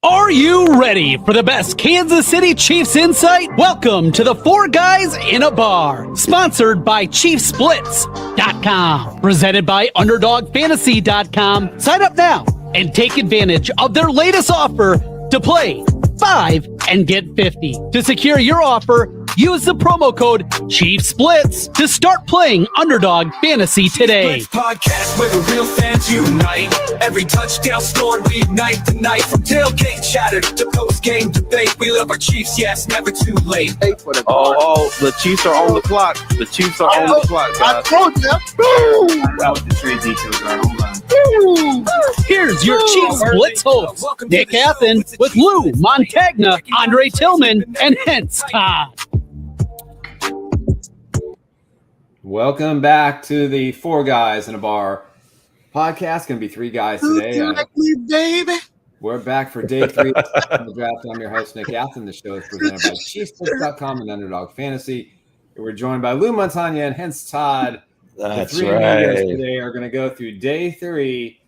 Are you ready for the best Kansas City Chiefs insight? Welcome to the Four Guys in a Bar, sponsored by ChiefsBlitz.com, presented by UnderdogFantasy.com. Sign up now and take advantage of their latest offer to play 5 and get 50. To secure your offer, use the promo code ChiefsBlitz to start playing Underdog Fantasy today. Blitz podcast where the real fans unite. Every touchdown scored, we ignite the night. From tailgate chatter to post-game debate, we love our Chiefs, yes, never too late. The Chiefs are on the clock. The Chiefs are on the clock, guys. I told you. That was the trade details, right? Hold on. Here's your Chiefs Blitz host, Nick Athan, with Lou Montagna, Tillman, and Hense Todd. Welcome back to the Four Guys in a Bar podcast. Going to be three guys today. Baby. We're back for day 3 of the draft. I'm your host, Nick Athan. The show is presented by ChiefsBlitz.com and Underdog Fantasy. We're joined by Lou Montagna and Hense Todd. That's the three right. amigos today are going to go through day 3,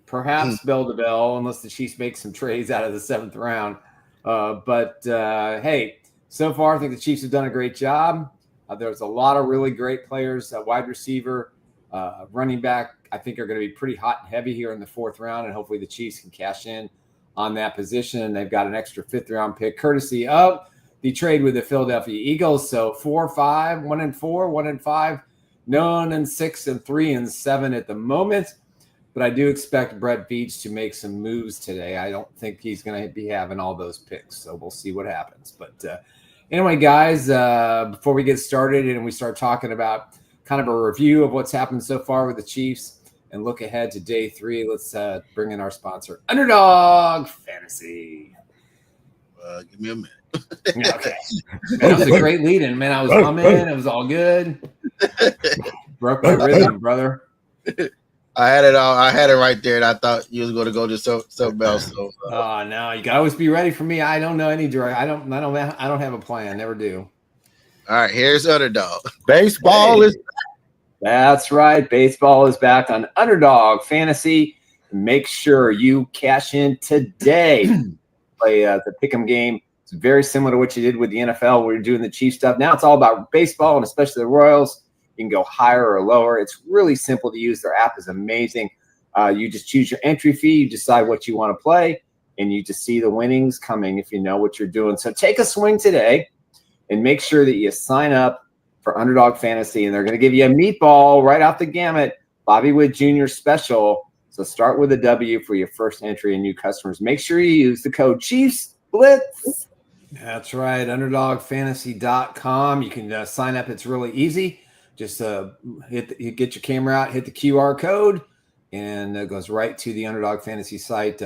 perhaps bell to bell, unless the Chiefs make some trades out of the 7th round. Hey, so far I think the Chiefs have done a great job. There's a lot of really great players, wide receiver, running back, I think are going to be pretty hot and heavy here in the 4th round, and hopefully the Chiefs can cash in on that position. They've got an extra 5th round pick courtesy of the trade with the Philadelphia Eagles. So 4-5, 1-4, 1-5, 9-6, 3-7 at the moment. But I do expect Brett Veach to make some moves today. I don't think he's going to be having all those picks, so we'll see what happens. But anyway, guys, before we get started and we start talking about kind of a review of what's happened so far with the Chiefs and look ahead to day 3, let's bring in our sponsor, Underdog Fantasy. Give me a minute. Okay. That was a great lead-in, man. I was humming. It was all good. Broke my rhythm, brother. I had it all. I had it right there, and I thought you was going to go to something else. So, Oh no, you got to always be ready for me. I don't know any direct. I don't have a plan. Never do. all right, here's Underdog. Baseball is That's right. Baseball is back on Underdog Fantasy. Make sure you cash in today. Play the pick'em game. It's very similar to what you did with the NFL. We're doing the Chiefs stuff. Now it's all about baseball, and especially the Royals. You can go higher or lower. It's really simple to use. Their app is amazing. You just choose your entry fee. You decide what you want to play, and you just see the winnings coming if you know what you're doing. So take a swing today and make sure that you sign up for Underdog Fantasy, and they're going to give you a meatball right off the gamut, Bobby Wood Jr. special. So start with a W for your first entry and new customers. Make sure you use the code ChiefsBlitz. That's right, UnderdogFantasy.com. You can sign up. It's really easy. Just get your camera out, hit the QR code, and it goes right to the Underdog Fantasy site.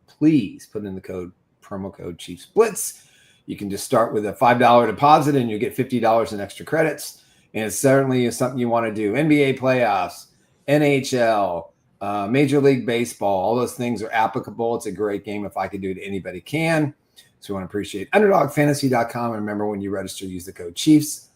Please put in the promo code ChiefsBlitz. You can just start with a $5 deposit, and you get $50 in extra credits. And it certainly is something you want to do. NBA playoffs, NHL, Major League Baseball, all those things are applicable. It's a great game. If I could do it, anybody can. So I want to appreciate UnderdogFantasy.com. And remember, when you register, use the code ChiefsBlitz.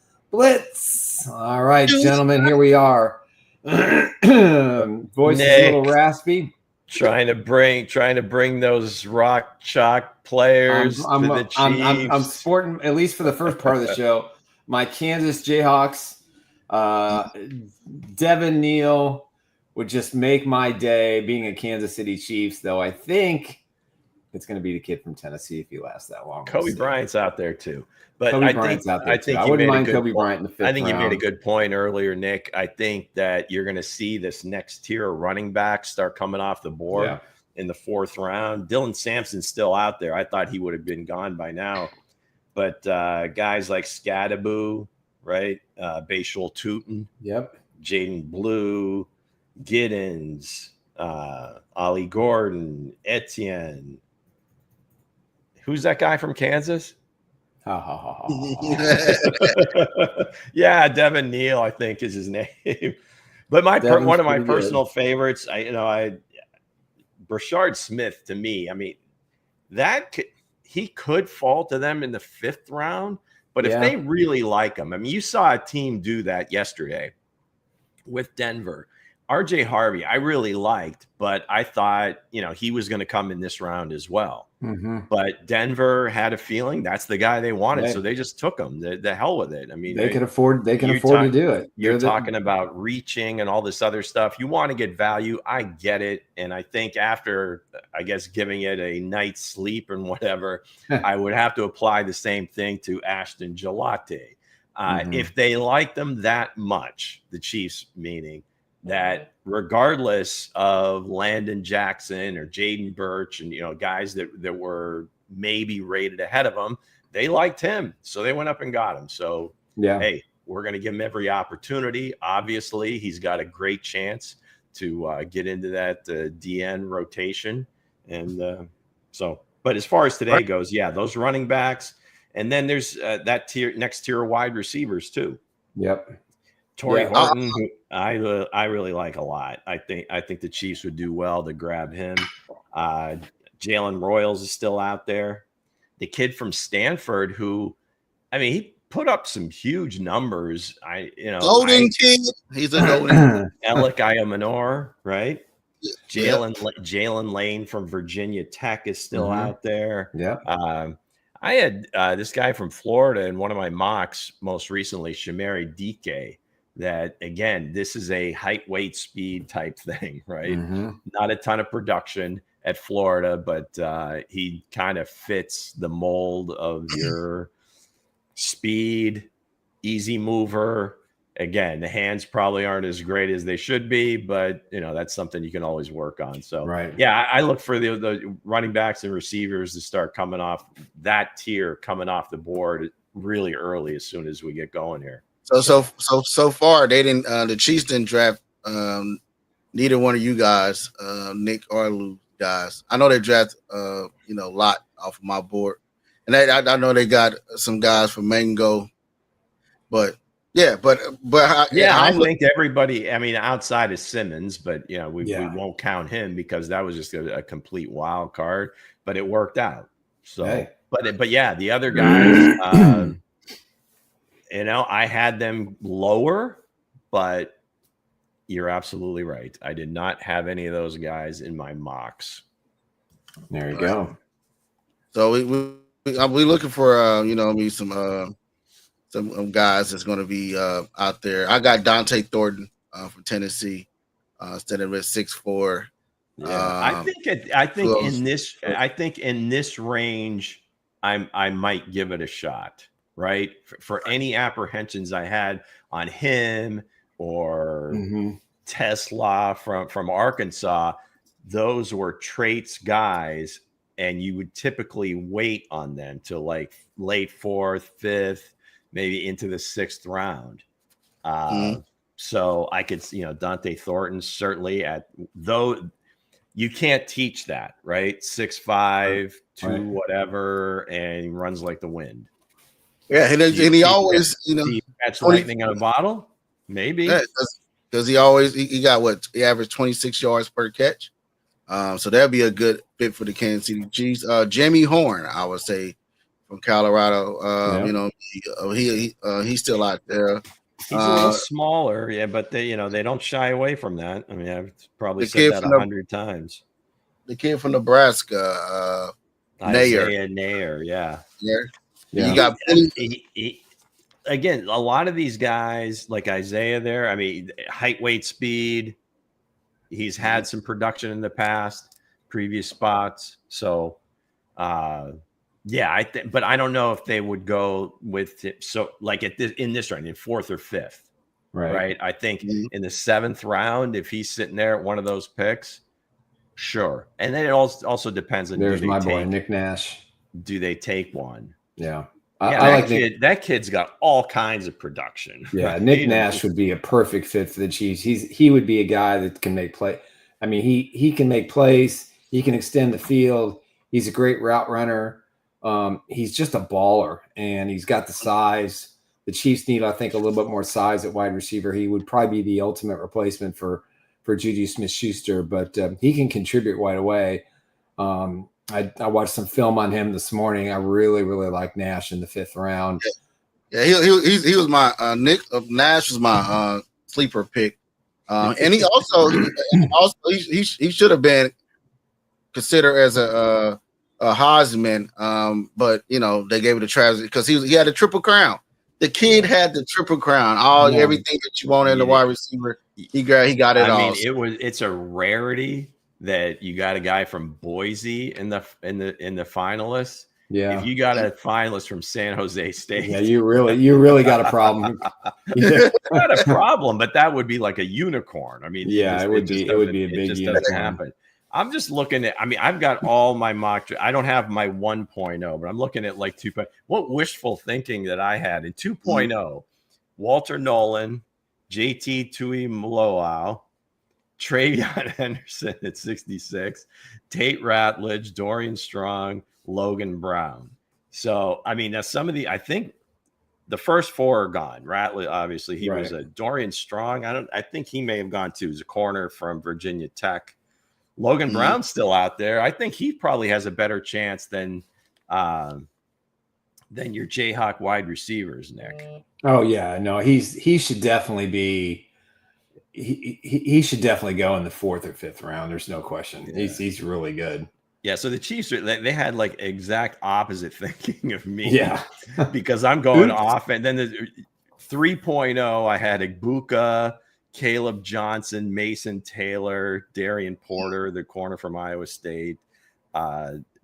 All right, gentlemen, here we are. Voice Nick, is a little raspy. trying to bring those rock chalk players to the Chiefs. I'm sporting, at least for the first part of the show, my Kansas Jayhawks. Devin Neal would just make my day being a Kansas City Chiefs, though I think it's going to be the kid from Tennessee if he lasts that long. Kobe Bryant's out there too. But Kobe I Bryant's think, out there I think too. I you wouldn't made a mind good Kobe point. Bryant in the 5th I think round. you made a good point earlier, Nick. I think that you're going to see this next tier of running backs start coming off the board in the 4th round. Dylan Sampson's still out there. I thought he would have been gone by now. But guys like Scadaboo, right? Bashal Tootin, Jaden Blue, Giddens, Ollie Gordon, Etienne. Who's that guy from Kansas? Yeah, Devin Neal, I think is his name. But one of my personal favorites, Brashard Smith. To me, I mean, he could fall to them in the 5th round. But if they really like him, I mean, you saw a team do that yesterday with Denver, RJ Harvey, I really liked, but I thought, he was going to come in this round as well. Mm-hmm. But Denver had a feeling that's the guy they wanted, Right. so they just took him. The hell with it. I mean, they can afford to do it. You're talking about reaching and all this other stuff. You want to get value. I get it. And I think after, I guess, giving it a night's sleep and whatever, I would have to apply the same thing to Ashton Gelate. If they like them that much, the Chiefs meaning, that regardless of Landon Jackson or Jaden Birch and, guys that were maybe rated ahead of him, they liked him. So they went up and got him. So, hey, we're going to give him every opportunity. Obviously, he's got a great chance to get into that DN rotation. And but as far as today goes, those running backs. And then there's that next tier of wide receivers too. Yep. Torrey Horton, who I really like a lot. I think the Chiefs would do well to grab him. Jalen Royals is still out there. The kid from Stanford, who, he put up some huge numbers. Golden kid. He's a golden. Alec Ayamanor, right? Jalen Lane from Virginia Tech is still out there. Yeah. I had this guy from Florida in one of my mocks most recently, Shamari Dike. That again, this is a height, weight, speed type thing, right? Not a ton of production at Florida, but he kind of fits the mold of your speed, easy mover. Again, the hands probably aren't as great as they should be, but that's something you can always work on. So, I look for the running backs and receivers to start coming off that tier, coming off the board really early as soon as we get going here. So far they didn't. The Chiefs didn't draft neither one of you guys, Nick or Lou guys. I know they draft a lot off of my board, and I know they got some guys from Mango, but I think everybody. Outside of Simmons, but we won't count him because that was just a complete wild card. But it worked out. So, but the other guys. I had them lower, but you're absolutely right. I did not have any of those guys in my mocks. There you go. So we looking for some guys that's going to be out there. I got Dante Thornton from Tennessee instead of at 6'4". I think in this range, I might give it a shot. Right. For any apprehensions I had on him or Tesla from Arkansas, those were traits guys, and you would typically wait on them till like late 4th, 5th, maybe into the 6th round. So I could, Dante Thornton certainly though you can't teach that, right? 6'5", 2 whatever, and he runs like the wind. Yeah, and he always, catch lightning in a bottle, maybe. Because he averaged 26 yards per catch. So that'd be a good fit for the Kansas City Chiefs. Jimmy Horn, I would say, from Colorado. He's still out there. He's a little smaller, but they don't shy away from that. I've probably said that 100 times. The kid from Nebraska, Isaiah Nair, yeah. You got again, a lot of these guys like Isaiah there. Height, weight, speed. He's had some production in the past, previous spots. So, but I don't know if they would go with it. So, like in this round, in 4th or 5th, right? I think in the 7th round, if he's sitting there at one of those picks, sure. And then it also depends on. There's my boy Nick Nash. Do they take one? Yeah. I like that kid's got all kinds of production. Yeah, right? Nick Nash would be a perfect fit for the Chiefs. He would be a guy that can make play. He can make plays. He can extend the field. He's a great route runner. He's just a baller, and he's got the size. The Chiefs need, I think, a little bit more size at wide receiver. He would probably be the ultimate replacement for Juju Smith-Schuster, but he can contribute right away. I watched some film on him this morning. I really, really like Nash in the 5th round. Yeah, he was my Nash was my sleeper pick And he also he should have been considered as a Heisman, but they gave it to Travis because he had a triple crown. The kid had the triple crown, everything that you want in the wide receiver. He got it all. It's a rarity that you got a guy from Boise in the finalists. Yeah. If you got a finalist from San Jose State, yeah, you really got a problem. Not a problem, but that would be like a unicorn. I mean, it would be a big unicorn. Doesn't happen. I'm just looking at. I mean, I've got all my mock. I don't have my 1.0, but I'm looking at like 2. What wishful thinking that I had in 2.0? Walter Nolan, JT Tuimoloau, Travion Henderson at 66, Tate Ratledge, Dorian Strong, Logan Brown. So, I mean, now some of I think the first 4 are gone. Ratledge, obviously, he was a Dorian Strong. I think he may have gone too. He's a corner from Virginia Tech. Logan Brown's still out there. I think he probably has a better chance than your Jayhawk wide receivers, Nick. Oh yeah, no, he should definitely be. He should definitely go in the 4th or 5th round. There's no question. Yeah. He's really good. Yeah. So the Chiefs they had like exact opposite thinking of me. Yeah, because I'm going off, and then the 3.0 I had Igbuka, Caleb Johnson, Mason Taylor, Darian Porter, the corner from Iowa State,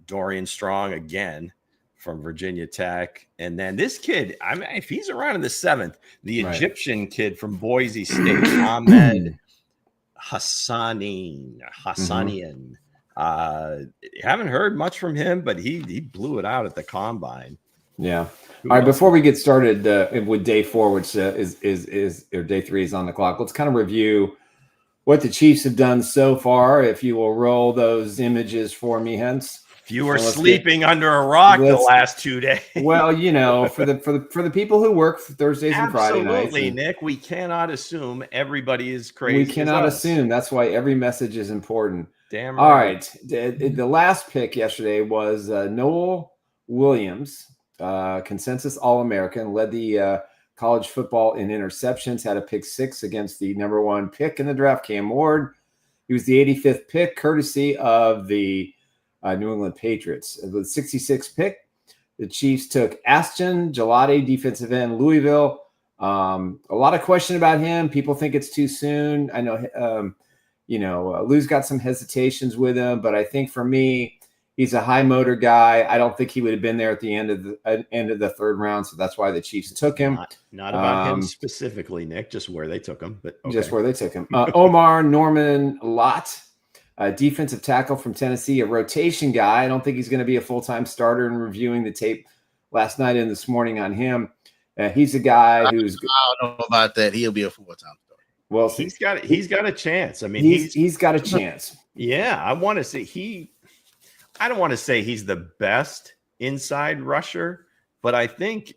Dorian Strong again from Virginia Tech. And then this kid, I mean, if he's around in the 7th, the Egyptian kid from Boise State, Ahmed Hassanian. Haven't heard much from him, but he blew it out at the combine. Yeah. All right. Before we get started with day 4, which is or day 3 is on the clock, let's kind of review what the Chiefs have done so far. If you will roll those images for me, Hense. If you were sleeping under a rock the last 2 days. Well, for the people who work Thursdays and Friday nights. Absolutely, Nick. We cannot assume everybody is crazy. We cannot assume. That's why every message is important. Damn right. All right. The last pick yesterday was Noel Williams. Consensus All-American, led the college football in interceptions, had a pick 6 against the number 1 pick in the draft, Cam Ward. He was the 85th pick, courtesy of the New England Patriots. With the 66th pick, the Chiefs took Ashton Gelade, defensive end, Louisville. A lot of question about him. People think it's too soon. I know, Lou's got some hesitations with him, but I think for me, he's a high motor guy. I don't think he would have been there at the end of the 3rd round, so that's why the Chiefs took him. Not about him specifically, Nick, just where they took him. But okay. Just where they took him. Omar Norman Lott, defensive tackle from Tennessee, a rotation guy. I don't think he's going to be a full-time starter. And reviewing the tape last night and this morning on him, he's a guy who's. I don't know about that. He'll be a full-time starter. Well, he's got a chance. I mean, he's got a chance. Yeah, I want to say I don't want to say he's the best inside rusher, but I think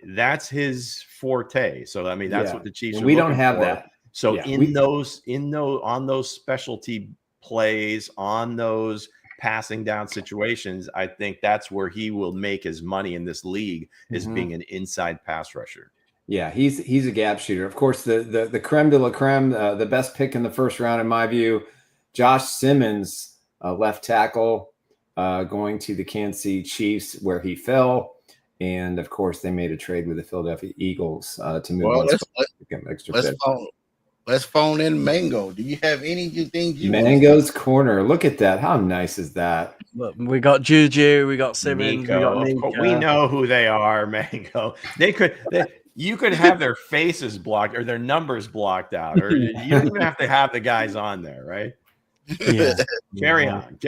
that's his forte. So I mean, that's what the Chiefs are. We don't have for. that. So on those specialty plays, on those passing down situations, I think that's where he will make his money in this league, is being an inside pass rusher. Yeah, he's a gap shooter. Of course, the creme de la creme, the best pick in the 1st round, in my view, Josh Simmons. Left tackle, going to the Kansas City Chiefs, where he fell. And, of course, they made a trade with the Philadelphia Eagles to move on. Let's phone in Mango. Do you have anything? Mango's Corner. Look at that. How nice is that? Look, we got Juju, we got Simmons, we got Nico. We know who they are, Mango. You could have their faces blocked or their numbers blocked out, or you don't even have to have the guys on there, right? Yeah. Carry on.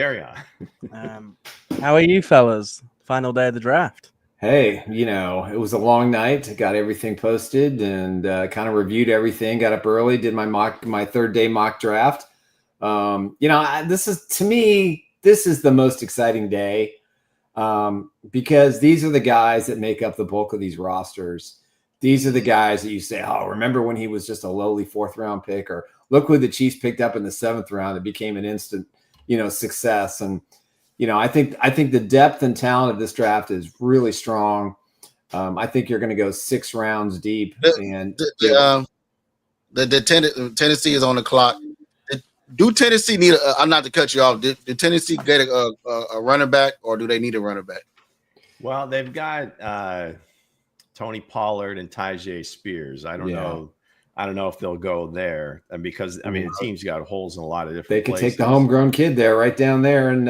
How are you fellas? Final day of the draft. Hey, it was a long night. Got everything posted and kind of reviewed everything. Got up early, did my 3rd day mock draft. This is the most exciting day because these are the guys that make up the bulk of these rosters. These are the guys that you say, oh, remember when he was just a lowly 4th round pick, or look who the Chiefs picked up in the 7th round. It became an instant, success. And, I think the depth and talent of this draft is really strong. I think you're going to go 6 rounds deep. Tennessee is on the clock. Do Tennessee need I'm not to cut you off. Did Tennessee get a running back, or do they need a running back? Well, they've got Tony Pollard and Tyjae Spears. I don't know. I don't know if they'll go there, and because I mean the team's got holes in a lot of different. They could places. take the homegrown kid there, right down there, and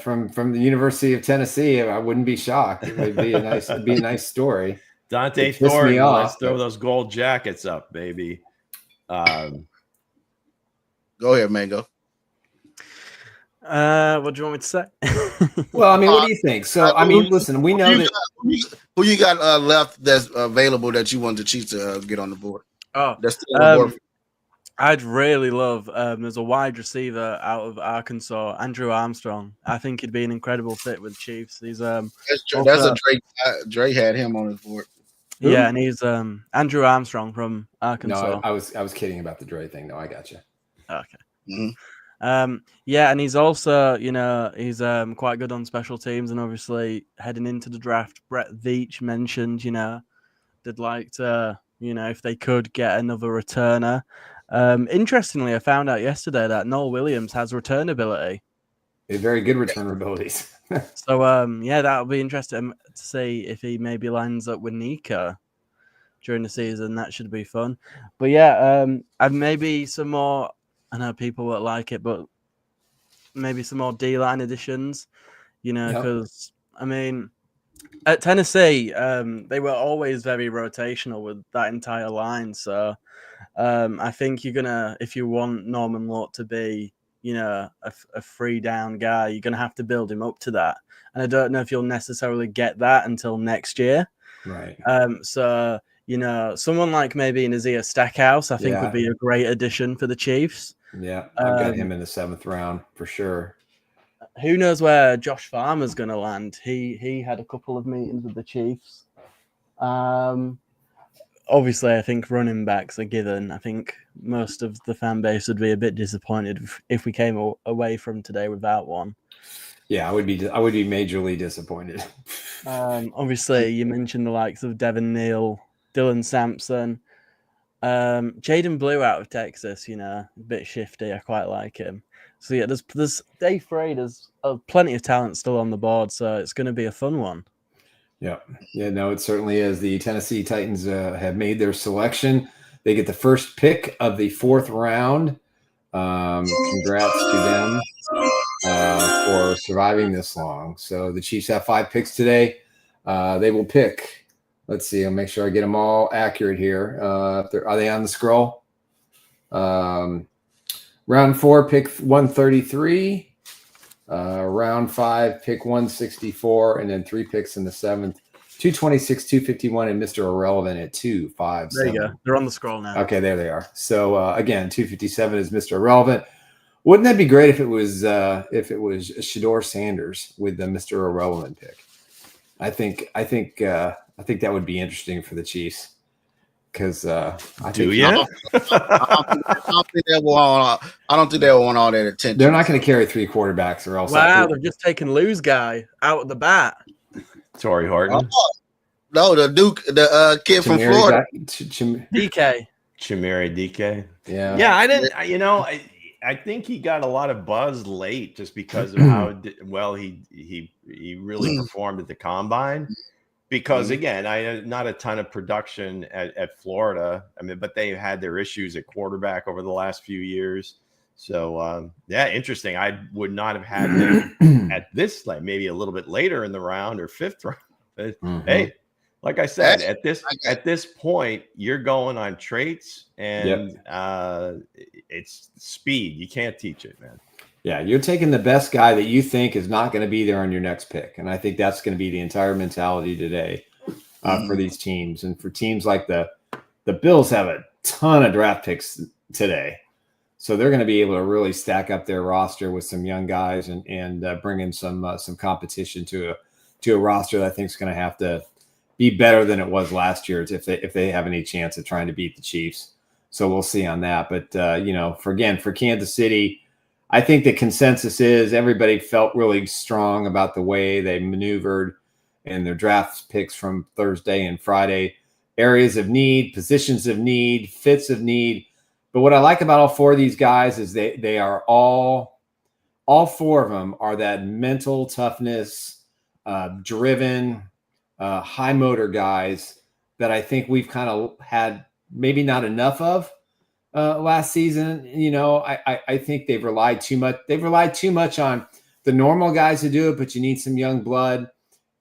from the University of Tennessee. I wouldn't be shocked. It would be a nice story. Dante Thornton, let's throw those gold jackets up, baby. Go ahead, Mango. What do you want me to say? Well, I mean, what do you think? So, I mean, listen, we know who you got left that's available that you want the Chiefs to get on the board. Oh, that's still on the board. I'd really love. There's a wide receiver out of Arkansas, Andrew Armstrong. I think he'd be an incredible fit with Chiefs. He's that's a Drake. Dre had him on his board. Yeah, and he's Andrew Armstrong from Arkansas. No, I was kidding about the Dre thing. No, I got you. Okay. Mm-hmm. Yeah, and he's also, he's quite good on special teams, and obviously heading into the draft, Brett Veach mentioned, they'd like to, if they could get another returner. Interestingly, I found out yesterday that Noel Williams has return ability. Very good return abilities. So, that'll be interesting to see if he maybe lines up with Nico during the season. That should be fun. But yeah, and maybe some more. I know people won't like it, but maybe some more D-line additions, because, I mean, at Tennessee, they were always very rotational with that entire line. So I think you're going to, if you want Norman Lott to be, a free down guy, you're going to have to build him up to that. And I don't know if you'll necessarily get that until next year. Right. So, someone like maybe Nazir Stackhouse, I think would be a great addition for the Chiefs. Yeah, I've got him in the 7th round for sure. Who knows where Josh Farmer's going to land? He had a couple of meetings with the Chiefs. Obviously, I think running backs are given. I think most of the fan base would be a bit disappointed if we came away from today without one. Yeah, I would be majorly disappointed. Obviously, you mentioned the likes of Devin Neal, Dylan Sampson. Jaden Blue out of Texas, a bit shifty. I quite like him. So yeah, there's Dave Frey. There's plenty of talent still on the board, so it's going to be a fun one. Yeah, no, it certainly is. The Tennessee Titans have made their selection. They get the first pick of the 4th round. Congrats to them for surviving this long. So the Chiefs have 5 picks today. They will pick. Let's see. I'll make sure I get them all accurate here. Are they on the scroll? Round 4, pick 133. Round 5, pick 164, and then 3 picks in the 7th. 226, 251, and Mr. Irrelevant at 2, 5, 7. There you go. They're on the scroll now. Okay, there they are. So again, 257 is Mr. Irrelevant. Wouldn't that be great if it was Shedeur Sanders with the Mr. Irrelevant pick? I think that would be interesting for the Chiefs because I don't think they want all that attention. They're not going to carry 3 quarterbacks or else. Wow, they've just taken Lou's guy out of the bat. Torrey Horton. No, the Duke, the kid from Florida. DK. Chimere DK. Yeah. Yeah, I didn't. I think he got a lot of buzz late just because of how well he really performed at the combine. Because again, not a ton of production at Florida. I mean, but they had their issues at quarterback over the last few years. So interesting. I would not have had them at this, like maybe a little bit later in the round or 5th round. But hey, like I said, at this point, you're going on traits and it's speed. You can't teach it, man. Yeah, you're taking the best guy that you think is not going to be there on your next pick. And I think that's going to be the entire mentality today for these teams. And for teams like the Bills have a ton of draft picks today. So they're going to be able to really stack up their roster with some young guys and bring in some competition to a roster that I think is going to have to be better than it was last year if they have any chance of trying to beat the Chiefs. So we'll see on that. But, for Kansas City, I think the consensus is everybody felt really strong about the way they maneuvered in their draft picks from Thursday and Friday. areas of need, positions of need, fits of need. But what I like about all four of these guys is they are all four of them are that mental toughness, driven, high motor guys that I think we've kind of had maybe not enough of last season. You know, I think they've relied too much. They've relied too much on the normal guys to do it, but you need some young blood.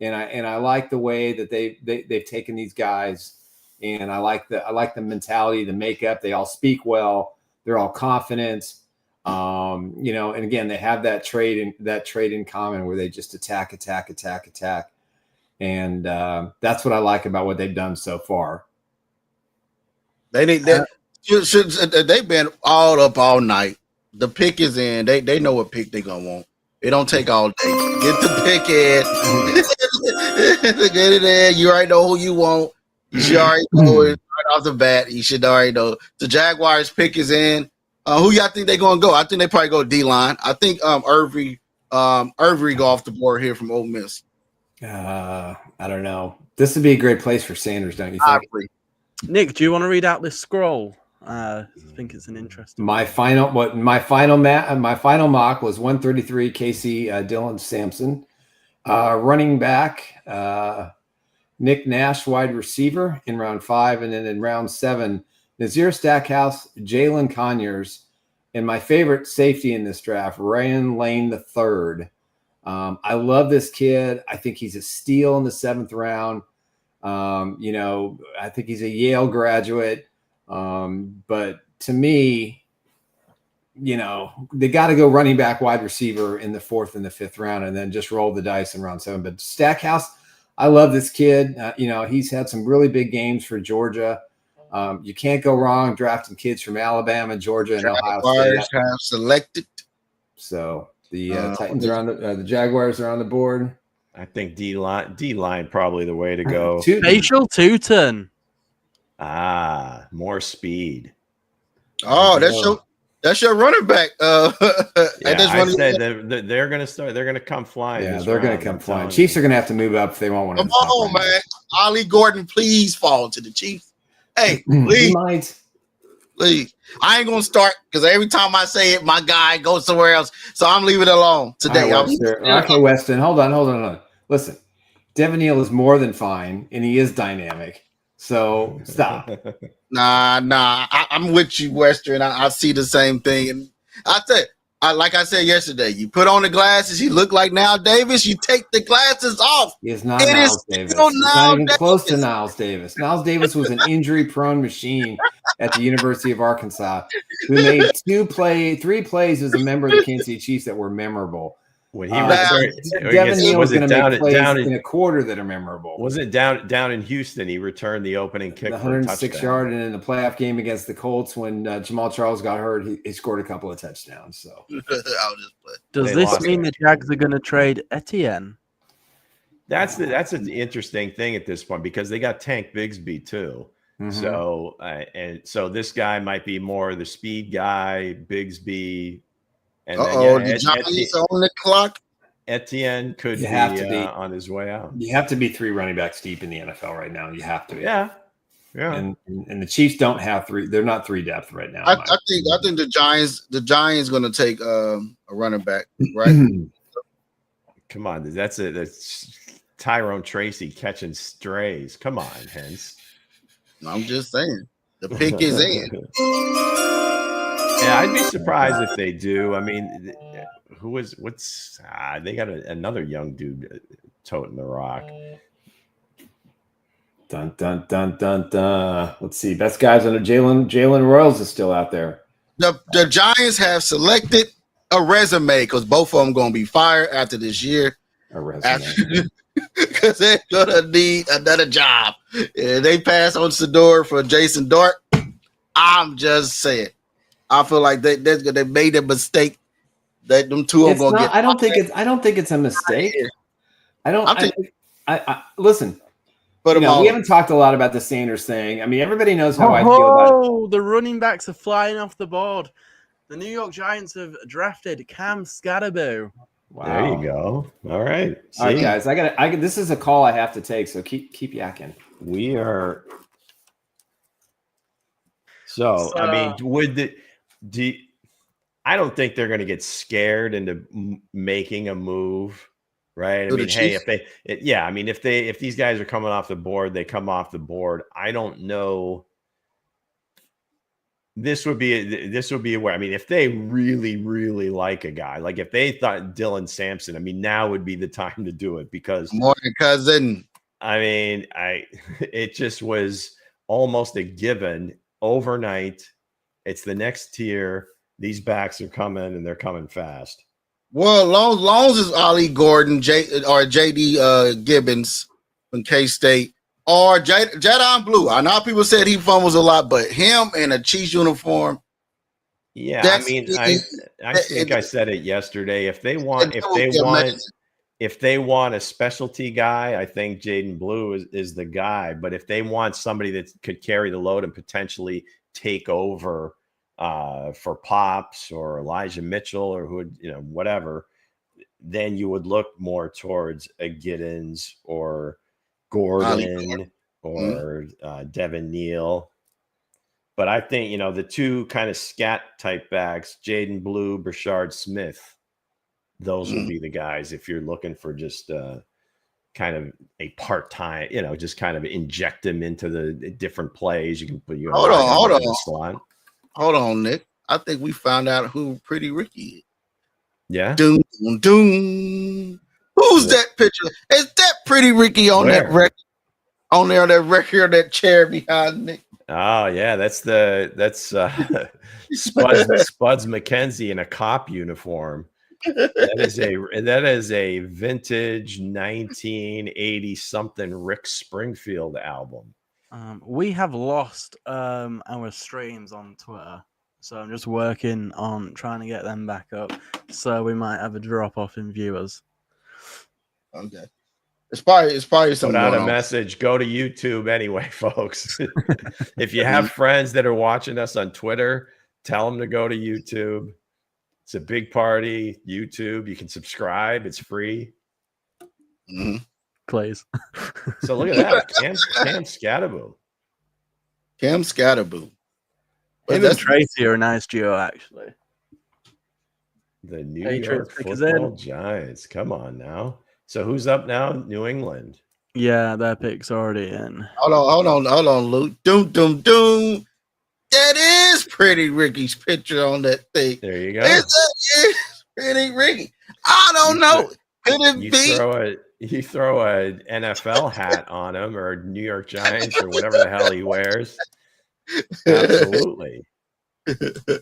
And I like the way that they've taken these guys, and I like the mentality, the makeup. They all speak well. They're all confident. You know, and again, they have that trait in common where they just attack. And that's what I like about what they've done so far. They need that. They've been all up all night. The pick is in. They know what pick they're gonna want. It don't take all day. Get the pick in. Get it in. You already know who you want. You should already know it right off the bat. You should already know. The Jaguars pick is in. Who y'all think they're gonna go? I think they probably go D-line. I think Irving go off the board here from Ole Miss. I don't know. This would be a great place for Sanders, don't you think? Nick, do you want to read out this scroll? I think it's an interesting. My final mock was 133 KC Dylan Sampson, running back Nick Nash, wide receiver in round 5, and then in round 7 Nazir Stackhouse, Jalen Conyers, and my favorite safety in this draft, Ryan Lane III. I love this kid. I think he's a steal in the 7th round. You know, I think he's a Yale graduate. But to me, you know, they got to go running back, wide receiver in the 4th and the 5th round, and then just roll the dice in round 7. But Stackhouse, I love this kid. You know, he's had some really big games for Georgia. You can't go wrong drafting kids from Alabama, Georgia, and Ohio State. Have selected. So the Titans are on the Jaguars are on the board. I think D line probably the way to go. Facial Tootin. More speed. Oh, that's your running back. I said they're going to start. They're going to come flying. Yeah, they're going to come flying. Chiefs are going to have to move up if they want one. Come on, man. Ollie Gordon, please fall to the Chiefs. Hey, please. Please. I ain't going to start because every time I say it, my guy goes somewhere else. So I'm leaving it alone today. Okay, Weston, hold on. Listen, Devin Neal is more than fine, and he is dynamic. So stop. Nah. I'm with you, Western. I see the same thing. And like I said yesterday, you put on the glasses, you look like Niles Davis, you take the glasses off. It's not Niles Davis. It's not even close to Niles Davis. Niles Davis was an injury-prone machine at the University of Arkansas who made 3 plays as a member of the Kansas City Chiefs that were memorable. When he returned, Devin Neal was going to make plays in a quarter that are memorable. Was it down in Houston? He returned the opening kick, the 106-yard, and in the playoff game against the Colts when Jamal Charles got hurt, he scored a couple of touchdowns. So, does this mean the Jags are going to trade Etienne? That's an interesting thing at this point because they got Tank Bigsby too. Mm-hmm. So this guy might be more the speed guy, Bigsby. And the Giants on the clock. Etienne could be on his way out. You have to be 3 running backs deep in the NFL right now. You have to be. Yeah. And the Chiefs don't have 3. They're not 3 depth right now. I think the Giants going to take a running back, right? Come on, that's Tyrone Tracy catching strays. Come on, Hense. I'm just saying the pick is in. Yeah, I'd be surprised if they do. I mean, they got another young dude toting the rock. Dun, dun, dun, dun, dun. Let's see. Best guys under Jalen Royals is still out there. The Giants have selected a resume because both of them going to be fired after this year. A resume. Because they're going to need another job. They pass on Sedor for Jason Dart. I'm just saying. I feel like they made a mistake that them two are going to get. I don't think it's a mistake. Listen. We haven't talked a lot about the Sanders thing. I mean, everybody knows how I feel about it. The running backs are flying off the board. The New York Giants have drafted Cam Scatterbo. Wow. There you go. All right. All right, guys. This is a call I have to take, so keep yakking. We are So I mean, I don't think they're going to get scared into making a move, right? I mean, hey, if these guys are coming off the board, they come off the board. I don't know. This would be where, I mean, if they really, really like a guy, like if they thought Dylan Sampson, I mean, now would be the time to do it, because Morning, cousin. I mean, it just was almost a given overnight. It's the next tier. These backs are coming, and they're coming fast. Well, long as Ollie Gordon, JD Gibbons from K-State, or Jadon Blue. I know people said he fumbles a lot, but him in a Chiefs uniform. Yeah, I mean, I think I said it yesterday. If they want a specialty guy, I think Jaden Blue is the guy. But if they want somebody that could carry the load and potentially take over for Pops or Elijah Mitchell or whatever, then you would look more towards a Giddens or Gordon or Devin Neal. But I think, the two kind of scat type backs, Jaden Blue, Brashard Smith, those would be the guys if you're looking for just kind of a part-time, just kind of inject them into the different plays. You can put Hold on, Nick. I think we found out who Pretty Ricky is. Yeah. Doom, doom. Who's that picture? Is that Pretty Ricky on that record? On there, that record, that chair behind Nick. Oh yeah, that's Spuds McKenzie in a cop uniform. That is a vintage 1980 something Rick Springfield album. We have lost our streams on Twitter, so I'm just working on trying to get them back up. So we might have a drop off in viewers. Okay, it's probably something. Put out a message. Go to YouTube anyway, folks. If you have friends that are watching us on Twitter, tell them to go to YouTube. It's a big party. YouTube. You can subscribe. It's free. Mm-hmm. Please. So look at that. Cam Scatterboom. Cam Scatterboom. Him and Tracy are a nice duo, actually. The New York Football Giants. Come on now. So who's up now? New England. Yeah, their pick's already in. Hold on, Luke. Doom. That is Pretty Ricky's picture on that thing. There you go. Is Pretty Ricky. I don't know. Could it be? You throw an NFL hat on him, or New York Giants, or whatever the hell he wears. Absolutely. Look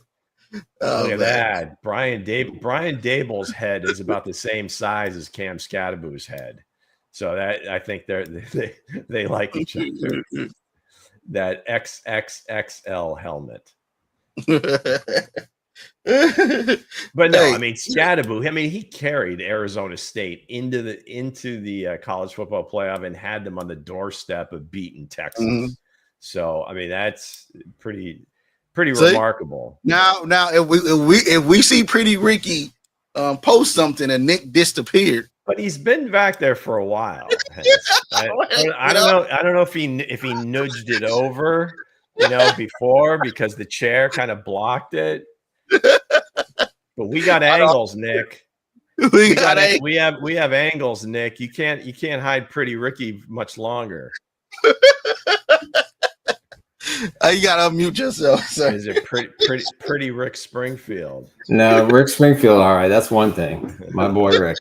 at that. Brian Dable's head is about the same size as Cam Scatterboom's head. So that, I think they like each other. That XXXL helmet. But no, I mean, Scatterboom, he carried Arizona State into the college football playoff and had them on the doorstep of beating Texas. Mm-hmm. So I mean, that's pretty remarkable. Now if we see Pretty Ricky post something and Nick disappeared, but he's been back there for a while. I don't know if he nudged it over, before, because the chair kind of blocked it. But we got angles, Nick. We have angles, Nick. You can't hide Pretty Ricky much longer. You gotta unmute yourself, sir. Is it pretty Rick Springfield? No, Rick Springfield. All right, that's one thing. My boy Rick.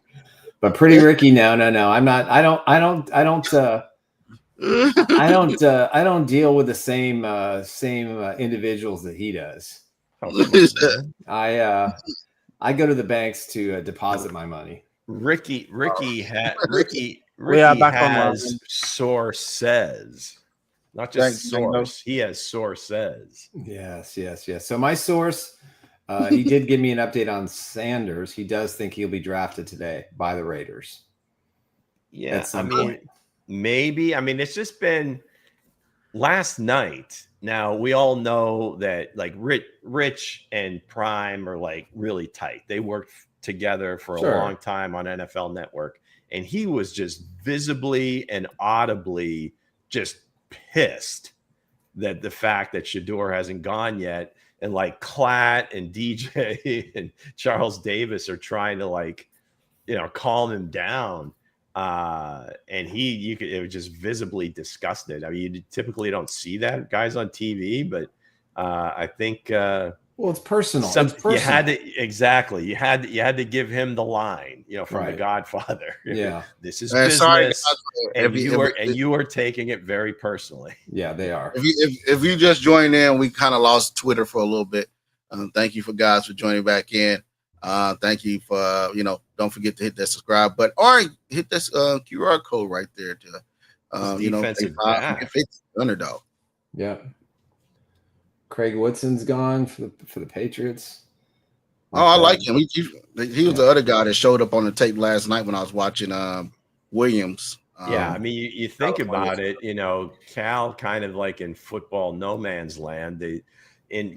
But Pretty Ricky, no. I'm not. I don't deal with the same individuals that he does. I go to the banks to deposit my money. Ricky back has sources, not just source. He has sources. Yes. So my source, he did give me an update on Sanders. He does think he'll be drafted today by the Raiders. Yeah, maybe. It's just been last night. Now we all know that like Rich and Prime are like really tight. They worked together for a long time on NFL Network, and he was just visibly and audibly just pissed that the fact that Shador hasn't gone yet, and like Klatt and DJ and Charles Davis are trying to like, calm him down. And it was just visibly disgusted. I mean, you typically don't see that guys on TV, but I think, well, it's personal. You had to give him the line, from The Godfather. Yeah, this is business, sorry, and you are taking it very personally. Yeah, they are. If you just joined in, we kind of lost Twitter for a little bit. Thank you for guys for joining back in. Thank you for don't forget to hit that subscribe, or hit this QR code right there to defensive underdog. Yeah. Craig Woodson's gone for the Patriots. Oh, I like him. He was the other guy that showed up on the tape last night when I was watching Williams. Yeah, I mean, you think about it, Cal kind of like in football no man's land.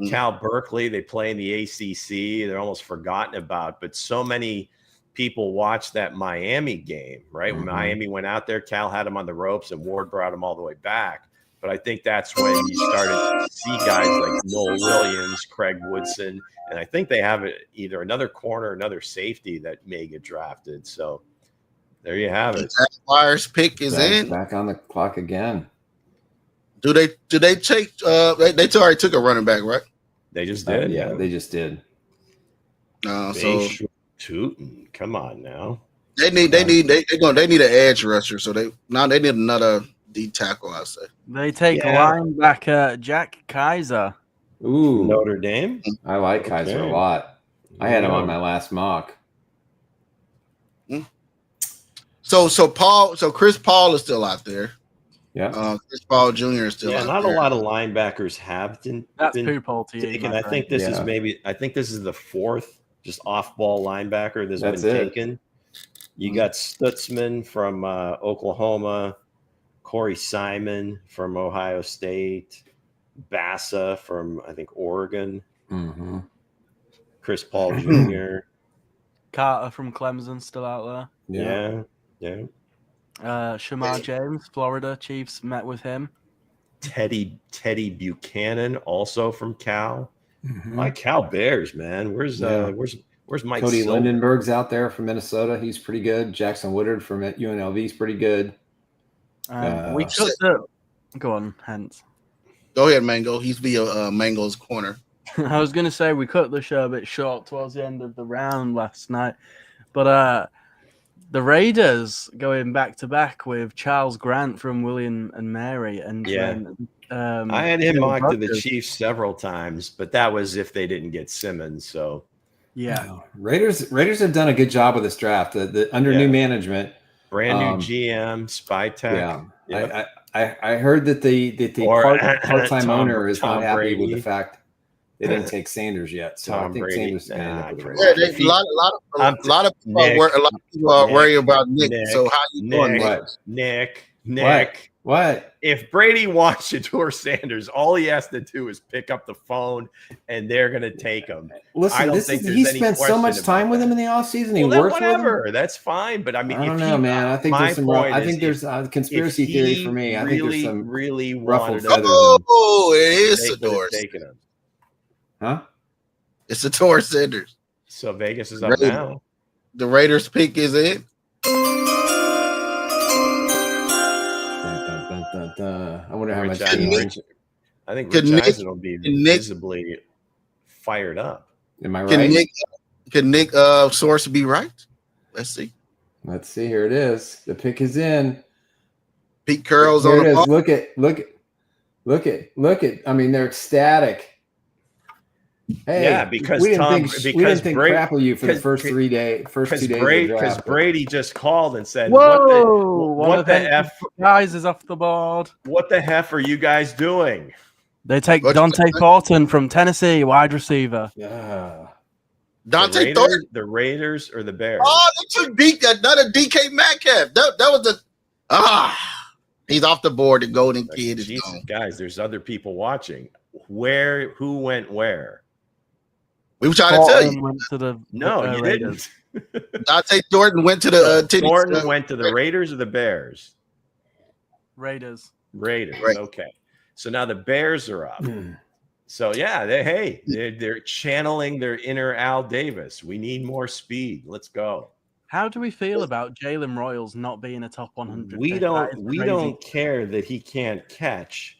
Cal Berkeley, they play in the ACC. They're almost forgotten about, but so many people watched that Miami game, right? When Miami went out there, Cal had him on the ropes and Ward brought him all the way back. But I think that's when you started to see guys like Noel Williams, Craig Woodson, and I think they have either another corner, another safety that may get drafted. So there you have it. Jaguars pick is in. Back on the clock again. Do they take? They already took a running back, right? They just did. Yeah, they just did. So Tootin'. Come on now. They need an edge rusher. So they need another D tackle, I say. They take linebacker Jack Kaiser. Ooh, Notre Dame. I like Kaiser a lot. I had him on my last mock. So Chris Paul is still out there. Yeah. Chris Paul Jr. is still out not there. a lot of linebackers have been taken. I think this is the fourth just off-ball linebacker that's been taken. You got Stutzman from Oklahoma, Corey Simon from Ohio State, Bassa from, I think, Oregon, Chris Paul Jr. Carter from Clemson still out there. Yeah. Shamar James, Florida Chiefs met with him. Teddy Buchanan, also from Cal. My Cal Bears, man. Where's Mike? Cody Lindenberg's out there from Minnesota. He's pretty good. Jackson Woodard from UNLV is pretty good. We took go on, Hense. Go ahead, Mango. He's via Mango's corner. I was going to say we cut the show a bit short towards the end of the round last night, but the Raiders going back to back with Charles Grant from William and Mary, and I had him mocked to the Chiefs several times, but that was if they didn't get Simmons. So Raiders have done a good job with this draft. Under new management, brand new GM, Spytech. Yeah, I heard that the part-time owner is not happy with the fact they didn't take Sanders yet. So I think Sanders is going to end up with the Raiders. A lot of people are worried about Nick. So how you doing, Nick? What? If Brady wants Shador Sanders, all he has to do is pick up the phone, and they're going to take him. Listen, he spent so much time with him in the offseason. He worked with him. That's fine, but I mean, I don't know, man. I think there's some. I think there's a conspiracy theory for me. I think there's some really ruffled feathers. Oh, it is Shador. Huh? It's Shador Sanders. So Vegas is up now. The Raiders pick is in. I wonder how much. I think Rich Eisen will be visibly fired up. Am I right? Can Nick source be right? Let's see. Here it is. The pick is in. Pete Carroll's on the ball. Look at. I mean, they're ecstatic. Hey, because we didn't think crap of you for the first 2 days. Because Brady just called and said, "Whoa, what the f guys is off the board? What the f are you guys doing?" They take Dante Thornton from Tennessee, wide receiver. Yeah, Dante Thornton, the Raiders or the Bears? Oh, they took another DK Metcalf. That was he's off the board. The golden kid is gone. Guys, there's other people watching. Who went where? We were trying to tell you. Went to the you Raiders. didn't. Dante Thornton went to the Thornton went to the Raiders or the Bears? Raiders. Right. Okay. So now the Bears are up. So yeah, they're channeling their inner Al Davis. We need more speed. Let's go. How do we feel about Jalen Royals not being a top 100? We pick? don't care that he can't catch.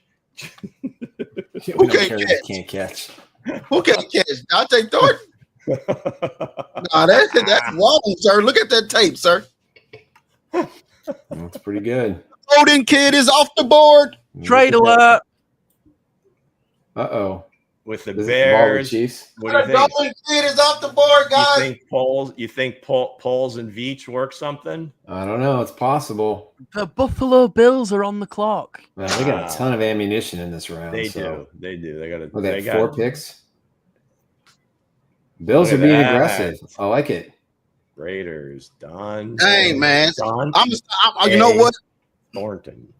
Who can't catch? Who can't catch? Dante Thornton. Nah, that's wrong, sir. Look at that tape, sir. That's pretty good. Golden kid is off the board. Trade alert. Uh-oh. With the Does it Bears, involve the Chiefs? what do you think? Golden kid is off the board, guys. You think Poles and Veach work something? I don't know. It's possible. The Buffalo Bills are on the clock. Man, they got a ton of ammunition in this round. They so. do. They do. They got They got 4 picks. Bills are Look at being that. aggressive. I like it. Raiders done. Dang, man. Done. You know what? Thornton.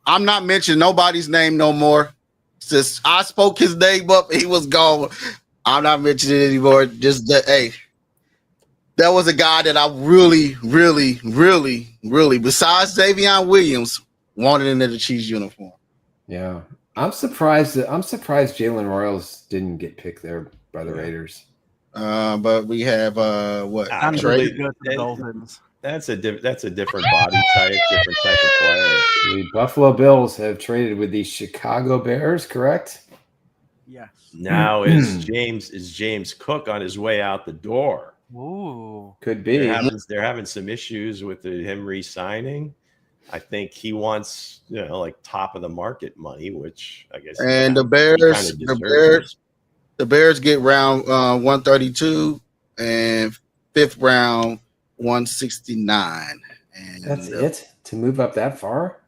I'm not mentioning nobody's name no more. Since I spoke his name up, he was gone. I'm not mentioning it anymore. Just that, hey, that was a guy that I really, besides Davion Williams, wanted into the Chiefs uniform. Yeah. I'm surprised Jalen Royals didn't get picked there by the Raiders. But we have what? Really, Go to the Dolphins. that's a different body type, different type of player. The Buffalo Bills have traded with the Chicago Bears, correct? Yes. Now is James Cook on his way out the door? Ooh. Could be. They're having some issues with him re-signing. I think he wants, like top of the market money, which I guess. And the Bears get round 132 and 5th round 169. And That's it to move up that far?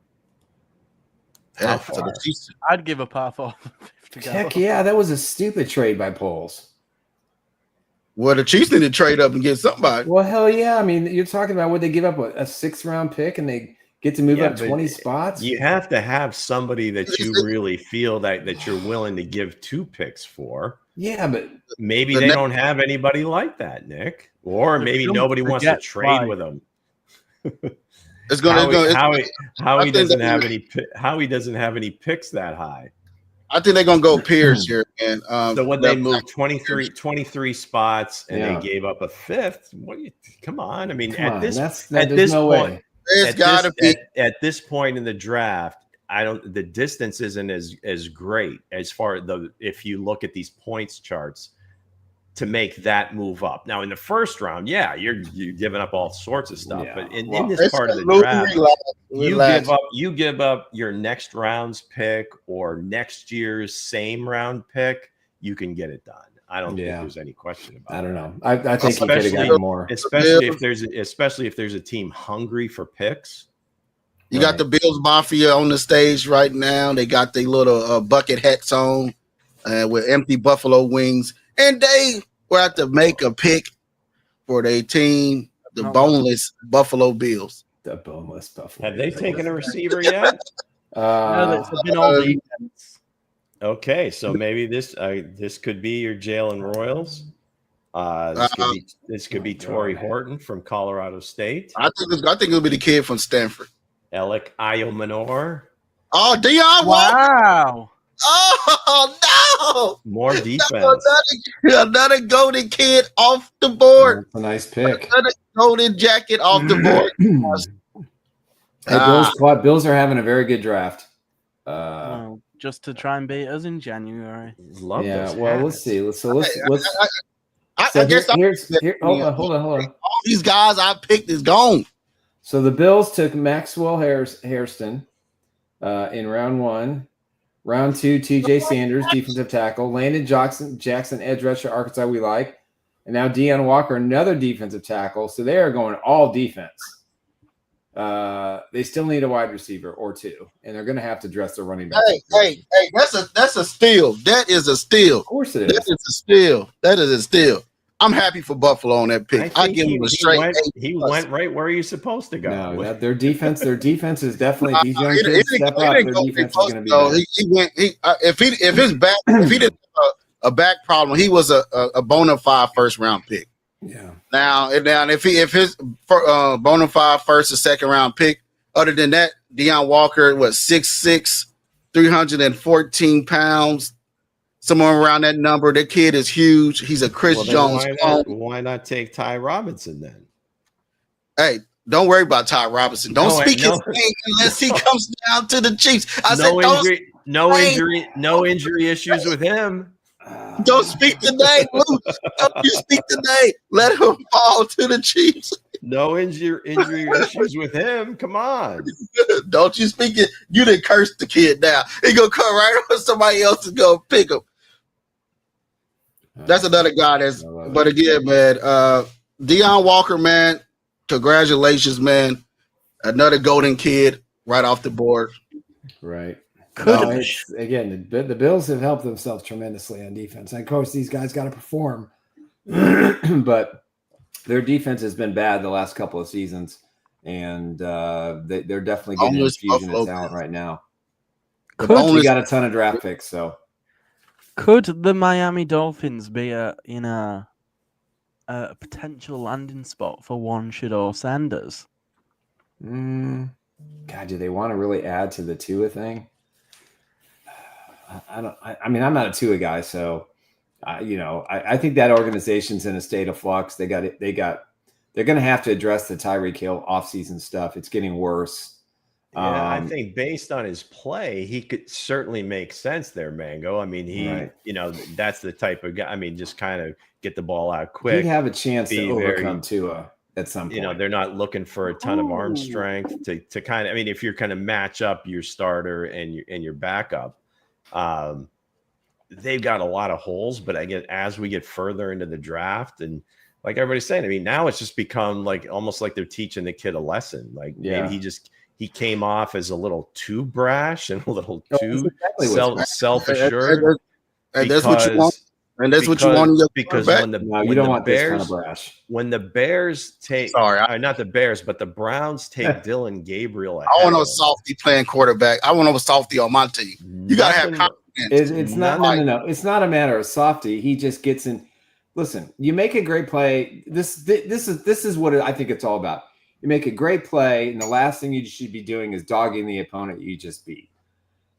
How far? I'd give a par 4 to go. Heck yeah, that was a stupid trade by Poles. Well, the Chiefs need to trade up and get somebody. Well, hell yeah. I mean, you're talking about would they give up a 6th round pick and they get to move up 20 spots? You have to have somebody that you really feel that you're willing to give 2 picks for. Yeah, but maybe they don't have anybody like that, Nick. Or maybe nobody wants to trade with them. It's going Howie doesn't have any picks that high. I think they're gonna go Pierce here, man. So when they moved 23 spots and they gave up a 5th, come on. I mean, at this point in the draft, the distance isn't as great as far as if you look at these points charts to make that move up. Now in the first round, you're giving up all sorts of stuff, but in this part of the draft, you give up your next round's pick or next year's same round pick, you can get it done. I don't think there's any question about it. I don't know. I think he could have gotten more. Especially if there's a team hungry for picks. You got the Bills Mafia on the stage right now. They got their little bucket hats on with empty buffalo wings. And they will have to make a pick for their team, the boneless Buffalo Bills. The boneless Buffalo. Have they taken a receiver yet? No, it's been all defense. Okay, so maybe this could be your Jalen Royals. This could be Torrey Horton from Colorado State. I think it'll be the kid from Stanford. Alec Ayomanor. Oh, Deion Walker. Wow. Oh, no. More defense. Another golden kid off the board. That's a nice pick. Another golden jacket off the board. Hey, Bills are having a very good draft. Just to try and beat us in January. Love those well, hats. let's see. I guess hold on. All these guys I picked is gone. So the Bills took Maxwell Hairston in round 1. Round 2, TJ Sanders, defensive tackle. Landon Jackson, edge rusher, Arkansas, we like. And now Deion Walker, another defensive tackle. So they are going all defense. They still need a wide receiver or 2, and they're going to have to dress their running back. Hey, that's a steal. That is a steal. Of course it is. That is a steal. I'm happy for Buffalo on that pick. I give him a straight. He went right where he's supposed to go. No, their defense is definitely these young kids step up. Their defense is going to be better. If he didn't have a back problem, he was a bona fide first round pick. Yeah. Now if his bona fide first or second round pick, other than that, Deion Walker was 6'6", 314 pounds, somewhere around that number. That kid is huge. He's a Chris Jones clone. Why not take Ty Robinson then? Hey, don't worry about Ty Robinson. Don't speak his name unless he comes down to the Chiefs. No injury issues with him. Don't speak the name, Lou. Don't you speak the name. Let him fall to the Chiefs. No injury issues with him. Come on. Don't you speak it. You didn't curse the kid now. He gonna come right on somebody else is gonna pick him. That's another guy that's, but again, man, Deion Walker, man, congratulations, man. Another golden kid right off the board. Right. Again, the Bills have helped themselves tremendously on defense. And of course, these guys got to perform, but their defense has been bad the last couple of seasons, and they're definitely getting an infusion of talent right now. We got a ton of draft picks, so could the Miami Dolphins be a potential landing spot for one Shedeur Sanders? God, do they want to really add to the Tua thing? I mean, I'm not a Tua guy, so I think that organization's in a state of flux. They're going to have to address the Tyreek Hill offseason stuff. It's getting worse. Yeah, I think based on his play, he could certainly make sense there, Mango. I mean, that's the type of guy. I mean, just kind of get the ball out quick. He'd have a chance to overcome Tua at some point. They're not looking for a ton of arm strength to kind of. I mean, if you're kind of match up your starter and your backup. They've got a lot of holes, but again, as we get further into the draft, and like everybody's saying, I mean, now it's just become like almost like they're teaching the kid a lesson. Like maybe he came off as a little too brash and a little too self-assured. And that's what you want. And that's what you want in your because when you don't want Bears, this kind of brash. When the Bears take, not the Bears, but the Browns take Dylan Gabriel. I want a softy playing quarterback. I want a softy on my team. You gotta have confidence. It's not no. It's not a matter of softy. He just gets in. Listen, you make a great play. This is what I think it's all about. You make a great play, and the last thing you should be doing is dogging the opponent you just beat.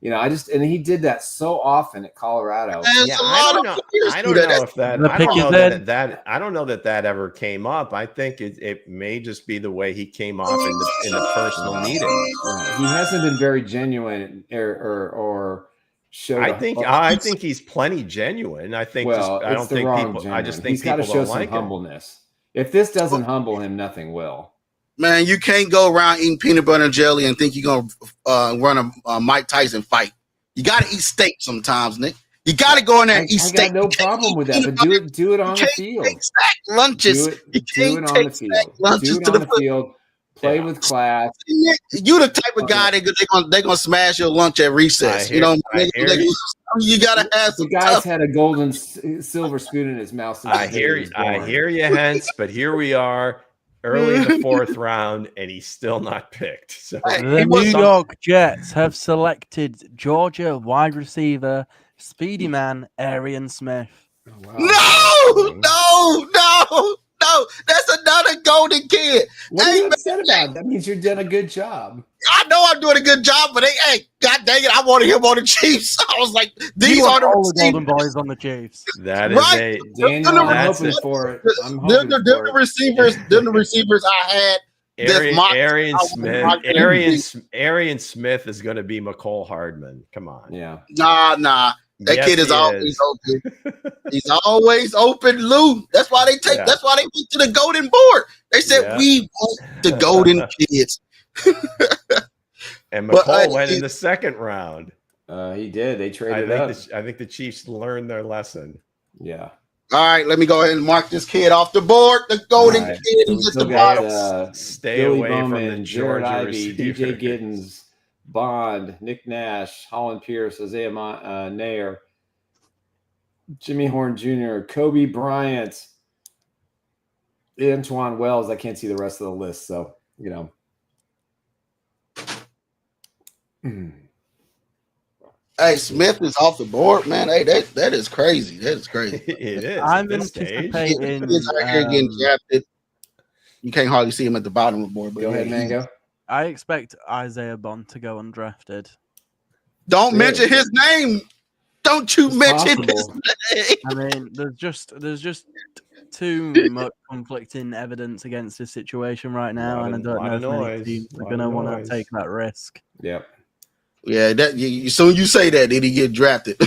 And he did that so often at Colorado. Yeah, I don't know that ever came up. I think it may just be the way he came off in the personal meeting. He hasn't been very genuine or showed. I think he's plenty genuine. I think I just think he's got to show some humbleness. If this doesn't humble him, nothing will. Man, you can't go around eating peanut butter and jelly and think you're going to run a Mike Tyson fight. You got to eat steak sometimes, Nick. You got to go in there and eat steak. I got no problem with that, but do it on the field. Lunches. Do it on the field. Play with class. You the type of guy they're gonna smash your lunch at recess. You gotta have some. The guy's had a golden silver spoon in his mouth. I hear you, Hence, but here we are. Early in the fourth round, and he's still not picked. So the New York Jets have selected Georgia wide receiver, speedy man, Arian Smith. Oh, wow. No. That's another golden kid. What are you upset about? That means you're doing a good job. I know I'm doing a good job, but God dang it, I wanted him on the Chiefs. I was like, these are the golden boys on the Chiefs. That is right. Daniel, I'm hoping for it. The receivers I had. Arian Smith is going to be McCole Hardman. Come on. Yeah. Nah. That kid is always open. He's always open, Lou. That's why they went to the golden board. They said we want the golden kids. And McCole went in the second round. He did. They traded up. I think the Chiefs learned their lesson. Yeah. All right, let me go ahead and mark this kid off the board. The golden kid is at the bottom. Stay Billy away Bowman, from the Jared Georgia Ivey, DJ Giddens, Bond, Nick Nash, Holland Pierce, Isaiah Nair, Jimmy Horn Jr., Kobe Bryant, Antoine Wells. I can't see the rest of the list, so Hey, Smith is off the board, man. Hey, that is crazy. That is crazy. It is. I'm anticipating. He's out here getting drafted. You can't hardly see him at the bottom of the board. But go ahead, Mango. I expect Isaiah Bond to go undrafted. Don't mention his name. Don't you mention his name. I mean, there's just too much conflicting evidence against this situation right now, and I don't know if many teams are going to want to take that risk. Yep. Yeah, soon you say that, then he get drafted.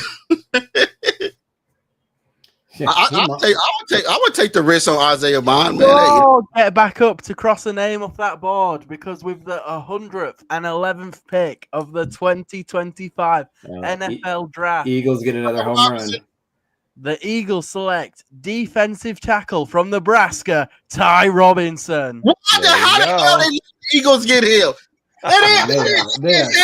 I would take the risk on Isaiah Bond, man. Oh, get back up to cross a name off that board, because with the 111th pick of the 2025 NFL draft, Eagles get another home run. The Eagles select defensive tackle from Nebraska, Ty Robinson. How the hell did the Eagles get him? They're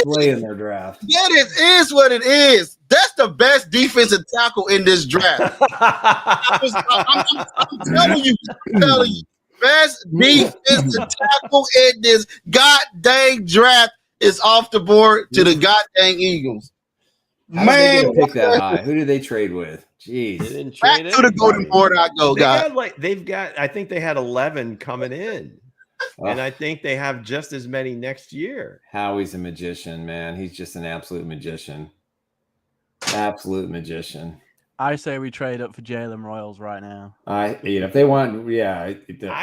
slaying their draft. That is what it is. That's the best defensive tackle in this draft. I'm telling you, best defensive tackle in this goddamn draft is off the board to the goddamn Eagles. How did they pick that high? Who did they trade with? Jeez, they didn't back trade to the golden board I go, guys. I think they had 11 coming in. And I think they have just as many next year. Howie's a magician, man. He's just an absolute magician. Absolute magician. I say we trade up for Jalen Royals right now. If they want, I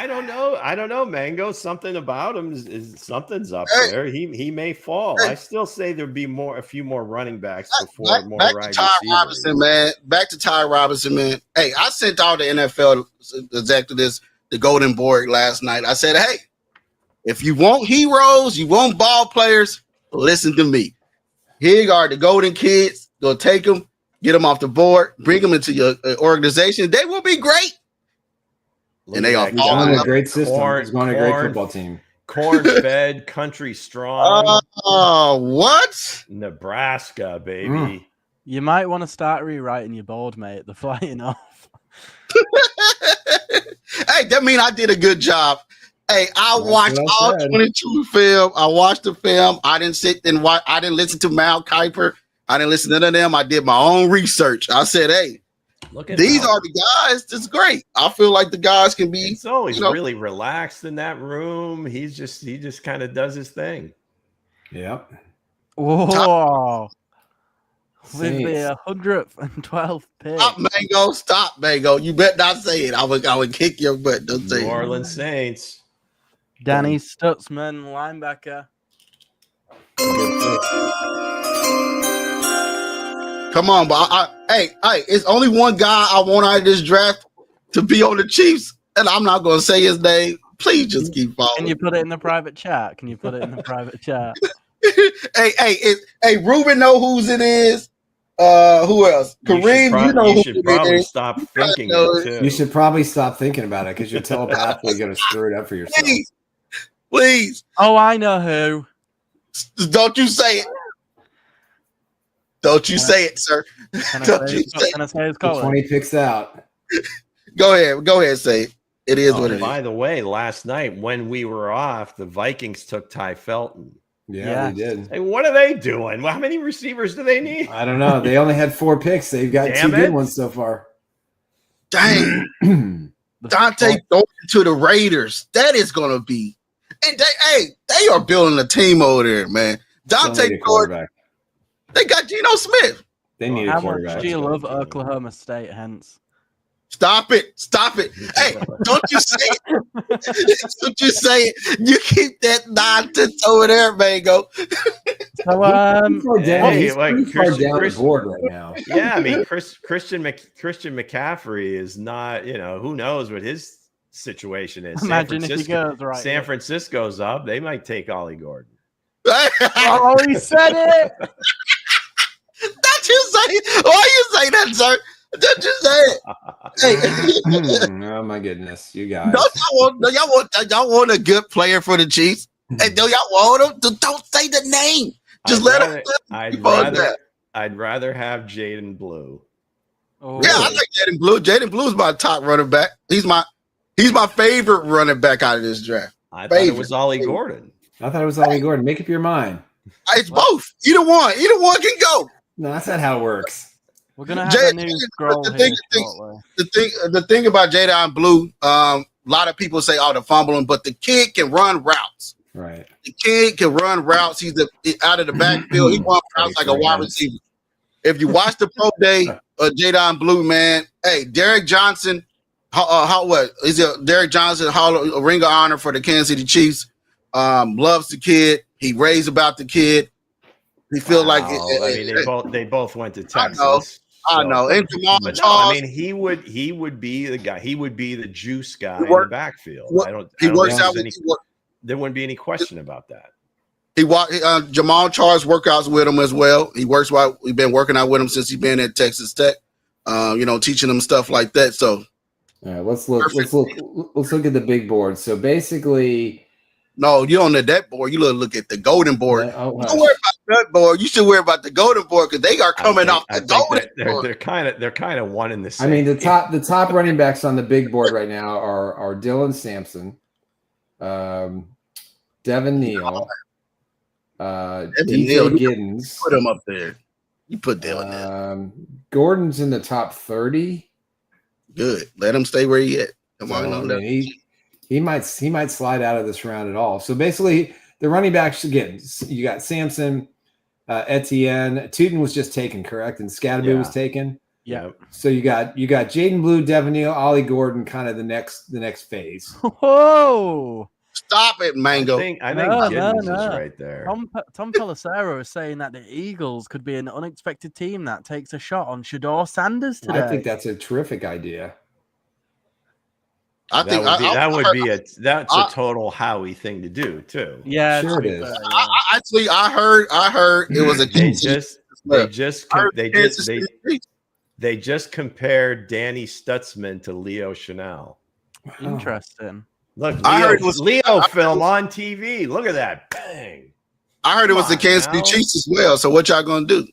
don't know, Mango. Something about him is something's up there. He may fall. I still say there'd be a few more running backs before more back wide to Ty receivers. Robinson, man. Back to Ty Robinson, man. Hey, I sent out the NFL executives the golden board last night. I said, hey, if you want heroes, you want ball players, listen to me. Here are the golden kids. Go take them, get them off the board, bring them into your organization. They will be great. And they are on a great system. He's on a great football team. Corn-fed, country strong. What? Nebraska, baby. You might want to start rewriting your board, mate. They're flying off. Hey, that mean I did a good job. Hey, I watched all 22 film. I watched the film. I didn't sit and watch. I didn't listen to Mal Kiper. I didn't listen to none of them. I did my own research. I said, hey, these are the guys. It's great. I feel like the guys can be. He's always really relaxed in that room. He just kind of does his thing. Yep. Whoa. With the 112th pick. Stop, Mango. You better not say it. I would kick your butt. Don't say it. New Orleans Saints. Danny Stutzman, linebacker. Come on, but hey, it's only one guy I want out of this draft to be on the Chiefs, and I'm not going to say his name. Please just keep following. Can you put it in the private chat? Hey, Ruben know whose it is. Who else? Kareem, you should probably stop thinking it too. You should probably stop thinking about it because you're telepathically going to screw it up for yourself. Please. Oh, I know who. Don't you say it. Don't you say it, sir. Can I say his color? 20 picks out. Go ahead, say it. It is what it is. By the way, last night when we were off, the Vikings took Ty Felton. Yeah, they did. Hey, what are they doing? How many receivers do they need? I don't know. They only had 4 picks. They've got 2 good ones so far. Dang. Dante going to the Raiders. That is going to be. And they are building a team over there, man. Dante quarterback. They got Geno Smith. They need a quarterback. How much do you love Oklahoma State, Hense? Stop it. Hey, don't you say it. Don't you say it. You keep that nonsense over there, Mango. So, he's pretty far down the board right now. Yeah, I mean, Christian McCaffrey is not, who knows what his situation is. Imagine if he goes right. San Francisco's up. They might take Ollie Gordon. Oh, he said it. Don't you say it. Why you say that, sir? Don't you say it. Hey. Oh my goodness, you guys! Y'all want a good player for the Chiefs? Hey, do y'all want him? Don't say the name. Just let him. I'd rather have Jaden Blue. Oh. Yeah, I like Jaden Blue. Jaden Blue is my top running back. He's my favorite running back out of this draft. I thought it was Ollie Gordon. I thought it was Ollie Gordon. Make up your mind. It's both. Either one can go. No, that's not how it works. We're gonna have a new scroll here. The thing about Jaden Blue, a lot of people say, "Oh, the fumbling," but the kid can run routes. Right. The kid can run routes. He's out of the backfield. He runs routes like a wide receiver. If you watch the pro day, Jadon Blue, man, hey, Derek Johnson, Derek Johnson, a ring of honor for the Kansas City Chiefs. Loves the kid. He raised about the kid. He feel like they both went to Texas. I know. And Jamal Charles. I mean, he would be the guy. He would be the juice guy in the backfield. There wouldn't be any question about that. Jamal Charles workouts with him as well. We've been working out with him since he's been at Texas Tech. Teaching him stuff like that. So, all right, let's look at the big board. So basically, no, you don't need that board. You look at the golden board. Don't worry about that board. You should worry about the golden board because they are coming off the golden board. They're kind of one in the same. I mean, the top running backs on the big board right now are Dylan Sampson, Devin Neal, DJ Giddens. Put him up there. You put Dylan there. Gordon's in the top 30. Good. Let him stay where he at. Come on, he might slide out of this round at all. So basically, the running backs again. You got Sampson, Etienne. Tootin was just taken, correct? And Scadaboo was taken. Yeah. So you got Jaden Blue, Devin Neal, Ollie Gordon, kind of the next phase. Whoa! Stop it, Mango. I think Giddens is right there. Tom Pelissero is saying that the Eagles could be an unexpected team that takes a shot on Shador Sanders today. I think that's a terrific idea. I think that's a total Howie thing to do too. Yeah, sure it is. Actually, I heard it was a they just compared Danny Stutzman to Leo Chanel. Interesting. Look, I heard it was Leo film on TV. Look at that. Bang. I heard it was the Kansas City Chiefs as well. So what y'all gonna do?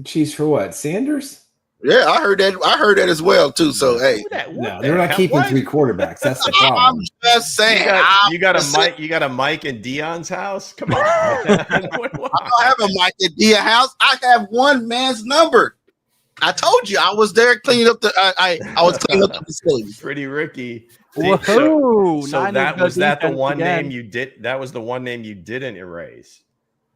Chiefs for what? Sanders? Yeah, I heard that. I heard that as well too. So hey, no, they're not keeping three quarterbacks. That's the problem. I'm just saying. You got a mic in Dion's house. Come on. I don't have a mic in Dion's house. I have one man's number. I told you I was there cleaning up the. I was cleaning up the facility. Pretty Ricky. Whoa! So that was the one name you did. That was the one name you didn't erase.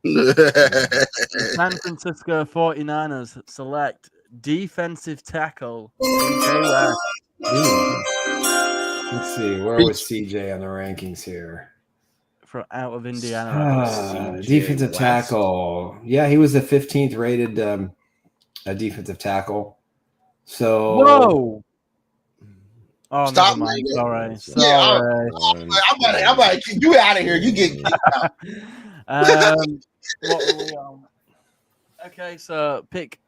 San Francisco 49ers select defensive tackle. Let's see, where was CJ on the rankings here? From out of Indiana. Defensive tackle. Yeah, he was the 15th rated defensive tackle. So whoa. Oh, stop! All right. Sorry. I'm about to keep you out of here. You get out. Okay, so pick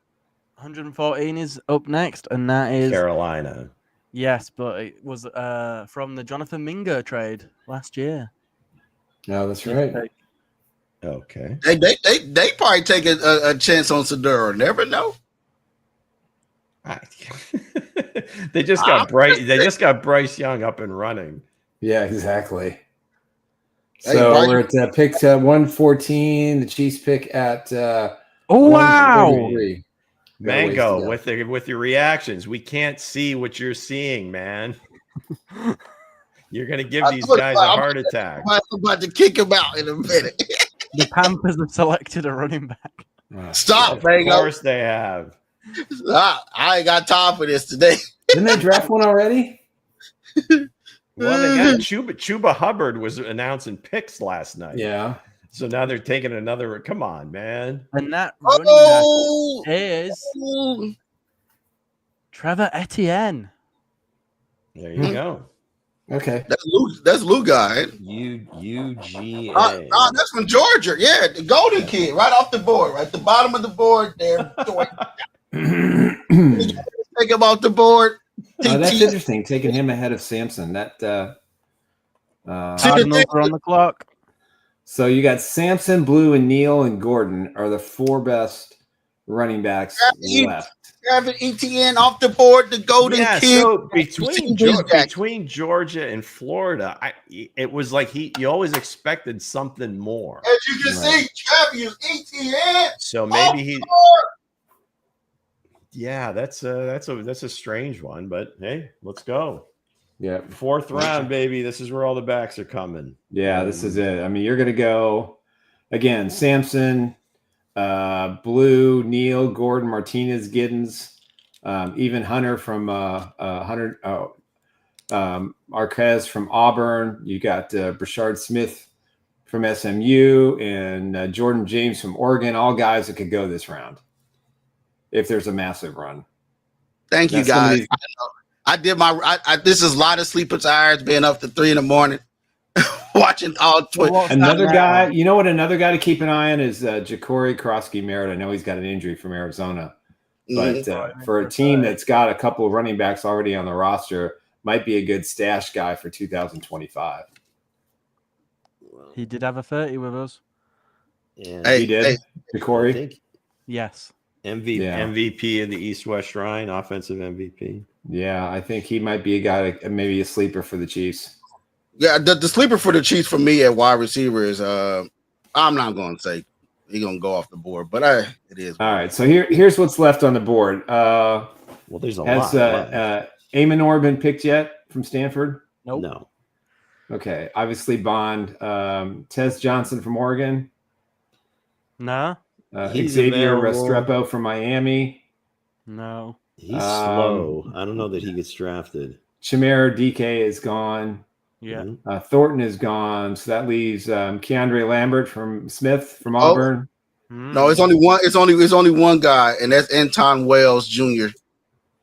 114 is up next, and that is Carolina. Yes, but it was from the Jonathan Mingo trade last year. No, that's right. Okay. They probably take a chance on Sadura. Never know. They just got Bryce Young up and running. Yeah, exactly. So we're at pick 114. The Chiefs pick at wow. Mango with your reactions. We can't see what you're seeing, man. You're gonna give these guys a heart attack. I'm about to kick him out in a minute. The Panthers have selected a running back. Stop, Mango. Of course they have. I ain't got time for this today. Didn't they draft one already? Well, they got Chuba Hubbard was announcing picks last night. Yeah. So now they're taking another. Come on, man. And that running back is Trevor Etienne. There you go. Okay. That's Lou guy. UGA. That's from Georgia. Yeah, the golden kid, right off the board, right at the bottom of the board there. Take him off the board. That's interesting. Taking him ahead of Sampson. That Cardinals are on the clock. So you got Sampson, Blue, and Neal and Gordon are the four best running backs left. Travis Etienne off the board, the golden kid. So between Georgia and Florida, it was like you always expected something more. As you can see, Travis Etienne. So maybe that's a strange one, but hey, let's go. Yeah. Fourth round, baby. This is where all the backs are coming. Yeah, this is it. I mean, you're going to go again, Sampson, Blue, Neal, Gordon, Martinez, Giddens, even Hunter from Marquez from Auburn. You got Brashard Smith from SMU and Jordan James from Oregon. All guys that could go this round if there's a massive run. Thank you, guys. I did my. This is a lot of sleepers hours, being up to 3 a.m. watching all 20. Another guy, you know what? Another guy to keep an eye on is Ja'Cory Krosky-Merritt. I know he's got an injury from Arizona, but for a team that's got a couple of running backs already on the roster, might be a good stash guy for 2025. He did have a 30 with us. Yeah, he did. Ja'Cory. Yes. MVP of the East-West Shrine, offensive MVP. Yeah, I think he might be a guy, maybe a sleeper for the Chiefs. Yeah, the sleeper for the Chiefs for me at wide receiver is I'm not going to say he's going to go off the board, but it is. All right, so here's what's left on the board. Well, there's a lot. Has Amenor been picked yet from Stanford? Nope. No. Okay, obviously Bond. Tez Johnson from Oregon. No. Xavier Restrepo from Miami. No. He's slow. I don't know that he gets drafted. Chimera DK is gone. Yeah. Thornton is gone. So that leaves Keandre Lambert from Smith from Auburn. No, it's only one. It's only one guy, and that's Anton Wells Jr.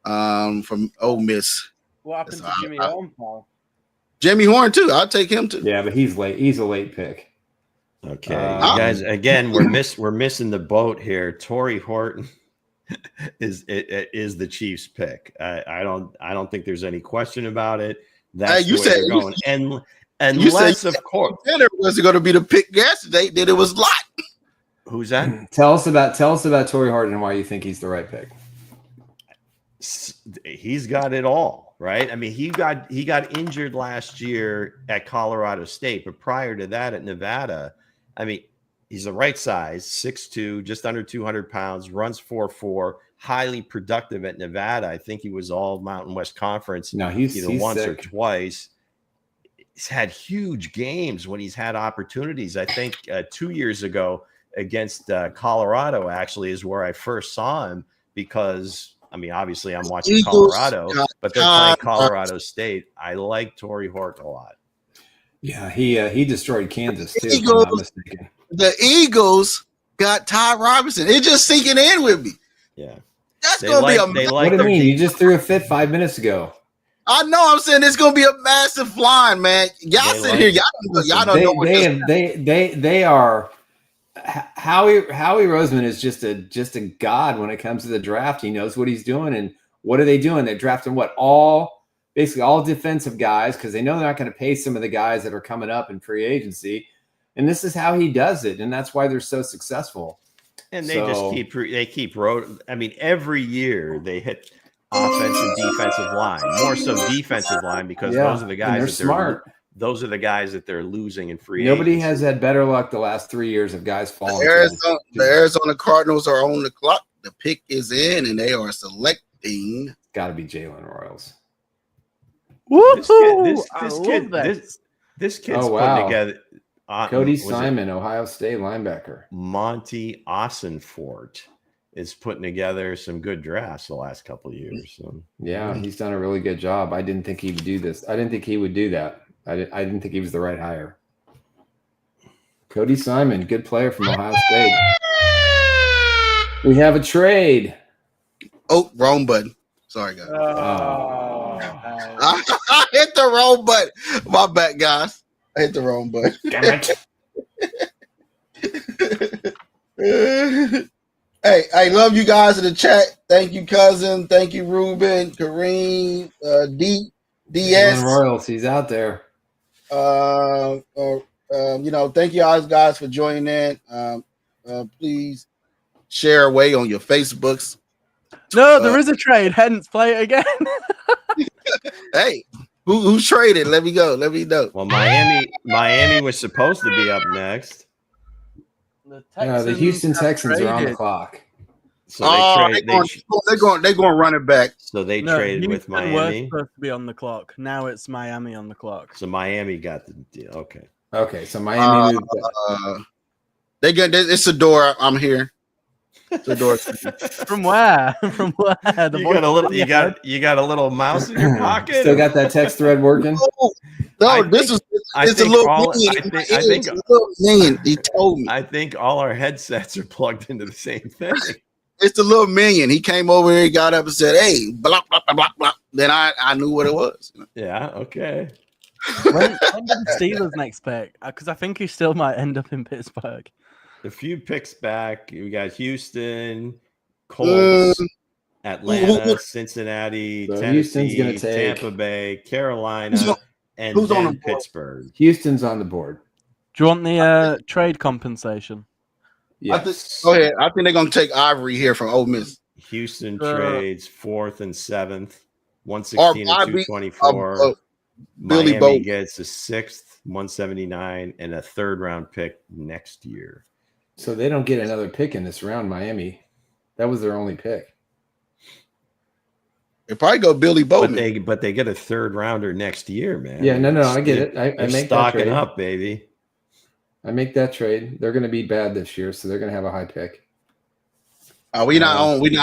From Ole Miss. What happened to Jimmy Horn, Paul? Jimmy Horn too. I'll take him too. Yeah, but he's late. He's a late pick. Okay, guys. Again, we're missing the boat here. Torrey Horton is the Chiefs' pick. I don't think there's any question about it. That's the way they're going. And unless, of course, was it going to be the pick yesterday? Then it was Lott. Who's that? Tell us about Torrey Horton and why you think he's the right pick. He's got it all, right? I mean, he got injured last year at Colorado State, but prior to that at Nevada, I mean, he's the right size, 6'2", just under 200 pounds, runs 4.4, highly productive at Nevada. I think he was all Mountain West Conference either once or twice. He's had huge games when he's had opportunities. I think 2 years ago against Colorado actually is where I first saw him because, I mean, obviously I'm watching Colorado, but they're playing Colorado State. I like Torrey Horton a lot. Yeah, he destroyed Kansas too. If I'm not mistaken. The Eagles got Ty Robinson. It's just sinking in with me. Yeah, that's gonna be a. What do you mean? You just threw a fit 5 minutes ago. I know. I'm saying it's gonna be a massive line, man. Y'all sit here. Y'all don't know what they are. Howie Roseman is just a god when it comes to the draft. He knows what he's doing, and what are they doing? They're drafting basically all defensive guys because they know they're not going to pay some of the guys that are coming up in free agency, and this is how he does it, and that's why they're so successful. And they keep road. I mean, every year they hit offensive, defensive line, more so defensive line because those are the guys that smart. Those are the guys that they're losing in free Nobody agency. has had better luck the last 3 years of guys falling. The Arizona Cardinals are on the clock. The pick is in, and they are selecting. Got to be Jalen Royals. This kid's putting together. Cody Simon, Ohio State linebacker. Monty Ossenfort is putting together some good drafts the last couple of years. So. Yeah, he's done a really good job. I didn't think he would do this. I didn't think he would do that. I didn't think he was the right hire. Cody Simon, good player from Ohio State. We have a trade. Oh, wrong button. Sorry, guys. I hit the wrong button. My bad, guys. I hit the wrong button. Damn it. Hey, I love you guys in the chat. Thank you, cousin. Thank you, Ruben, Kareem, DS. Royals, he's out there. Thank you guys for joining in. Please share away on your Facebooks. No, there is a trade. Hence, play it again. Hey, who's traded? Let me go. Let me know. Well, Miami was supposed to be up next. The Houston Texans are on the clock. So they they're going running back. So they No, traded with Houston were Miami. supposed to be on the clock. Now it's Miami on the clock. So Miami got the deal. Okay. Okay, so Miami moved They get it's a door. I'm here. It's a door. From where? From where? You got a little mouse in your pocket. Still got that text thread working? It's a little minion. He told me. I think all our headsets are plugged into the same thing. It's the little minion. He came over here, got up and said, "Hey, blah blah blah blah blah." Then I knew what it was. Yeah. Okay. When did the Steelers next pick? Because I think he still might end up in Pittsburgh. A few picks back, we got Houston, Colts, Atlanta, Cincinnati, So Tennessee, Houston's gonna take- Tampa Bay, Carolina, and who's on then the board? Pittsburgh. Houston's on the board. Do you want the trade compensation? Yes. Go ahead. I think they're gonna take Ivory here from Ole Miss. Houston trades 4th and 7th, 116 and 224. Billy Miami Bowman. gets a 6th, 179, and a 3rd round pick next year. So they don't get another pick in this round, Miami. That was their only pick. They probably go Billy Bowman. But they get a 3rd rounder next year, man. Yeah, no, I get it. I They're make that stocking trade. up, baby. I make that trade. They're going to be bad this year, so they're going to have a high pick. We not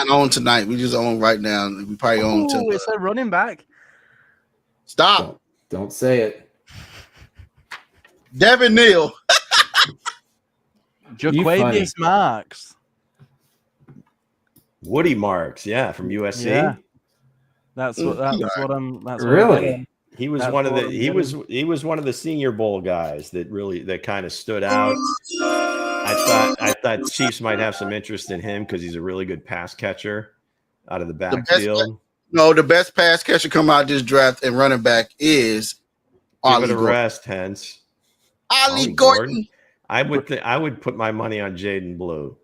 on tonight. We just on right now. We probably on Oh, it's a running back. Stop. Don't say it. Devin Neal. Jaquavius Marks. Woody Marks, yeah, from USC. Yeah. That's what I'm. That's what Really? He was one of the Senior Bowl guys that kind of stood out. I thought Chiefs might have some interest in him because he's a really good pass catcher out of the backfield. The best pass catcher come out of this draft and running back is Give it a rest, Hence. Ollie Gordon. I would put my money on Jaden Blue.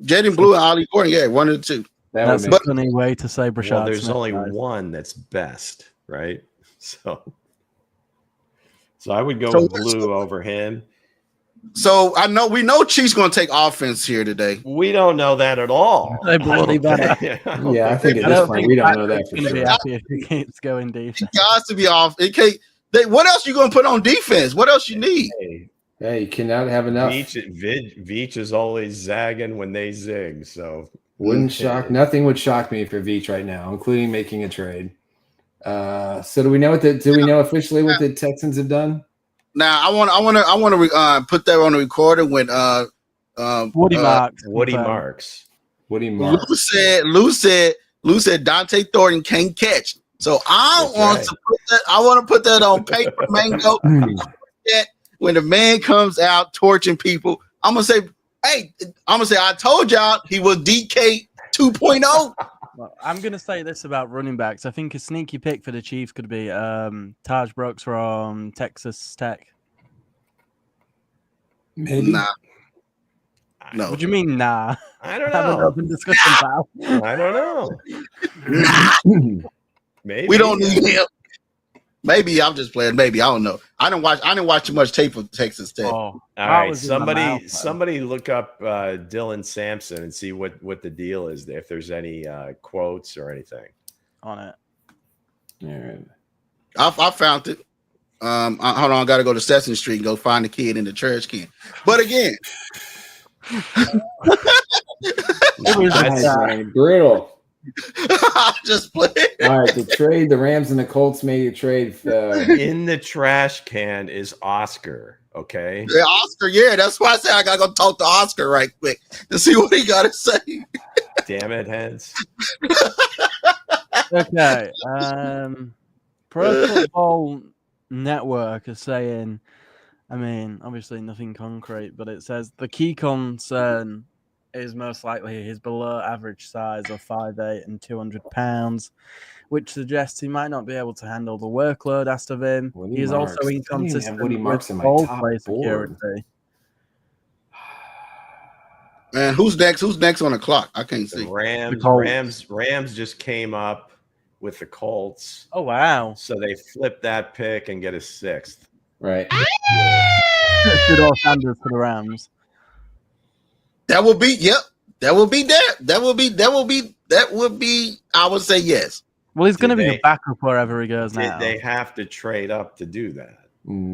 Jaden Blue and Ollie Gordon, yeah, one of the two. That's a funny way to say Brashad. Well, there's Smith, only guys. one that's best, right? So I would go with Blue over him. So we know Chiefs going to take offense here today. We don't know that at all. They bloody better. Yeah, I think at this point we don't know that for Going to be sure. happy if he keeps going deep. It got to be off. What else you going to put on defense? What else you need? Hey, you cannot have enough. Veach is always zagging when they zig. So nothing would shock me for Veach right now, including making a trade. So do we know officially what the Texans have done? Now I want to put that on the recorder when Woody Marks. Lou said Dante Thornton can't catch. So I want to put that on paper, Mango. When the man comes out torching people, I'm gonna say, I told y'all he was DK 2.0. Well, I'm going to say this about running backs. I think a sneaky pick for the Chiefs could be Taj Brooks from Texas Tech. Maybe. Nah. No. What do you mean, nah? I don't Have an know. open discussion, pal. I don't know. Nah. Maybe We don't need him. Maybe I'm just playing. Maybe I don't know. I didn't watch too much tape of Texas Tech. Oh, All right, somebody look up Dylan Sampson and see what the deal is, if there's any quotes or anything on it. All right. I found it. Hold on, I got to go to Sesame Street and go find the kid in the trash can. But again, That's brutal. I just played. All right, the Rams and the Colts made a trade. In the trash can is Oscar. Okay. Yeah, Oscar. Yeah, that's why I said I gotta go talk to Oscar right quick to see what he got to say. Damn it, Hens. Okay. Pro Football Network is saying, I mean, obviously nothing concrete, but it says the key concern is most likely his below average size of 5'8" and 200 pounds, which suggests he might not be able to handle the workload asked of him. He is also inconsistent with ball play security. Man, who's next? Who's next on the clock? I can't see. Rams just came up with the Colts. Oh wow! So they flipped that pick and get a 6th. Right. Good old Sanders for the Rams. That will be. Yep. That would be that. That would be. I would say yes. Well, he's going to be the backup wherever he goes now. They have to trade up to do that.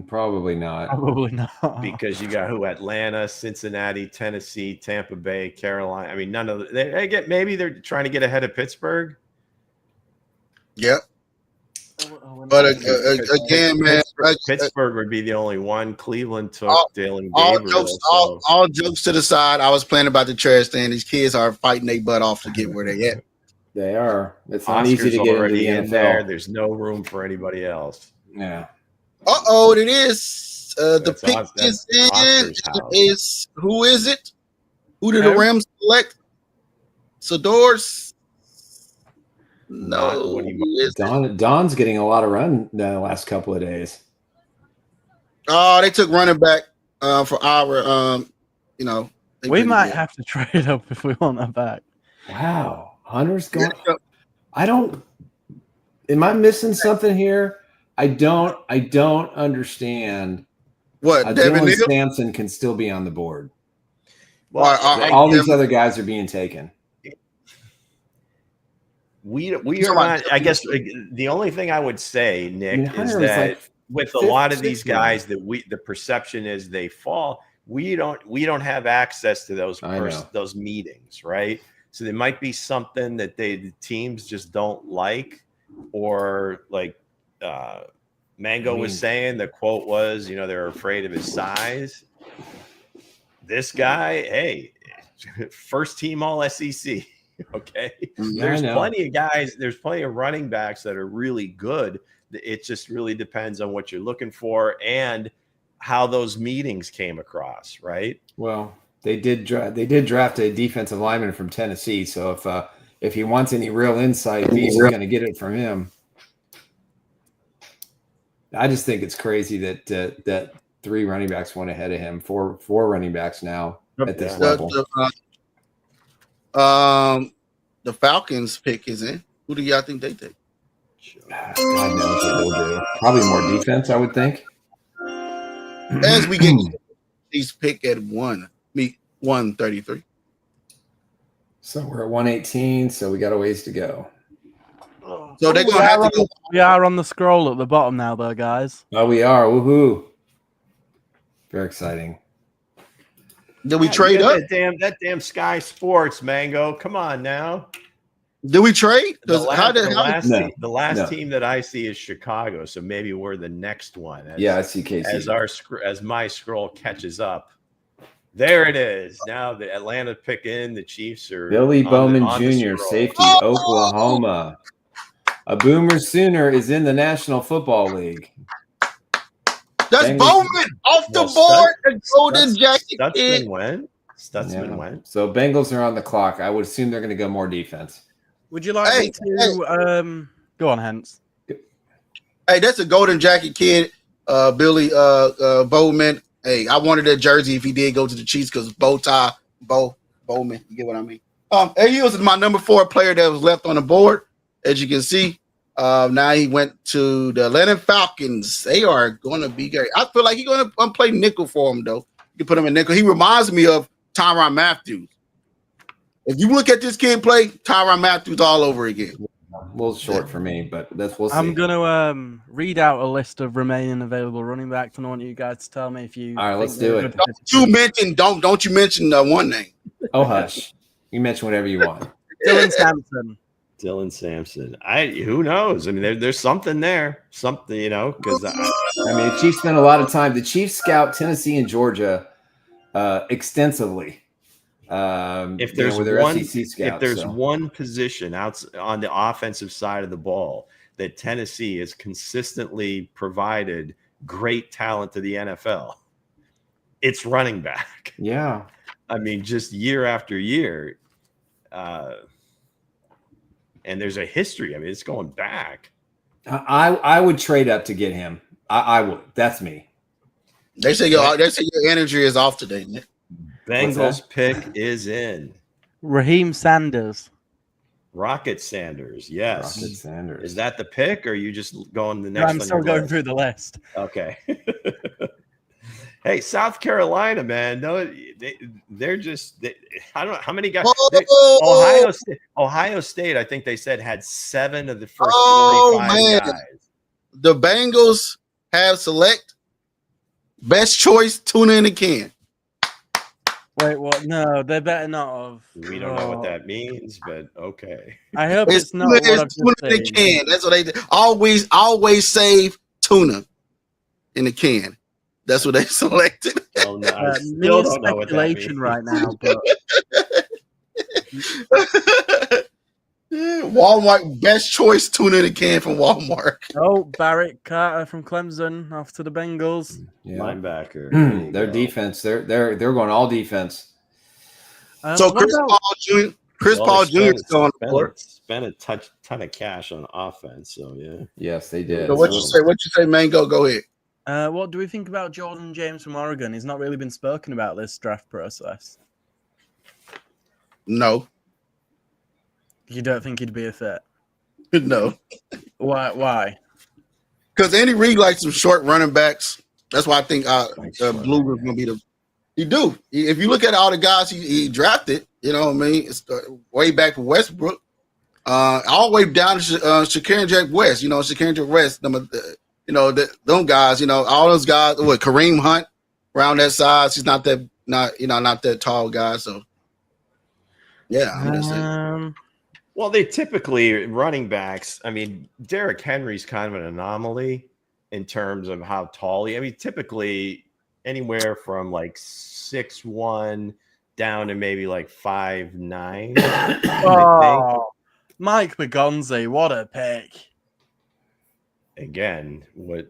Probably not. Probably not. Because you got Atlanta, Cincinnati, Tennessee, Tampa Bay, Carolina. I mean, none of them. Maybe they're trying to get ahead of Pittsburgh. Yep. But again, man, Pittsburgh would be the only one. Cleveland took Dylan all Gabriel. all jokes to the side. I was playing about the trash stand. These kids are fighting their butt off to get where they at. They are. It's not easy to get into the NFL. There. There's no room for anybody else. Yeah. It is. The pick is in. Who is it? Who did the Rams select? Sadors. No. Don's getting a lot of run the last couple of days. Oh, they took running back for our. We might have to trade up if we want that back. Wow. Hunter's gone. Am I missing something here? I don't understand. What Dylan Sampson can still be on the board. Well, all these other guys are being taken. We are not. I guess the only thing I would say, Nick, is that with a lot of these guys, the perception is they fall. We don't have access to those meetings, right? So there might be something that the teams just don't like, or like Mango was saying. The quote was, they're afraid of his size. This guy, hey, first team All SEC. Okay, there's plenty of guys. There's plenty of running backs that are really good. It just really depends on what you're looking for and how those meetings came across, right? Well, they did draft a defensive lineman from Tennessee. So if he wants any real insight, he's going to get it from him. I just think it's crazy that 3 running backs went ahead of him. Four running backs now at this level. The Falcons pick is in. Who do y'all think they take? God knows what they'll do. Probably more defense, I would think. As we get these pick at 133. So we're at 118, so we got a ways to go. So they're gonna have to go. We are on the scroll at the bottom now, though, guys. Oh, we are. Woohoo! Very exciting. Did we trade up? That damn Sky Sports, Mango. Come on now. Did we trade? The last team that I see is Chicago, so maybe we're the next one. I see KC. As my scroll catches up. There it is. Now the Atlanta pick in. The Chiefs are Billy Bowman Jr., safety, Oklahoma. A Boomer Sooner is in the National Football League. That's Bowman off the board. The golden jacket. Stutzman went. So Bengals are on the clock. I would assume they're going to go more defense. Would you like me to go on, Hense? Hey, that's a golden jacket kid, Billy Bowman. Hey, I wanted that jersey if he did go to the Chiefs because Bowman. You get what I mean? He was my number 4 player that was left on the board, as you can see. Now he went to the Atlanta Falcons. They are going to be great. I feel like he's going to play nickel for him, though. You put him in nickel. He reminds me of Tyrann Mathieu. If you look at this kid play, Tyrann Mathieu all over again. A little short for me, but we'll see. I'm going to read out a list of remaining available running backs, and I want you guys to tell me if you. All right, let's do it. Don't you mention one name? Oh, hush! You mention whatever you want. Dylan Sampson. Who knows? I mean, there's something there. Something, because the Chiefs spent a lot of time. The Chiefs scout Tennessee and Georgia extensively. If there's one position out on the offensive side of the ball that Tennessee has consistently provided great talent to the NFL, it's running back. Yeah. I mean, just year after year. And there's a history. I mean, it's going back. I would trade up to get him. I would. That's me. They say your energy is off today, Nick. Bengals pick is in. Raheem Sanders. Rocket Sanders, yes. Rocket Sanders. Is that the pick, or are you just going the next one? I'm still going through the list. Okay. Hey, South Carolina, man. No, they're just. I don't know how many guys. Ohio State. I think they said had 7 of the first 45 guys. The Bengals have select best choice tuna in the can. Wait, what? No, they better not have. We don't know what that means, but okay. I hope it's not what I've tuna just in the can. That's what they do. Always save tuna in the can. That's what they selected. Well, no, I still don't know what that means. Right now, but Walmart best choice tuna in the can from Walmart. Oh, Barrett Carter from Clemson off to the Bengals. Yeah. Linebacker. Their defense. They're going all defense. So Chris Paul Jr. is going to work. Spent a ton of cash on offense. So yeah. Yes, they did. So what you say, Mango? Go ahead. What do we think about Jordan James from Oregon? He's not really been spoken about this draft process. No. You don't think he'd be a fit? No. Why? Because Andy Reid likes some short running backs. That's why I think Blue was going to be the. He do. If you look at all the guys he drafted, you know what I mean? It's way back from Westbrook, all the way down to Shakir and Jack West. You know, Shakir and Jack West. Them guys. You know, all those guys. What Kareem Hunt around that size? He's not that tall guy. So yeah, I'm just saying. Well, they typically running backs. I mean, Derrick Henry's kind of an anomaly in terms of how tall he. I mean, typically anywhere from like 6'1" down to maybe like 5'9". Oh, Mike McGonzie, what a pick! Again, what?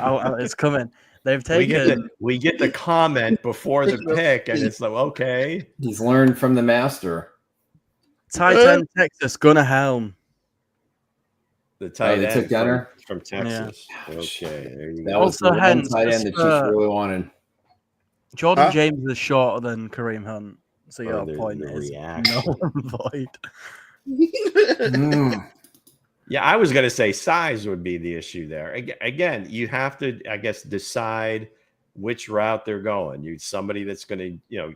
Oh, it's coming. They've taken. We get the comment before the pick, and it's like, okay, he's learned from the master. Tight end Texas, Gunnar Helm. The tight end Gunnar from Texas. Yeah. Okay, there you go. That was the one tight end that Chiefs really wanted. Jordan James is shorter than Kareem Hunt, so your point is null and void. Yeah, I was going to say size would be the issue there. Again, you have to, I guess, decide which route they're going. You somebody that's going to,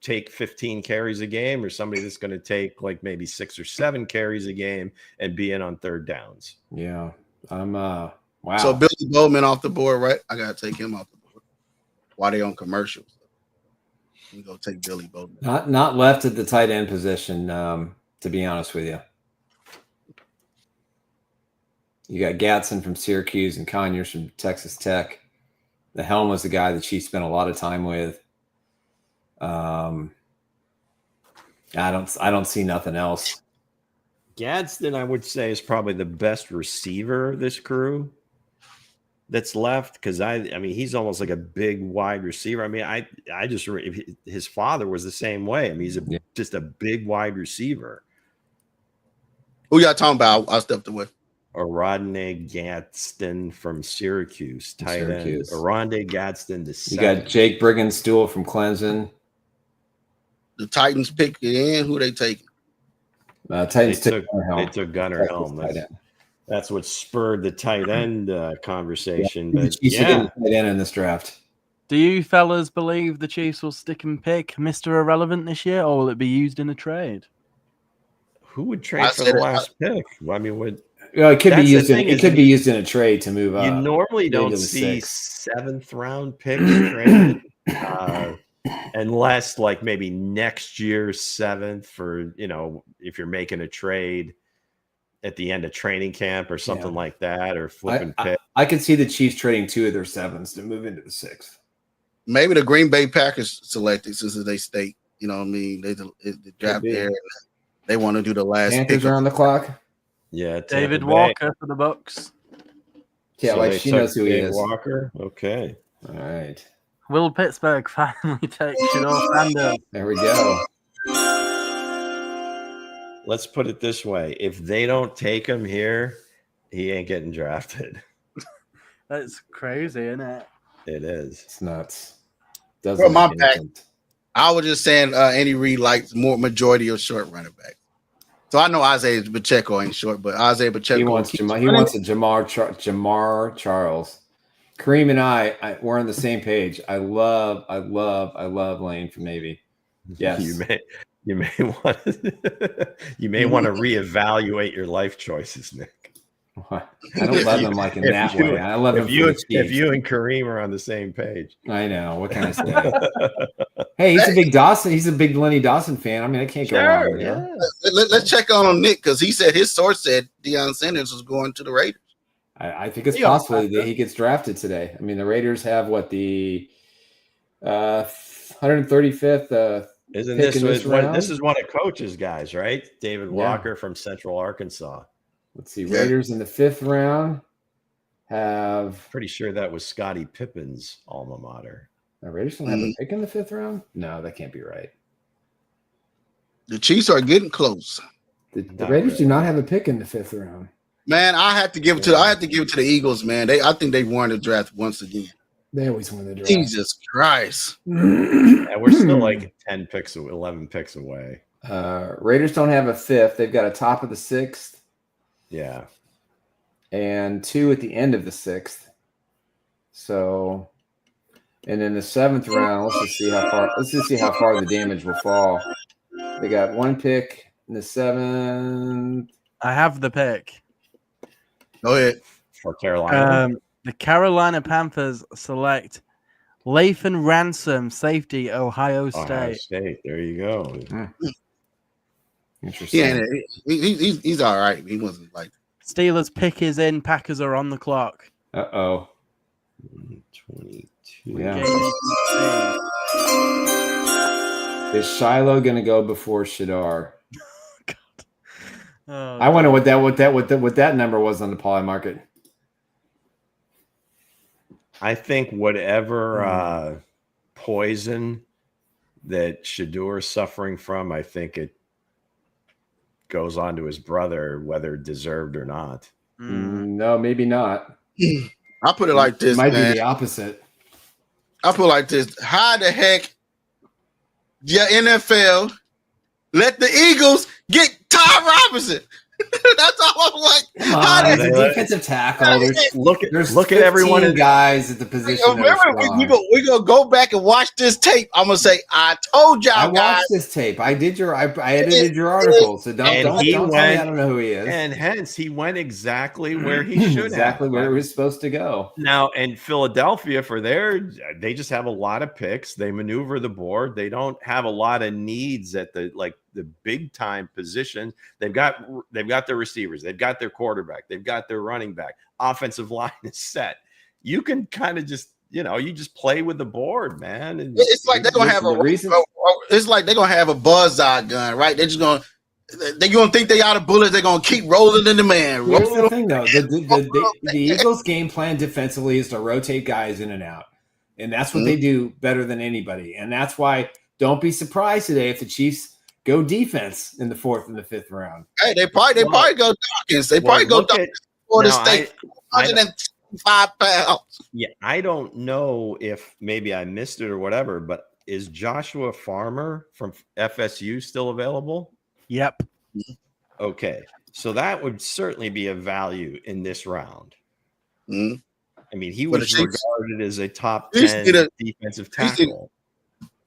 take 15 carries a game, or somebody that's going to take like maybe 6 or 7 carries a game and be in on third downs. Yeah, wow. So Billy Bowman off the board, right? I got to take him off the board. Why they on commercials? You go take Billy Bowman. Not left at the tight end position. To be honest with you. You got Gadsden from Syracuse and Conyers from Texas Tech. The Helm was the guy that Chiefs spent a lot of time with. I don't see nothing else. Gadsden, I would say, is probably the best receiver of this crew that's left, because I mean, he's almost like a big wide receiver. I mean, I just his father was the same way. I mean, he's just a big wide receiver. Who y'all talking about? I'll step away. Rodney Gadsden from Syracuse, tight end. Rodney Gadsden the second. You got Jake Briggenstool from Clemson. The Titans pick it in. Who they taking? Titans took Gunnar Helm. That's what spurred the tight end conversation. But tight end in this draft. Do you fellas believe the Chiefs will stick and pick Mr. Irrelevant this year, or will it be used in a trade? Who would trade for the last pick? I mean, it could be used. It could be used in a trade to move up. You normally don't see 7th round picks traded. Unless like maybe next year's 7th for, if you're making a trade at the end of training camp or something like that, or flipping pick. I could see the Chiefs trading 2 of their 7s to move into the 6th. Maybe the Green Bay Packers selected since they state, you know what I mean? They draft there. They want to do the last Panthers are on the clock. Yeah. David Walker for the Bucks. Yeah, so she knows who he is. Walker. Okay. All right. Will Pittsburgh finally take Shador Sanders? There we go. Let's put it this way. If they don't take him here, he ain't getting drafted. That's crazy, isn't it? It is. It's nuts. Doesn't my back. I was just saying Andy Reid likes more majority of short running back. So I know Isaiah Pacheco ain't short, but Isaiah Pacheco. He wants a Jamar Charles. Kareem and I we're on the same page. I love Lane from Navy. Yes. You may want to reevaluate your life choices, Nick. I don't love him like in that way. I love him if you and Kareem are on the same page. I know. What can I say? Hey, he's a big Dawson. He's a big Lenny Dawson fan. I mean, I can't go wrong with him. Let's check on Nick because he said his source said Deion Sanders was going to the Raiders. I think it's possible that he gets drafted today. I mean, the Raiders have the 135th. Isn't this is one of Coach's guys, right? David Walker from Central Arkansas. Let's see. Raiders in the 5th round have. Pretty sure that was Scottie Pippen's alma mater. The Raiders don't have a pick in the 5th round? No, that can't be right. The Chiefs are getting close. The Raiders do not have a pick in the 5th round. Man, I have to give it to the Eagles, man. I think they won the draft once again. They always win the draft. Jesus Christ. Yeah, we're still like 11 picks away. Raiders don't have a 5th. They've got a top of the 6th. Yeah. And 2 at the end of the 6th. So, and in the 7th round, let's just see how far the damage will fall. They got 1 pick in the 7th. I have the pick. Go ahead. For Carolina. The Carolina Panthers select Lathan Ransom, safety, Ohio State. There you go. Interesting. Yeah, he's all right. He wasn't like Steelers pick is in. Packers are on the clock. 22. Yeah. Is Shiloh going to go before Shadar? I wonder what that number was on the poly market. I think whatever poison that Shador is suffering from, I think it goes on to his brother, whether deserved or not. No, maybe not. I'll put it like this. Might be the opposite. I'll put it like this. How the heck your NFL let the Eagles get Ty Robinson? That's all I'm like. Come on, he's a defensive tackle. Look at everyone in guys at the position. Remember, we gonna go back and watch this tape. I'm gonna say, I told y'all. I watched this tape. I edited your article. So don't tell me I don't know who he is. And hence he went exactly where he should exactly where he was supposed to go. Now, and Philadelphia they just have a lot of picks. They maneuver the board. They don't have a lot of needs at the big time position. They've got their receivers, they've got their quarterback, they've got their running back, offensive line is set. You can kind of just you just play with the board, man. And it's like they're gonna have it's like they're gonna have a buzzsaw gun, right? They're gonna think they out of bullets. They're gonna keep rolling in the man. Here's the thing, though: the Eagles' game plan defensively is to rotate guys in and out, and that's what they do better than anybody. And that's why don't be surprised today if the Chiefs go defense in the 4th and the 5th round. Hey, they probably go Dawkins. They probably go Dawkins for the state. 105 pounds. Yeah, I don't know if maybe I missed it or whatever, but is Joshua Farmer from FSU still available? Yep. Okay, so that would certainly be a value in this round. I mean, he was regarded as a top 10 defensive tackle.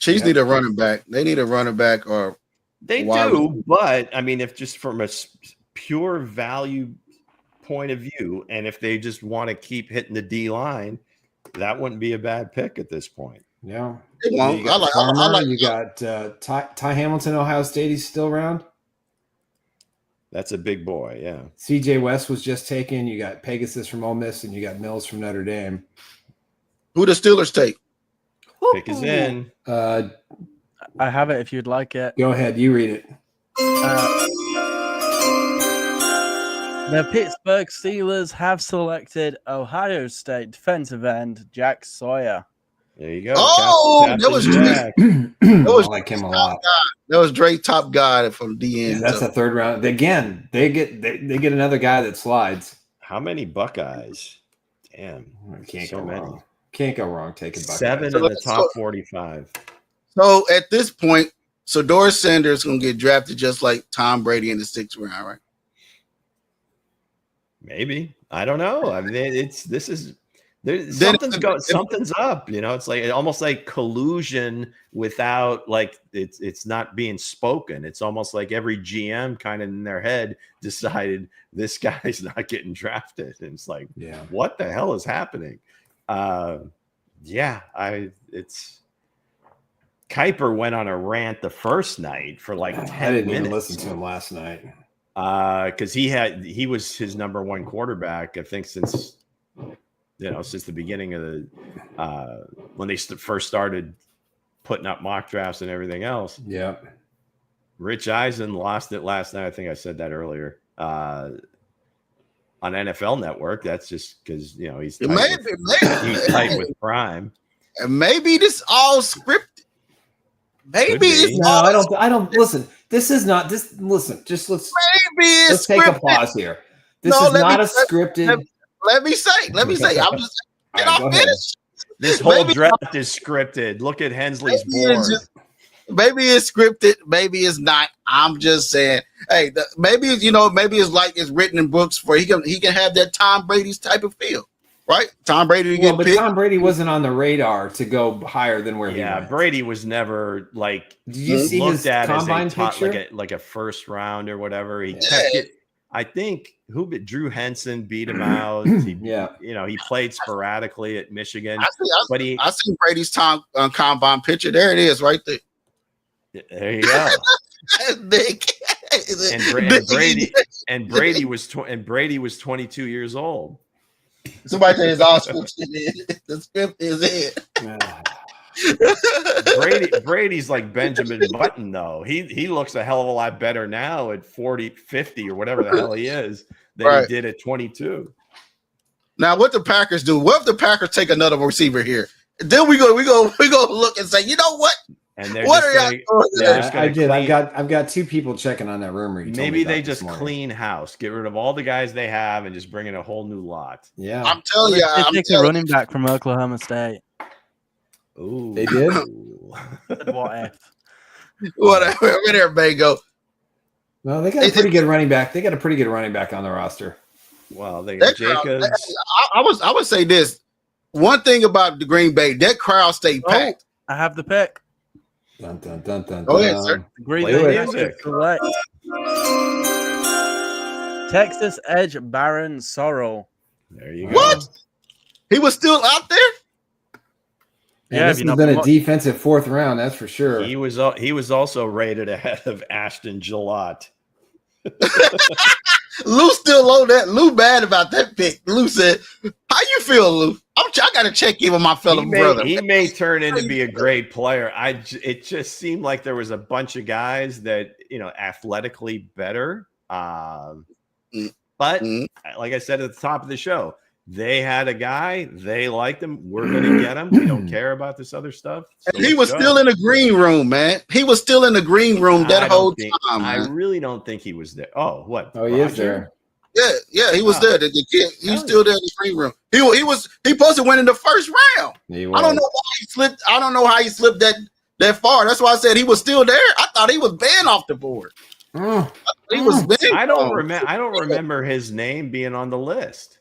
Chiefs need a running back. They need a running back or. They do, but I mean, if just from a pure value point of view, and if they just want to keep hitting the D line, that wouldn't be a bad pick at this point. Yeah. You got Ty Hamilton, Ohio State. He's still around. That's a big boy, yeah. CJ West was just taken. You got Pegasus from Ole Miss, and you got Mills from Notre Dame. Who the Steelers take? Pick is in. I have it if you'd like it. Go ahead. You read it. The Pittsburgh Steelers have selected Ohio State defensive end Jack Sawyer. There you go. That was Drake. I like him a lot. That was Drake, top guy from the end. Yeah, that's a 3rd round. Again, they get another guy that slides. How many Buckeyes? Damn. Can't go wrong. Can't go wrong taking Buckeyes. 7 in the top 45. So at this point, Doris Sanders is going to get drafted just like Tom Brady in the 6th round, right? Maybe. I don't know. I mean, Something's up. It's like almost like collusion without like it's not being spoken. It's almost like every GM kind of in their head decided this guy's not getting drafted. And it's like, what the hell is happening? Kuiper went on a rant the first night for like 10 minutes. I didn't even listen to him last night. Because he was his number one quarterback, I think, since the beginning of the when they first started putting up mock drafts and everything else. Yeah. Rich Eisen lost it last night. I think I said that earlier on NFL Network. That's just because he's tight with Prime. And maybe this all scripted. Maybe it's no. I don't listen. This is not this. Listen, just let's take a pause here. This is not a scripted. Let me say. I'm just finished. This whole draft is scripted. Look at Hensley's board. Maybe it's scripted. Maybe it's not. I'm just saying. Hey, maybe it's like it's written in books for he can have that Tom Brady's type of feel. Right, Tom Brady. But Tom Brady wasn't on the radar to go higher than where he went. Brady was never like. Did you see his combine picture? Like a first round or whatever. He kept it. I think Drew Henson beat him out. He played sporadically at Michigan. I see Brady's combine picture. There it is, right there. There you go. Brady was 22 years old. Somebody says all scripted. The script is it. Brady's like Benjamin Button, though. He looks a hell of a lot better now at 40, 50, or whatever the hell he is than he did at 22. Now, what the Packers do? What if the Packers take another receiver here? Then we go look and say, you know what? And I did. I've got two people checking on that rumor. Maybe they just clean house, get rid of all the guys they have, and just bring in a whole new lot. Yeah, I'm telling you, they take a running back from Oklahoma State. Ooh, they did. What if? Whatever. Where there, Bago? Well, they got a pretty good running back. They got a pretty good running back on the roster. Well, they got Jacobs. I would say this. One thing about the Green Bay, that crowd stayed packed. I have the pick. Dun, dun, dun, dun, Go ahead, sir. Green Bay is correct. Texas edge Baron Sorrell. There you go. What? He was still out there? Yeah, this has been a defensive fourth round, that's for sure. He was also rated ahead of Ashton Gillott. Lou still low that. Lou bad about that pick. Lou said, "How you feel, Lou? I got to check in with my fellow brother." He may turn into be a great player. It just seemed like there was a bunch of guys that athletically better. But like I said at the top of the show, they had a guy. They liked him. We're going to get him. We don't care about this other stuff. So he was still in the green room, man. He was still in the green room that whole time. I really don't think he was there. Oh, what? Oh, he is there. Yeah, he was there. The kid, he was still there in the green room. He supposed to win in the first round. I don't know why he slipped. I don't know how he slipped that far. That's why I said he was still there. I thought he was banned off the board. He was banned. I don't remember his name being on the list.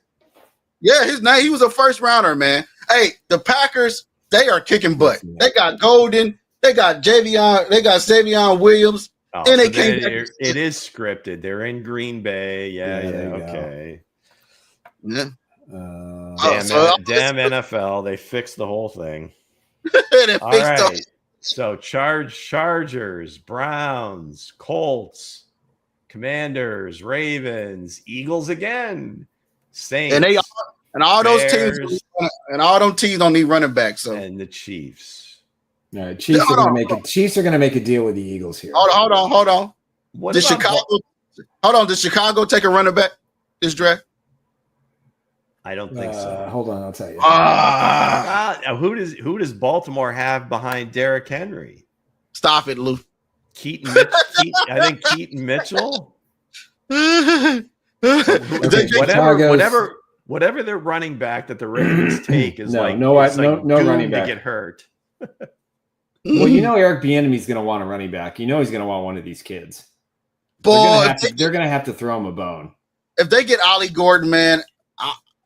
Yeah, his name. He was a first rounder, man. Hey, the Packers, they are kicking butt. They got Golden. They got Javion. They got Savion Williams. Oh, and it is scripted. They're in Green Bay. Yeah, okay. Yeah. Damn NFL. They fixed the whole thing. All right. So Chargers, Browns, Colts, Commanders, Ravens, Eagles again, Saints, and all those teams don't need running backs. So and the Chiefs. All right, Chiefs are going to make a deal with the Eagles here. Hold on. Did Chicago take a running back this draft? I don't think so. Hold on, I'll tell you. Who does Baltimore have behind Derrick Henry? Stop it, Lou. Keaton Keaton Mitchell. Whatever their running back that the Ravens take is no running back to get hurt. Well, Eric Bieniemy's going to want a running back. He's going to want one of these kids. They're going to have to throw him a bone. If they get Ollie Gordon, man,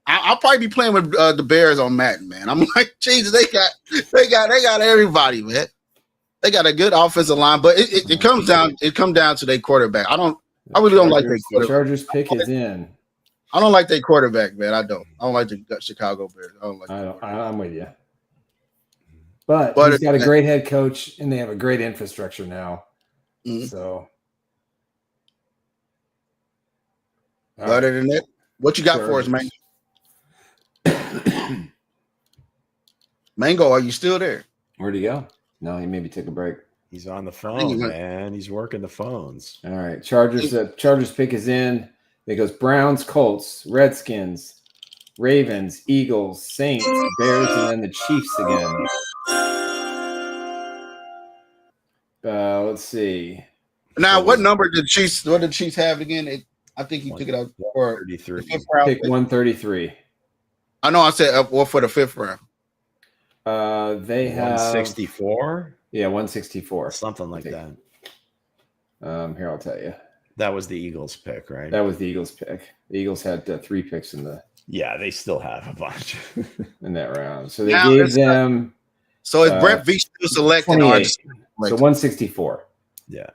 I'll probably be playing with the Bears on Madden, man. I'm like, Jesus, they got everybody, man. They got a good offensive line, but it comes down to their quarterback. I really don't like their quarterback. The Chargers pick is in. I don't like their quarterback, man. I don't like the Chicago Bears. I'm with you. But he's got a great head coach, and they have a great infrastructure now. Mm-hmm. So, other than that, what you got for us, man? Mango, are you still there? Where'd he go? No, he maybe took a break. He's on the phone, man. He's working the phones. All right. Chargers pick is in. It goes Browns, Colts, Redskins, Ravens, Eagles, Saints, Bears, and then the Chiefs again. Let's see. Now, what number did the Chiefs have again? I think he took it out for 33. Pick 133. I know I said for the fifth round. They have 164. Yeah, 164. Something like that. Here, I'll tell you. That was the Eagles pick, right? That was the Eagles pick. The Eagles had 3 picks in the. Yeah, they still have a bunch in that round. So they gave them. So is Brett Veach still selected? So 164. Yeah.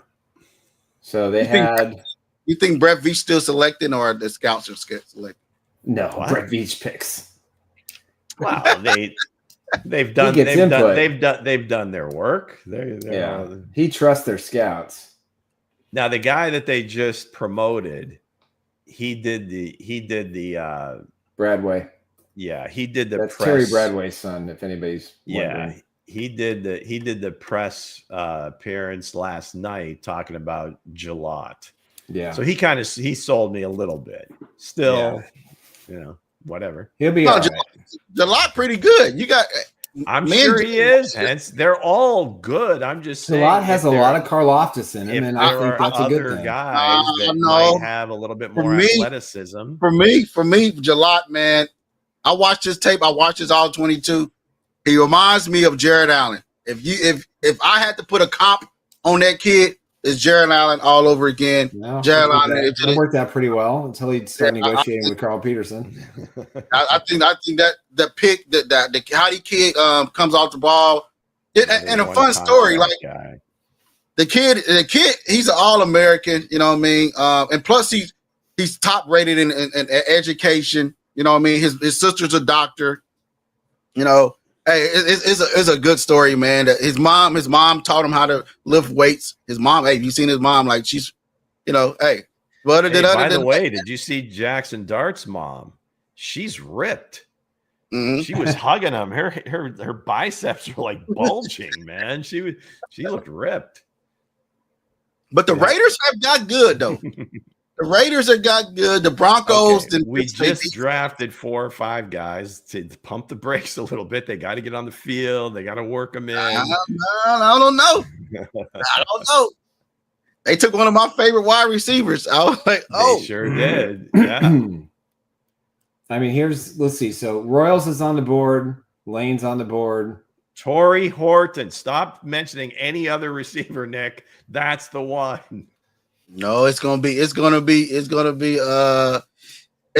So they had. You think Brett Veach still selecting, or the scouts are selecting? No, Brett Veach picks. Wow, they've done their work. He trusts their scouts. Now the guy that they just promoted, he did the Bradway. Yeah, he did the That's press. Terry Bradway's son, if anybody's wondering. Yeah, he did the press appearance last night talking about Jalot. Yeah. So he sold me a little bit. Still, whatever. He'll be all right. Jalot pretty good. You got. I'm sure he is. Hence, they're all good. I'm just saying. Jalot has a lot of Karloftis in him, and I think that's a good thing. Guys that might have a little bit more athleticism. For me, Jalot, man, I watched his tape. I watched his all 22. He reminds me of Jared Allen. If I had to put a comp on that kid, it's Jared Allen all over again. No, Jared Allen. It worked out pretty well until he started negotiating with Carl Peterson. I think that the pick that the Howdy kid comes off the ball, and a fun story. Like the kid, he's an All-American. You know what I mean? And plus he's top rated in education. You know what I mean? His sister's a doctor. You know. Hey, it's a good story, man. His mom taught him how to lift weights. His mom, hey, you seen his mom? Like she's, hey. By the way, did you see Jackson Dart's mom? She's ripped. Mm-hmm. She was hugging him. Her biceps were like bulging, man. She looked ripped. But the Raiders have got good though. The Raiders have got good. The Broncos. Okay. We just drafted 4 or 5 guys to pump the brakes a little bit. They got to get on the field. They got to work them in. I don't know. I don't know. They took one of my favorite wide receivers. I was like, oh. They sure did. Yeah. I mean, let's see. So Royals is on the board. Lane's on the board. Torrey Horton. Stop mentioning any other receiver, Nick. That's the one. No, it's gonna be. If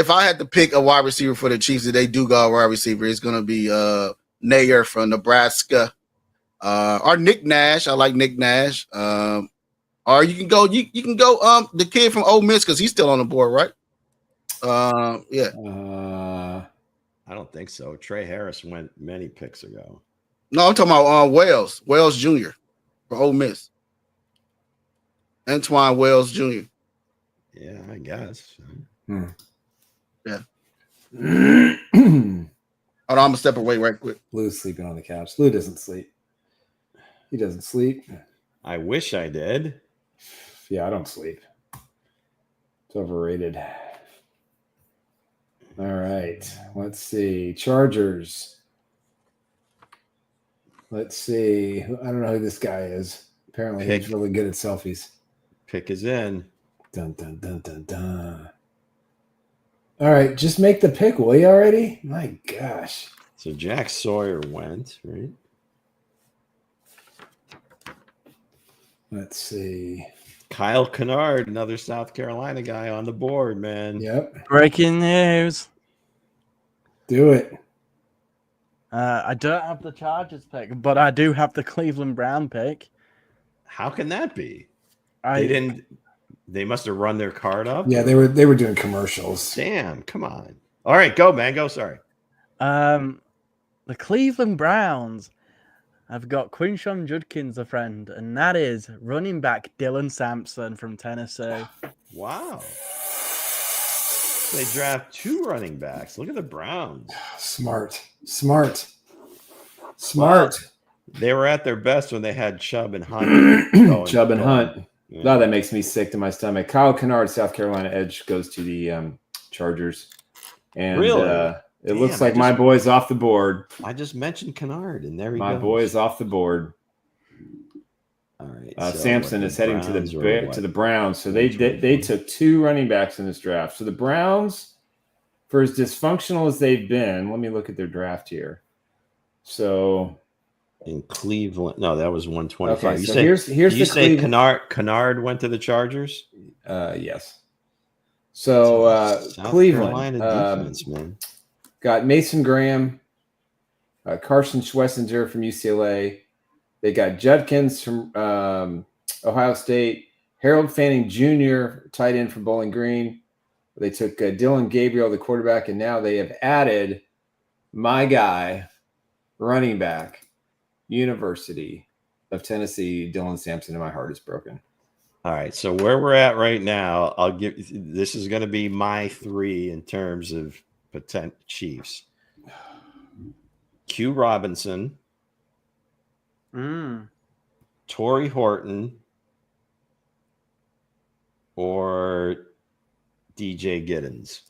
I had to pick a wide receiver for the Chiefs, if they do go wide receiver, it's gonna be Nair from Nebraska, or Nick Nash. I like Nick Nash. Or you can go. You can go. The kid from Ole Miss, because he's still on the board, right? Yeah. I don't think so. Trey Harris went many picks ago. No, I'm talking about Wells Jr. for Ole Miss. Antoine Wells Jr. Yeah, I guess. Yeah. Hold on, I'm gonna step away right quick. Lou's sleeping on the couch. Lou doesn't sleep. He doesn't sleep. I wish I did. Yeah, I don't sleep. It's overrated. All right. Let's see. Chargers. Let's see. I don't know who this guy is. Apparently he's really good at selfies. Pick is in. Dun, dun, dun, dun, dun. All right, just make the pick, will you already? My gosh. So Jack Sawyer went, right? Let's see. Kyle Kennard, another South Carolina guy on the board, man. Yep. Breaking news. Do it. I don't have the Chargers pick, but I do have the Cleveland Brown pick. How can that be? I They must have run their card up. Yeah, they were doing commercials. Damn, come on. All right, go, man. Go. Sorry. The Cleveland Browns have got Quinshawn Judkins a friend, and that is running back Dylan Sampson from Tennessee. Wow. They draft 2 running backs. Look at the Browns. Smart. They were at their best when they had Chubb and Hunt. Chubb and Hunt. Yeah. No, that makes me sick to my stomach. Kyle Kennard, South Carolina edge, goes to the Chargers. And Really? It looks like my boy's off the board. I just mentioned Kennard, and there he My goes. boy is off the board. All right. Sampson is heading to the Browns. So they took 2 running backs in this draft. So the Browns, for as dysfunctional as they've been, let me look at their draft here. So in Cleveland, no, that was 125. Okay, you so say, here's you the say Kennard went to the Chargers? Yes. So South Cleveland Carolina defense, man. got Mason Graham, Carson Schlesinger from UCLA. They got Judkins from Ohio State, Harold Fanning Jr., tight end from Bowling Green. They took Dylan Gabriel, the quarterback, and now they have added my guy, running back, University of Tennessee, Dylan Sampson, and my heart is broken. All right, so where we're at right now, this is going to be my 3 in terms of potential Chiefs. Q Robinson, Torrey Horton, or DJ Giddens.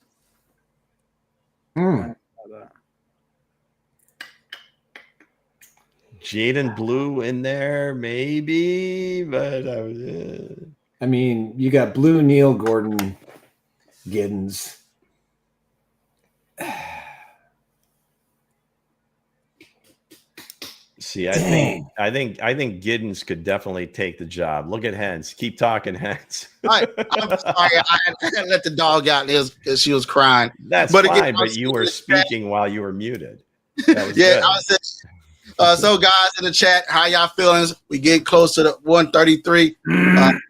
Jaden Blue in there, maybe, but I mean, you got Blue, Neal, Gordon, Giddens. See, I think Giddens could definitely take the job. Look at Hense. Keep talking, Hense. I'm sorry, I had to let the dog out there because she was crying. That's But fine, again, but you were speaking while you were muted. That was Yeah, good. I was saying, so guys in the chat, how y'all feeling? We get close to the 133.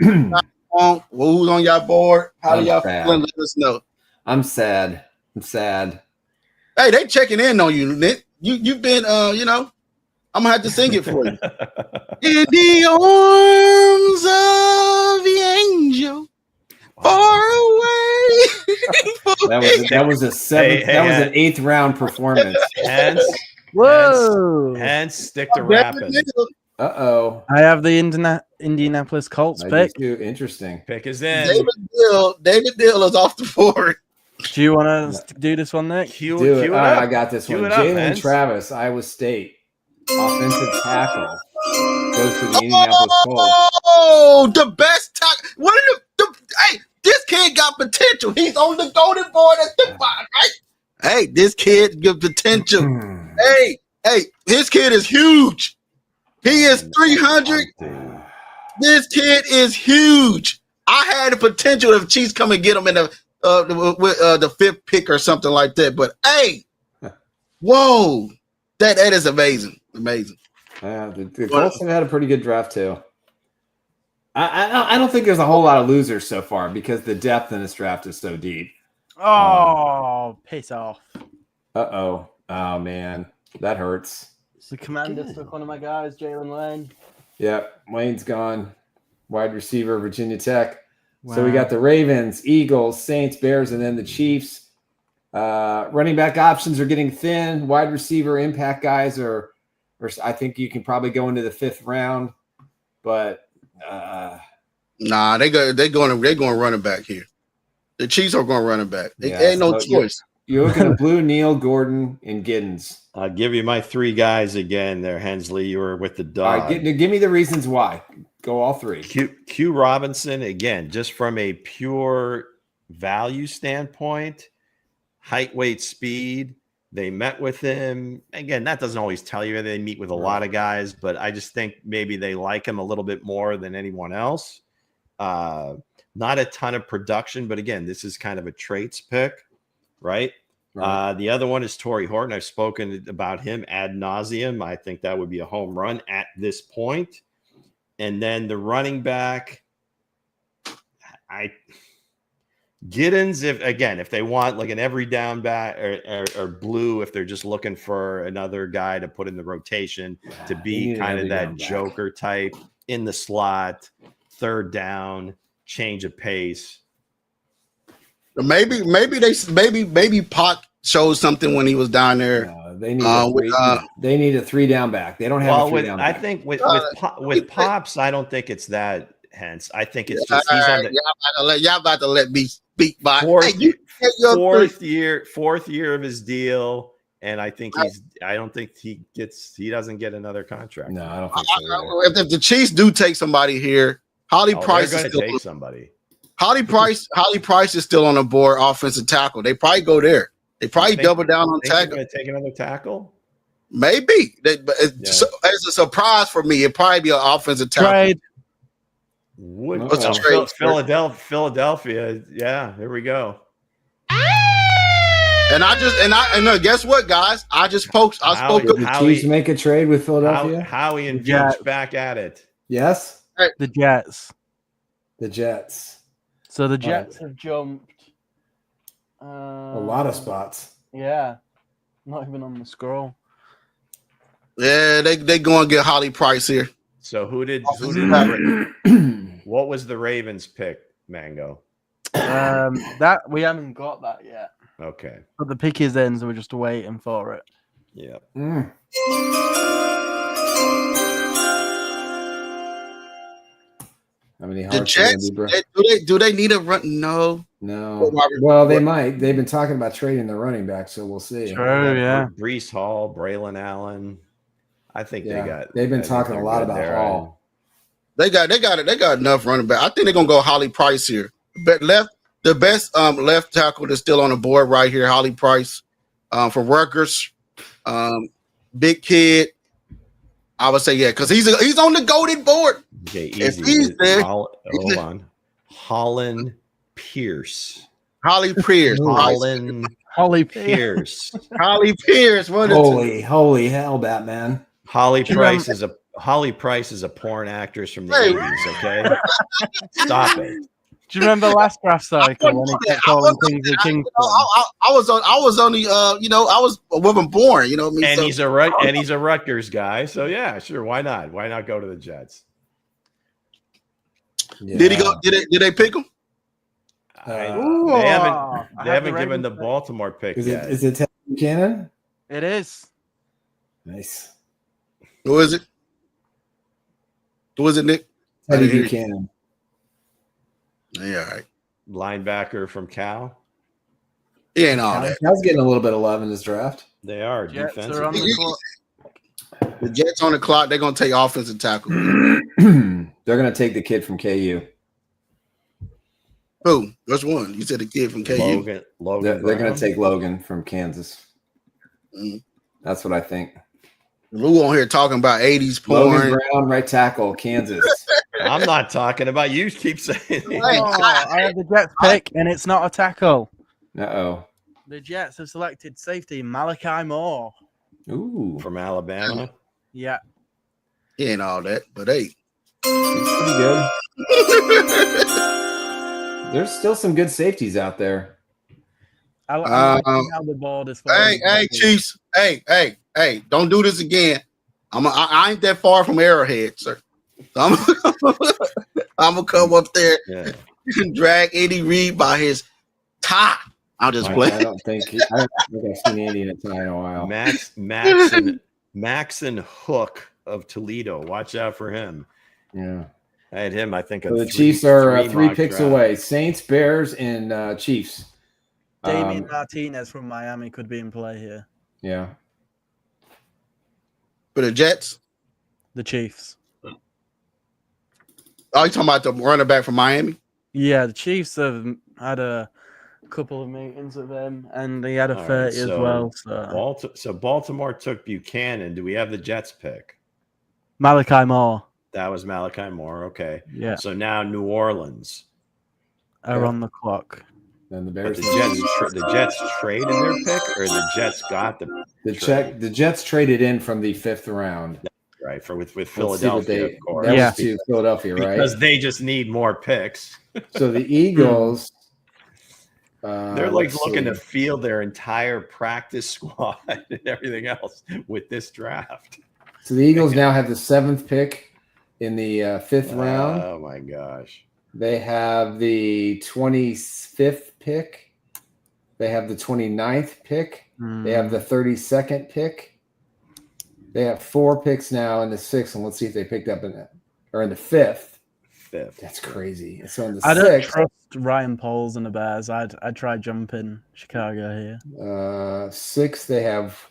Who's on y'all board? How do y'all feeling? Let us know. I'm sad. Hey, they checking in on you, Nick. You've been I'm gonna have to sing it for you. In the arms of the angel, far away. That was an 8th round performance. Hense, stick to rapping. Uh-oh. I have the Indianapolis Colts pick. Interesting. Pick is in. David Dill is off the board. Do you want to do this one, Nick? Cue it up. I got this one. Cue it up, Jalen Hense. Travis, Iowa State. Offensive tackle. Goes to the Indianapolis Colts. Oh, the best tackle. What are hey, this kid got potential. He's on the golden board at the bottom, right? Hey, this kid got potential. Hey, his kid is huge. He is 300. This kid is huge. I had the potential if Chiefs come and get him in the 5th pick or something like that. But hey, whoa, that is amazing. Amazing. Yeah, the Colts have had a pretty good draft too. I don't think there's a whole lot of losers so far because the depth in this draft is so deep. Oh, piss off. Uh-oh. Oh, man. That hurts. So Commanders took one of my guys, Jalen Lane. Yep. Lane's gone. Wide receiver, Virginia Tech. Wow. So we got the Ravens, Eagles, Saints, Bears, and then the Chiefs. Running back options are getting thin. Wide receiver impact guys are I think you can probably go into the 5th round. But nah, they're going running back here. The Chiefs are going running back. There ain't no choice. You're looking at Blue, Neal, Gordon, and Giddens. I'll give you my 3 guys again there, Hensley. You were with the dog. All right, give me the reasons why. Go all 3. Q Robinson, again, just from a pure value standpoint, height, weight, speed. They met with him. Again, that doesn't always tell you. They meet with a lot of guys, but I just think maybe they like him a little bit more than anyone else. Not a ton of production, but again, this is kind of a traits pick, right? Right. The other one is Torrey Horton. I've spoken about him ad nauseum. I think that would be a home run at this point. And then the running back, Giddens, if they want like an every down back or Blue, if they're just looking for another guy to put in the rotation to be kind of that joker type in the slot, third down, change of pace. Maybe Pac showed something when he was down there. They need a 3 down back. They don't have a 3 down back. I think with Pops, I don't think it's that. Hence, I think it's just he's on the. Y'all about to let me speak by fourth year of his deal, and I think I don't think he doesn't get another contract. No, I don't think so. If the Chiefs do take somebody here, Holly Price is going to take somebody. Holly Price is still on the board, offensive tackle. They probably go there. They probably double down on tackle. Going to take another tackle? Maybe. It's a surprise for me. It'd probably be an offensive tackle. Trade. What's a trade? Philadelphia. Yeah, here we go. And guess what, guys? I spoke. Did the Chiefs make a trade with Philadelphia? Howie and Jets back at it. Yes. The Jets. The Jets. So the Jets have jumped a lot of spots. Yeah, not even on the scroll. Yeah, they go and get Holly Price here. So what was the Ravens pick, Mango? That we haven't got that yet. Okay. But the pick is in, so we're just waiting for it. Yeah. How many the Jets? Do they need a run? No. Well, they might. They've been talking about trading the running back, so we'll see. True, yeah. Breece Hall, Braylon Allen. I think they've been talking a lot about Hall. They got enough running back. I think they're gonna go Holly Price here. But the best left tackle that's still on the board right here, Holly Price, for Rutgers. Big kid. I would say because he's on the goated board. Okay, easy. If he's there, hold on. Holland Pierce. Holly Pierce. Holly Pierce. Holly Pierce. Holy hell, Batman. Holly Price is a porn actrix from the 80s, okay? Stop it. Do you remember last draft cycle when he kept calling things the Kingston? I was only I wasn't born, you know what I mean? And he's a Rutgers guy, so yeah, sure, why not? Why not go to the Jets? Yeah. Did he go? Did they pick him? They haven't given the Baltimore pick yet. Is it Ted Buchanan? It is. Nice. Who is it? Nick? Teddy Buchanan. Yeah, all right. Linebacker from Cal. He ain't all that. Cal's getting a little bit of love in this draft. They are Jets defensive. are on the clock. The Jets on the clock. They're gonna take offensive tackle. They're gonna take the kid from KU. Who? Which one? You said the kid from KU. Logan. They're gonna take Logan from Kansas. Mm-hmm. That's what I think. Lou on here talking about 80s porn. Logan Brown, right tackle, Kansas. I'm not talking about you. Keep saying. I have the Jets pick, and it's not a tackle. Uh-oh. The Jets have selected safety Malachi Moore. Ooh. From Alabama. Yeah. He ain't all that, but hey. He's pretty good. There's still some good safeties out there. I like how the board is. Hey, Chiefs. Hey, don't do this again. I ain't that far from Arrowhead, sir. I'm gonna come up there and drag Eddie Reed by his tie. I'll just play. I don't think I've seen Andy in a tie in a while. Maxon Hook of Toledo. Watch out for him. Yeah. I had him, I think. So the Chiefs are 3 picks away. Saints, Bears, and Chiefs. Damian Martinez from Miami could be in play here. Yeah. For the Jets? The Chiefs. Oh, you talking about the running back from Miami? Yeah, the Chiefs have had a couple of meetings with him, and he had a 30 as well. So Baltimore took Buchanan. Do we have the Jets pick? Malachi Moore. That was Malachi Moore. Okay. Yeah. So now New Orleans are on the clock. Then the Bears. The Jets traded their pick, or the Jets got the Jets traded in from the 5th round. Right, with Philadelphia, of course. That was to Philadelphia, right? Because they just need more picks. So the Eagles, they're like looking to field their entire practice squad and everything else with this draft. So the Eagles now have the 7th pick in the 5th round. Oh my gosh! They have the 25th pick. They have the 29th pick. They have the 32nd pick. They have 4 picks now in the 6th, and let's see if they picked up in the 5th. That's crazy. So in the 6th, I don't trust Ryan Poles and the Bears. I'd try jumping Chicago here. 6th, they have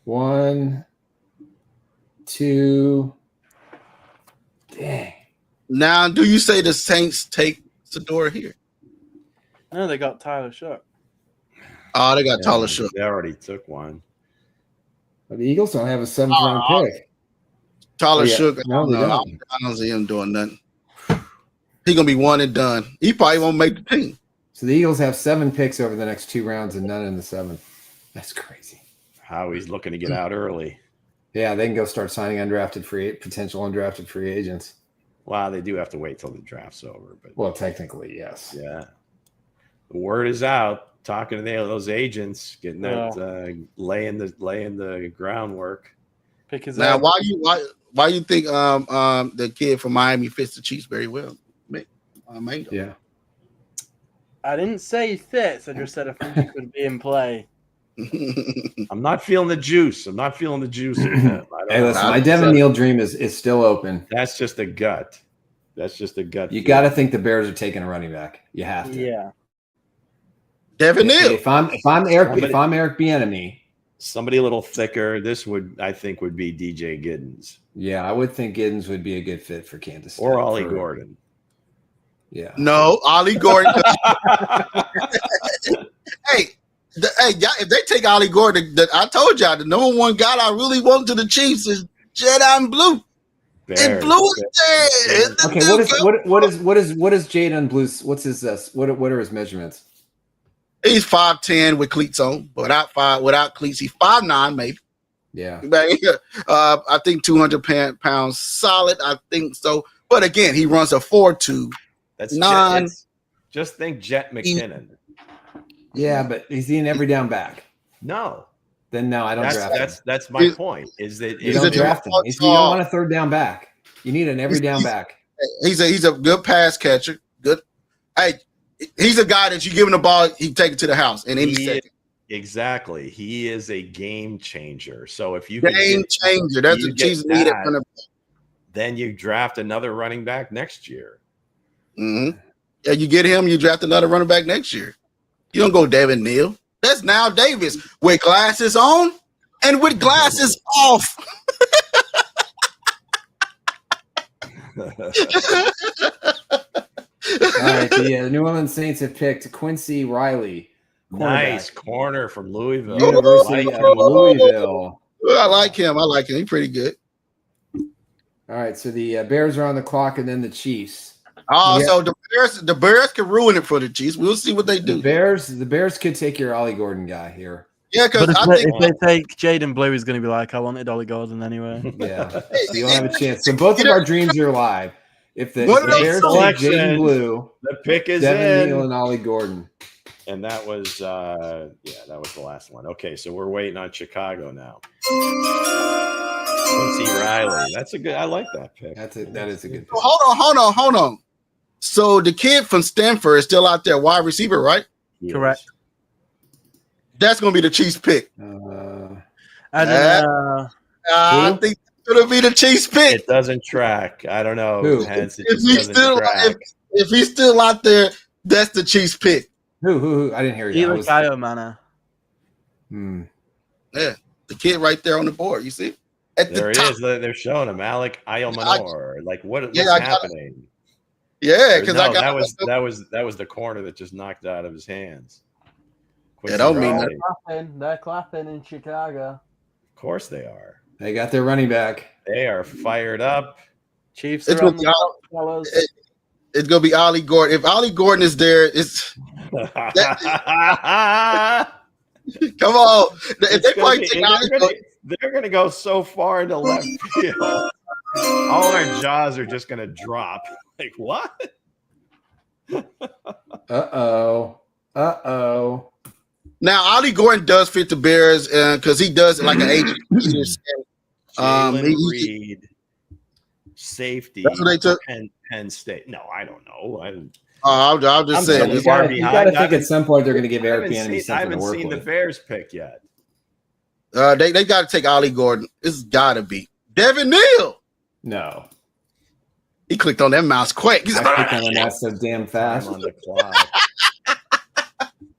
1, 2. Dang. Now, do you say the Saints take Sedora here? No, they got Tyler Shook. Oh, they got Tyler Shook. They already took one. But the Eagles don't have a 7th round pick. Tyler Shook. No, I don't see him doing nothing. He's gonna be one and done. He probably won't make the team. So the Eagles have 7 picks over the next 2 rounds and none in the 7th. That's crazy. How he's looking to get out early. Yeah, they can go start signing potential undrafted free agents. Wow, they do have to wait till the draft's over. But well, technically, yes. Yeah, the word is out. Talking to those agents, getting that laying the groundwork. Now, why you think the kid from Miami fits the Chiefs very well? Mango. Yeah. I didn't say he fits. I just said I think he could be in play. I'm not feeling the juice. With him. Hey, listen, my Devin Neal dream is still open. That's just a gut. You got to think the Bears are taking a running back. You have to. Yeah. Devin Neal. If I'm Eric Bieniemy, somebody a little thicker, this would be DJ Giddens. Yeah, I would think Giddens would be a good fit for Kansas State. Or Ollie Gordon. Yeah. No, Ollie Gordon. Hey, if they take Ollie Gordon, I told y'all the number 1 guy I really want to the Chiefs is Jedi and Blue. And Blue is there. Okay, what is Jada and Blue's? What's his? What are his measurements? He's 5'10" with cleats on, but without cleats, he's 5'9" maybe. Yeah. I think 200 pounds solid. I think so. But again, he runs a 4.2. That's 9. Just think Jet McKinnon. Yeah, but is he an every down back? No. Then no, I don't draft him. That's my point. Is that you don't draft him? You don't want a 3rd down back. You need an every down back. He's a good pass catcher. Good. Hey, he's a guy that you give him the ball, he take it to the house in any second. Exactly. He is a game changer. So if you game changer, that's the Chiefs need it. Then you draft another running back next year. Mm-hmm. Yeah, you get him, you draft another running back next year. You don't go Devin Neal. That's now Davis with glasses on and with glasses off. All right, the New Orleans Saints have picked Quincy Riley. Nice corner from Louisville. University of Louisville. I like him. He's pretty good. All right, so the Bears are on the clock, and then the Chiefs. So the Bears can ruin it for the Chiefs. We'll see what they do. The Bears could take your Ollie Gordon guy here. Yeah, because if they take Jaden Blue, he's going to be like, I wanted Ollie Gordon anyway. Yeah, so you don't have a chance. So both of our dreams are alive. If the Bears take Jaden Blue, the pick is Devin Neal and Ollie Gordon. And that was that was the last one. Okay, so we're waiting on Chicago now. Quincy Riley. That's a good. I like that pick. That is a good pick. Hold on. So the kid from Stanford is still out there, wide receiver, right? Yes. Correct. That's going to be the Chiefs pick. I don't know. I think it's going to be the Chiefs pick. It doesn't track. I don't know. Hence, if he's still out there, that's the Chiefs pick. Who? I didn't hear you. Eli Manor. Yeah, the kid right there on the board. You see? There he is. They're showing him. Alec Ayomanor. Like what's happening? Yeah, because that was the corner that just knocked out of his hands. That don't mean that. They're clapping in Chicago. Of course they are. They got their running back. They are fired up. Chiefs it's are gonna be Ollie Gordon. If Ollie Gordon is there, Come on. If they play they're going to go so far into left field. All our jaws are just going to drop. Like, what? Uh-oh. Now, Ollie Gordon does fit the Bears because he does it like an agent. Jalen Reed, safety. That's what they took. Penn State. No, I don't know. I'll just say you got to think at some point they're going to give Eric Bieniemy something to work with. I haven't seen the Bears pick yet. They got to take Ollie Gordon. It's got to be Devin Neal. No, he clicked on that mouse quick. He's I clicked on the mouse so damn fast. On the clock.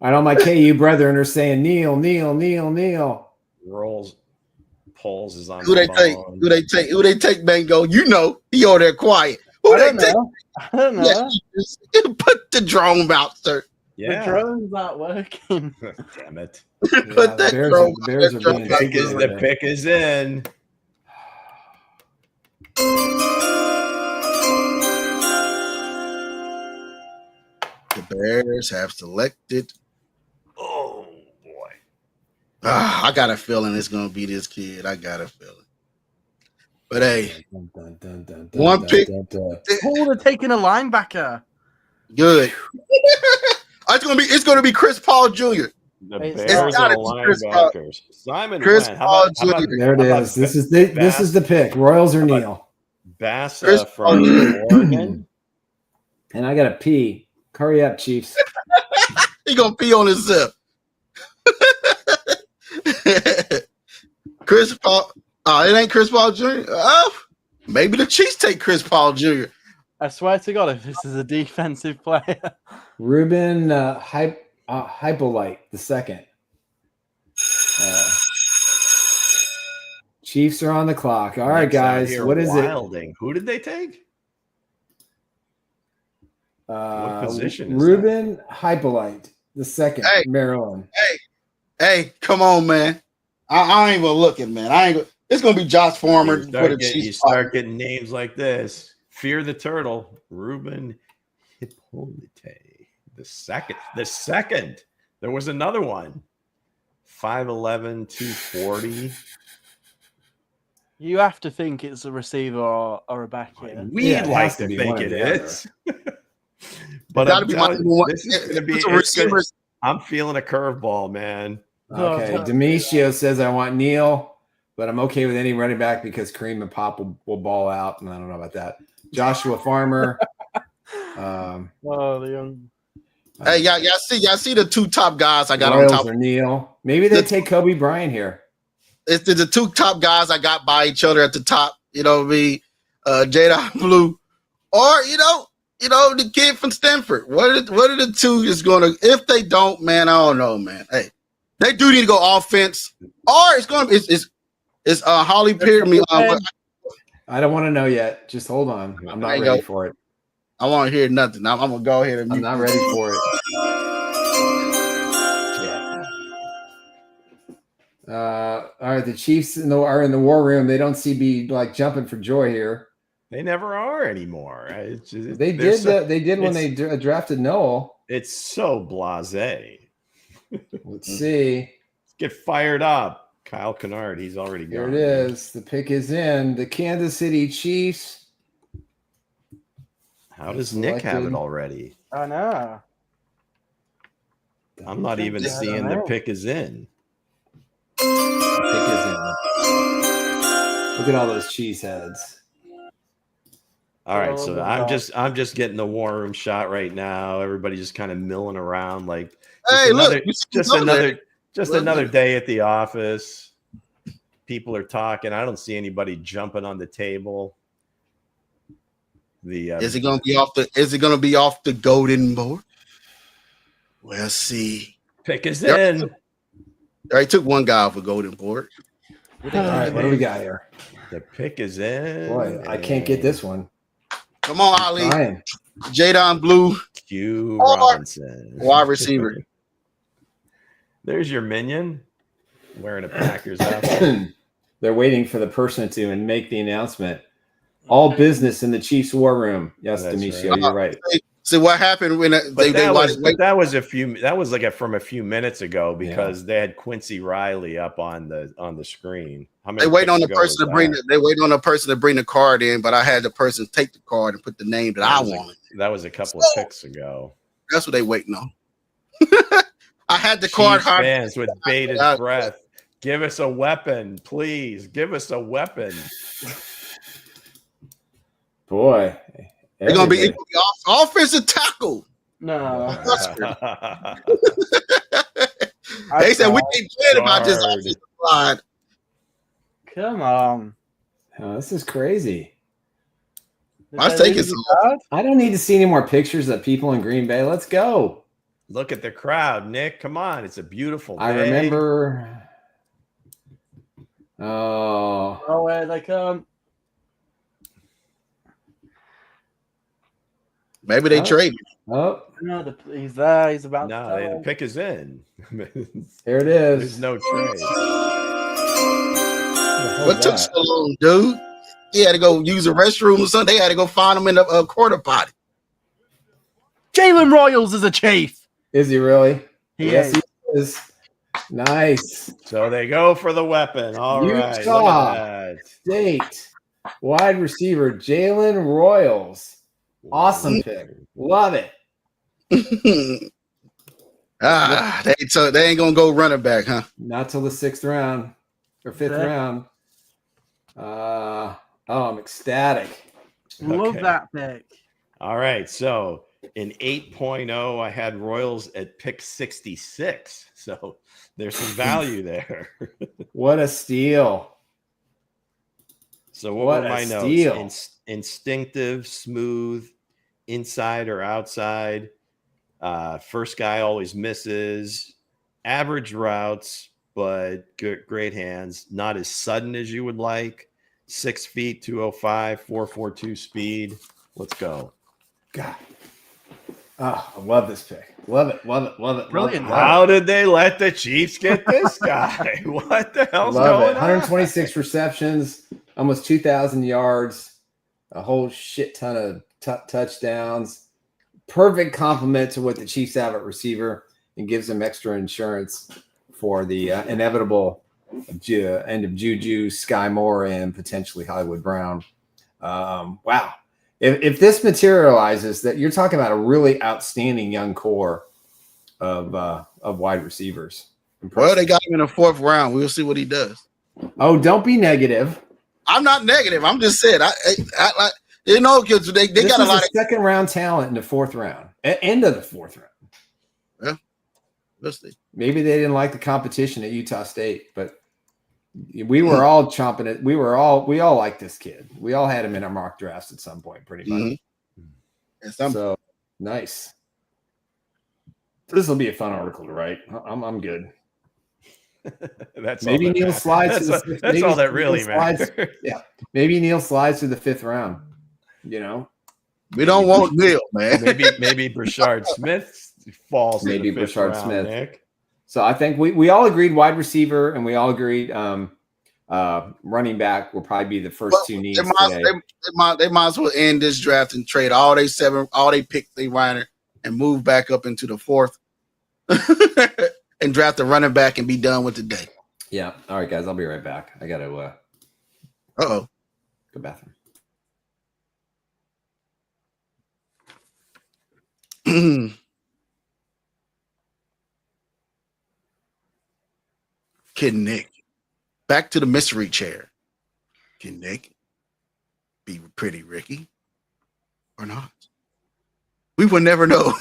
I know my KU brethren are saying Neal. Polls is on. Who they take? Who they take? Bango. You know he over there quiet. Who they take? I don't know. Yeah, put the drone out, sir. Yeah. The drone's not working. Damn it. Put that the Bears are being The pick is in. The Bears have selected. Oh boy. I got a feeling it's gonna be this kid. I got a feeling. But hey, one pick. Oh, they're taking a linebacker. Good. It's gonna be Chris Paul Jr. The Bears are linebackers. Simon Chris Wentz. Paul Jr. There it is. This is the pick. Royals or Neal. Bassa from Oregon. And I got to pee. Hurry up, Chiefs. He gonna pee on himself. Chris Paul. Oh, it ain't Chris Paul Jr. Oh, maybe the Chiefs take Chris Paul Jr. I swear to God, if this is a defensive player. Ruben Hypolite, the second. Chiefs are on the clock. All right, guys. What is it? Who did they take? What position is Ruben Hypolite, the second, Maryland. Hey, come on, man. I ain't even looking, man. It's gonna be Josh Former for the Chiefs. You start getting names like this. Fear the Turtle, Ruben Hypolite. The second. There was another one. 5'11", 240. You have to think it's a receiver or a back here. We'd like to think it is. But I'm feeling a curveball, man. Okay, Demetrio says I want Neal, but I'm okay with any running back because Kareem and Pop will ball out, and I don't know about that. Joshua Farmer. The young. Hey, y'all see the two top guys I got Royals on top. Or Neal. Maybe they take Kobe Bryant here. It's the two top guys I got by each other at the top. You know me, Jada Blue, or the kid from Stanford. What are the two is going to? If they don't, man, I don't know, man. Hey, they do need to go offense, or it's going to it's Holly Perry. I don't want to know yet. Just hold on. I'm not ready for it. I won't hear nothing. I'm gonna go ahead and. I'm not ready for it. All right, the Chiefs are in the war room. They don't seem to be like jumping for joy here. They never are anymore. They did when they drafted Noel. It's so blasé. Let's see. Let's get fired up. Kyle Kennard, he's already gone. There it is. The pick is in. The Kansas City Chiefs. How does Nick have it already? I know. I'm not even seeing the pick is in. Pick is in. Look at all those cheese heads. All right, so I'm just getting the war room shot right now. Everybody just kind of milling around like another day at the office. People are talking. I don't see anybody jumping on the table. Is it going to be off the golden board? We'll see. Pick is in. I took one guy off a golden board. All right, what do we got here? The pick is in. Boy, I can't get this one. Come on, Ali. Jadon Blue. Q Robinson. Wide receiver. There's your minion wearing a Packers outfit. They're waiting for the person to make the announcement. All business in the Chiefs war room. Yes, Demetrio, you're right. See what happened when that was from a few minutes ago because they had Quincy Riley up on the screen. They wait on the person to bring the card in, but I had the person take the card and put the name that I wanted. That was a couple of picks ago. That's what they waiting on. I had the card hard. Fans with bated breath. Give us a weapon, please. Give us a weapon. Boy. They're gonna be offensive tackle. No. They said we ain't playing about this offensive line. Come on. Oh, this is crazy. I don't need to see any more pictures of people in Green Bay. Let's go. Look at the crowd, Nick. Come on. It's a beautiful day. I remember. Oh, where they come. Maybe they trade. Oh, no, he's there. He's about. No, the pick is in. There it is. There's no trade. What took so long, dude? He had to go use the restroom or something. They had to go find him in the quarter potty. Jalen Royals is a Chief. Is he really? Yes, he is. Nice. So they go for the weapon. All right. Utah State wide receiver Jalen Royals. Awesome pick. Love it. They ain't gonna go running back, huh? Not till the 6th round or 5th round. I'm ecstatic. Love that pick. All right. So in 8.0, I had Royals at pick 66. So there's some value there. What a steal. So what were my notes? Instinctive, smooth, inside or outside. First guy always misses. Average routes, but great hands. Not as sudden as you would like. 6 feet, 205, 4.42 speed. Let's go. God. Oh, I love this pick. Love it. Brilliant. How did they let the Chiefs get this guy? What the hell's going on? 126 receptions, almost 2,000 yards, a whole shit ton of touchdowns. Perfect complement to what the Chiefs have at receiver and gives them extra insurance for the inevitable end of Juju, Sky Moore, and potentially Hollywood Brown. Wow. If this materializes, that you're talking about a really outstanding young core of wide receivers. Impressive. Well, they got him in the 4th round. We'll see what he does. Oh, don't be negative. I'm not negative. I'm just saying. Because they got a lot of 2nd round talent in the 4th round, end of the 4th round. Yeah, we'll see. Maybe they didn't like the competition at Utah State, but we were all chomping it. We all liked this kid. We all had him in our mock drafts at some point, pretty much. So nice. This will be a fun article to write. I'm good. That's maybe all that Neil matters. slides to the 5th. That's all that really matters. Yeah, maybe Neil slides to the 5th round. You know, we don't want Neil, man. maybe Brashard Smith falls. Maybe to the 5th Brashard round, Smith. Nick. So I think we all agreed wide receiver, and we all agreed running back will probably be the first two needs today. They might as well end this draft and trade all they pick they runner and move back up into the 4th and draft a running back and be done with the day. Yeah. All right, guys. I'll be right back. I got to go bathroom. Can Nick, back to the mystery chair. Can Nick be pretty Ricky or not? We will never know.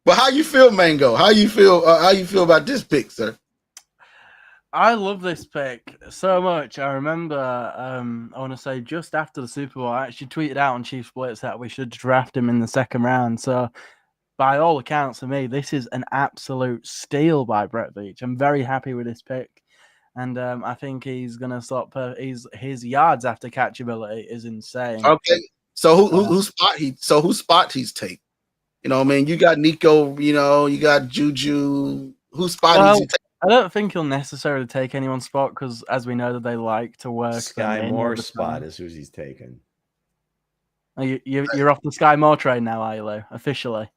But how you feel, Mango? How you feel about this pick, sir? I love this pick so much. I remember, I want to say just after the Super Bowl, I actually tweeted out on Chiefs Blitz that we should draft him in the 2nd round. So, by all accounts for me, this is an absolute steal by Brett Veach. I'm very happy with this pick. And I think he's going to stop. His yards after catchability is insane. Okay. So whose spot he's take? You know what I mean? You got Nico, you got Juju. Whose spot is he take? I don't think he'll necessarily take anyone's spot because, as we know, that they like to work. Sky Moore's spot is who he's taking. You're off the Sky Moore train now, are you, Lou? Officially.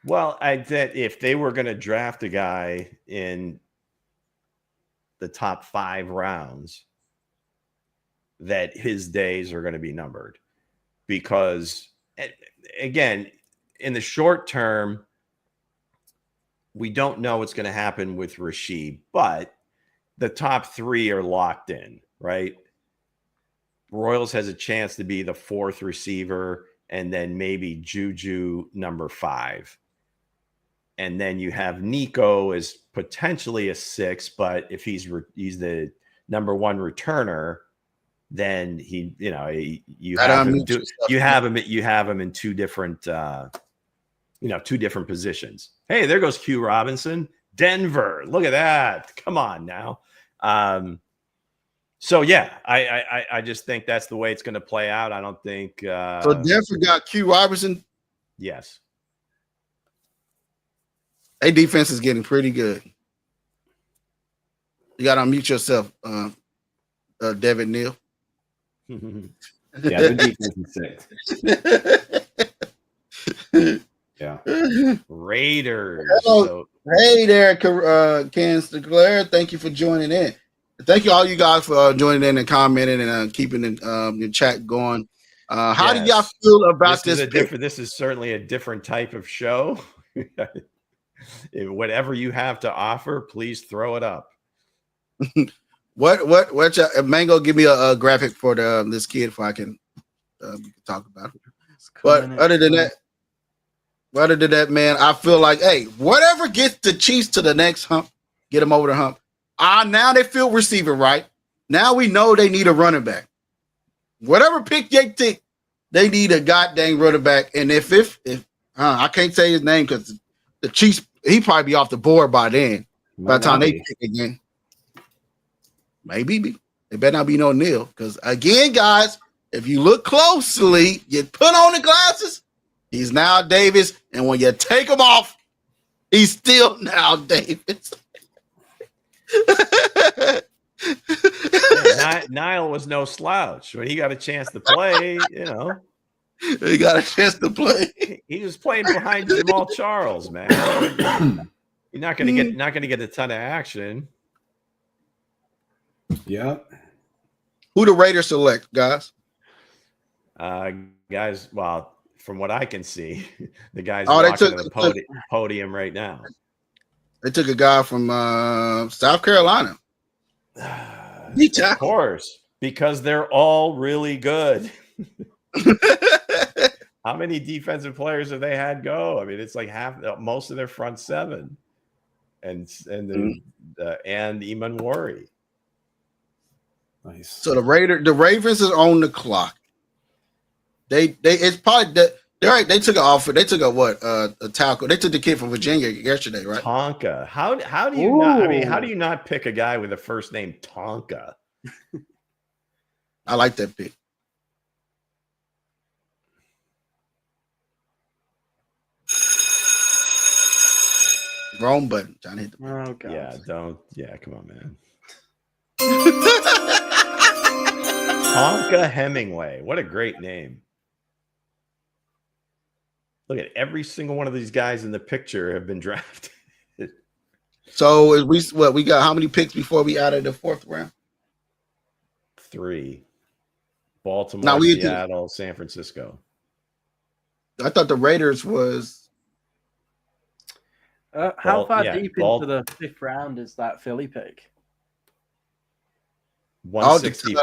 Well, if they were going to draft a guy in the top 5 rounds, that his days are going to be numbered, because again, in the short term, we don't know what's going to happen with Rashid, but the top 3 are locked in, right? Royals has a chance to be the 4th receiver, and then maybe Juju number 5. And then you have Nico as potentially a 6, but if he's the number 1 returner, then you have him in 2 different 2 different positions. Hey, there goes Q Robinson, Denver. Look at that. Come on now. So yeah, I just think that's the way it's going to play out. I don't think so. Denver got Q Robinson. Yes. Hey, defense is getting pretty good. You got to unmute yourself, David Neal. Yeah, the defense is 6. Yeah. Raiders. Hey there, Ken Stigler. Thank you for joining in. Thank you all you guys for joining in and commenting and keeping your chat going. How do y'all feel about this? This is certainly a different type of show. Whatever you have to offer, please throw it up. What Mango, give me a graphic for this kid if I can talk about it. But other than that, man, I feel like, hey, whatever gets the Chiefs to the next hump, get them over the hump. Now they feel receiver right. Now we know they need a running back. Whatever pick they take, they need a goddamn running back. And if I can't say his name because the Chiefs, he probably be off the board by then. By the time they pick again. Maybe it better not be no Neil. Because again, guys, if you look closely, you put on the glasses, he's now Davis. And when you take him off, he's still now Davis. Niall was no slouch. When he got a chance to play, he got a chance to play. He was playing behind Jamal Charles, man. You're not gonna get a ton of action. Yeah. Who the Raiders select, guys? Guys, well, from what I can see, the guys walking to the podium right now. They took a guy from South Carolina. Of course, because they're all really good. How many defensive players have they had go? I mean, it's like most of their front 7, and Eamon Worry. Nice. So the Ravens is on the clock. It's probably that. Right, they took an offer. They took a tackle. They took the kid from Virginia yesterday, right? Tonka. How do you not? I mean, how do you not pick a guy with a first name Tonka? I like that pick. Wrong button. Trying to hit the button. Oh, God. Yeah, come on, man. Tonka Hemingway. What a great name. Look at every single one of these guys in the picture have been drafted. So we got how many picks before we out of the 4th round? 3. Baltimore, Seattle, San Francisco. I thought the Raiders was. How far deep into the 5th round is that Philly pick? 164.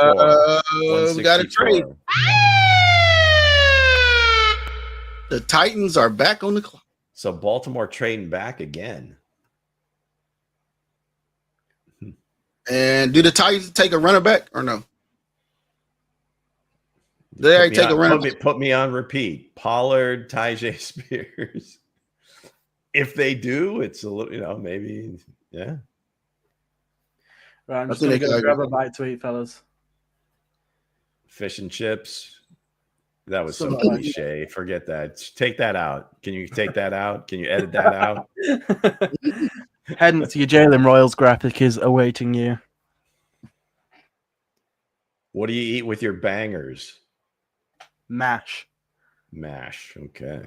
We got a trade. The Titans are back on the clock. So Baltimore trading back again. And do the Titans take a running back or no? They already take a running back. Put me on repeat. Pollard, Tyjae Spears. If they do, it's a little, maybe, yeah. Right, I'm just going to go grab a bite to eat, fellas. Fish and chips. That was so cliche. Forget that. Take that out. Can you take that out? Can you edit that out? Hence, your Jalen Royals graphic is awaiting you. What do you eat with your bangers? Mash. Mash. Okay.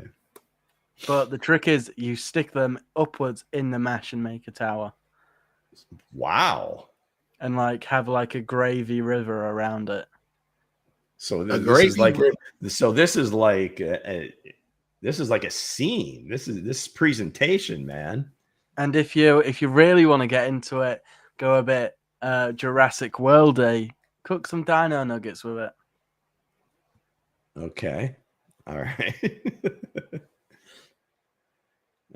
But the trick is you stick them upwards in the mash and make a tower. Wow. And like have like a gravy river around it. So this is like a scene. This is presentation, man. And if you really want to get into it, go a bit Jurassic World-y. Cook some dino nuggets with it. Okay. All right.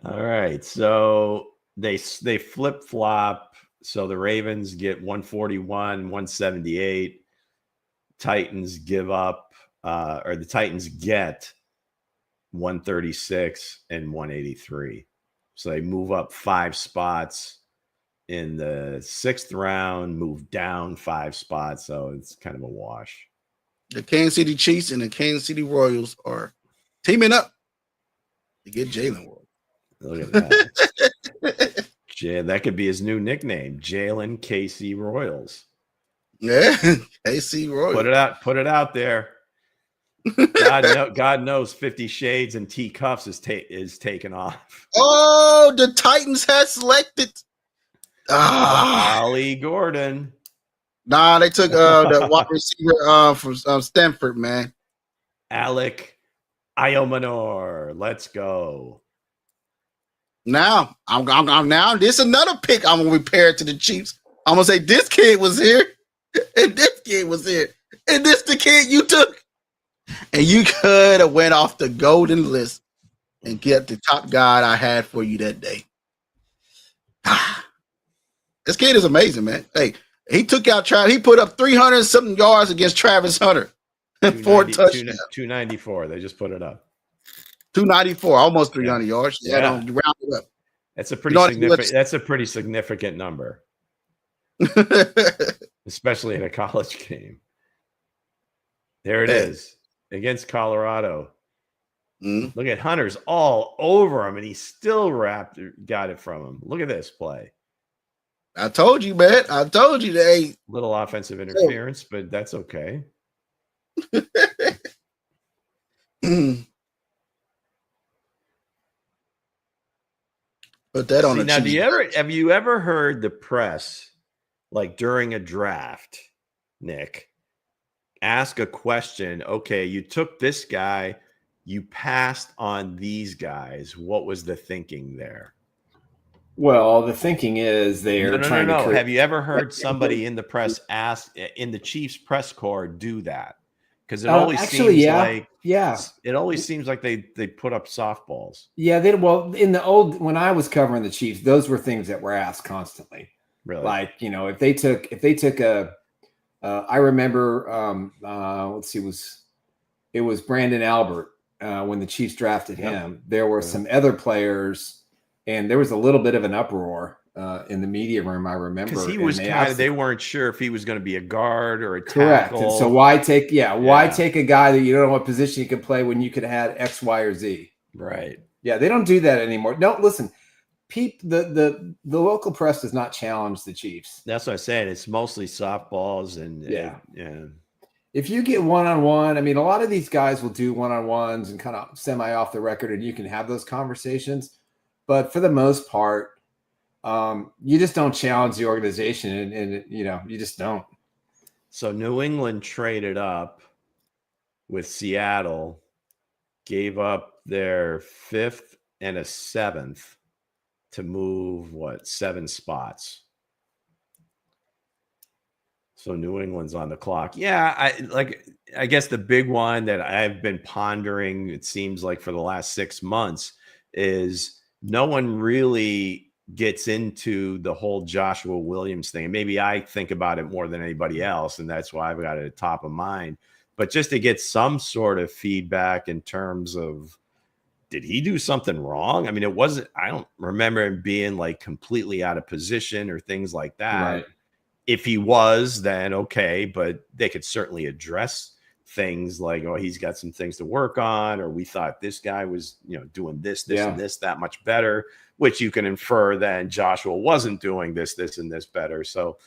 All right. So they flip-flop. So the Ravens get 141, 178. Titans give up, or the Titans get 136 and 183. So they move up 5 spots in the 6th round, move down 5 spots. So it's kind of a wash. The Kansas City Chiefs and the Kansas City Royals are teaming up to get Jalen. Look at that. That could be his new nickname, Jalen KC Royals. Yeah, KC Royals. Put it out there. God knows 50 Shades and T Cuffs is taken off. Oh, the Titans has selected Ollie Gordon. Nah, they took the wide receiver from Stanford, man. Alec Iomanor. Let's go. Now I'm now. This is another pick I'm gonna repair to the Chiefs. I'm gonna say this kid was here, and this kid was here, and this the kid you took, and you could have went off the golden list and get the top guy I had for you that day. This kid is amazing, man. Hey, he took out Travis. He put up 300-something yards against Travis Hunter. 4 touchdowns. 294. They just put it up. 294, almost 300 yards. Yeah, don't round it up. That's a pretty significant. That's a pretty significant number, especially in a college game. There it is against Colorado. Mm-hmm. Look at Hunter's all over him, and he still got it from him. Look at this play. I told you, man. I told you they little offensive interference, but that's okay. Put that on. Now, have you ever heard the press, like during a draft, Nick, ask a question? Okay, you took this guy, you passed on these guys. What was the thinking there? Well, the thinking is they're trying to. Have you ever heard somebody in the press ask in the Chiefs press corps do that? Because it always seems like it always seems like they put up softballs. Yeah, when I was covering the Chiefs, those were things that were asked constantly. Really, like if they took a, I remember let's see, it was Brandon Albert when the Chiefs drafted him. There were some other players, and there was a little bit of an uproar in the media room. I remember because he was they weren't sure if he was going to be a guard or a tackle. Correct. And so why take a guy that you don't know what position he could play when you could have had X, Y, or Z? Right. Yeah, they don't do that anymore. Don't listen. The local press does not challenge the Chiefs. That's what I said. It's mostly softballs and yeah. If you get one-on-one, I mean, a lot of these guys will do one-on-ones and kind of semi off the record, and you can have those conversations. But for the most part, you just don't challenge the organization, and you just don't. So New England traded up with Seattle, gave up their 5th and a 7th to move 7 spots. So New England's on the clock. Yeah, I guess the big one that I've been pondering, it seems like for the last 6 months, is no one really gets into the whole Joshua Williams thing. And maybe I think about it more than anybody else, and that's why I've got it at top of mind. But just to get some sort of feedback in terms of, did he do something wrong? I mean, I don't remember him being like completely out of position or things like that. Right. If he was, then okay, but they could certainly address things like, oh, he's got some things to work on, or we thought this guy was, doing this and this that much better, which you can infer then Joshua wasn't doing this and this better. So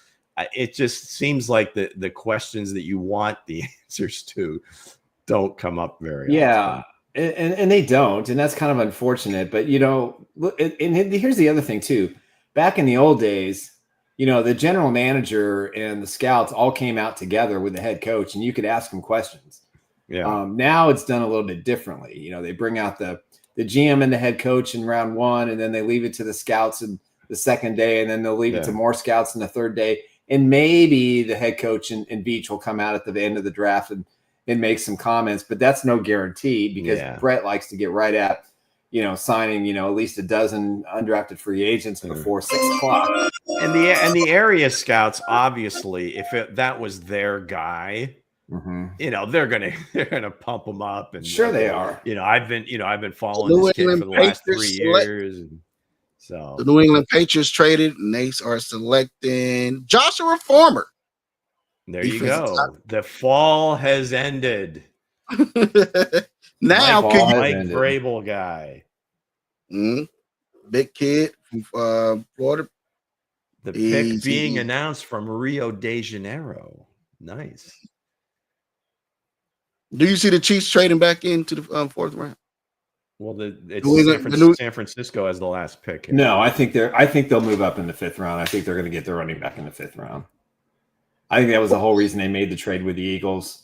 it just seems like the questions that you want the answers to don't come up very often. And they don't, and that's kind of unfortunate. But look, and here's the other thing too. Back in the old days, the general manager and the scouts all came out together with the head coach, and you could ask them questions. Yeah. Now it's done a little bit differently. They bring out the GM and the head coach in round one, and then they leave it to the scouts in the second day, and then they'll leave it to more scouts in the third day. And maybe the head coach and Beach will come out at the end of the draft and make some comments, but that's no guarantee because Brett likes to get right at, signing, at least a dozen undrafted free agents before 6 o'clock. And the area scouts, obviously, if that was their guy, they're gonna pump him up, and sure they are. I've been following this kid for the last 3 years, and so the New England Patriots traded, and they are selecting Joshua Former. There you go. The fall has ended. Now, Mike Vrabel guy, big kid from Florida. The pick being announced from Rio de Janeiro. Nice. Do you see the Chiefs trading back into the fourth round? Well, San Francisco as the last pick here. No, I think they'll move up in the 5th round. I think they're going to get their running back in the 5th round. I think that was the whole reason they made the trade with the Eagles.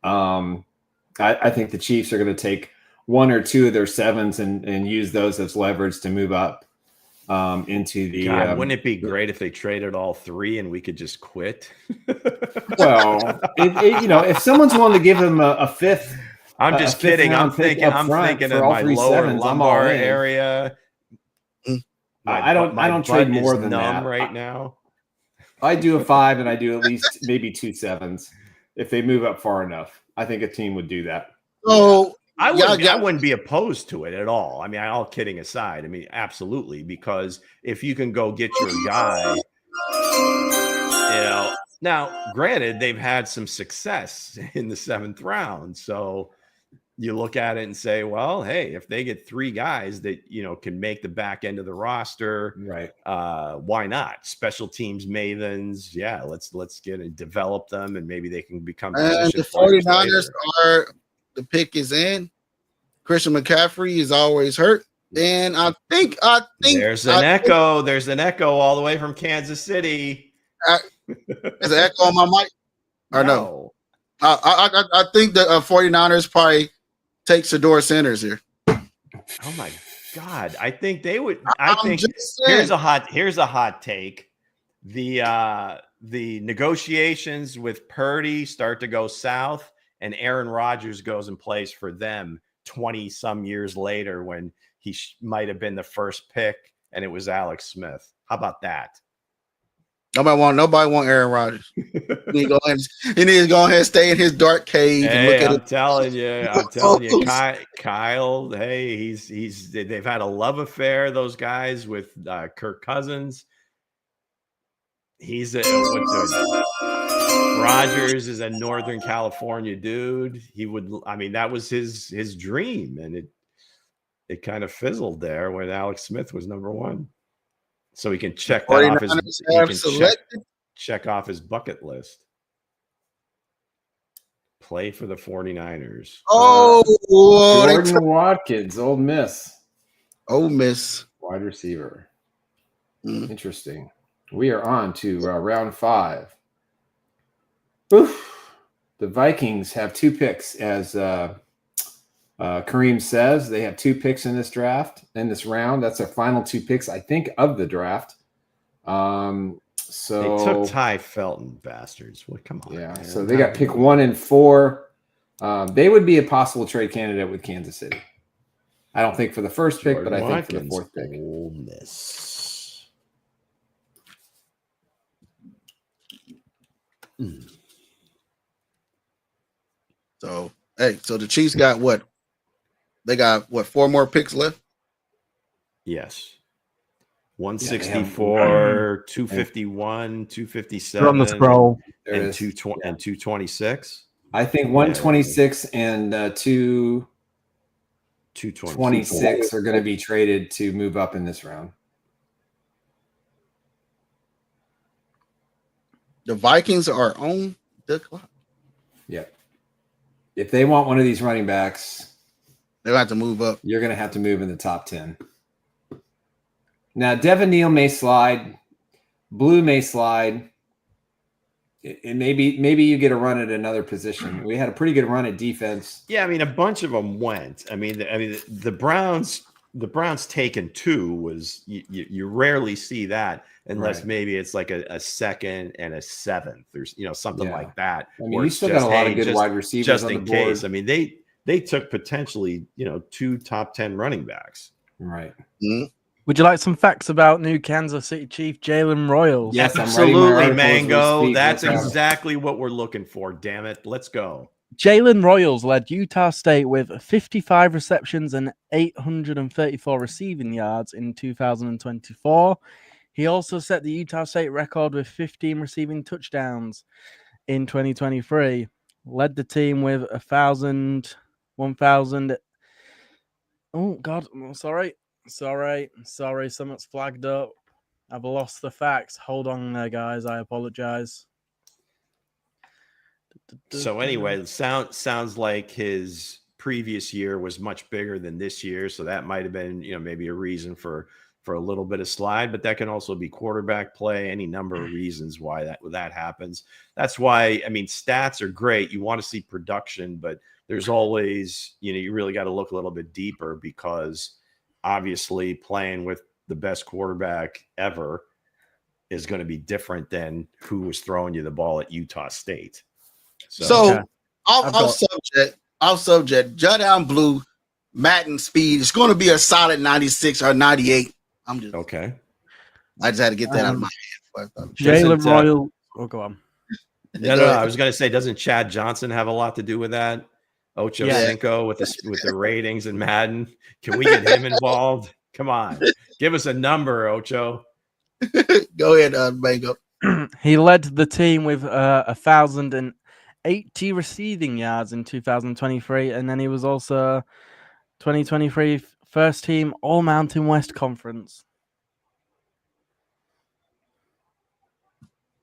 I think the Chiefs are going to take 1 or 2 of their 7s and use those as leverage to move up into the. God, wouldn't it be great if they traded all 3 and we could just quit? Well, if someone's willing to give them a 5th. I'm just kidding. I'm thinking in my lower lumbar area. I don't trade more than that right now. I do a 5 and I do at least maybe 2 7s if they move up far enough. I think a team would do that. So I wouldn't be opposed to it at all. I mean, all kidding aside, I mean, absolutely, because if you can go get your guy, now granted, they've had some success in the 7th round. So you look at it and say, well, hey, if they get 3 guys that, can make the back end of the roster, right? Why not? Special teams mavens. Yeah, let's get and develop them, and maybe they can become. And the 49ers are the pick is in. Christian McCaffrey is always hurt. And I think there's an echo. There's an echo all the way from Kansas City. Is an echo on my mic? Or no? I think the 49ers probably take Shedeur Sanders here. Oh my God. I think they would. I think here's a hot take. The negotiations with Purdy start to go south, and Aaron Rodgers goes and plays for them 20 some years later when he might have been the first pick and it was Alex Smith. How about that? Nobody want Aaron Rodgers. He needs to go ahead and stay in his dark cave and look at it. I'm telling you, Kyle. Hey, they've had a love affair, those guys, with Kirk Cousins. Rodgers is a Northern California dude. That was his dream, and it kind of fizzled there when Alex Smith was number 1. So he can check that off check off his bucket list. Play for the 49ers. Jordan Watkins, Ole Miss. Wide receiver. Interesting. We are on to round 5. Oof. The Vikings have 2 picks, as Kareem says. They have 2 picks in this round. That's their final 2 picks, I think, of the draft. So they took Ty Felton, bastards. Well, come on. Yeah. Man. So they got pick 1 and 4. They would be a possible trade candidate with Kansas City. I don't think for the first pick, but I think for the 4th pick. Ole Miss. So the Chiefs got what? They got what? 4 more picks left? Yes. 164, 251, 257, on the scroll, and 226. I think 126 and 226 are going to be traded to move up in this round. The Vikings are on the clock. Yeah. If they want one of these running backs, they'll have to move up. You're going to have to move in the top 10. Now, Devin Neal may slide. Blue may slide. And maybe you get a run at another position. We had a pretty good run at defense. Yeah, I mean, a bunch of them went. I mean, the Browns taken 2 was you rarely see that unless maybe it's like a second and a 7th or something like that. I mean, you still got a lot of good wide receivers just on the in board. case. I mean, they took potentially 2 top 10 running backs. Right. Mm-hmm. Would you like some facts about new Kansas City Chief Jalen Royals? Yes, absolutely, Mango. That's exactly what we're looking for. Damn it, let's go. Jalen Royals led Utah State with 55 receptions and 834 receiving yards in 2024. He also set the Utah State record with 15 receiving touchdowns in 2023. Led the team with 1,000. Oh, God. Sorry. Something's flagged up. I've lost the facts. Hold on there, guys. I apologize. So anyway, sounds like his previous year was much bigger than this year. So that might have been, maybe a reason for a little bit of slide, but that can also be quarterback play, any number of reasons why that happens. That's why, I mean, stats are great. You want to see production, but there's always, you really got to look a little bit deeper because obviously playing with the best quarterback ever is going to be different than who was throwing you the ball at Utah State. So off subject, Juddown Blue, Madden speed. It's going to be a solid 96 or 98. I'm just okay. I just had to get that out of my head. Jalen Royal. Go on. No. I was going to say, doesn't Chad Johnson have a lot to do with that? Ocho Cinco with the ratings and Madden. Can we get him involved? Come on, give us a number, Ocho. Go ahead, Mango. He led the team with 1,080 receiving yards in 2023, and then he was also 2023 first team All Mountain West Conference.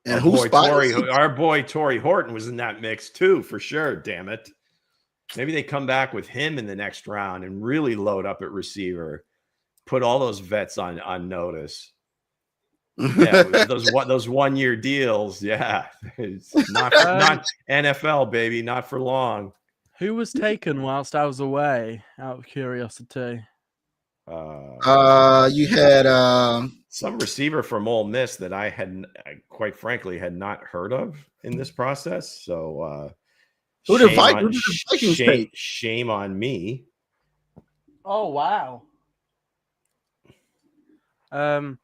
And our boy Torrey Horton was in that mix too, for sure. Damn it. Maybe they come back with him in the next round and really load up at receiver. Put all those vets on notice. Yeah, those 1 year deals. Yeah, it's not NFL, baby, not for long. Who was taken whilst I was away? Out of curiosity. You had some receiver from Ole Miss that I quite frankly had not heard of in this process. So who did Vikings take? Shame on me. Oh wow. Iron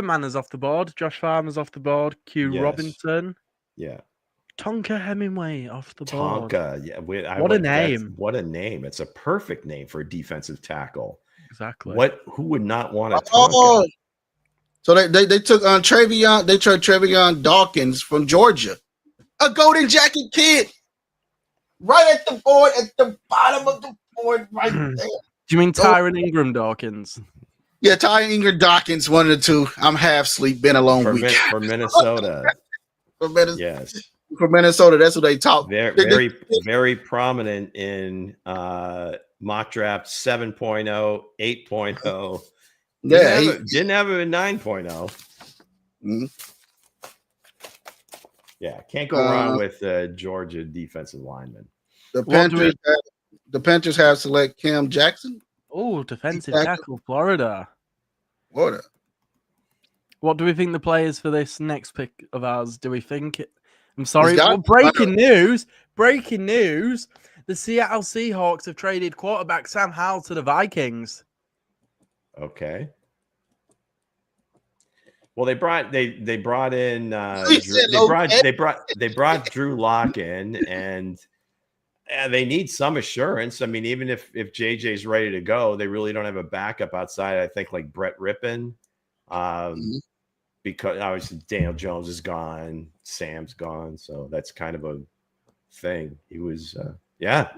Man is off the board. Josh Farmer's off the board. Robinson. Yeah. Tonka Hemingway off the board. Tonka. Yeah. What a name. What a name. It's a perfect name for a defensive tackle. Exactly. Who would not want a Tonka? So they took on Travion. They took Travion Dawkins from Georgia, a golden jacket kid, right at the board, at the bottom of the board, right there. Do you mean Tyron Ingram Dawkins? Yeah, Tyron Ingram Dawkins, one of the two. I'm half asleep. Been a long week for Minnesota. Yes, for Minnesota. That's what they talk. Very prominent in mock draft 7.0, 8.0. Didn't have him in 9.0. Mm-hmm. Yeah, can't go wrong with Georgia defensive lineman. The Panthers have select Cam Jackson. Oh, defensive tackle, Florida. What do we think the players for this next pick of ours? Do we think it? I'm sorry. Breaking news. The Seattle Seahawks have traded quarterback Sam Howell to the Vikings. Okay. Well, they brought in they brought Drew Lock in, and they need some assurance. I mean, even if JJ's ready to go, they really don't have a backup outside. I think like Brett Rippon, because obviously Daniel Jones is gone, Sam's gone, so that's kind of a thing. He was, yeah.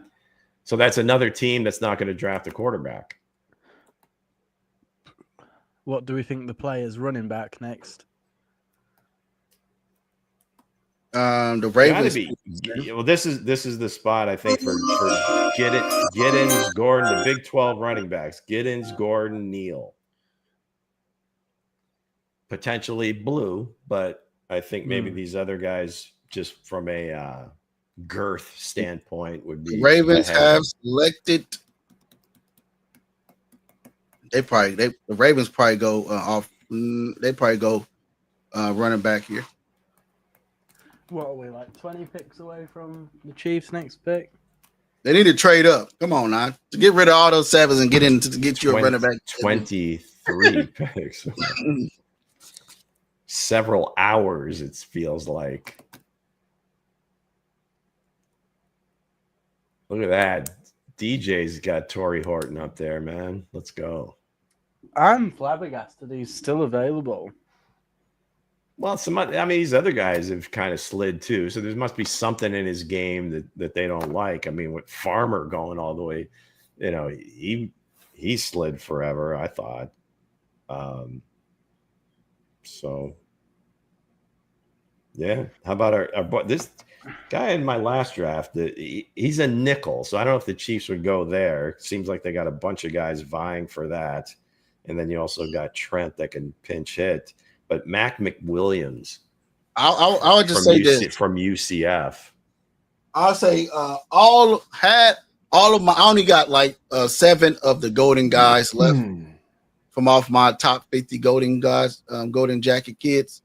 So that's another team that's not going to draft a quarterback. What do we think the players running back next? The Ravens. Well, this is the spot I think for Giddens, Gordon, the Big 12 running backs. Giddens, Gordon, Neal. Potentially Blue, but I think maybe these other guys, just from a girth standpoint, would be. The Ravens have selected. The Ravens probably go off. They probably go running back here. What are we, like 20 picks away from the Chiefs' next pick? They need to trade up. Come on now, to get rid of all those sevens and get you a running back. 23 picks. Several hours, it feels like. Look at that. DJ's got Torrey Horton up there, man. Let's go. I'm flabbergasted he's still available. Well, these other guys have kind of slid too. So there must be something in his game that they don't like. I mean, with Farmer going all the way, he slid forever, I thought. So, yeah. How about this guy in my last draft? He's a nickel, so I don't know if the Chiefs would go there. It seems like they got a bunch of guys vying for that, and then you also got Trent that can pinch hit. But Mac McWilliams, I would just say this from UCF. I'll say all of my. I only got like 7 of the golden guys left from off my top 50 golden guys, golden jacket kids.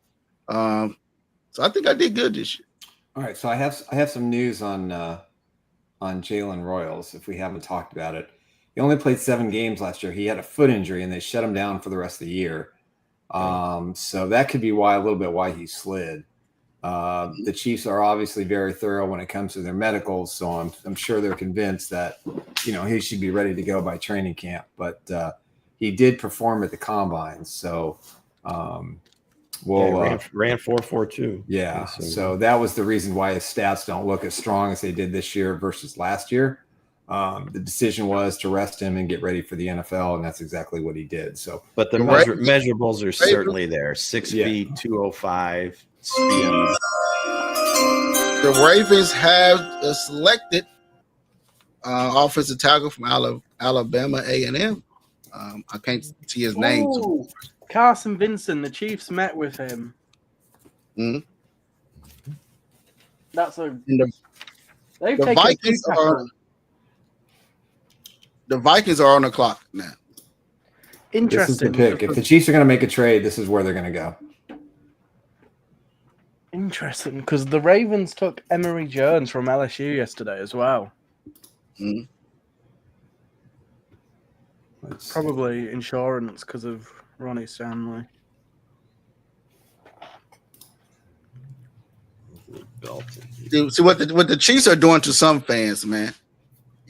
So I think I did good this year. All right, so I have some news on Jalen Royals. If we haven't talked about it, he only played 7 games last year. He had a foot injury, and they shut him down for the rest of the year. So that could be a little bit why he slid. The Chiefs are obviously very thorough when it comes to their medicals, so I'm sure they're convinced that he should be ready to go by training camp. But he did perform at the combine, so ran 4.42. Yeah, so that was the reason why his stats don't look as strong as they did this year versus last year. The decision was to rest him and get ready for the NFL, and that's exactly what he did. So, but the measurables are certainly there: 6 feet, 205 speed. The Ravens have selected offensive tackle from Alabama A&M. I can't see his name. Carson Vincent. The Chiefs met with him. Mm-hmm. That's a. The Vikings are. The Vikings are on the clock now. Interesting. This is the pick. If the Chiefs are going to make a trade, this is where they're going to go. Interesting, because the Ravens took Emory Jones from LSU yesterday as well. Mm-hmm. Probably insurance because of Ronnie Stanley. See what the Chiefs are doing to some fans, man.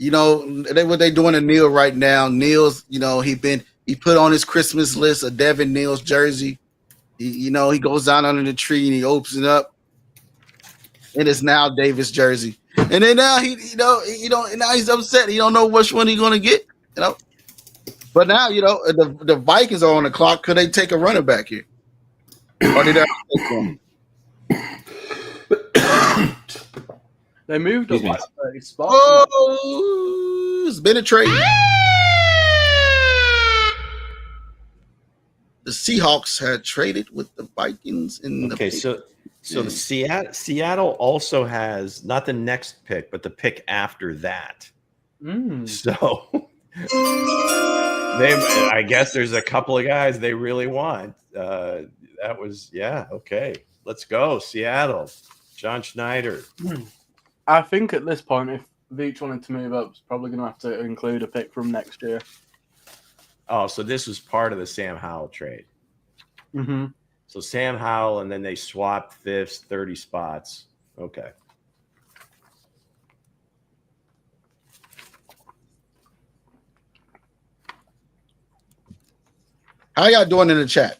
What they doing to Neal right now. Neal's, he put on his Christmas list a Devin Neal's jersey. He goes down under the tree and he opens it up, and it's now Davis' jersey. And then now now he's upset. He don't know which one he's gonna get. But now the Vikings are on the clock. Could they take a running back here? Or did they moved up by 30 spots. Oh, it's been a trade. The Seahawks had traded with the Vikings in the pick. So the Seattle also has not the next pick, but the pick after that. So I guess there's a couple of guys they really want. Okay. Let's go, Seattle. John Schneider. I think at this point, if Veach wanted to move up, it's probably going to have to include a pick from next year. Oh, so this was part of the Sam Howell trade. Mm-hmm. So Sam Howell, and then they swapped fifths, 30 spots. Okay. How y'all doing in the chat?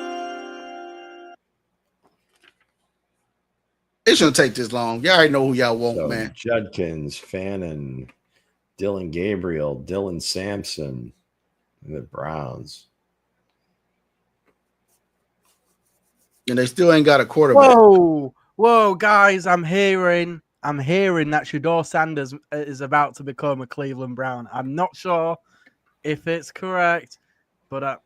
It shouldn't take this long. Y'all already know who y'all want, So man. Judkins, Fannin, Dylan Gabriel, Dylan Sampson, and the Browns. And they still ain't got a quarterback. Whoa, guys! I'm hearing that Shedeur Sanders is about to become a Cleveland Brown. I'm not sure if it's correct, but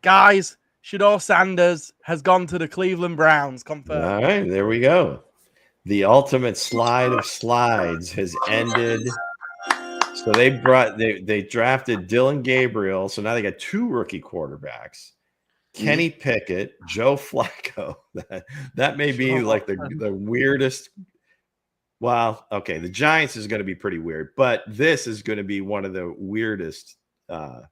guys, Shedeur Sanders has gone to the Cleveland Browns. Confirmed. All right, there we go. The ultimate slide of slides has ended. So they drafted Dylan Gabriel. So now they got 2 rookie quarterbacks. Kenny Pickett, Joe Flacco. That may be like the weirdest. Well, okay, the Giants is going to be pretty weird, but this is going to be one of the weirdest. And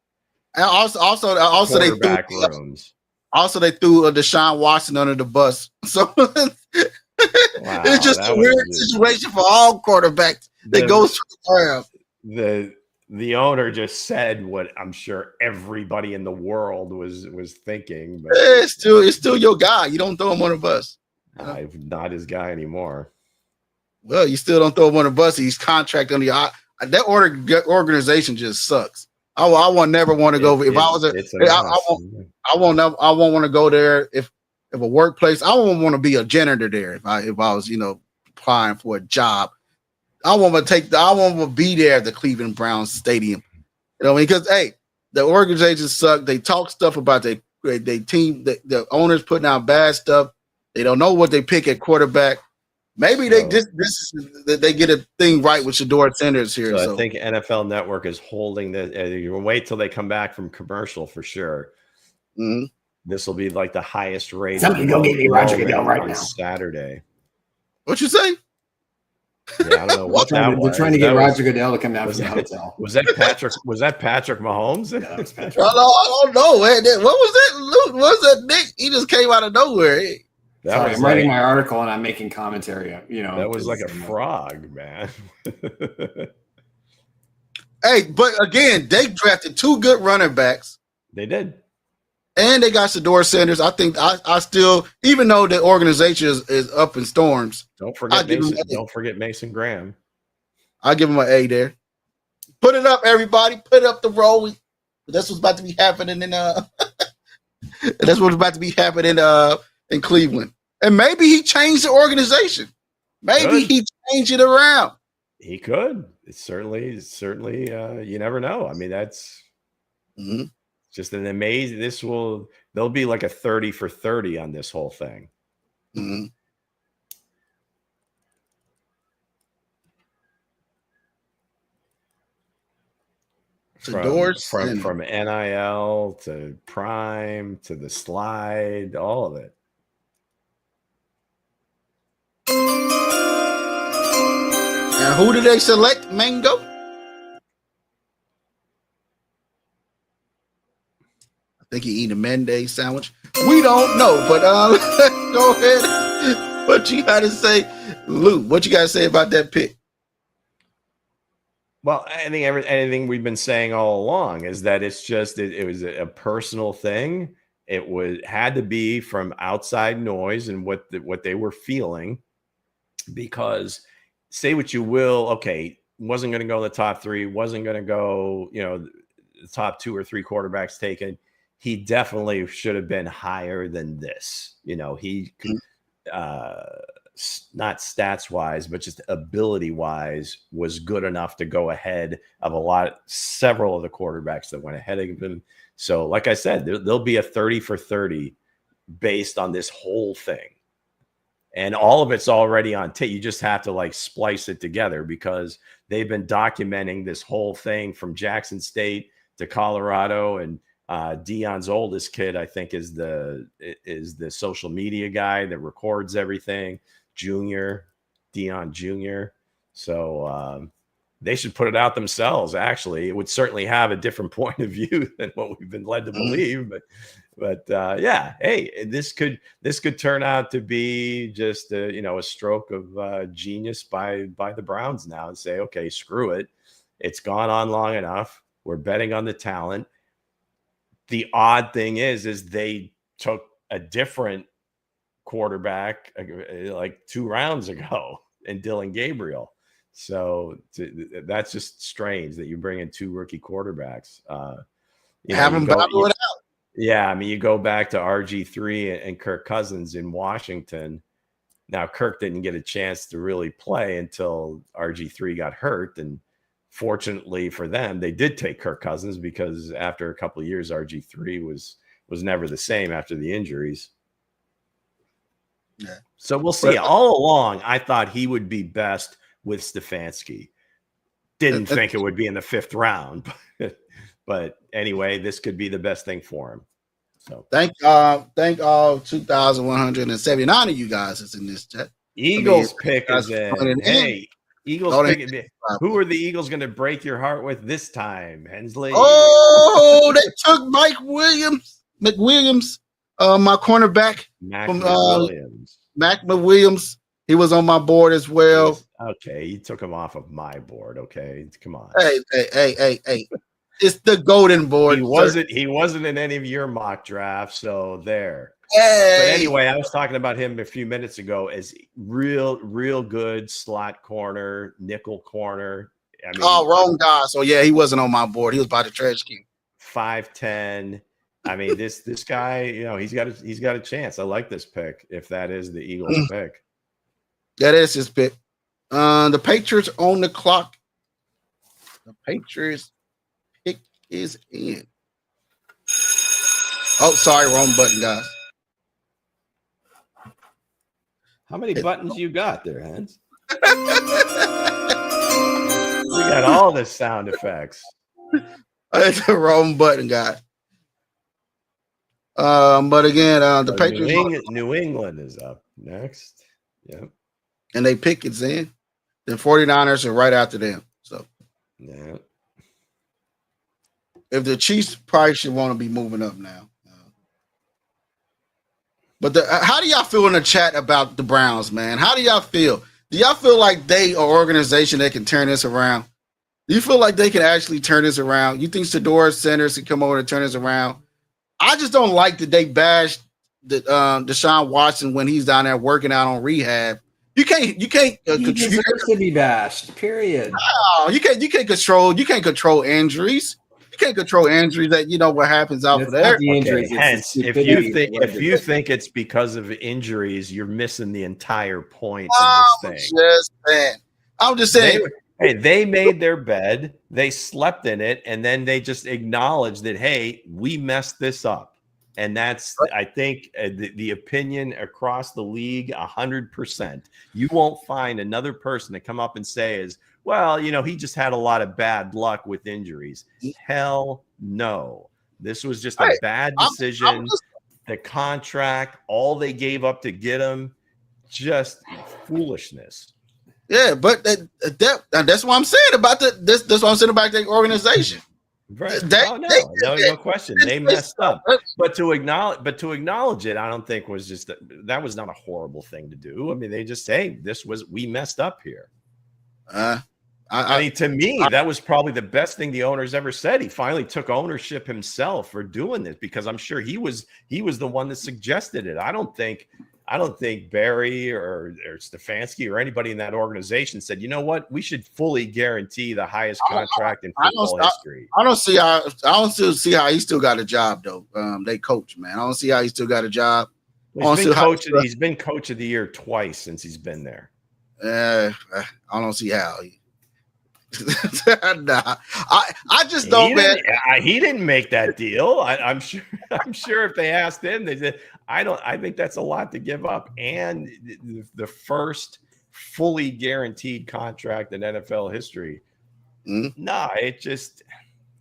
also quarterback rooms. Also, they threw Deshaun Watson under the bus. So it's just a weird situation for all quarterbacks that goes through the draft. The owner just said what I'm sure everybody in the world was thinking. But it's still your guy. You don't throw him on the bus. I'm not his guy anymore. Well, you still don't throw him on the bus. He's contracted under your. That organization just sucks. I will never want to go. If I was I won't want to go there. If a workplace, I won't want to be a janitor there. If I was applying for a job. I want to be there at the Cleveland Browns stadium. Because the organization suck. They talk stuff about their team. The owners putting out bad stuff. They don't know what they pick at quarterback. Maybe they get a thing right with Shedeur Sanders here. So I think NFL Network is holding this. You wait till they come back from commercial for sure. Mm-hmm. This will be like the highest rated. Somebody go get me Roger Goodell right now. Saturday. What you say? Yeah, I don't know what that was. They're trying to get Roger Goodell to come down from the hotel. Was that Patrick? Was that Patrick Mahomes? Yeah, was Patrick. I don't know. What was that? Luke? What was that? Nick? He just came out of nowhere. I'm writing my article and I'm making commentary. That was like a frog, man. But again, they drafted 2 good running backs. They did. And they got Shedeur Sanders. I think I still, even though the organization is up in storms. Don't forget Mason Graham. I'll give him an A there. Put it up, everybody. Put up the roll. That's what's about to be happening in Cleveland. And maybe he changed the organization. Maybe he changed it around. He could. It's certainly. You never know. I mean, that's. Mm-hmm. Just an amazing. There'll be like a 30 for 30 on this whole thing. Mm-hmm. From NIL to Prime to the slide, all of it. And who did they select, Mango? I think he eat a Menday sandwich. We don't know, but go ahead. What you got to say, Lou? What you got to say about that pick? Well, I think anything we've been saying all along is that it's just it was a personal thing. It had to be from outside noise and what they were feeling. Because say what you will, okay, wasn't going to go in the top 3, wasn't going to go, the top 2 or 3 quarterbacks taken. He definitely should have been higher than this. He not stats wise, but just ability wise was good enough to go ahead of several of the quarterbacks that went ahead of him. So like I said, there'll be a 30 for 30 based on this whole thing. And all of it's already on tape. You just have to splice it together because they've been documenting this whole thing from Jackson State to Colorado. And Deion's oldest kid, I think, is the social media guy that records everything. Deion Jr. So they should put it out themselves. Actually, it would certainly have a different point of view than what we've been led to believe. But yeah, hey, this could turn out to be just a stroke of genius by the Browns now and say, okay, screw it, it's gone on long enough. We're betting on the talent. The odd thing is they took a different quarterback like 2 rounds ago in Dylan Gabriel. So that's just strange that you bring in 2 rookie quarterbacks. Have them battle it out. Yeah, I mean, you go back to RG3 and Kirk Cousins in Washington. Now, Kirk didn't get a chance to really play until RG3 got hurt. And fortunately for them, they did take Kirk Cousins because after a couple of years, RG3 was never the same after the injuries. Yeah. So we'll see. All along, I thought he would be best with Stefanski. Didn't think it would be in the 5th round. But anyway, this could be the best thing for him. So thank all 2,179 of you guys that's in this chat. Eagles pick is in. Hey, Eagles pick. Who are the Eagles going to break your heart with this time, Hensley? Oh, they took McWilliams, my cornerback from McWilliams. He was on my board as well. Okay, you took him off of my board. Okay, come on. Hey. It's the golden board. He wasn't in any of your mock drafts, so there. Hey. But anyway, I was talking about him a few minutes ago as real good slot corner, nickel corner. I mean, wrong guy. So yeah, he wasn't on my board. He was by the trash can. 5'10". I mean, this guy, he's got a chance. I like this pick if that is the Eagles pick. That is his pick. The Patriots on the clock. The Patriots pick is in. Oh, sorry, wrong button, guys. How many buttons you got there, Hans? We got all the sound effects. It's the wrong button, guy. But again, the Patriots. New England is up next. Yep. And they pick it's in. The 49ers are right after them. So yeah. If the Chiefs probably should want to be moving up now. But how do y'all feel in the chat about the Browns, man? How do y'all feel? Do y'all feel like they are an organization that can turn this around? Do you feel like they can actually turn this around? You think Shedeur Sanders can come over and turn this around? I just don't like that they bashed Deshaun Watson when he's down there working out on rehab. You can't. He deserves to be bashed. Period. Oh, you can't control injuries. You can't control injuries. That you know what happens out there. The injuries. Okay, hence, if you think it's because of injuries, you're missing the entire point of this thing. I'm just saying. They made their bed, they slept in it, and then they just acknowledged that, hey, we messed this up. And that's, I think, the opinion across the league 100%. You won't find another person to come up and say is, well, he just had a lot of bad luck with injuries. Hell no. This was just a bad decision. The contract, all they gave up to get him, just foolishness. Yeah, but that's what I'm saying about that's what I'm saying about the organization. Right. No question. They messed up. But to acknowledge it, I don't think was that was not a horrible thing to do. I mean, they just say we messed up here. I mean, to me, that was probably the best thing the owner's ever said. He finally took ownership himself for doing this because I'm sure he was the one that suggested it. I don't think Barry or Stefanski or anybody in that organization said, you know what, we should fully guarantee the highest contract in football history. I don't see how he still got a job though. They coach, man. I don't see how he still got a job. He's been coach of the year twice since he's been there. I don't see how. Nah, I just don't, man. He didn't make that deal. I'm sure if they asked him, they said, I think that's a lot to give up. And the first fully guaranteed contract in NFL history. Mm-hmm. No,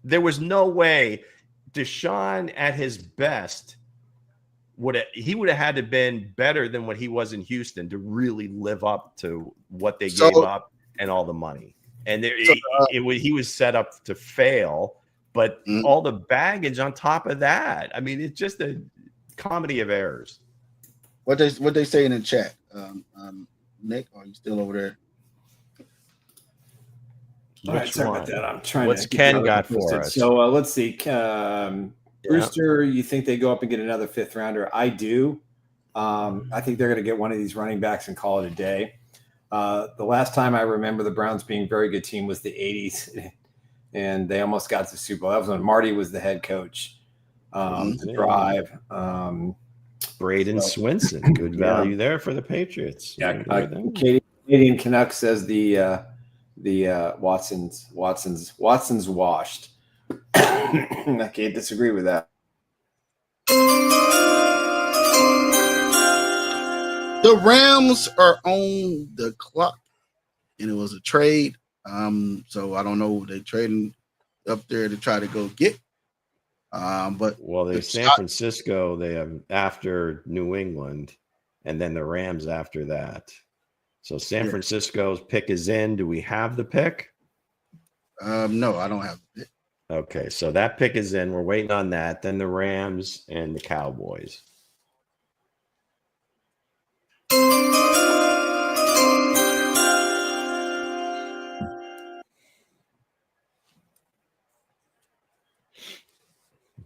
there was no way Deshaun at his best would have had to been better than what he was in Houston to really live up to what they gave up and all the money. And he was set up to fail, but all the baggage on top of that. I mean, it's just a comedy of errors. What they say in the chat, Nick? Are you still over there? All right, sorry about that. I'm trying. What's Ken got for us? So let's see. Brewster, you think they go up and get another 5th rounder? I do. I think they're going to get one of these running backs and call it a day. The last time I remember the Browns being a very good team was the 80s, and they almost got to the Super Bowl. That was when Marty was the head coach. Drive. Braden Swinson, good value there for the Patriots. Yeah, Canadian Canuck says the Watson's washed. I can't disagree with that. The Rams are on the clock, and it was a trade. So I don't know what they're trading up there to try to go get. But there's San Francisco. They have after New England, and then the Rams after that. So San Francisco's pick is in. Do we have the pick? No, I don't have the pick. Okay, so that pick is in. We're waiting on that. Then the Rams and the Cowboys.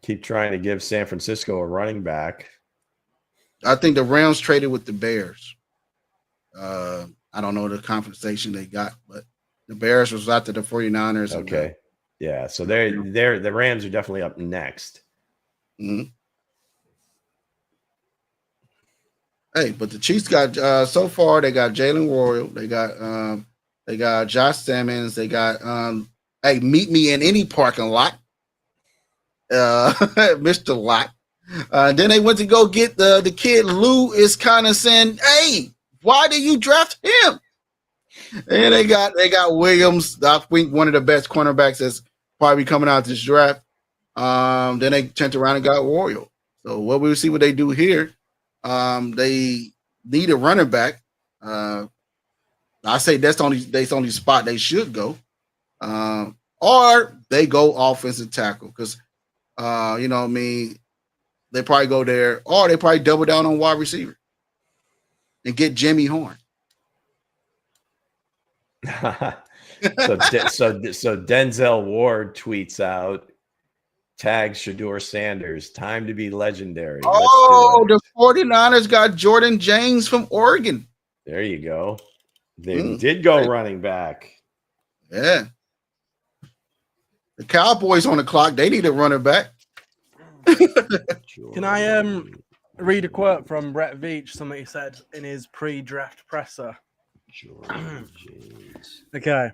Keep trying to give San Francisco a running back. I think the Rams traded with the Bears. I don't know the compensation they got, but the Bears was after the 49ers. Okay. Yeah, so the Rams are definitely up next. Mm-hmm. Hey, but the Chiefs got so far they got Jalen Royal, they got Josh Simmons, they got meet me in any parking lot. Mr. Lott. Then they went to go get the kid. Lou is kind of saying, "Hey, why did you draft him?" And they got Williams. I think one of the best cornerbacks that's probably coming out this draft. Then they turned around and got Royal. So what we'll see what they do here. They need a running back. I say that's the only spot they should go. Or they go offensive tackle because. You know what I mean? They probably go there, or they probably double down on wide receiver and get Jimmy Horn. so Denzel Ward tweets out, tags Shedeur Sanders, time to be legendary. The 49ers got Jordan James from Oregon. There you go. They did go running back. Yeah. The Cowboys on the clock. They need a running back. Can I read a quote from Brett Veach, something he said in his pre-draft presser? Okay.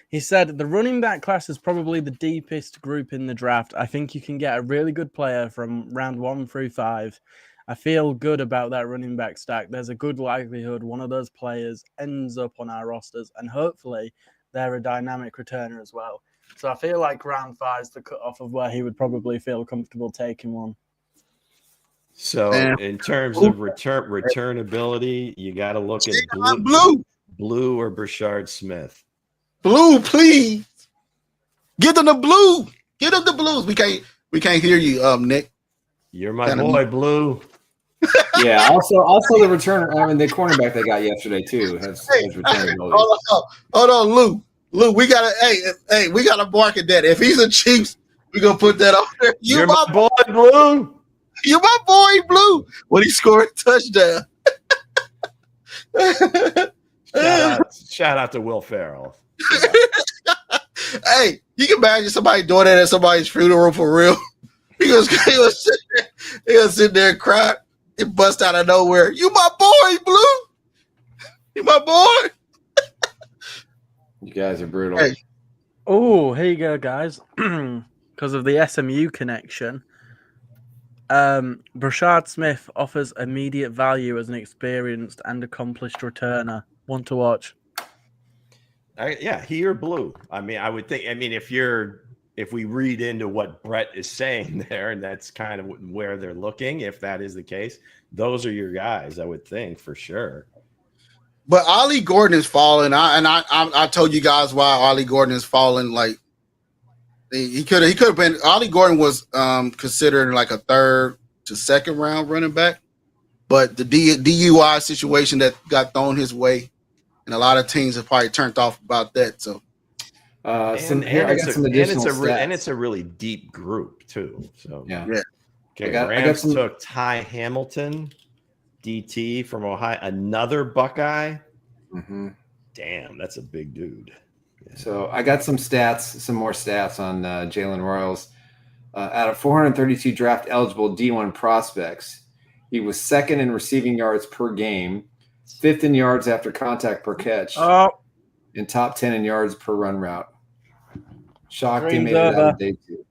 He said, the running back class is probably the deepest group in the draft. I think you can get a really good player from round 1 through 5. I feel good about that running back stack. There's a good likelihood one of those players ends up on our rosters, and hopefully they're a dynamic returner as well. So I feel like round 5 is the cutoff of where he would probably feel comfortable taking one. So in terms of returnability, you got to look at Blue or Brashard Smith. Blue, please. Get them the blue. Get them the blues. We can't hear you, Nick. You're my boy, Blue. Yeah. Also the returner. I mean, the cornerback they got yesterday too has returnability. Hold on, Lou. Lou, we gotta we gotta bark at that. If he's a Chiefs, we gonna put that on there. You're my boy, Blue. You're my boy, Blue. When he scored a touchdown. Shout out to Will Ferrell. Hey, you can imagine somebody doing that at somebody's funeral for real. He was sit there and cry and bust out of nowhere. You my boy, Blue. You my boy. You guys are brutal. Hey. Oh, here you go, guys. Because of the SMU connection, Brashard Smith offers immediate value as an experienced and accomplished returner. One to watch. He or Blue. I mean, I would think. I mean, if we read into what Brett is saying there, and that's kind of where they're looking, if that is the case, those are your guys. I would think for sure. But Ollie Gordon is falling. I told you guys why Ollie Gordon is falling. Like he could have been. Ollie Gordon was considered like a 3rd to 2nd round running back, but the DUI situation that got thrown his way, and a lot of teams have probably turned off about that. So, it's a really deep group too. So yeah. Okay, Rams took Ty Hamilton. DT from Ohio, another Buckeye. Mm-hmm. Damn, that's a big dude. So I got some more stats on Jalen Royals. Out of 432 draft eligible D1 prospects, he was second in receiving yards per game, fifth in yards after contact per catch, and top 10 in yards per run route. Shocked he made it out of day 2,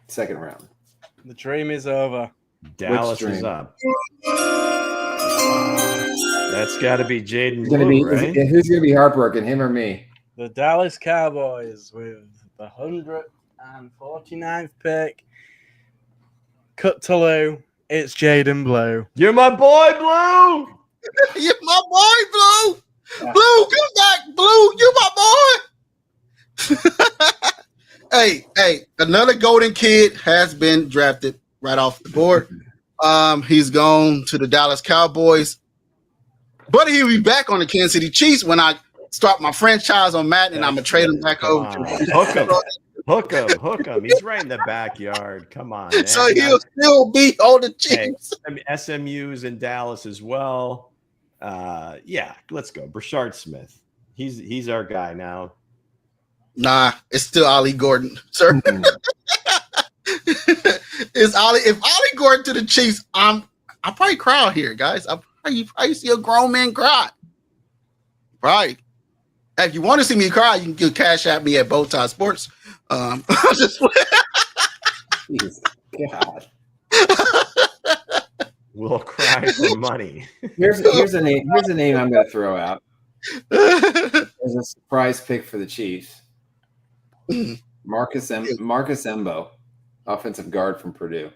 second round. The dream is over. Dallas is up. That's got to be Jaden Blue, right? Who's going to be heartbroken, him or me? The Dallas Cowboys with the 149th pick. Cut to Lou. It's Jaden Blue. You're my boy, Blue. You're my boy, Blue. Blue, come back, Blue. You're my boy. Hey, another golden kid has been drafted right off the board. He's gone to the Dallas Cowboys. But he'll be back on the Kansas City Chiefs when I start my franchise on Madden, and I'm going to trade him back over to Hook him. He's right in the backyard. Come on, man. So he'll still be on the Chiefs. Hey, SMU's in Dallas as well. Yeah, let's go. Brashard Smith. He's our guy now. Nah, it's still Ollie Gordon, sir. It's Ollie. If Ollie Gordon to the Chiefs, I'll probably cry out here, guys. I see a grown man cry. Right. If you want to see me cry, you can cash at me at Bowtie Sports. Just God. We'll cry for money. Here's a name. Here's a name I'm going to throw out as a surprise pick for the Chiefs. Marcus Embo, offensive guard from Purdue.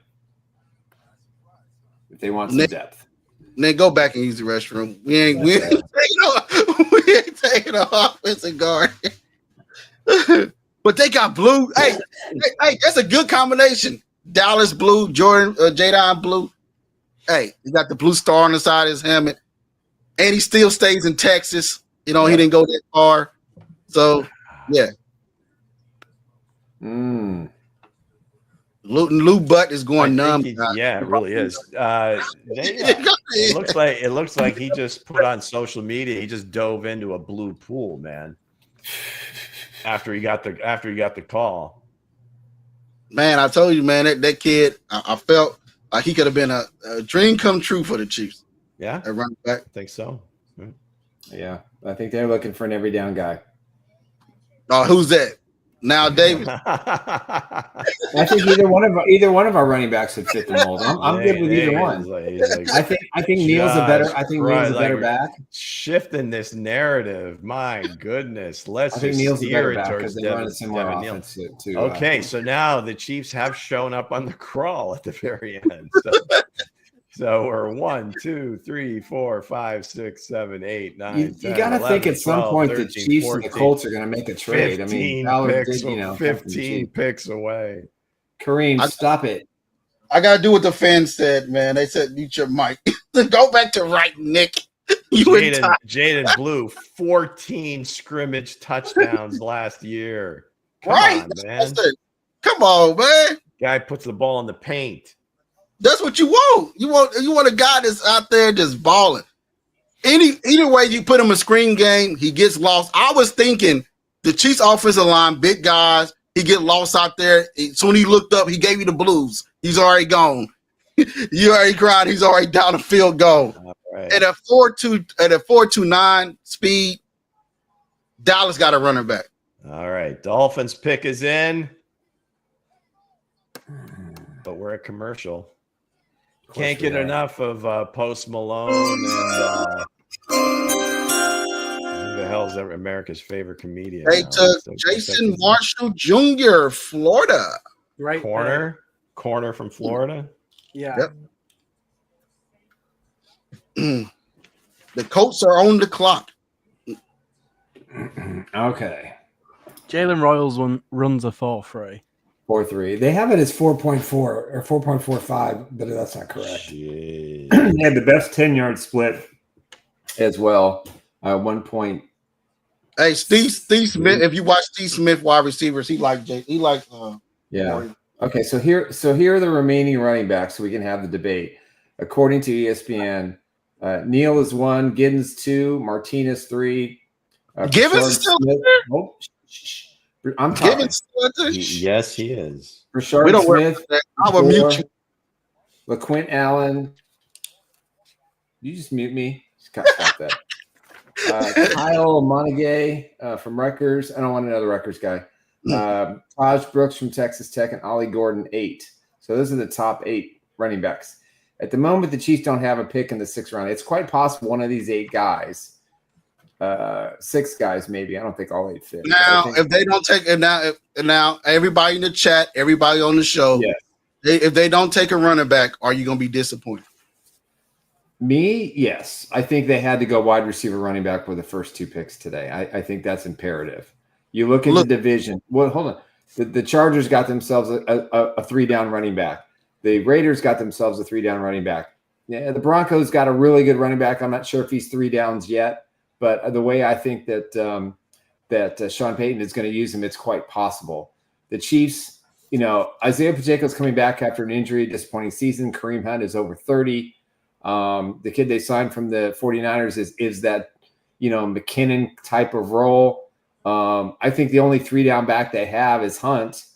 If they want some depth. Then go back and use the restroom. We ain't taking an offensive guard. But they got Blue. Hey, that's a good combination. Dallas Blue, Jadon Blue. Hey, he got the blue star on the side of his helmet. And he still stays in Texas. He didn't go that far. So, yeah. Lou Butt is going numb. Yeah, it really is. It looks like he just put on social media. He just dove into a blue pool, man. After he got the call. Man, I told you, man, that kid. I felt like he could have been a dream come true for the Chiefs. Yeah, at running back. I think so. Yeah, I think they're looking for an every down guy. Oh, who's that? Now, David. I think either one of our running backs would fit the mold. I'm good with either one. I think Neal's a better. I think Neal's a better back. Shifting this narrative, my goodness. I think Neal's a better back because they run a similar offense to. Okay, so now the Chiefs have shown up on the crawl at the very end. So we're 1, 2, 3, 4, 5, 6, 7, 8, 9. You got to think at some point 13, the Chiefs 14, and the Colts are going to make a trade. 15 picks away. Kareem, stop it. I got to do what the fans said, man. They said, mute your mic. Go back to right, Nick. Jaden Blue, 14 scrimmage touchdowns last year. Come on, man. Come on, man. Guy puts the ball in the paint. That's what you want. You want a guy that's out there just balling. Either way you put him in a screen game, he gets lost. I was thinking the Chiefs offensive line, big guys, he get lost out there. Soon he looked up, he gave you the blues. He's already gone. You already cried. He's already down the field goal. Right. At a 4.29 speed, Dallas got a running back. All right, Dolphins pick is in, but we're a commercial. Can't get enough of Post Malone and who the hell's America's favorite comedian? They took Jason Marshall Jr., Florida. Right, corner from Florida. Yeah. Yep. The Colts are on the clock. Okay. Jalen Royals runs a 4.3. 4.3. They have it as 4.4 or 4.45, but that's not correct. They had the best 10-yard split as well. 1 point. Hey, Steve Smith. If you watch Steve Smith wide receivers, he like. Yeah. Okay. So here are the remaining running backs, so we can have the debate. According to ESPN, Neal is 1, Giddens 2, Martinez 3. Givens is still there? Oh, I'm talking. Givens still there? Yes, he is. Richard We don't worry Smith. about that. I will mute you. LaQuint Allen. You just mute me. Just gotta stop that. Kyle Montague from Rutgers. I don't want another Rutgers guy. Taj Brooks from Texas Tech and Ollie Gordon 8. So those are the top 8 running backs. At the moment, the Chiefs don't have a pick in the 6th round. It's quite possible one of these 8 guys, 6 guys maybe. I don't think all 8 fit. Now, if they don't take it now, everybody in the chat, everybody on the show, if they don't take a running back, are you going to be disappointed? Me, yes. I think they had to go wide receiver, running back with the first 2 picks today. I think that's imperative. You look at the division. Well, hold on. The Chargers got themselves a 3-down running back. The Raiders got themselves a 3-down running back. Yeah, the Broncos got a really good running back. I'm not sure if he's 3 downs yet, but the way I think that Sean Payton is going to use him, it's quite possible. The Chiefs, Isaiah Pacheco's coming back after an injury, disappointing season. Kareem Hunt is over 30. The kid they signed from the 49ers is that, McKinnon type of role. I think the only 3-down back they have is Hunt,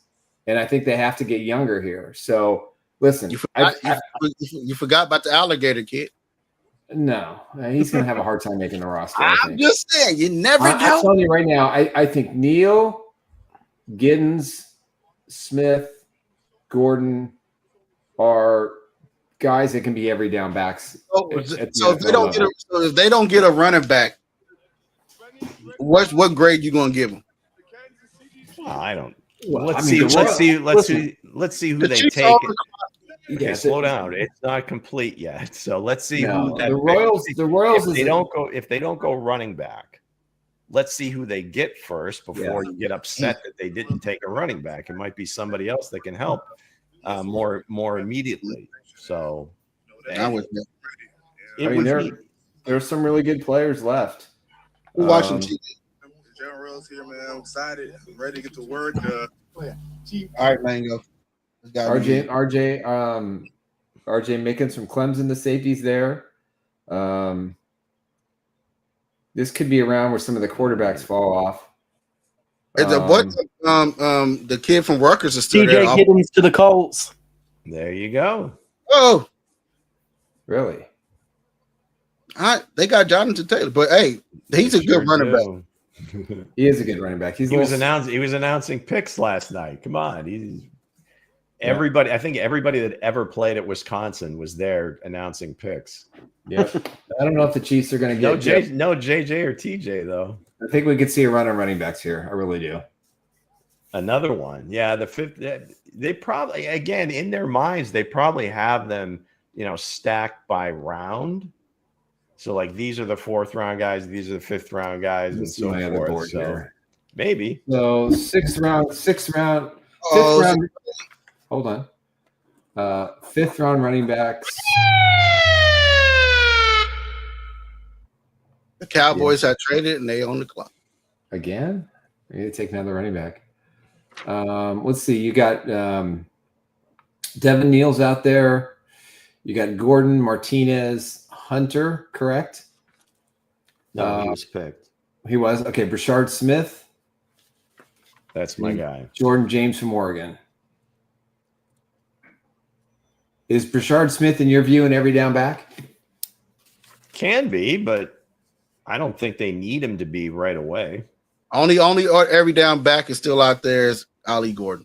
and I think they have to get younger here. So listen, you forgot about the alligator kid. No, he's going to have a hard time making the roster. I'm just saying, you never know. I'm telling you right now, I think Neal, Giddens, Smith, Gordon are guys that can be every down backs. So if they don't get a running back, what grade you going to give them? Well, I don't. Well, let's see who they take. Okay, slow down. It's not complete yet. So let's see who that the Royals. If they don't go running back, let's see who they get first before you get upset that they didn't take a running back. It might be somebody else that can help more immediately. So there's some really good players left. We're watching TV. General's here, man. I'm excited. I'm ready to get to work. All right, Mango. RJ Mickens from Clemson, the safeties there. This could be around where some of the quarterbacks fall off. The kid from Rutgers is still there. TJ Giddens to the Colts. There you go. Oh, really? They got Jonathan Taylor, but hey, he's a good running back. He is a good running back. He was announcing picks last night. Come on, everybody. I think everybody that ever played at Wisconsin was there announcing picks. Yeah, I don't know if the Chiefs are going to get no JJ or TJ though. I think we could see a run on running backs here. I really do. Another one, the fifth. They probably again in their minds they probably have them, stacked by round. So like these are the 4th round guys, these are the 5th round guys, and so forth. So maybe. So 6th round, 5th round. Hold on. 5th round running backs. The Cowboys have traded and they own the clock. Again? We need to take another running back. Let's see. You got Devin Neal's out there. You got Gordon, Martinez, Hunter, correct? No, he was picked. He was? Okay, Brashard Smith. That's my guy. Jordan James from Oregon. Is Brashard Smith, in your view, an every down back? Can be, but I don't think they need him to be right away. Only every down back is still out there is Ollie Gordon.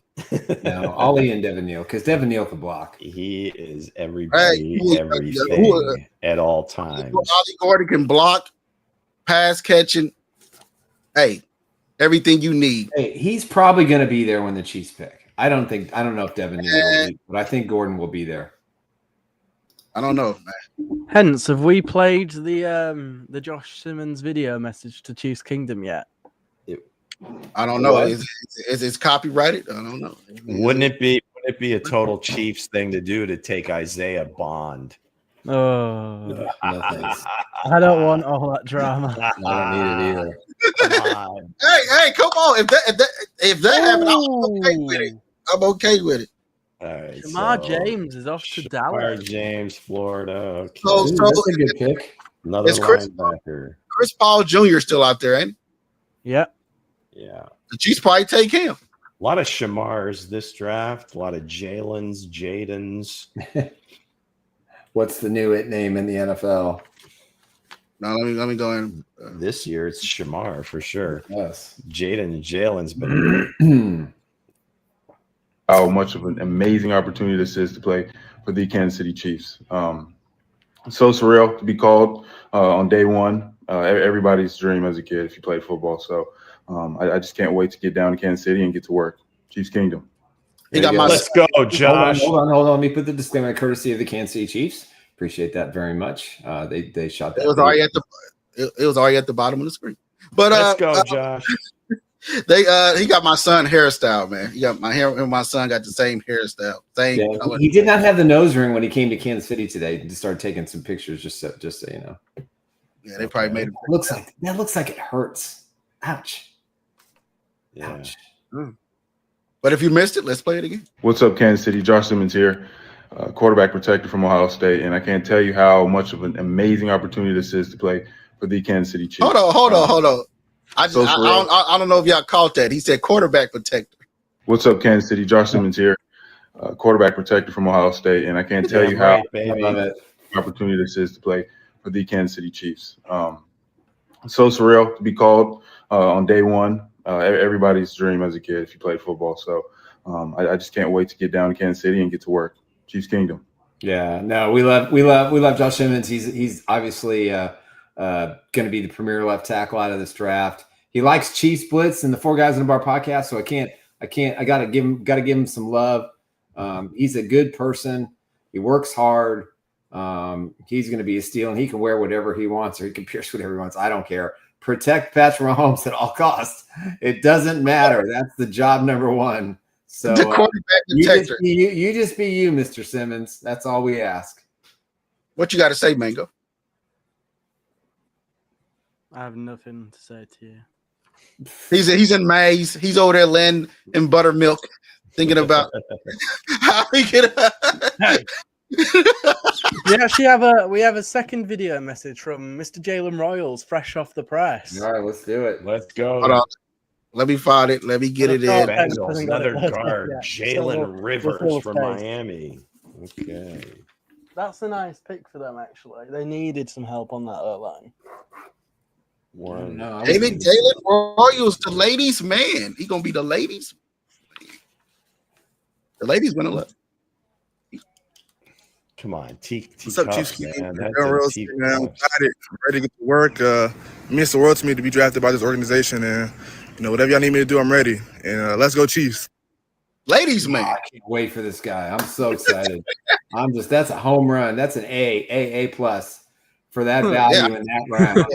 No, Ollie and Devin Neal, because Devin Neal can block. He is everybody, everything at all times. Ollie Gordon can block, pass catching. Hey, everything you need. Hey, he's probably going to be there when the Chiefs pick. I don't know if Devin Neal will be, but I think Gordon will be there. I don't know, man. Hence, have we played the Josh Simmons video message to Chiefs Kingdom yet? I don't know. Is it copyrighted? I don't know. Wouldn't it be a total Chiefs thing to do to take Isaiah Bond? Oh, No, thanks. I don't want all that drama. I don't need it either. Come on. Hey, come on! If that happened, I'm okay with it. All right, Shamar James is off to Dallas. James, Florida. Okay. That's a good pick. Another linebacker. Chris Paul Jr. still out there, ain't he? Yeah. Yeah. The Chiefs probably take him. A lot of Shamars this draft. A lot of Jalen's, Jaden's. What's the new name in the NFL? No, let me go in. This year it's Shamar for sure. Yes. Jalen's been. How much of an amazing opportunity this is to play for the Kansas City Chiefs. So surreal to be called on day one. Everybody's dream as a kid if you played football. So I just can't wait to get down to Kansas City and get to work. Chiefs Kingdom. Let's go, Josh. Hold on. Let me put the disclaimer courtesy of the Kansas City Chiefs. Appreciate that very much. They shot that. It was already at the bottom of the screen. But let's go, Josh. He got my son hairstyle, man. He got my hair and my son got the same hairstyle. Same color. He did not have the nose ring when he came to Kansas City today to start taking some pictures, just so you know. Yeah, they probably made it. Looks like it hurts. Ouch. Yeah. Ouch. But if you missed it, let's play it again. What's up, Kansas City? Josh Simmons here, quarterback protector from Ohio State, and I can't tell you how much of an amazing opportunity this is to play for the Kansas City Chiefs. Hold on. I don't know if y'all caught that. He said quarterback protector. What's up, Kansas City? Josh Simmons here, quarterback protector from Ohio State, and I can't tell you how opportunity this is to play for the Kansas City Chiefs. So surreal to be called on day one. Everybody's dream as a kid if you played football. So I just can't wait to get down to Kansas City and get to work. Chiefs Kingdom. Yeah, no, we love Josh Simmons. He's obviously going to be the premier left tackle out of this draft. He likes Chiefs Blitz and the Four Guys in a Bar podcast, so I gotta give him some love. He's a good person. He works hard. He's going to be a steal, and he can wear whatever he wants, or he can pierce whatever he wants. I don't care. Protect Patrick Mahomes at all costs. It doesn't matter. That's the job number one. So you just be you, Mr. Simmons. That's all we ask. What you got to say, Mango? I have nothing to say to you. He's in Maze. He's over there laying in buttermilk, thinking about how he can. We have a second video message from Mr. Jalen Royals, fresh off the press. All right, let's do it. Let's go. Hold on. Let me find it. Let me get it in. Bengals, another guard, Jalen Rivers from Miami. Okay. That's a nice pick for them, actually. They needed some help on that O-line. Jalen Royals, the ladies' man. He gonna be the ladies. The ladies gonna look. Come on, What's up, Chiefs? Man, I'm excited. I'm ready to get to work. It means the world to me to be drafted by this organization, and whatever y'all need me to do, I'm ready. And let's go, Chiefs. Ladies, man. I can't wait for this guy. I'm so excited. That's a home run. That's an A plus for that value in that round.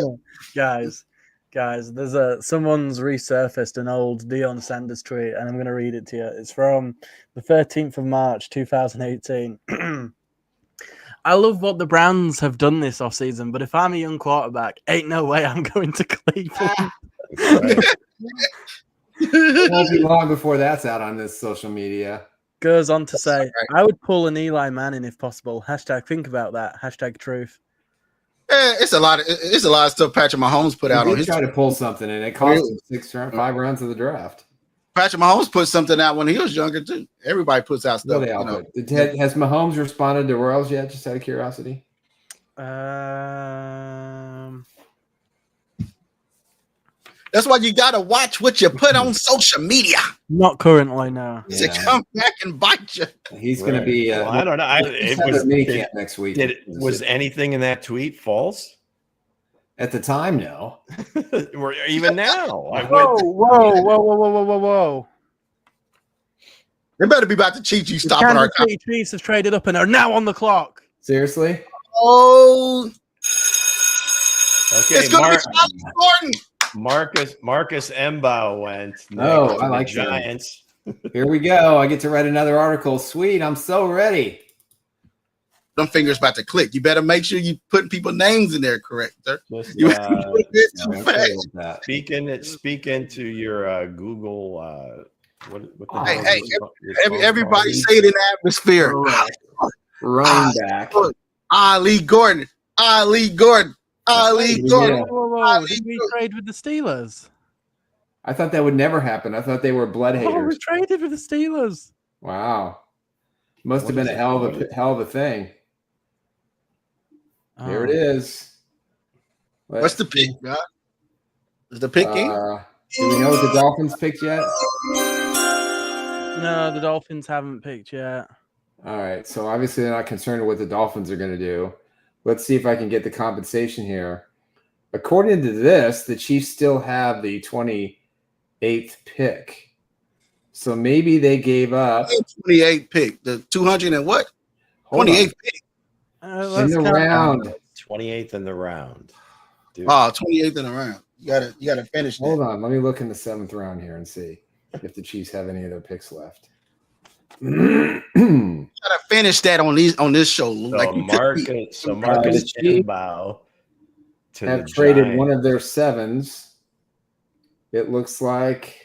Guys, there's someone's resurfaced an old Deion Sanders tweet, and I'm going to read it to you. It's from the 13th of March, 2018. I love what the Browns have done this offseason, but if I'm a young quarterback, ain't no way I'm going to Cleveland. It won't be long before that's out on this social media. Goes on to say, I would pull an Eli Manning if possible. # think about that. # truth. It's a lot of stuff Patrick Mahomes put out on his. Try to pull something, and it cost him 5 rounds of the draft. Patrick Mahomes put something out when he was younger too. Everybody puts out stuff. Has Mahomes responded to Royals yet? Just out of curiosity. That's why you gotta watch what you put on social media. Not currently, no. To come back and bite you. He's going to be. I don't know. It was minicamp next week. Was anything in that tweet false? At the time, no. Or even now. Whoa. They better be about to cheat you stopping our Kansas City Chiefs have traded up and are now on the clock. Seriously? Oh. Okay, it's going to be Gordon. Marcus Mbow went. I like Giants. Here we go. I get to write another article. Sweet. I'm so ready. Them fingers about to click. You better make sure you put people's names in there correct, sir. Speak into your Google What the Hey, everybody say it in the atmosphere. Running back. Ali Gordon. Ali Gordon. Ali Gordon. Whoa. Did we trade with the Steelers? I thought that would never happen. I thought they were blood haters. Oh, we traded with the Steelers. Wow. Must have been a hell of a thing. There it is. What's the pick, God? Is the pick game? Do we know what the Dolphins picked yet? No, the Dolphins haven't picked yet. All right. So obviously they're not concerned with what the Dolphins are going to do. Let's see if I can get the compensation here. According to this, the Chiefs still have the 28th pick. So maybe they gave up 28th pick. The 200 and what? 28th pick. In the round. 28th in the round. Dude. 28th in the round. You gotta finish. Hold on. Let me look in the 7th round here and see if the Chiefs have any of their picks left. You gotta finish that on this show, Lou. So Marcus Jimbo have traded Giants. One of their 7s. It looks like.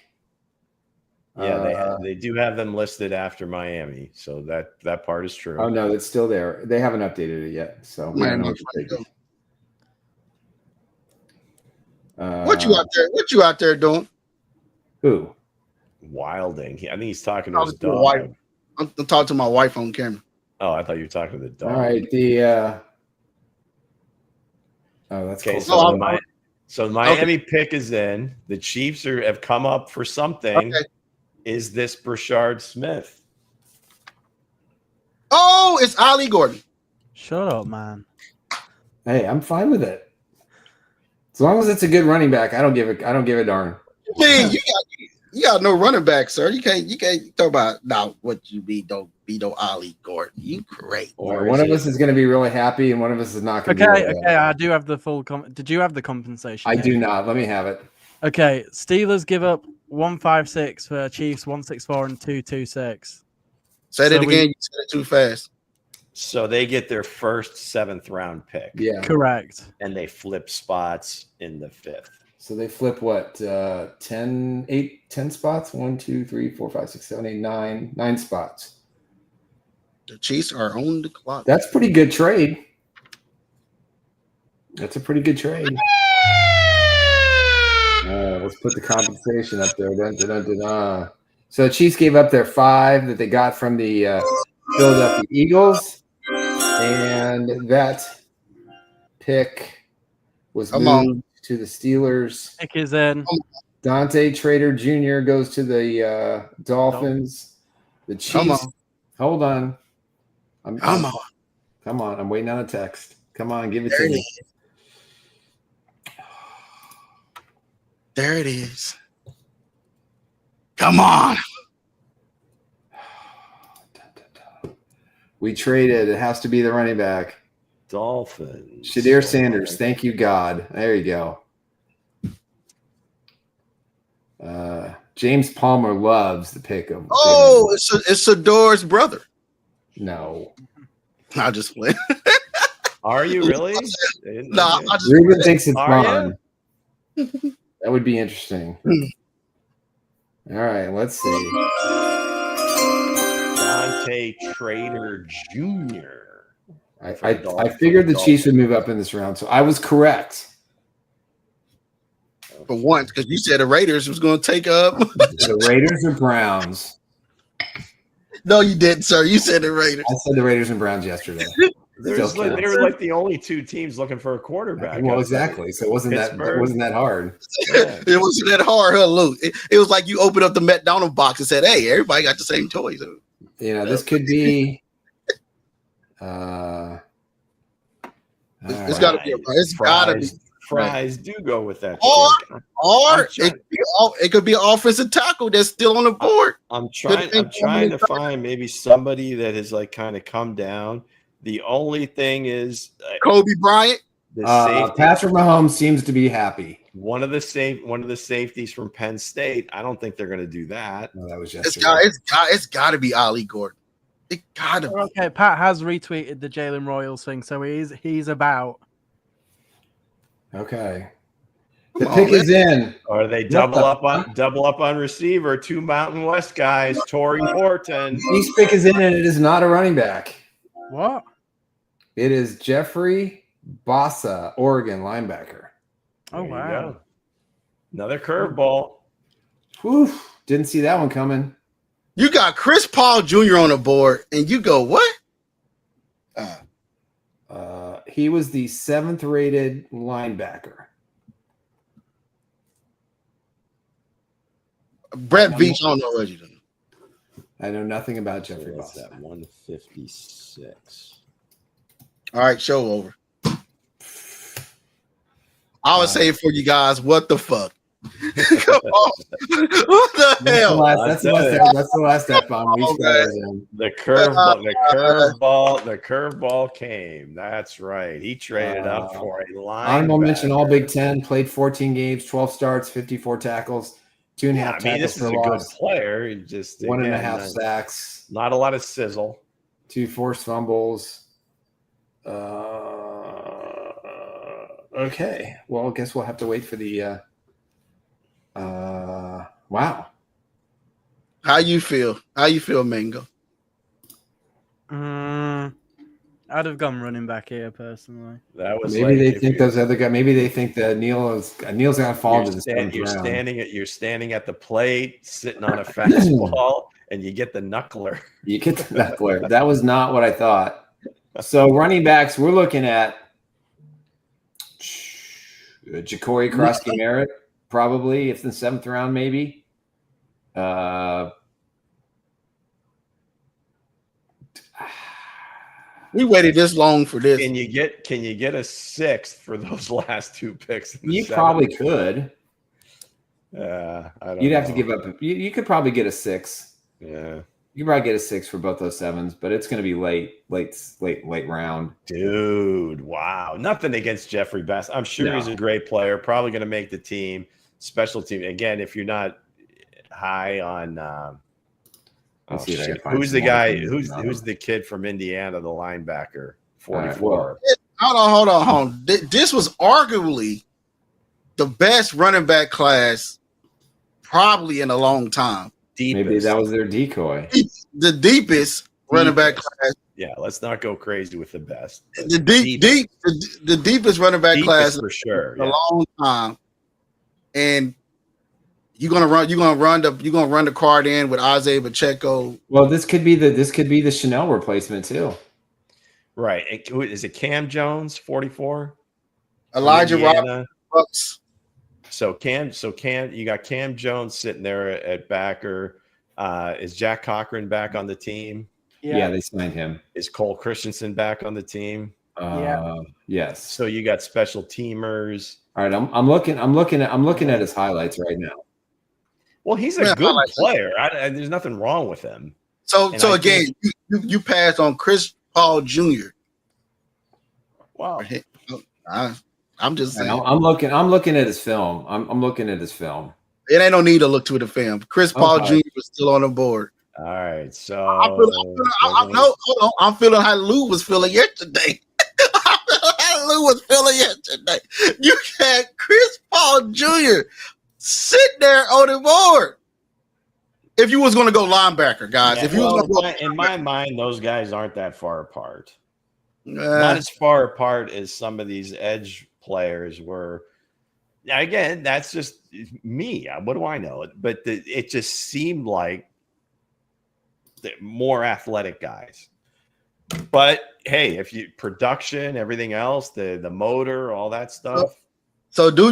Yeah, they do have them listed after Miami, so that part is true. Oh no, it's still there. They haven't updated it yet, so we don't know what to take. What you out there doing? Who? Wilding. I think he's talking to his dog. Wife. I'm talking to my wife on camera. Oh, I thought you were talking to the dog. All right. That's okay. Cool. So the Miami pick is in. The Chiefs have come up for something. Okay. Is this Brashard Smith? Oh, it's Ali Gordon. Shut up, man. Hey, I'm fine with it. As long as it's a good running back, I don't give a darn. Man, you got no running back, sir. You can't talk about now what you be don't Ali Gordon. You great. Or one of us is going to be really happy, and one of us is not going to. Okay. I do have the full. Did you have the compensation? I do not. Let me have it. Okay, Steelers give up 156 for Chiefs 164 and 226. Say that again. You said it too fast. So they get their first 7th round pick. Yeah, correct. And they flip spots in the 5th. So they flip what? 10 spots? 1, 2, 3, 4, 5, 6, 7, 8, 9 spots. The Chiefs are on the clock. That's a pretty good trade. That's a pretty good trade. Let's put the compensation up there. Dun, dun, dun, dun. So the Chiefs gave up their 5 that they got from the Philadelphia Eagles, and that pick was moved to the Steelers. Pick is in. Dante Trader Jr. goes to the Dolphins. The Chiefs. Hold on. Come on. I'm waiting on a text. Come on, give it to me. There it is. Come on. We traded. It has to be the running back. Dolphins. Shadir Sanders. Thank you, God. There you go. James Palmer loves the pick of. Oh, it's Sador's brother. No. I'll just play. Are you really? No, Ruben thinks it's fun. That would be interesting. All right, let's see. Dante Trader Jr. I figured the Chiefs would move up in this round, so I was correct. For once, because you said the Raiders was going to take up. The Raiders or Browns? No, you didn't, sir. You said the Raiders. I said the Raiders and Browns yesterday. They were like the only 2 teams looking for a quarterback. Well, exactly. So it wasn't that hard. Yeah. It wasn't that hard, huh, Lou? It was like you opened up the McDonald's box and said, "Hey, everybody got the same toys." You know, this could be. It's got to be. It's got to be. Fries do go with that. Or it could be an offensive tackle that's still on the board. I'm trying to find maybe somebody that has like kind of come down. The only thing is Kobe Bryant. Patrick Mahomes seems to be happy. One of the safeties from Penn State. I don't think they're going to do that. No, that was it's got to be Ali Gordon. It got to be. Okay, Pat has retweeted the Jalen Royals thing, so he's about. Okay. The pick is in. Or they double up on receiver. 2 Mountain West guys. Torrey Horton. Each pick is in, and it is not a running back. What? It is Jeffrey Bossa, Oregon linebacker. Oh, wow. Another curveball. Whew. Didn't see that one coming. You got Chris Paul Jr. on the board, and you go, what? He was the 7th rated linebacker. Brett Veach, I don't know what you do. I know nothing about Jeffrey What's Bossa. that? 156. All right, show over. I would say for you guys, what the fuck? Come on. What the hell? That's the last step on. The curveball came. That's right. He traded up for a linebacker. Honorable mention, all Big Ten, played 14 games, 12 starts, 54 tackles, 2.5 tackles this is for a loss. good player. He just 1.5 sacks. Not a lot of sizzle. 2 forced fumbles. Okay. Well, I guess we'll have to wait for the wow. How you feel? How you feel, Mango? I'd have gone running back here personally. That was maybe they think those other guys. Maybe they think that Neil's gonna fall to the seventh round. You're standing at the plate, sitting on a fastball, and you get the knuckler. You get the knuckler. That was not what I thought. So running backs, we're looking at Ja'Cory Krosky-Merritt, probably if in the 7th round, maybe. We waited this long for this. Can you get a 6th for those last 2 picks? You probably could. I don't You'd have know. to give up. You could probably get a 6. Yeah. You could probably get a 6 for both those 7s, but it's going to be late round. Dude, wow. Nothing against Jeffrey Bass. I'm sure he's a great player, probably going to make the team, special team. Again, if you're not high on who's the guy? Who's the kid from Indiana, the linebacker, 44? Hold on. This was arguably the best running back class probably in a long time. Deepest. Maybe that was their decoy. The deepest running back class. Yeah, let's not go crazy with the best. The deepest running back class for sure. In a long time. And you're gonna run the card in with Isaiah Pacheco. Well, this could be the Chanel replacement too. Right. Is it Cam Jones, 44? Elijah Roberts. So Cam, you got Cam Jones sitting there at backer. Is Jack Cochran back on the team? Yeah, they signed him. Is Cole Christensen back on the team? Yes. So you got special teamers. All right, I'm looking at his highlights right now. Well, he's a good player. There's nothing wrong with him. So again, you passed on Chris Paul Jr. Wow. I'm just saying. I'm looking at his film. I'm looking at his film. It ain't no need to look to the film. Chris Paul Jr. was still on the board. All right, so I'm feeling how Lou was feeling yesterday. You had Chris Paul Jr. sit there on the board. If you was going to go linebacker, guys, in my mind, those guys aren't that far apart. Not as far apart as some of these edge players were. Again, that's just me. What do I know? But it just seemed like more athletic guys. But hey, if you production, everything else, the motor, all that stuff. So do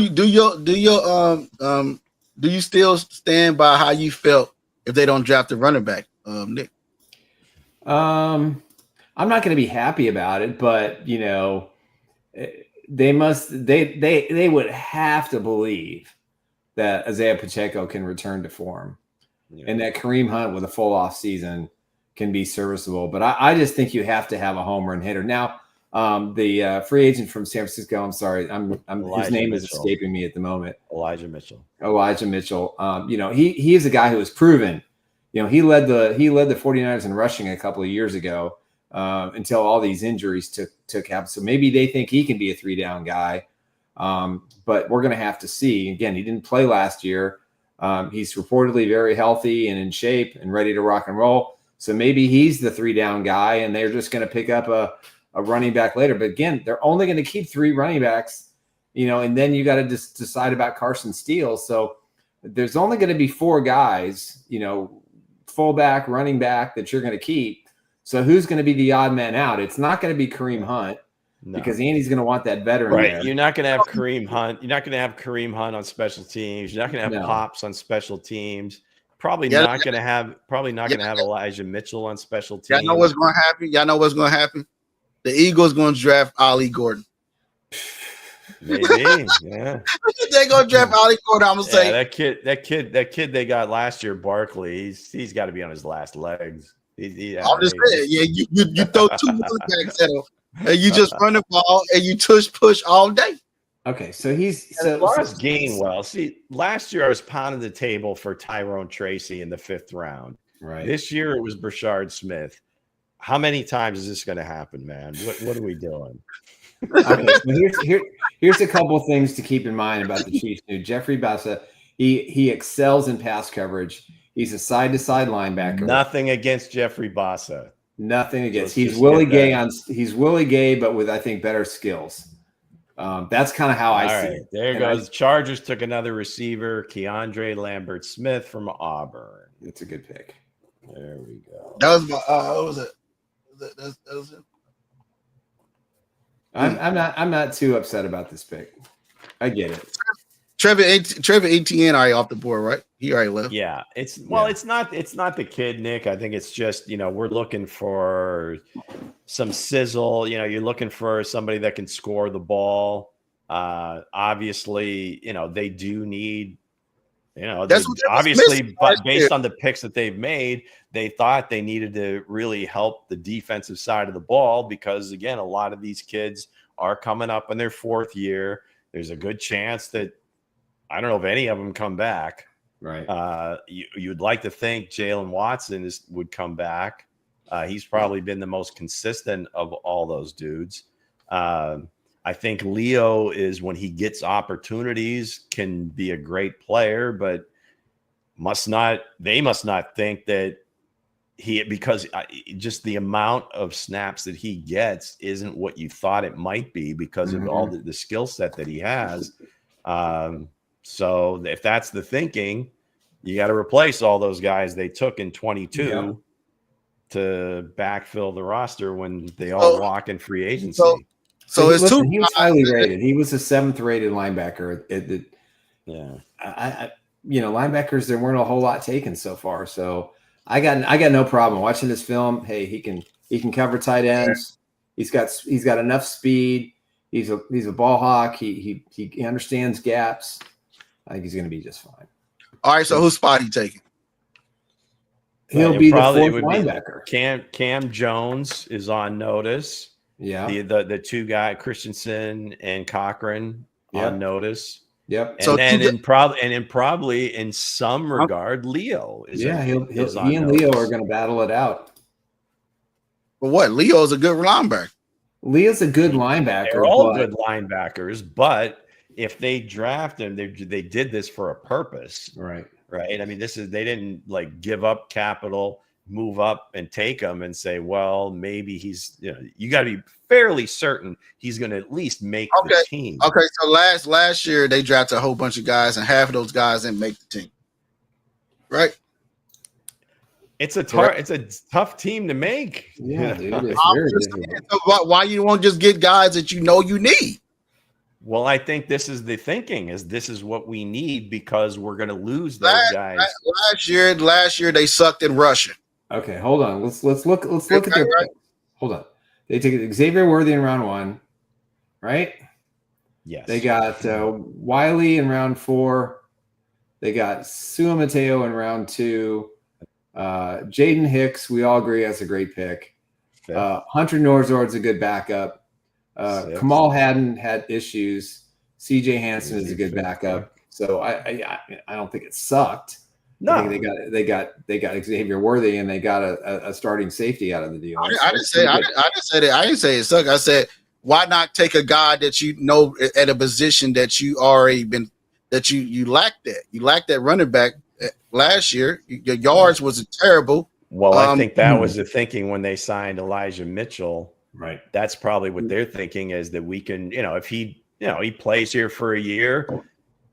you still stand by how you felt if they don't draft a running back, Nick? I'm not going to be happy about it, but they would have to believe that Isaiah Pacheco can return to form, and that Kareem Hunt with a full off season can be serviceable. But I just think you have to have a home run hitter. Now, the free agent from San Francisco, I'm sorry, his name is escaping me at the moment. Elijah Mitchell. He is a guy who has proven. He led the 49ers in rushing a couple of years ago. Until all these injuries took up. So maybe they think he can be a 3-down guy. But we're going to have to see. Again, he didn't play last year. He's reportedly very healthy and in shape and ready to rock and roll. So maybe he's the 3-down guy, and they're just going to pick up a running back later. But again, they're only going to keep 3 running backs, and then you got to just decide about Carson Steele. So there's only going to be 4 guys, fullback, running back that you're going to keep. So who's going to be the odd man out? It's not going to be Kareem Hunt. No. Because Andy's going to want that veteran. Right. There. You're not going to have Kareem Hunt. You're not going to have Kareem Hunt on special teams. You're not going to have Pops on special teams. Probably not going to have Elijah Mitchell on special teams. Y'all know what's going to happen? The Eagles going to draft Ollie Gordon. Maybe, yeah. They're going to draft Ollie Gordon. I'm going to say that kid they got last year, Barkley. He's got to be on his last legs. I'm just saying, you throw 2 running backs at him. And you just run the ball and you push all day. Okay, so as far as Gainwell. See, last year I was pounding the table for Tyrone Tracy in the 5th round. Right. This year it was Brashard Smith. How many times is this going to happen, man? What are we doing? Okay, so here's a couple of things to keep in mind about the Chiefs. Jeffrey Bassa, he excels in pass coverage. He's a side-to-side linebacker. Nothing against Jeffrey Bassa. Nothing against. He's Willie Gay, but with, I think, better skills. That's kind of how I see it. There goes. Chargers took another receiver, Keandre Lambert-Smith from Auburn. That's a good pick. There we go. That was my. What was it? That was it. I'm not too upset about this pick. I get it. Trevor Etienne already off the board, right? He already left. Yeah, it's not the kid, Nick. I think it's just we're looking for some sizzle. You're looking for somebody that can score the ball. Obviously, they do need. That's obviously, but based on the picks that they've made, they thought they needed to really help the defensive side of the ball because again, a lot of these kids are coming up in their 4th year. There's a good chance that. I don't know if any of them come back. Right. You'd like to think Jalen Watson would come back. He's probably been the most consistent of all those dudes. I think Leo is, when he gets opportunities, can be a great player, but they must not think that because just the amount of snaps that he gets isn't what you thought it might be because of all the skill set that he has. So if that's the thinking, you got to replace all those guys they took in 22 to backfill the roster when they all walk in free agency. So it's he was highly rated. He was a 7th rated linebacker. Linebackers, there weren't a whole lot taken so far. So I got no problem watching this film. Hey, he can cover tight ends. He's got enough speed. He's a ball hawk. He understands gaps. I think he's going to be just fine. All right, so whose spot he taking? He'll be the 4th linebacker. Cam Jones is on notice. Yeah. The 2 guy, Christensen and Cochran, on notice. Yep. And so then probably in some regard, Leo is. Yeah, he and Leo are going to battle it out. But what? Leo's a good linebacker. Leo's a good linebacker. They're all good linebackers, but if they draft him, they did this for a purpose. Right. I mean, they didn't give up capital, move up and take him and say, well, maybe he's, you got to be fairly certain he's going to at least make the team. Okay. So last year they drafted a whole bunch of guys and half of those guys didn't make the team. Right. It's a tough team to make. Yeah. Dude, so why you won't just get guys that you need? Well, I think this is the thinking this is what we need because we're going to lose those guys. Last year they sucked in rushing. Okay, hold on. Let's look at their hold on. They took Xavier Worthy in round 1, right? Yes. They got Wiley in round 4. They got Sua Mateo in round 2. Jaden Hicks, we all agree, that's a great pick. Hunter Norzord's a good backup. Kamal Haddon had issues. CJ Hansen is a good backup. So I don't think it sucked. No, I think they got Xavier Worthy and they got a starting safety out of the deal. I didn't say it sucked. I said why not take a guy that you know at a position that you already been that you lacked that. You lacked that running back last year. Your yards was terrible. Well, I think that was the thinking when they signed Elijah Mitchell. Right. That's probably what they're thinking is that we can, if he plays here for a year,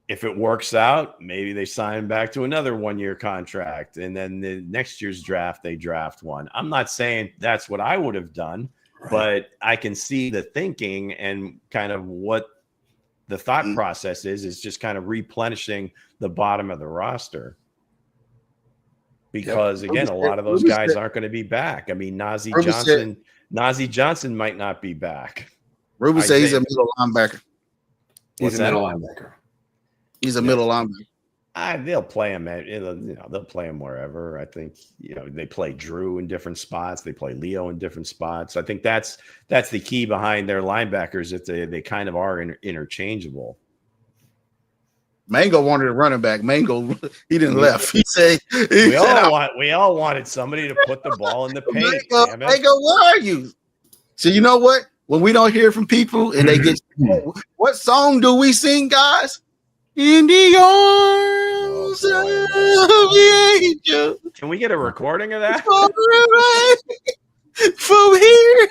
if it works out, maybe they sign him back to another 1-year contract. And then the next year's draft, they draft one. I'm not saying that's what I would have done, but I can see the thinking and kind of what the thought process is just kind of replenishing the bottom of the roster. Because again, a lot of those guys aren't going to be back. I mean, Nazeeh Johnson might not be back. Ruben said he's a middle linebacker. He's a middle linebacker. He's a middle linebacker. They'll play him they'll play him wherever. I think they play Drew in different spots. They play Leo in different spots. I think that's the key behind their linebackers, that they kind of are interchangeable. Mango wanted a running back. Mango, he didn't left. He said we all wanted somebody to put the ball in the paint. Mango, where are you? So you know what? When we don't hear from people and they get, what song do we sing, guys? In the arms of the angel. Can we get a recording of that? From here.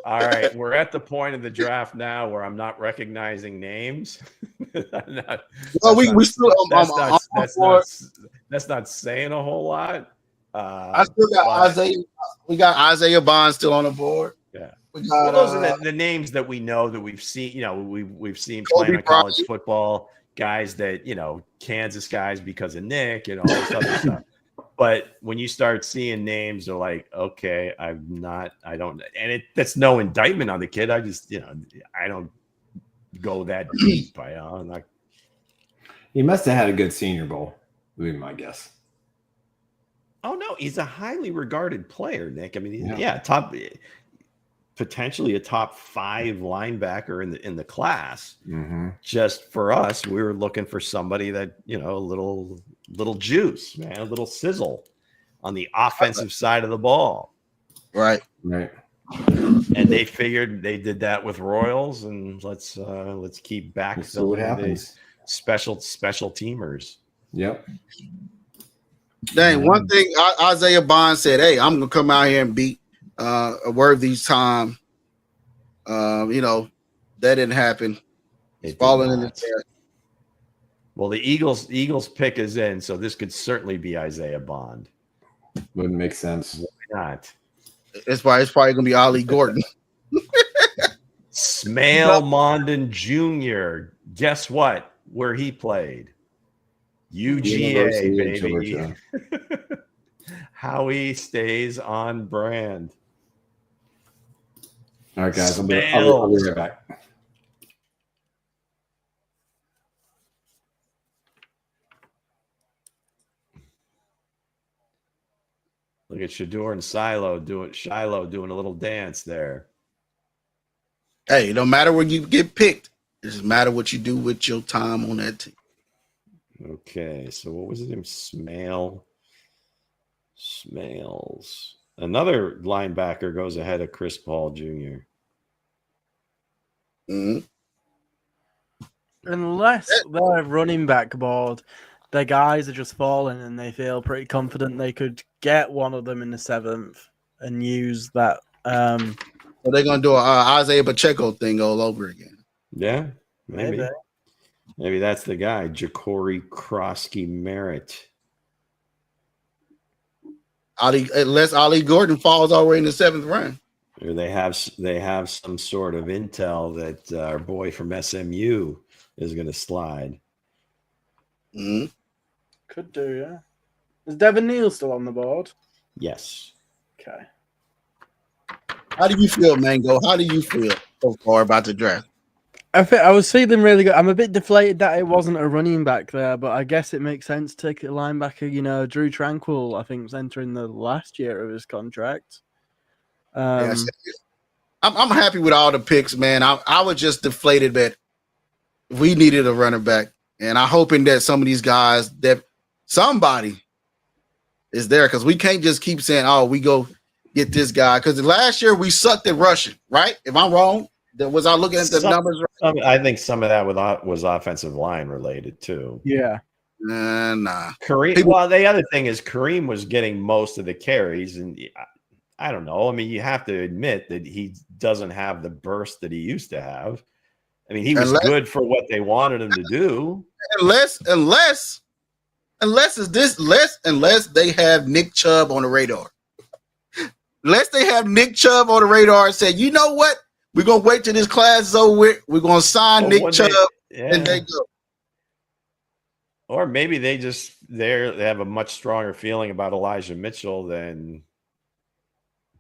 All right, we're at the point of the draft now where I'm not recognizing names. That's not saying a whole lot. I still got Isaiah. We got Isaiah Bond still on the board. Yeah. Got, those are the names that we know that we've seen. We've seen playing on college football, guys that Kansas guys because of Nick and all this other stuff. But when you start seeing names, they're like, okay, that's no indictment on the kid. I just I don't go that deep. He must have had a good Senior Bowl, would be my guess. Oh no, he's a highly regarded player, Nick. I mean, potentially a top 5 linebacker in the class. Mm-hmm. Just for us, we were looking for somebody that a little juice, man, a little sizzle on the offensive side of the ball. Right. And they figured they did that with Royals, and let's keep backfilling the special teamers. Yep. Dang, one thing Isaiah Bond said, "Hey, I'm gonna come out here and beat a worthy time." That didn't happen. It's falling in the chair. Well, the Eagles pick is in, so this could certainly be Isaiah Bond. Wouldn't make sense. Why not? It's probably gonna be Ollie Gordon. Smail Mondon Jr. Guess what? Where he played? UGA, baby. Howie stays on brand. All right, guys. I'll be right back. Look at Shador and Shiloh doing a little dance there. Hey, no matter where you get picked, it doesn't matter what you do with your time on that team. Okay, so what was his name? Smales. Another linebacker goes ahead of Chris Paul Jr. Mm-hmm. Unless they're running back board, their guys are just falling and they feel pretty confident they could get one of them in the 7th and use that. So they're going to do an Isaiah Pacheco thing all over again. Yeah, maybe. Maybe that's the guy, Ja'Cory Krosky Merritt. Unless Ollie Gordon falls already in the 7th round. Or they have some sort of intel that our boy from SMU is going to slide. Mm-hmm. Could do, yeah. Is Devin Neal still on the board? Yes. Okay. How do you feel, Mango? How do you feel so far about the draft? I was feeling really good. I'm a bit deflated that it wasn't a running back there, but I guess it makes sense to take a linebacker. Drew Tranquil, I think, is entering the last year of his contract. I'm happy with all the picks, man. I was just deflated that we needed a running back, and I'm hoping that some of these guys, that somebody is there, because we can't just keep saying, "Oh, we go get this guy? Because last year we sucked at rushing, right? If I'm wrong, was I looking at the numbers right? I think some of that was offensive line related too. Yeah. Nah. Kareem. Well, the other thing is Kareem was getting most of the carries, and I don't know. I mean, you have to admit that he doesn't have the burst that he used to have. I mean, he was good for what they wanted him to do. Unless they have Nick Chubb on the radar. Unless they have Nick Chubb on the radar and say, you know what? We're gonna wait till this class is over with. We're gonna sign Nick Chubb and they go. Or maybe they have a much stronger feeling about Elijah Mitchell than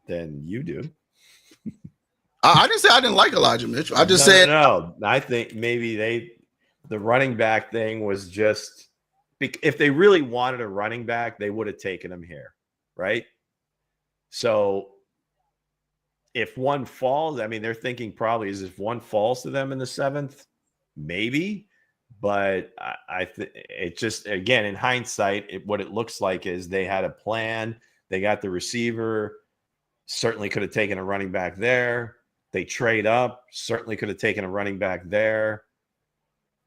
you do. I didn't say I didn't like Elijah Mitchell. I just said no. I think maybe the running back thing was just if they really wanted a running back, they would have taken him here, right? So if one falls, I mean, they're thinking probably is if one falls to them in the 7th, maybe. But it just, again, in hindsight, what it looks like is they had a plan. They got the receiver, certainly could have taken a running back there. They trade up, certainly could have taken a running back there.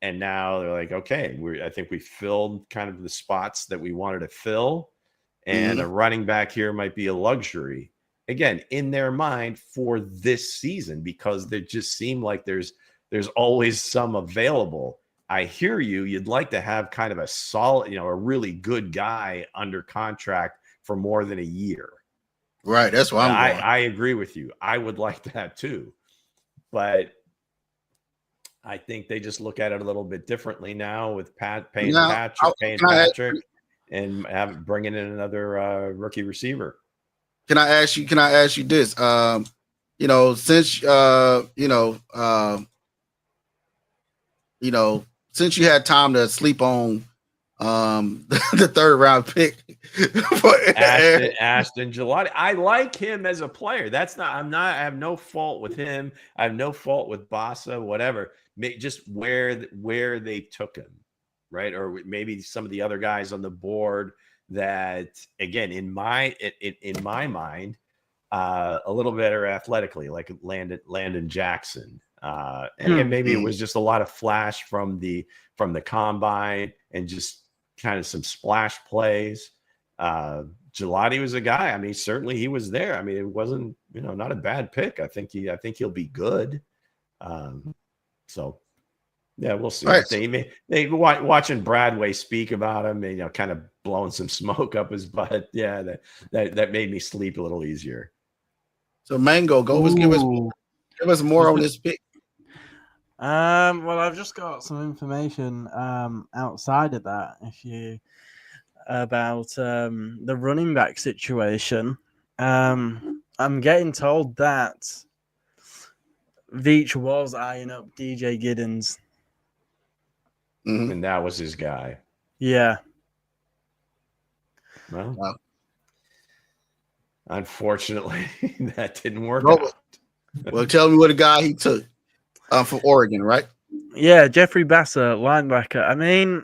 And now they're like, okay, I think we filled kind of the spots that we wanted to fill. And a running back here might be a luxury. Again, in their mind for this season, because they just seem like there's always some available. I hear you. You'd like to have kind of a solid, a really good guy under contract for more than a year. Right. That's why I agree with you. I would like that too. But I think they just look at it a little bit differently now with paying Patrick and bringing in another rookie receiver. Can I ask you this? Since you had time to sleep on the 3rd round pick for Ashton Gelati. I like him as a player. I have no fault with him. I have no fault with Bossa, whatever. Just where they took him, right? Or maybe some of the other guys on the board that, again, in my mind, a little better athletically, like Landon Jackson. And maybe it was just a lot of flash from the combine and just kind of some splash plays. Gelati was a guy. I mean, certainly he was there. I mean, it wasn't, not a bad pick. I think he'll be good. So yeah, we'll see. Right. They watching Bradway speak about him, and, kind of blowing some smoke up his butt. Yeah, that made me sleep a little easier. So Mango, give us more on this pick. Well, I've just got some information outside of that. About the running back situation. I'm getting told that Veach was eyeing up DJ Giddens. And that was his guy. Yeah. Well, wow. Unfortunately, that didn't work out. Well, tell me what a guy he took from Oregon, right? Yeah, Jeffrey Bassett, linebacker. I mean,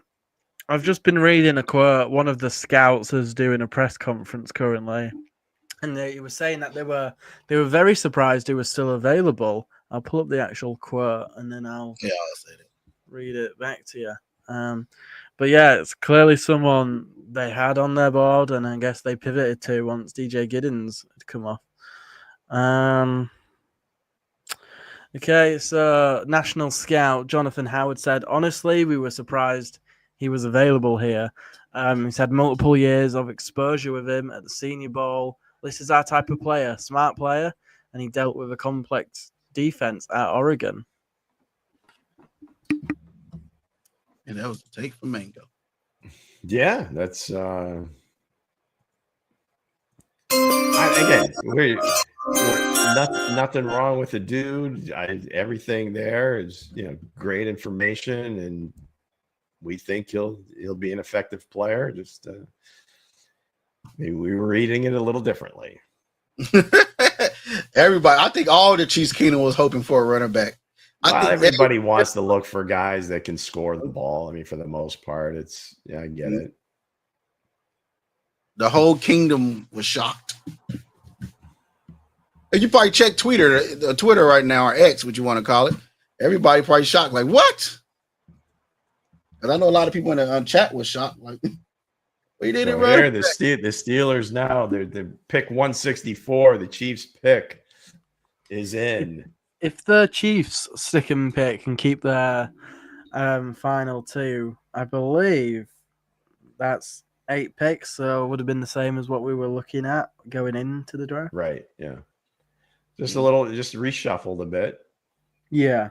I've just been reading a quote. One of the scouts is doing a press conference currently, and he was saying that they were very surprised he was still available. I'll pull up the actual quote and then I'll read it back to you. But yeah, it's clearly someone they had on their board, and I guess they pivoted to once DJ Giddens had come off. Okay, so National Scout Jonathan Howard said, honestly, we were surprised he was available here. He's had multiple years of exposure with him at the Senior Bowl. This is our type of player, smart player, and he dealt with a complex defense at Oregon. And that was the take from Mango. Yeah, that's nothing wrong with the dude. Everything there is great information, and we think he'll be an effective player. Just maybe we were reading it a little differently. Everybody, I think all the Chiefs Kingdom was hoping for a running back. Well, everybody wants to look for guys that can score the ball. I mean, for the most part, I get it. The whole kingdom was shocked. if you probably check Twitter right now, or X, what you want to call it, everybody probably shocked. Like, what? Because I know a lot of people in the chat was shocked. Like, we did it right. Here, the Steelers now, they're pick 164. The Chiefs pick is in. If the Chiefs stick and pick and keep their final two, I believe that's 8 picks, so it would have been the same as what we were looking at going into the draft. Right, yeah. Just reshuffled a bit. Yeah.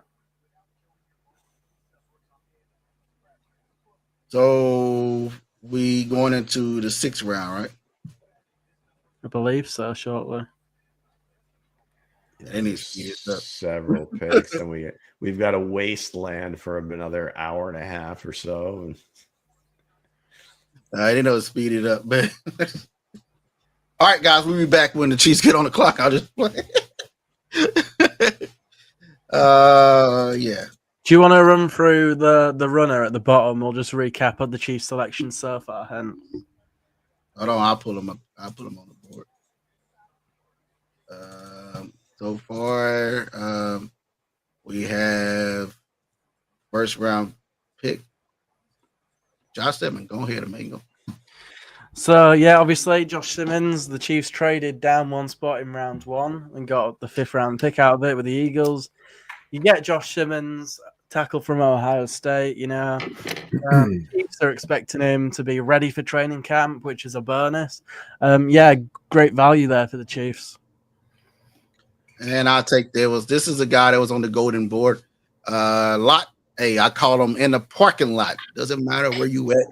So we going into the 6th round, right? I believe so, shortly. They need to speed it up. Several picks, and we've got a wasteland for another hour and a half or so. I didn't know it speed it up, but all right, guys, we'll be back when the Chiefs get on the clock. I'll just play. Yeah. Do you want to run through the runner at the bottom? We'll just recap on the Chiefs selection so far. Hold on, I'll pull them up. I'll put them on the board. So far, we have first round pick Josh Simmons. Go ahead, Amigo. So, yeah, obviously, Josh Simmons, the Chiefs traded down 1 spot in round 1 and got the 5th round pick out of it with the Eagles. You get Josh Simmons, tackle from Ohio State, The Chiefs are expecting him to be ready for training camp, which is a bonus. Great value there for the Chiefs. And I'll take this is a guy that was on the golden board. Lot. Hey, I call him in the parking lot. Doesn't matter where you at.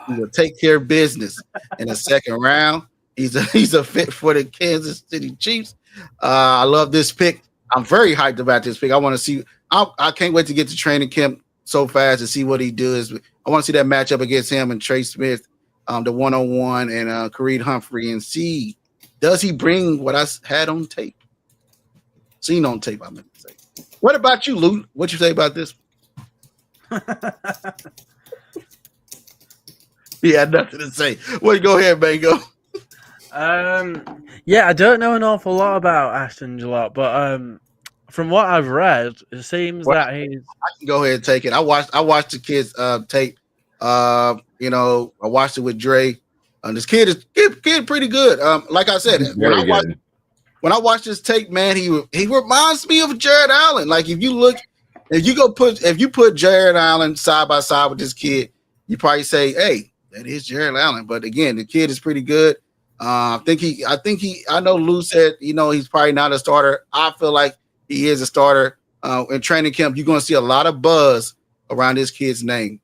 He will take care of business in the 2nd round. He's a fit for the Kansas City Chiefs. I love this pick. I'm very hyped about this pick. I want to see. I can't wait to get to training camp so fast to see what he does. I want to see that matchup against him and Trey Smith, the 1-on-1, and Kareem Humphrey, and see, does he bring what I had on tape? Seen on tape, I meant to say. What about you, Lou? What you say about this? He had nothing to say. Well, go ahead, Mango. I don't know an awful lot about Ashton Gillott, but from what I've read, it seems that he's. I can go ahead and take it. I watched the kid's tape. I watched it with Dre. This kid is pretty good. Like I said, when I watched this tape, man, he reminds me of Jared Allen. Like if you put Jared Allen side by side with this kid, you probably say, hey, that is Jared Allen. But again, the kid is pretty good. I know Lou said, he's probably not a starter. I feel like he is a starter. In training camp, you're going to see a lot of buzz around this kid's name.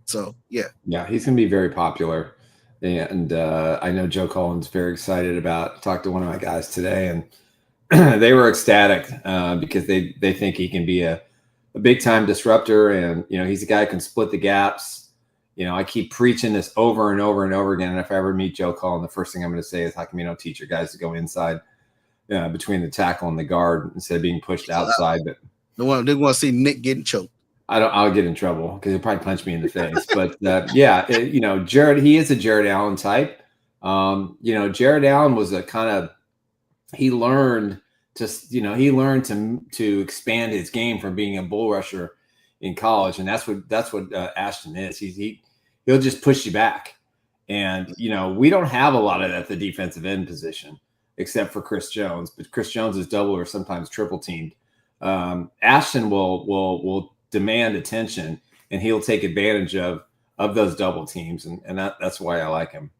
So, yeah. Yeah, he's going to be very popular. And I know Joe Cullen's very excited about talked to one of my guys today, and they were ecstatic because they think he can be a big-time disruptor. And, he's a guy who can split the gaps. I keep preaching this over and over and over again. And if I ever meet Joe Cullen, the first thing I'm going to say is, how come you don't teach your guys to go inside between the tackle and the guard instead of being pushed outside? But they want to see Nick getting choked. I'll get in trouble because he'll probably punch me in the face. But Jared, he is a Jared Allen type. Jared Allen was he learned to expand his game from being a bull rusher in college, and that's what Ashton is. He'll just push you back, and we don't have a lot of that at the defensive end position except for Chris Jones, but Chris Jones is double or sometimes triple teamed. Ashton will demand attention, and he'll take advantage of those double teams, and that's why I like him.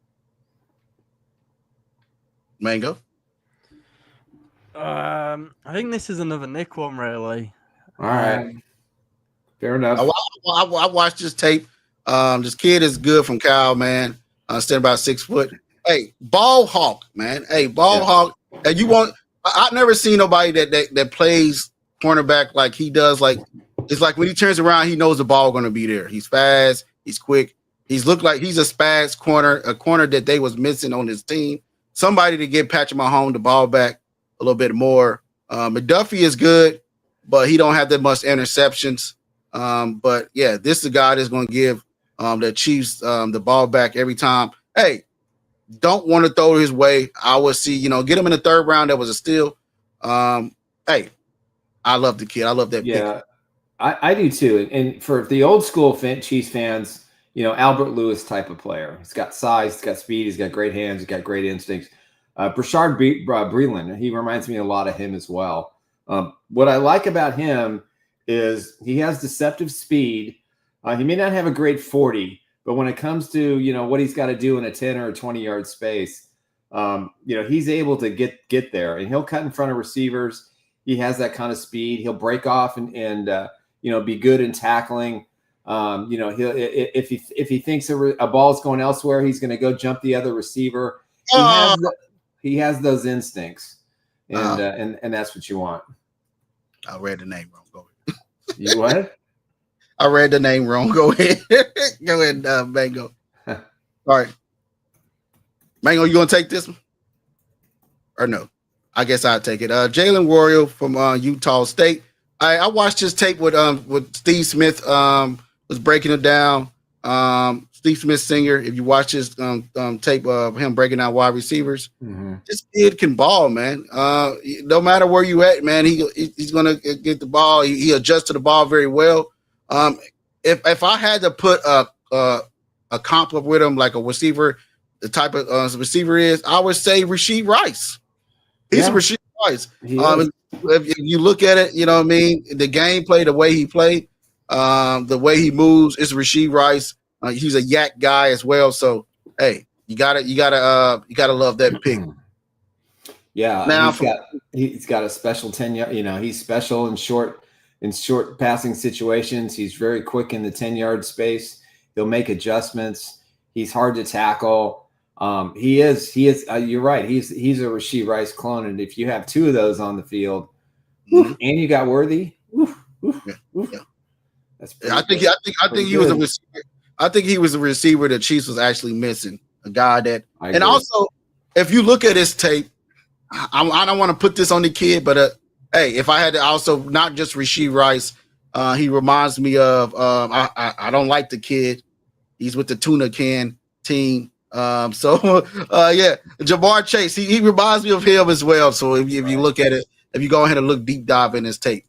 Mango. I think this is another Nick one, really. All right. Fair enough. I watched this tape. This kid is good from Cal, man. Standing about 6 foot. Hey, ball hawk, man. Hey, ball hawk. And I've never seen nobody that plays cornerback like he does. Like it's like when he turns around, he knows the ball going to be there. He's fast. He's quick. He's looked like he's a spaz corner, a corner that they was missing on his team. Somebody to get Patrick Mahomes the ball back a little bit more. McDuffie is good, but he don't have that much interceptions. But yeah, this is the guy that's going to give the Chiefs the ball back every time. Hey, don't want to throw his way. I would see, get him in the 3rd round. That was a steal. Hey, I love the kid. I love that pick. I do too. And for the old school Chiefs fans, Albert Lewis type of player. He's got size, he's got speed, he's got great hands, he's got great instincts. Brashard Breeland, he reminds me a lot of him as well. What I like about him is he has deceptive speed. He may not have a great 40, but when it comes to, what he's got to do in a 10 or a 20-yard space, he's able to get there, and he'll cut in front of receivers. He has that kind of speed. He'll break off and be good in tackling. He'll if he thinks a ball's going elsewhere, he's going to go jump the other receiver. He has those instincts, and that's what you want. I read the name wrong. Go ahead. You what? I read the name wrong. Go ahead. Go ahead, Mango. All right. Mango, you gonna take this one? Or no? I guess I'll take it. Jalen Warrior from Utah State. I watched his tape with Steve Smith. Was breaking it down. Steve Smith Senior. If you watch his tape of him breaking down wide receivers, this kid can ball, man. No matter where you at, man, he's gonna get the ball. He adjusts to the ball very well. If I had to put a comp with him like a receiver, the type of receiver is, I would say Rashee Rice. He's a Rashee Rice. If you look at it, you know what I mean, the gameplay, the way he played, the way he moves, it's Rashee Rice. He's a yak guy as well. So hey, you gotta love that pick. Yeah. Now he's got a special 10-yard. He's special in short passing situations. He's very quick in the 10-yard space. He'll make adjustments. He's hard to tackle. He is. You're right. He's a Rashee Rice clone, and if you have two of those on the field, and you got Worthy, that's pretty I think he was a receiver. I think he was a receiver the Chiefs was actually missing. A guy that, and also if you look at his tape, I don't want to put this on the kid, but hey, if I had to also not just Rashee Rice, he reminds me of I don't like the kid. He's with the tuna can team. Jamar Chase, he reminds me of him as well. So if you look at it, if you go ahead and look deep dive in his tape.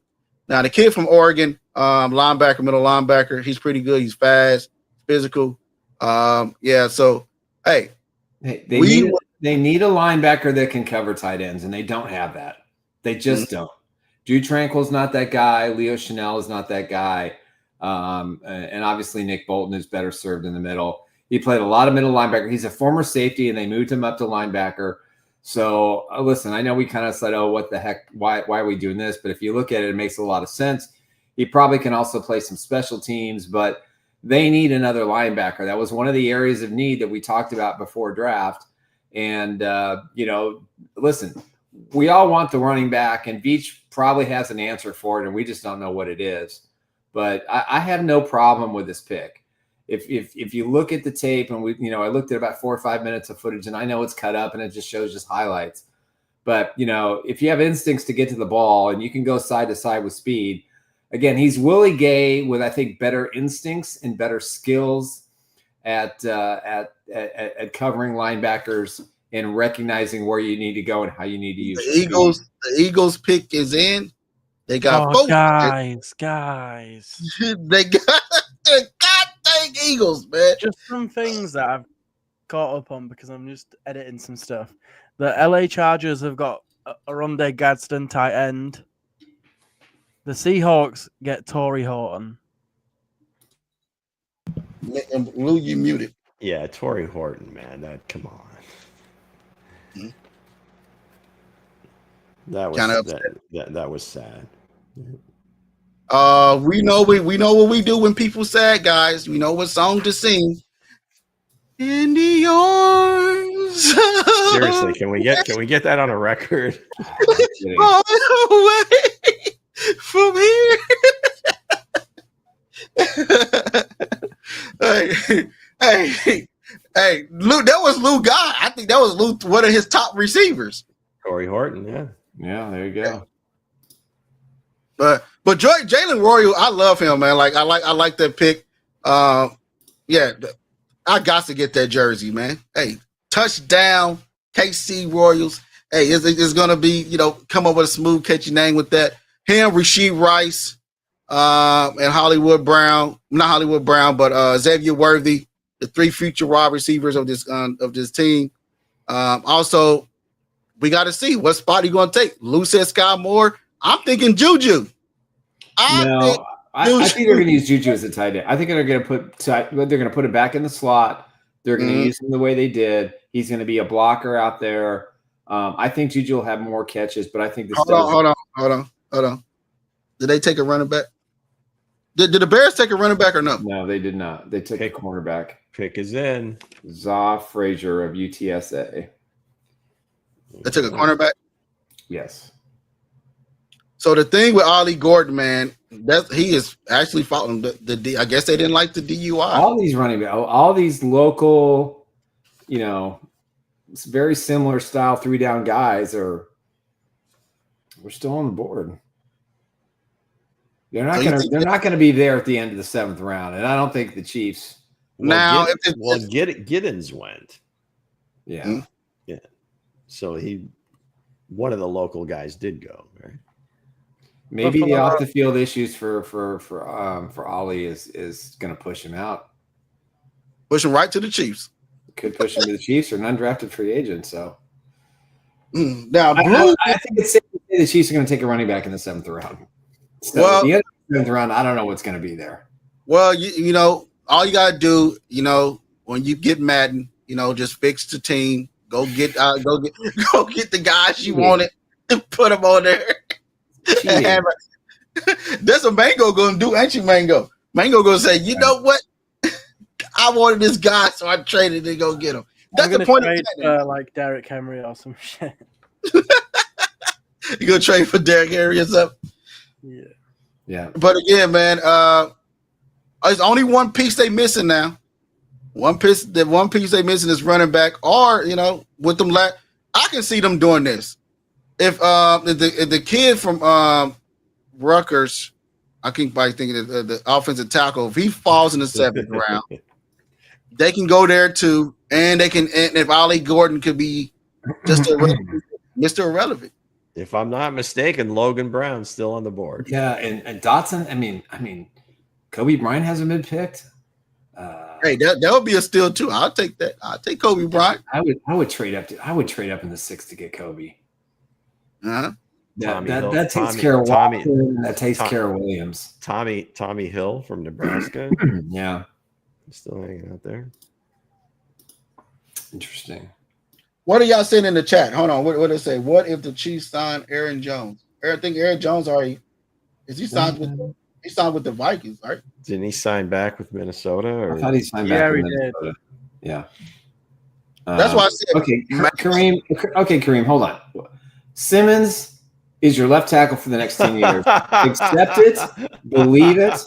Now the kid from Oregon, linebacker, middle linebacker, he's pretty good. He's fast, physical. So hey, they need a linebacker that can cover tight ends, and they don't have that. They just don't. Drew Tranquil's not that guy. Leo Chanel is not that guy. And obviously Nick Bolton is better served in the middle. He played a lot of middle linebacker. He's a former safety, and they moved him up to linebacker. So listen, I know we kind of said, "Oh, what the heck? Why are we doing this?" But if you look at it, it makes a lot of sense. He probably can also play some special teams, but they need another linebacker. That was one of the areas of need that we talked about before draft. And listen, we all want the running back, and Beach probably has an answer for it, and we just don't know what it is. But I have no problem with this pick. If you look at the tape, and I looked at about 4 or 5 minutes of footage, and I know it's cut up and it just shows just highlights. But if you have instincts to get to the ball and you can go side to side with speed, again, he's Willie Gay with, I think, better instincts and better skills at covering linebackers and recognizing where you need to go and how you need to use the Eagles pick is in. They got both guys. They got Eagles, man. Just some things that I've caught up on because I'm just editing some stuff. The LA Chargers have got a Rondé Gadsden tight end. The Seahawks get Torrey Horton. Lou, you muted. Yeah, Torrey Horton, man. Come on. That was sad. We know what we do when people sad, guys. We know what song to sing. In the arms. Seriously, can we get that on a record? Far away from here. hey, Lou, that was Lou Guy. I think that was Lou, one of his top receivers. Torrey Horton, yeah. Yeah, there you go. But Jalen Warrior, I love him, man. I like that pick. I got to get that jersey, man. Hey, touchdown, KC Royals. hey, it's going to be, come up with a smooth, catchy name with that. Him, Rasheed Rice, and Hollywood Brown, not Hollywood Brown, but Xavier Worthy, the 3 future wide receivers of this team. Also, we got to see what spot he's going to take. Lou said Sky Moore. I'm thinking Juju. I think they're going to use Juju as a tight end. I think they're going to put it back in the slot. They're going to use him the way they did. He's going to be a blocker out there. I think Juju will have more catches, but I think this. Hold on. Did they take a running back? Did the Bears take a running back or no? No, they did not. They took a cornerback. Pick is in. Zaw Frazier of UTSA. They took a cornerback? Yes. So the thing with Ollie Gordon, man, he is actually following the I guess they didn't like the DUI. All these running backs, all these local, it's very similar style 3-down guys we're still on the board. They're not gonna be there at the end of the 7th round, and I don't think the Chiefs. Giddens went. Yeah. Mm-hmm. Yeah. So one of the local guys did go, right? Maybe the off the field issues for Ollie is going to push him out. Push him right to the Chiefs. Could push him to the Chiefs or an undrafted free agent. So now, I think it's safe to say the Chiefs are going to take a running back in the 7th round. So the end of the 7th round, I don't know what's going to be there. Well, all you got to do, when you get Madden, just fix the team. Go get the guys you wanted and put them on there. That's what Mango gonna do, ain't you, Mango? Mango gonna say, you know what? I wanted this guy, so I traded to go get him. That's the point trade, like Derrick Henry or some shit. You gonna trade for Derrick Henry or something? Yeah. But again, man, there's only one piece they missing now. One piece they missing is running back, or with them. I can see them doing this. If the kid from Rutgers, I keep thinking the offensive tackle, if he falls in the 7th round, they can go there too, and they can. And if Ollie Gordon could be just Mr. Irrelevant. If I'm not mistaken, Logan Brown's still on the board. Yeah, and Dotson. I mean, Kobe Bryant hasn't been picked. Hey, that would be a steal too. I'll take that. I'll take Kobe Bryant. I would trade up. I would trade up in the 6th to get Kobe. That takes care of Watson. That takes care of Williams. Tommy Hill from Nebraska. Yeah, still hanging out there. Interesting. What are y'all saying in the chat? Hold on. What do they say? What if the Chiefs sign Aaron Jones? I think Aaron Jones already is he signed with? He signed with the Vikings, right? Didn't he sign back with Minnesota? Or? I thought he signed back with Minnesota. Did. Yeah. That's why I said. Okay, Kareem. Okay, Kareem, hold on. Simmons is your left tackle for the next 10 years. Accept it. Believe it.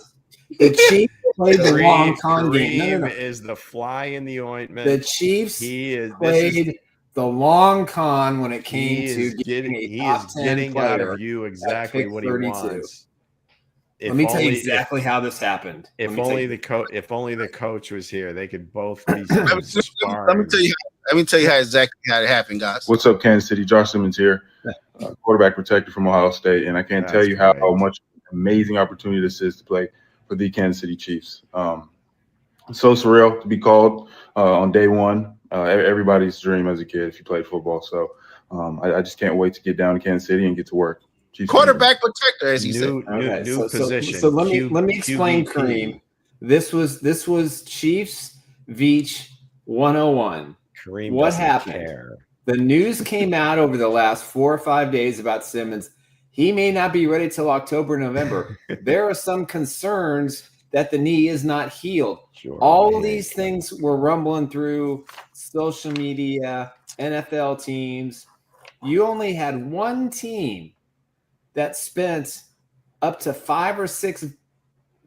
The Chiefs played the long con game. No. Is the fly in the ointment. The Chiefs played the long con when it came to getting out of you exactly what he wants. Let me tell you exactly how this happened. If only the coach was here, they could both be. Let me tell you how exactly how it happened, guys. What's up, Kansas City? Josh Simmons here, quarterback protector from Ohio State, and I can't tell you how much amazing opportunity this is to play for the Kansas City Chiefs. So surreal to be called on day one. Everybody's dream as a kid if you played football. So I just can't wait to get down to Kansas City and get to work. Chiefs quarterback protector, as you said. New position. So let me explain, Kareem. This was Chiefs Veach 101. Kareem, what happened? The news came out over the last 4 or 5 days about Simmons. He may not be ready till October, November. There are some concerns that the knee is not healed. Sure, all these things were rumbling through social media, NFL teams. You only had one team that spent up to 5 or 6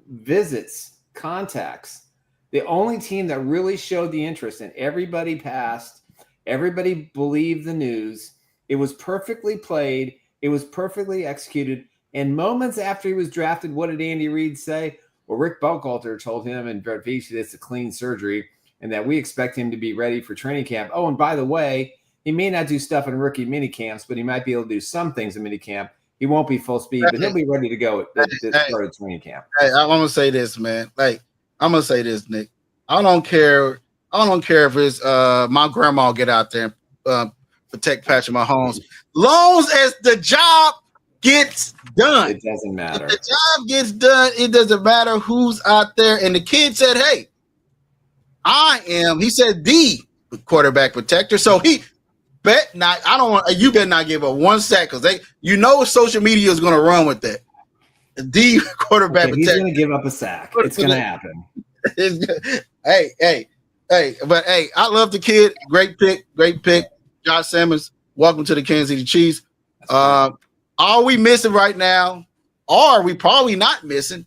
visits, contacts. The only team that really showed the interest, and everybody passed, everybody believed the news. It was perfectly played. It was perfectly executed. And moments after he was drafted, what did Andy Reid say? Well, Rick Buchalter told him and Brett Veach that it's a clean surgery and that we expect him to be ready for training camp. Oh, and by the way, He may not do stuff in rookie mini camps, but he might be able to do some things in mini camp. He won't be full speed, but he'll be ready to go at the start of training camp. Hey, I'm gonna say this, man. Like, I'm gonna say this, Nick. I don't care if it's my grandma get out there and protect Patrick Mahomes. Long as the job gets done. It doesn't matter. If the job gets done, it doesn't matter who's out there. And the kid said, hey, he said the quarterback protector. So he bet not, you better not give up one sack because social media is gonna run with that. The quarterback protector. He's gonna give up a sack. It's gonna happen. Hey, but I love the kid. Great pick. Josh Simmons, welcome to the Kansas City Chiefs. Are we missing right now? Or are we probably not missing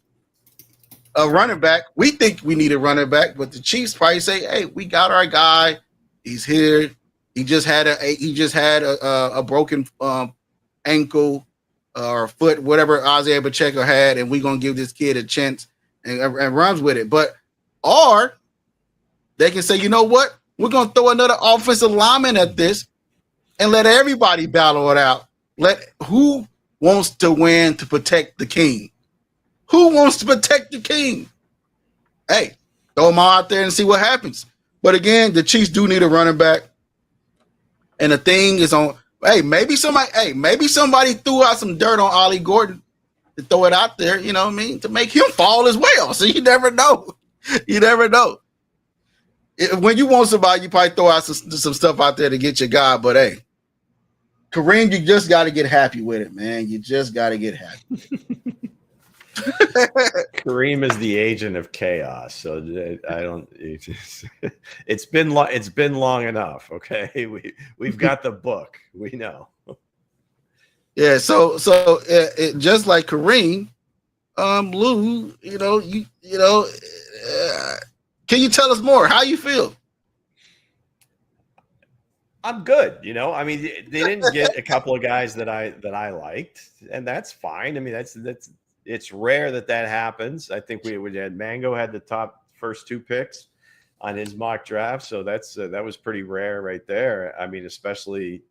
a running back? We think we need a running back, but the Chiefs probably say, "Hey, we got our guy. He's here. He just had a broken ankle or foot, whatever Isaiah Pacheco had, and we're gonna give this kid a chance and runs with it." Or they can say, you know what? We're going to throw another offensive lineman at this and let everybody battle it out. Who wants to win to protect the king? Who wants to protect the king? Hey, throw them all out there and see what happens. But again, the Chiefs do need a running back. And the thing is maybe somebody threw out some dirt on Ollie Gordon to throw it out there, you know what I mean, to make him fall as well. So you never know. You never know. When you want somebody, you probably throw out some stuff out there to get your guy. But hey, Kareem, you just got to get happy with it, man. You just got to get happy. Kareem is the agent of chaos, so it's been long enough. Okay, we've got the book. We know. Yeah. So just like Kareem, Lou, can you tell us more? How you feel? I'm good. I mean, they didn't get a couple of guys that I liked, and that's fine. I mean, it's rare that happens. I think we had Mango had the top first 2 picks on his mock draft, so that was pretty rare right there. I mean, especially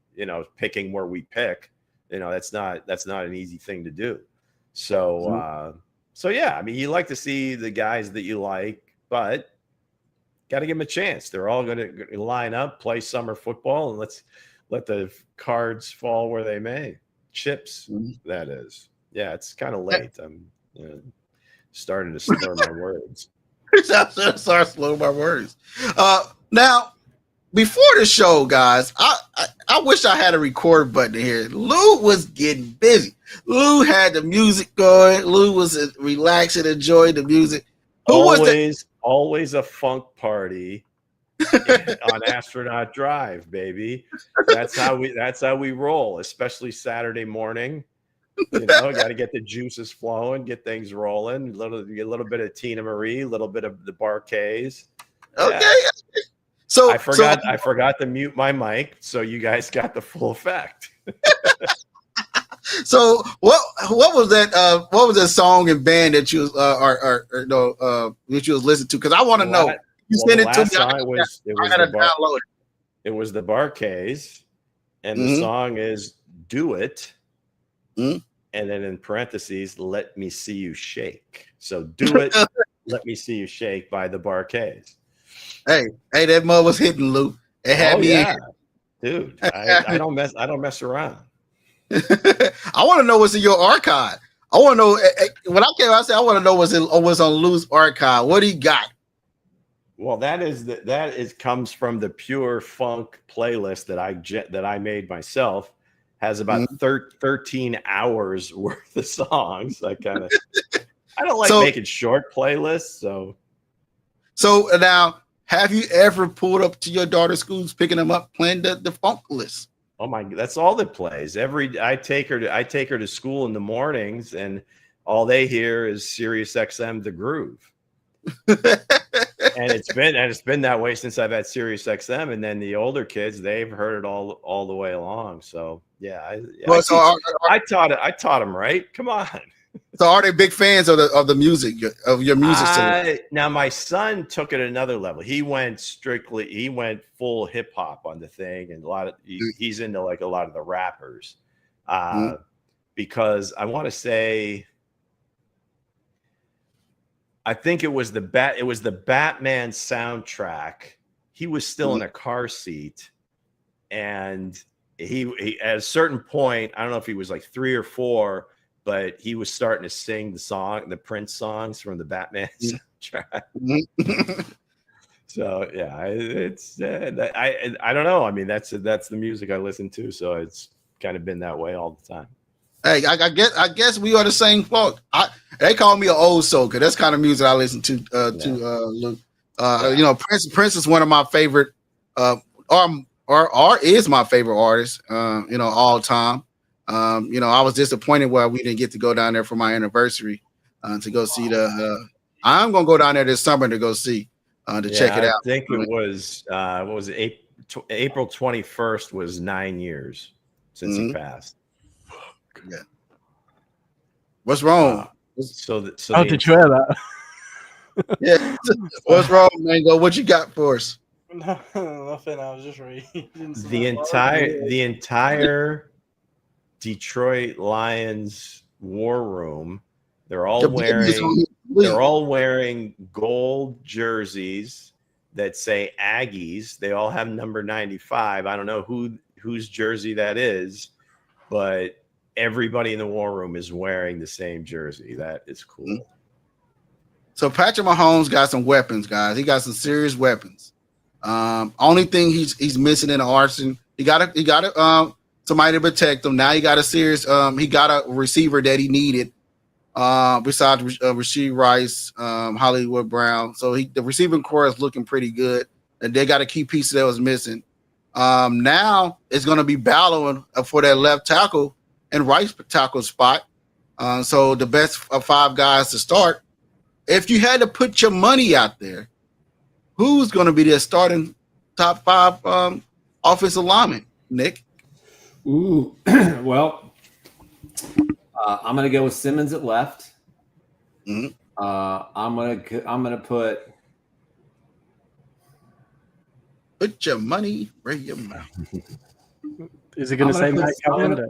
picking where we pick. That's not an easy thing to do. So yeah, I mean, you like to see the guys that you like, but got to give them a chance. They're all going to line up, play summer football, and let's let the cards fall where they may. Chips, that is. Yeah, it's kind of late. I'm starting to slur my words. Start slurring my words. Now, before the show, guys, I wish I had a record button here. Lou was getting busy. Lou had the music going. Lou was relaxing, enjoying the music. Always a funk party on Astronaut Drive, baby. That's how we roll, especially Saturday morning. Got to get the juices flowing, get things rolling. A little bit of Tina Marie, a little bit of the Barquets. Okay. Yeah. So I forgot to mute my mic, so you guys got the full effect. So what was that? What was that song and band that you that you was listening to? Because I want to know. You sent it to me. It was the Barquets, and the song is "Do It," and then in parentheses, "Let Me See You Shake." So "Do It," "Let Me See You Shake" by the Barquets. Hey, that mud was hitting, Lou. It had me in. Dude. I don't mess around. I want to know what's in your archive. I want to know when I came out. I said I want to know what's on Lou's archive. What he got? Well, that comes from the pure funk playlist that I made myself. Has about 13 hours worth of songs. I don't like making short playlists. So now, have you ever pulled up to your daughter's schools, picking them up, playing the funk list? Oh my! That's all that plays. I take her to school in the mornings, and all they hear is Sirius XM The Groove. and it's been that way since I've had Sirius XM, and then the older kids, they've heard it all the way along. So yeah, I taught them right. Come on. So are they big fans of the music of your music? Now my son took it another level. He went full hip hop on the thing, and he's into like a lot of the rappers. Because I want to say, I think it was the Batman soundtrack. He was still in a car seat, and he at a certain point, I don't know if he was like 3 or 4, but he was starting to sing the Prince songs from the Batman soundtrack. So yeah, it's I don't know. I mean, that's the music I listen to, so it's kind of been that way all the time. Hey, I guess we are the same folk. They call me an old soul because that's kind of music I listen to. Luke, you know, Prince is one of my favorite, or is my favorite artist. You know, all time. You know, I was disappointed where we didn't get to go down there for my anniversary to go see I'm gonna go down there this summer to go see check it out. I think it was what was it? April 21st was 9 years since he passed. Yeah. What's wrong? Did you hear that? Yeah. What's wrong, Mango? What you got for us? No, nothing. I was just reading. The entire Detroit Lions war room. They're all wearing gold jerseys that say Aggies. They all have number 95. I don't know whose jersey that is, but everybody in the war room is wearing the same jersey. That is cool. So Patrick Mahomes got some weapons, guys. He got some serious weapons. Only thing he's missing in the arsenal, he got somebody to protect him. Now he got a serious. He got a receiver that he needed. Besides Rashee Rice, Hollywood Brown. So the receiving core is looking pretty good, and they got a key piece that was missing. Now it's going to be battling for that left tackle and right tackle spot. So the best of 5 guys to start. If you had to put your money out there, who's going to be the starting top 5 offensive lineman, Nick? Ooh, well, I'm going to go with Simmons at left. I'm going to put your money where your mouth. Is it going to say Mike Callender?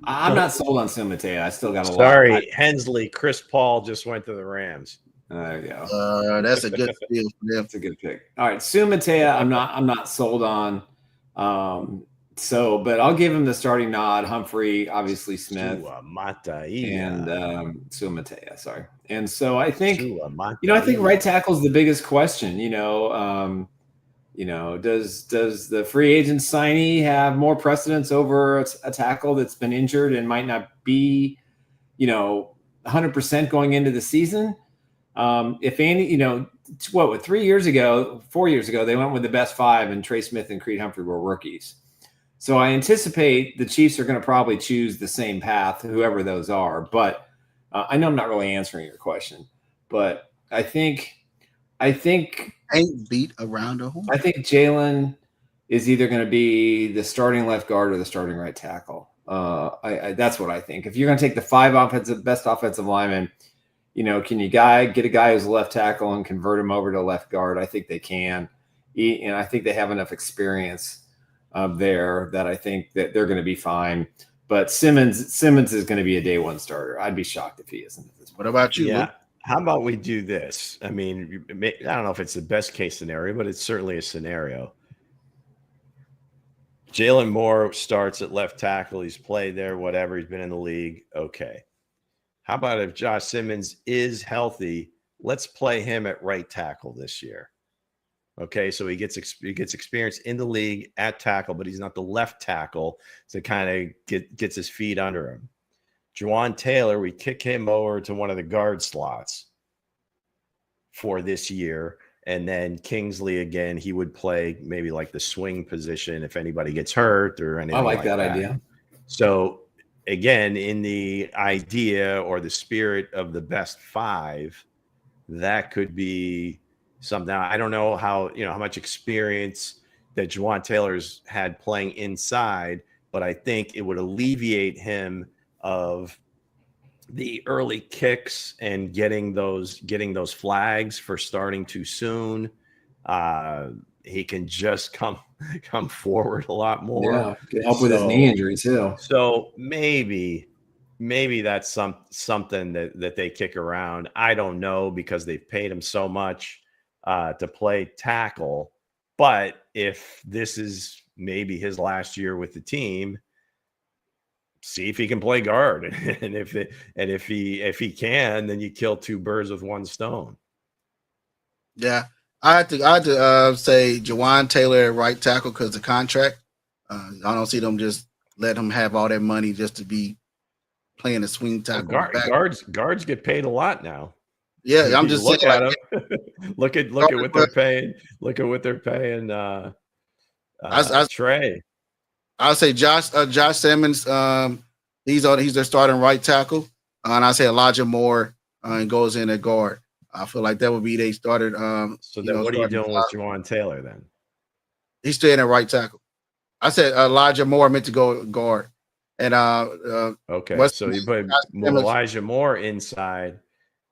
I'm not sold on Sumatea. I still got a lot. Sorry, Hensley. Chris Paul just went to the Rams. There you go. That's a good deal. That's a good pick. All right, Sumatea. I'm not sold on. But I'll give him the starting nod. Humphrey, obviously Smith, and Sumatea. Sorry. And so I think I think right tackle is the biggest question. Does the free agent signee have more precedence over a tackle that's been injured and might not be, 100% going into the season? If Andy, 4 years ago, they went with the best 5, and Trey Smith and Creed Humphrey were rookies. So I anticipate the Chiefs are going to probably choose the same path, whoever those are. But I know I'm not really answering your question, but I think ain't beat around the horn. I think Jalen is either going to be the starting left guard or the starting right tackle. That's what I think. If you're going to take the 5 best offensive linemen, can you get a guy who's a left tackle and convert him over to left guard? I think they can. And I think they have enough experience there that I think that they're going to be fine. But Simmons is going to be a day 1 starter. I'd be shocked if he isn't at this point. What about you, Yeah. Luke? How about we do this? I mean, I don't know if it's the best case scenario, but it's certainly a scenario. Jalen Moore starts at left tackle. He's played there, whatever. He's been in the league. Okay. How about if Josh Simmons is healthy? Let's play him at right tackle this year. Okay, so he gets experience in the league at tackle, but he's not the left tackle to kind of gets his feet under him. Juwan Taylor, we kick him over to one of the guard slots for this year. And then Kingsley, again, he would play maybe like the swing position if anybody gets hurt or anything. I like that idea. So, again, in the idea or the spirit of the best 5, that could be something. I don't know how much experience that Juwan Taylor's had playing inside, but I think it would alleviate him of the early kicks and getting those flags for starting too soon. He can just come forward a lot more. Yeah, can help with his knee injury too. So maybe that's something that they kick around. I don't know, because they've paid him so much to play tackle. But if this is maybe his last year with the team, see if he can play guard, and if he can, then you kill two birds with one stone. Yeah, I had to say Jawan Taylor at right tackle because the contract. I don't see them just let him have all that money just to be playing a swing tackle. Guards get paid a lot now. Yeah, I'm just look saying, at them. look at what they're paying. Look at what they're paying. Trey. I'll say Josh Simmons. He's their starting right tackle, and I say Elijah Moore goes in at guard. I feel like that would be they started. So then, what are you doing with Jawan Taylor then? He's staying at right tackle. I said Elijah Moore meant to go guard, and okay. So you put Elijah Moore inside,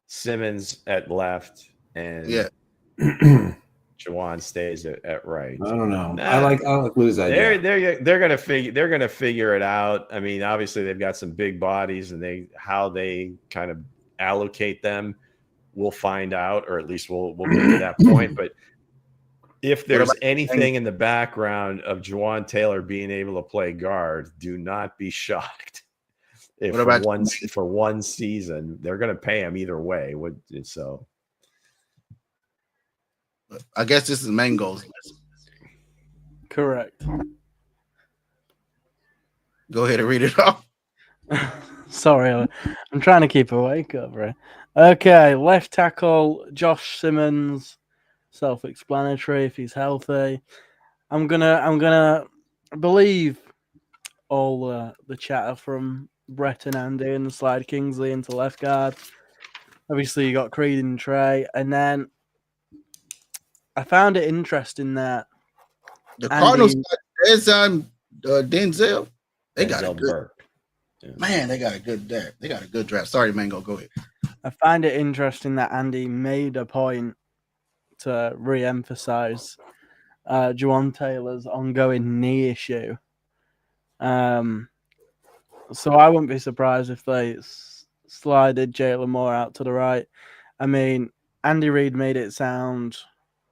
Simmons at left, and Jawan stays at right. I don't know. I like Lou's idea. They're gonna figure it out. I mean, obviously they've got some big bodies, and how they kind of allocate them, we'll find out, or at least we'll get to that point. But if there's anything in the background of Jawan Taylor being able to play guard, do not be shocked if for one season they're going to pay him either way. So I guess this is Mango's list. Correct. Go ahead and read it off. Sorry, I'm trying to keep awake over it. Okay, left tackle Josh Simmons. Self-explanatory if he's healthy. I'm gonna believe all the chatter from Brett and Andy and slide Kingsley into left guard. Obviously, you got Creed and Trey, and then I found it interesting that the Cardinals there's Denzel. They got a good Burke. Yeah. Man. They got a good draft. They got a good draft. Sorry, Mango. Go ahead. I find it interesting that Andy made a point to re-emphasize Jawan Taylor's ongoing knee issue. So I wouldn't be surprised if they slided Jalen Moore out to the right. I mean, Andy Reid made it sound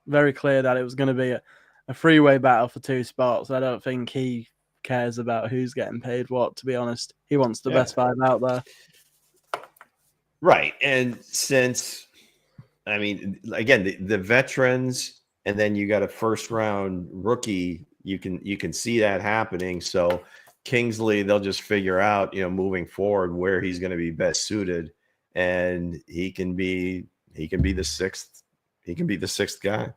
very clear that it was going to be a freeway battle for two spots. I don't think he cares about who's getting paid what, to be honest. He wants the best five out there. Right. And since, I mean, again, the veterans, and then you got a first round rookie, you can see that happening. So Kingsley, they'll just figure out, moving forward where he's going to be best suited, and he can be the sixth guy.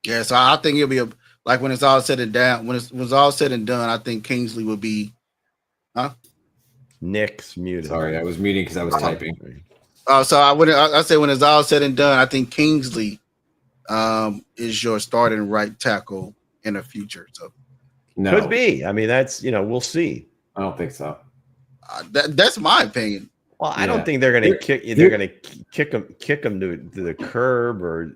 Yeah, so I think he'll be when it's all said and done. When it's all said and done, I think Kingsley will be. Nick's muted. Sorry, I was muting because I was typing. So I say when it's all said and done, I think Kingsley is your starting right tackle in the future. So no. Could be. I mean, that's we'll see. I don't think so. That's my opinion. Well, I don't think they're going to kick. They're going to kick him to the curb or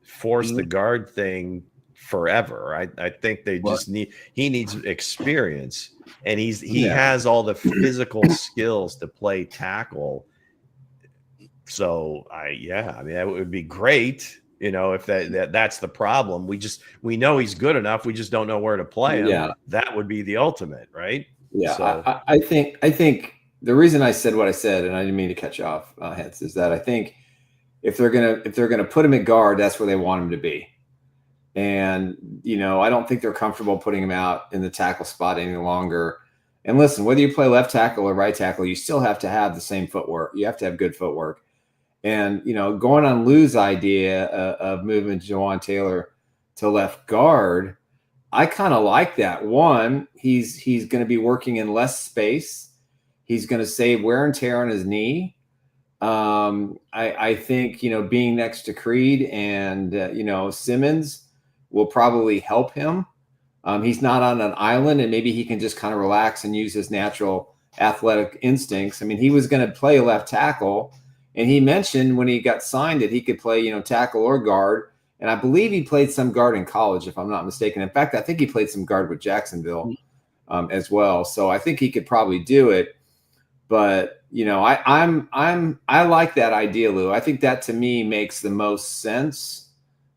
force the guard thing forever. I think they just he needs experience, and he has all the physical skills to play tackle. So I mean, that would be great. If that's the problem. We know he's good enough. We just don't know where to play him. Yeah. That would be the ultimate, right? Yeah. So, I think the reason I said what I said, and I didn't mean to cut you off, Hense, is that I think if they're gonna put him at guard, that's where they want him to be. And I don't think they're comfortable putting him out in the tackle spot any longer. And listen, whether you play left tackle or right tackle, you still have to have the same footwork. You have to have good footwork. And, going on Lou's idea of moving Jawan Taylor to left guard, I kind of like that. One, he's going to be working in less space. He's going to save wear and tear on his knee. I think, being next to Creed and, Simmons will probably help him He's not on an island, and maybe he can just kind of relax and use his natural athletic instincts. I mean, he was going to play left tackle, and he mentioned when he got signed that he could play, tackle or guard. And I believe he played some guard in college, if I'm not mistaken. In fact, I think he played some guard with Jacksonville as well. So I think he could probably do it. But I like that idea, Lou. I think that to me makes the most sense.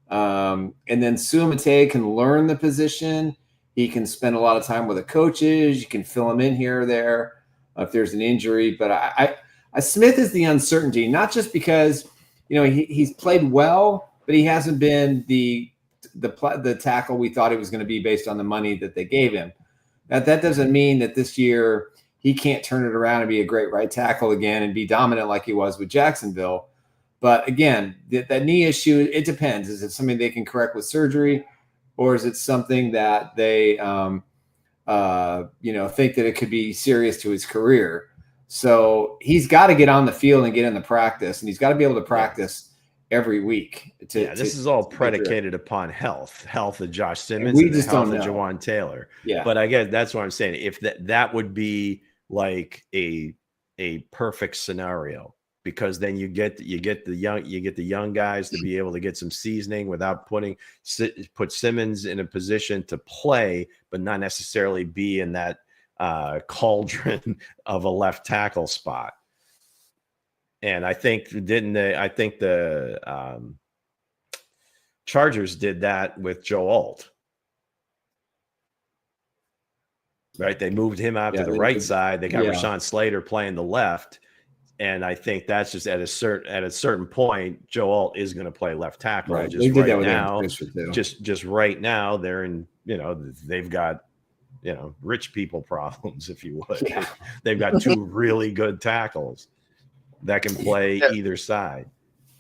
And then Suamate can learn the position. He can spend a lot of time with the coaches. You can fill him in here or there if there's an injury. But I Smith is the uncertainty, not just because he's played well, but he hasn't been the tackle we thought he was going to be based on the money that they gave him. That doesn't mean that this year he can't turn it around and be a great right tackle again and be dominant like he was with Jacksonville. But again, that knee issue, it depends. Is it something they can correct with surgery, or is it something that they think that it could be serious to his career? So he's got to get on the field and get in the practice, and he's got to be able to practice every week. This is all predicated upon health of Josh Simmons we and just the health don't of know. Jawan Taylor. Yeah. But I guess that's what I'm saying. If that would be like a perfect scenario, because then you get the young guys to be able to get some seasoning without put Simmons in a position to play, but not necessarily be in that cauldron of a left tackle spot. And I think the Chargers did that with Joe Alt. Right? They moved him out to the right side. They got Rashawn Slater playing the left. And I think that's just at a certain point, Joe Alt is going to play left tackle. Right. Just right now, they're in, they've got, rich people problems, if you would. Yeah. They've got two really good tackles that can play either side.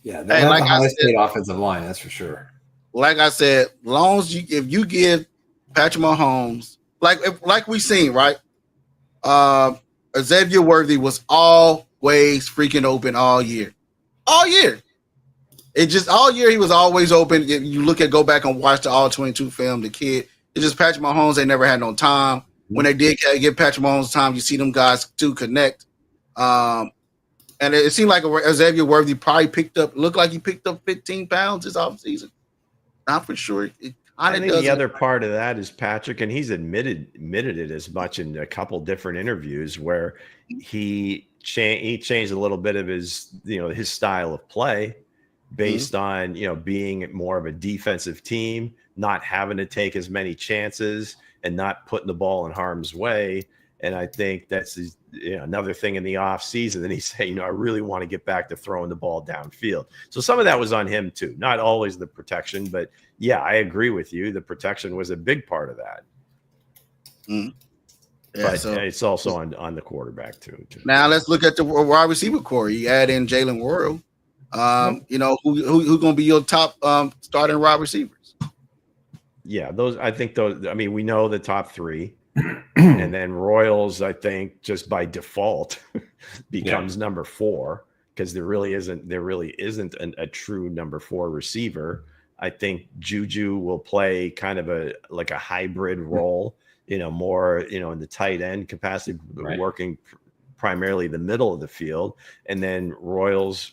Yeah, they're the highest paid offensive line, that's for sure. Like I said, if you give Patrick Mahomes, like we seen, right? Xavier Worthy was always freaking open all year. All year. All year he was always open. You go back and watch the All-22 film, the kid. It's just Patrick Mahomes, they never had no time. When they did get Patrick Mahomes time, you see them guys do connect. And it seemed like Xavier Worthy probably picked up 15 pounds this offseason. Not for sure. I think the other part of that is Patrick, and he's admitted it as much in a couple different interviews where he changed a little bit of his style of play based on being more of a defensive team, not having to take as many chances and not putting the ball in harm's way. And I think that's another thing in the off season. Then he said, I really want to get back to throwing the ball downfield. So some of that was on him too. Not always the protection, but yeah, I agree with you. The protection was a big part of that. Yeah, but it's also on the quarterback too. Now let's look at the wide receiver core. You add in Jalen Warren. Who's going to be your top starting wide receivers? Yeah, we know the top three. And then Royals, I think, just by default becomes number 4 because there really isn't a true number 4 receiver. I think Juju will play kind of a hybrid role, more in the tight end capacity, working primarily the middle of the field, and then Royals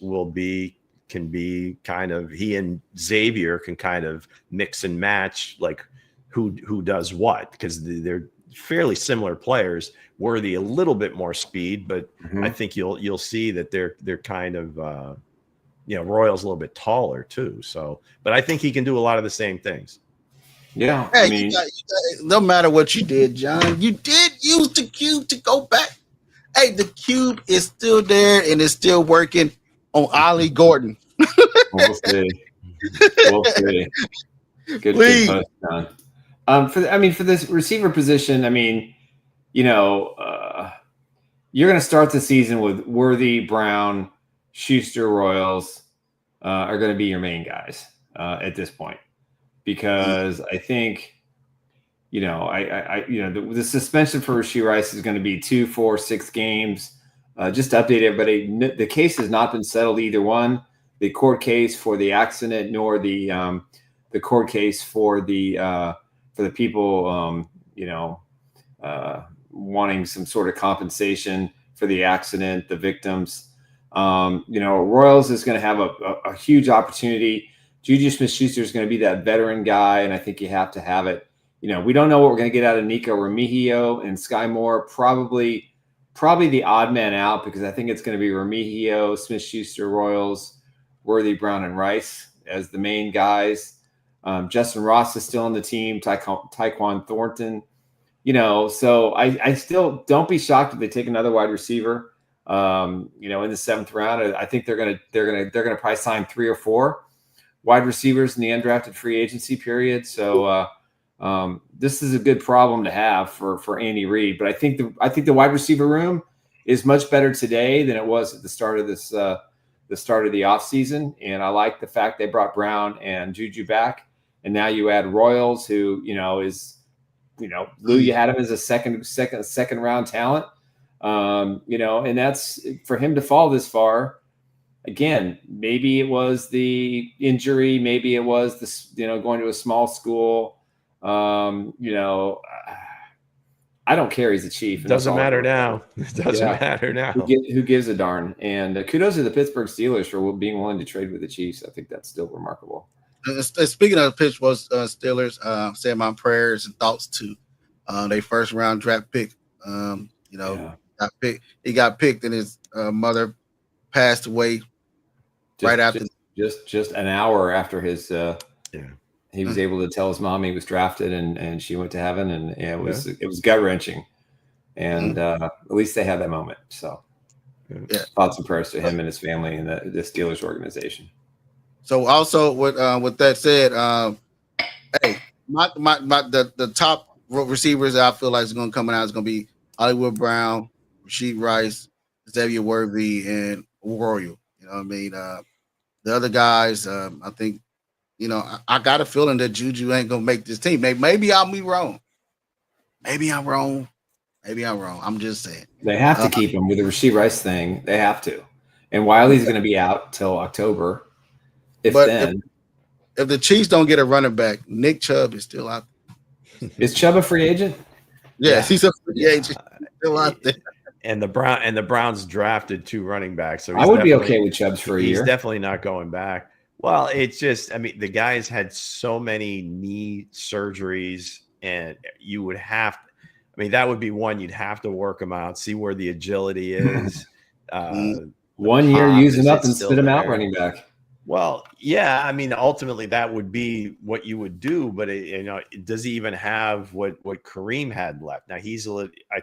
can be kind of, he and Xavier can kind of mix and match like who does what, because they're fairly similar players. Worthy a little bit more speed, but I think you'll see that they're kind of Royals a little bit taller too. So, but I think he can do a lot of the same things. Yeah, hey, no matter what you did, John, you did use the cube to go back. Hey, the cube is still there and it's still working on Ollie Gordon. We'll see. Good post, John. For this receiver position, you're going to start the season with Worthy, Brown, Schuster, Royals are going to be your main guys at this point, because I think, the suspension for Rashee Rice is going to be 2, 4, 6 games. Just to update everybody, the case has not been settled, either one, the court case for the accident nor the court case for the the people, wanting some sort of compensation for the accident, the victims. Royals is going to have a huge opportunity. Juju Smith-Schuster is going to be that veteran guy, and I think you have to have it. We don't know what we're going to get out of Nico Remigio and Sky Moore. Probably the odd man out, because I think it's going to be Remigio, Smith-Schuster, Royals, Worthy, Brown, and Rice as the main guys. Justin Ross is still on the team. Tyquan Thornton. So I still don't be shocked if they take another wide receiver. In the 7th round. I think they're gonna probably sign 3 or 4 wide receivers in the undrafted free agency period. So this is a good problem to have for Andy Reid. But I think the wide receiver room is much better today than it was at the start of the start of the offseason. And I like the fact they brought Brown and Juju back, and now you add Royals, who is. Lou, you had him as a second round talent, and that's for him to fall this far. Again, maybe it was the injury, maybe it was this, going to a small school. I don't care. He's a Chief. It doesn't matter now. It doesn't matter now. Who gives a darn? And kudos to the Pittsburgh Steelers for being willing to trade with the Chiefs. I think that's still remarkable. Speaking of the pitch, was Steelers saying my prayers and thoughts to their first round draft pick. Got picked. He got picked, and his mother passed away after. Just an hour after his. He was able to tell his mom he was drafted, and she went to heaven, and it was gut wrenching, and at least they had that moment. So, thoughts and prayers to him and his family and the Steelers organization. So also with that said, hey, the top receivers that I feel like is going to come out is going to be Hollywood Brown, Rasheed Rice, Xavier Worthy, and Royal. You know what I mean? The other guys, I think, I got a feeling that Juju ain't going to make this team. Maybe I'll be wrong. Maybe I'm wrong. I'm just saying. They have to keep him with the Rasheed Rice thing. They have to. And Wiley's going to be out till October. If the Chiefs don't get a running back, Nick Chubb is still out there. Is Chubb a free agent? Yes, he's a free agent. Still out there. And the Browns drafted 2 running backs. So I would be okay with Chubbs for a year. He's definitely not going back. Well, it's just, the guy's had so many knee surgeries, and you would have, that would be one you'd have to work him out, see where the agility is. 1 year, use him up and spit him out running back. Well, yeah, ultimately that would be what you would do, but does he even have what Kareem had left? Now I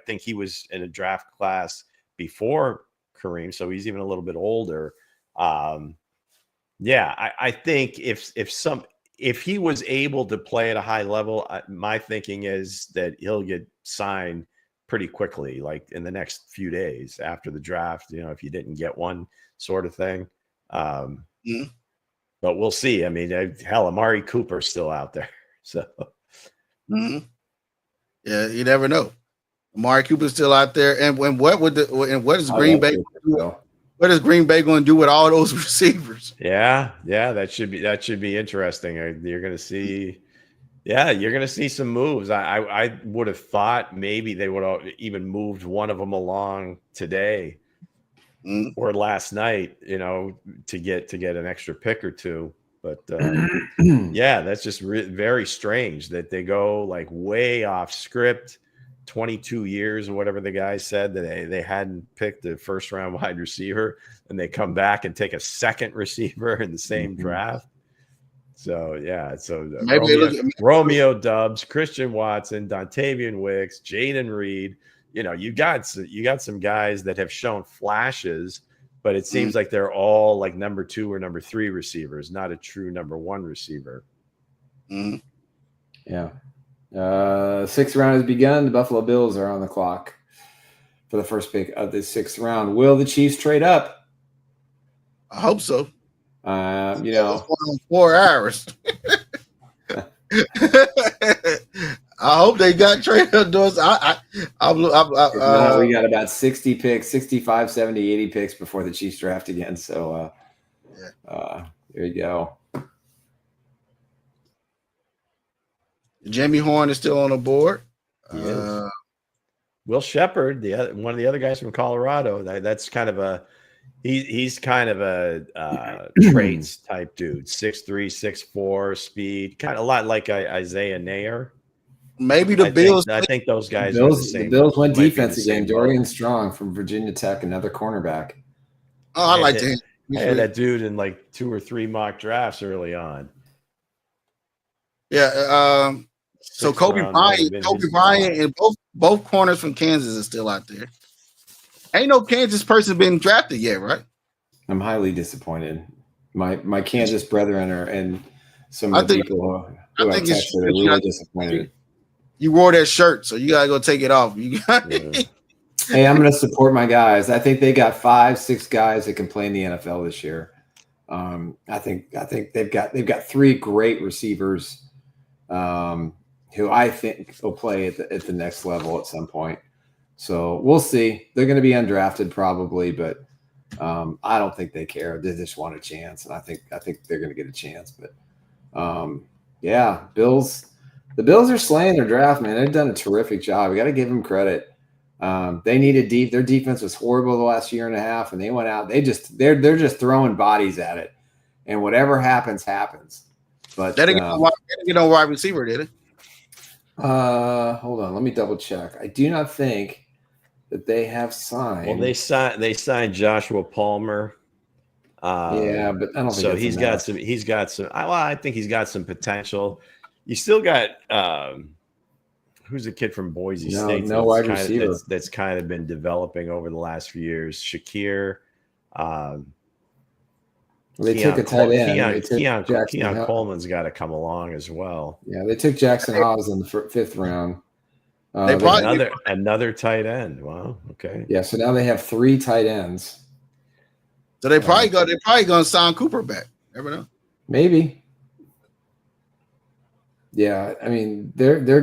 think he was in a draft class before Kareem, so he's even a little bit older. I think if he was able to play at a high level, my thinking is that he'll get signed pretty quickly, like in the next few days after the draft. If you didn't get one, sort of thing. But we'll see. Hell, Amari Cooper's still out there. So, yeah, you never know. Amari Cooper's still out there, and what is Green Bay? What is Green Bay going to do with all those receivers? Yeah, that should be interesting. You're going to see. Yeah, you're going to see some moves. I would have thought maybe they would have even moved one of them along today. Or last night, to get an extra pick or 2. But that's just very strange that they go like way off script. 22 years or whatever the guy said that they hadn't picked the first round wide receiver, and they come back and take a second receiver in the same draft. So Romeo Doubs, Christian Watson, Dontavian Wicks, Jaden Reed. You got some guys that have shown flashes, but it seems like they're all like number 2 or number 3 receivers, not a true number 1 receiver. Yeah. 6th round has begun. The Buffalo Bills are on the clock for the first pick of the 6th round. Will the Chiefs trade up? I hope so. 4 hours. I hope they got traded outdoors. We got about 60 picks, 65, 70, 80 picks before the Chiefs draft again. So there you go. Jimmy Horn is still on the board. He is. Will Shepard, one of the other guys from Colorado, that's kind of a he's kind of a traits type dude. 6'3", 6'4", speed, kind of a lot like Isaiah Nair. Maybe the Bills. I think those guys. The Bills went defense again. Dorian Strong from Virginia Tech, another cornerback. Oh, I like that. I had that dude in like 2 or 3 mock drafts early on. Yeah. So Kobe Bryant, and both corners from Kansas are still out there. Ain't no Kansas person been drafted yet, right? I'm highly disappointed. My Kansas brethren and some of the people who I texted are really disappointed. You wore that shirt, so you gotta go take it off. Hey, I'm going to support my guys. I think they got 5-6 guys that can play in the NFL this year. I think they've got 3 great receivers who I think will play at the next level at some point. So we'll see. They're going to be undrafted probably, but I don't think they care. They just want a chance, and I think they're going to get a chance. But yeah, Bills. The Bills are slaying their draft, man. They've done a terrific job. We got to give them credit. They needed deep. Their defense was horrible the last year and a half, and they went out. They're just throwing bodies at it, and whatever happens. But they didn't get no wide receiver, did it? Hold on, let me double check. I do not think that they have signed. Well, they signed Joshua Palmer. Yeah, but I don't think so. He's got some. Well, I think he's got some potential. You still got. Who's the kid from Boise State? No wide receiver. That's kind of been developing over the last few years. Shakir. They took a tight end. Keon Coleman's got to come along as well. Yeah, they took Jackson Hawes in the 5th round. They brought another tight end. Wow. Okay. Yeah. So now they have 3 tight ends. So they're probably going to sign Cooper back. Never know. Maybe. Yeah. I mean, their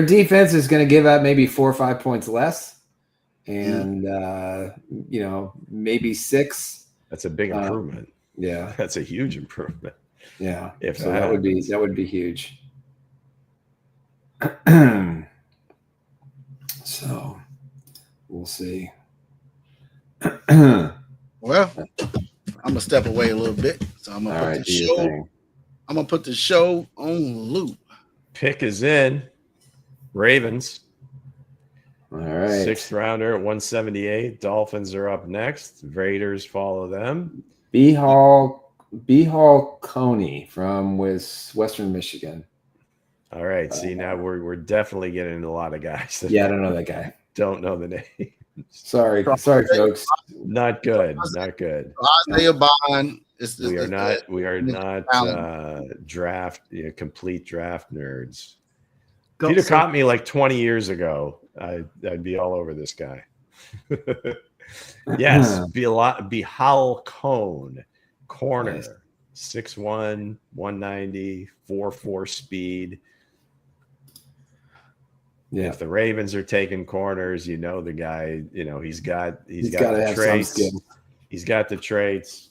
defense is going to give up maybe 4 or 5 points less, and maybe 6. That's a big improvement. Yeah, that's a huge improvement. Yeah, so that would be huge. So we'll see. Well, I'm gonna step away a little bit, so I'm gonna put the show on loop. Pick is in. Ravens. All right. 6th rounder at 178. Dolphins are up next. Raiders follow them. B. Hall Coney from Western Michigan. All right. See, now we're definitely getting into a lot of guys. Yeah, I don't know that guy. Don't know the name. Sorry, folks. Not good. Isaiah Bond. We are not complete draft nerds. If you'd have caught me like 20 years ago, I'd be all over this guy. Yes, Bihal Cone, corner, nice. 6'1", 190, 4.4 speed. Yeah. If the Ravens are taking corners, the guy, he's got the traits. He's got the traits.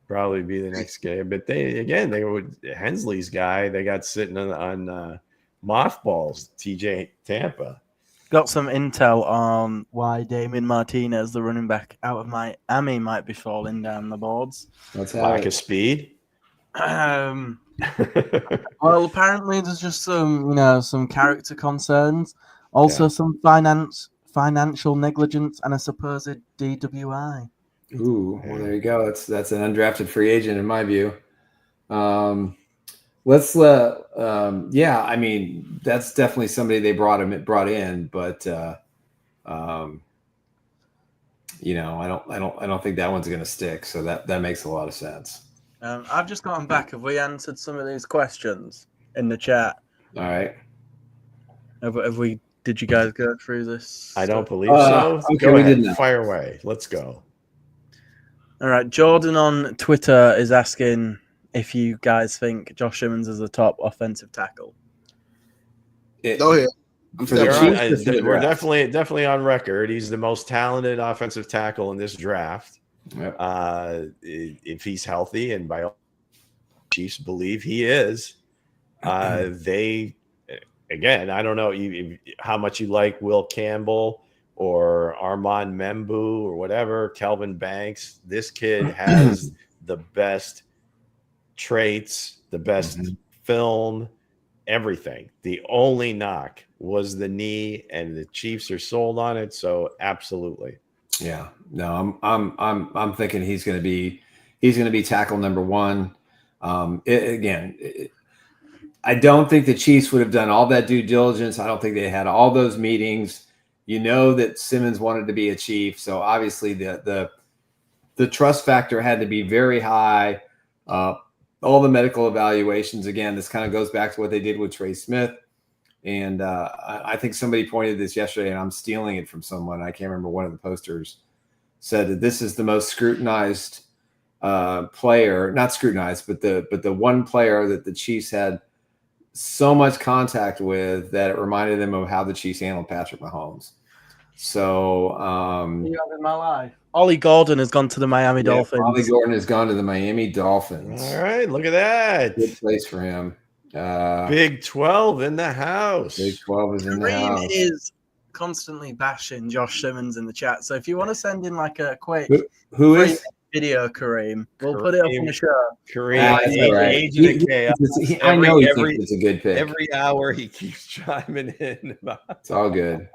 Probably be the next guy. But they would Hensley's guy. They got sitting on mothballs. TJ Tampa. Got some intel on why Damien Martinez, the running back out of Miami, might be falling down the boards. Lack of speed. Well, apparently there's just some character concerns, also some financial negligence, and a supposed DWI. Ooh, well, there you go. That's an undrafted free agent in my view. I mean, that's definitely somebody they brought in, but I don't think that one's going to stick. So that makes a lot of sense. I've just gotten back. Have we answered some of these questions in the chat? All right. Have we? Did you guys go through this? I don't believe so. Okay, go we ahead. didn't. Fire away. Let's go. All right. Jordan on Twitter is asking if you guys think Josh Simmons is a top offensive tackle. Go ahead. We're definitely on record. He's the most talented offensive tackle in this draft. Yep. If he's healthy, and by all Chiefs believe he is, They, again, I don't know how much you like Will Campbell or Armand Membu or whatever, Kelvin Banks. This kid has the best traits, the best film, everything. The only knock was the knee, and the Chiefs are sold on it. So absolutely. Yeah, no, I'm thinking he's going to be tackle number one. I don't think the Chiefs would have done all that due diligence. I don't think they had all those meetings. You know that Simmons wanted to be a Chief, so obviously the trust factor had to be very high. All the medical evaluations, again, this kind of goes back to what they did with Trey Smith. And I think somebody pointed this yesterday, and I'm stealing it from someone. I can't remember, one of the posters said that this is the most scrutinized player, not scrutinized, but the one player that the Chiefs had so much contact with that it reminded them of how the Chiefs handled Patrick Mahomes. So you have in my life. Ollie Gordon has gone to the Miami Dolphins. Ollie Gordon has gone to the Miami Dolphins. All right, look at that. Good place for him. Big 12 in the house. Big 12 is in the Kareem house. is constantly bashing Josh Simmons in the chat. So if you want to send in like a quick who is video, Kareem, we'll put it up on the show. Kareem, Agent of Chaos. I know he thinks it's a good pick. Every hour he keeps chiming in. It's all good.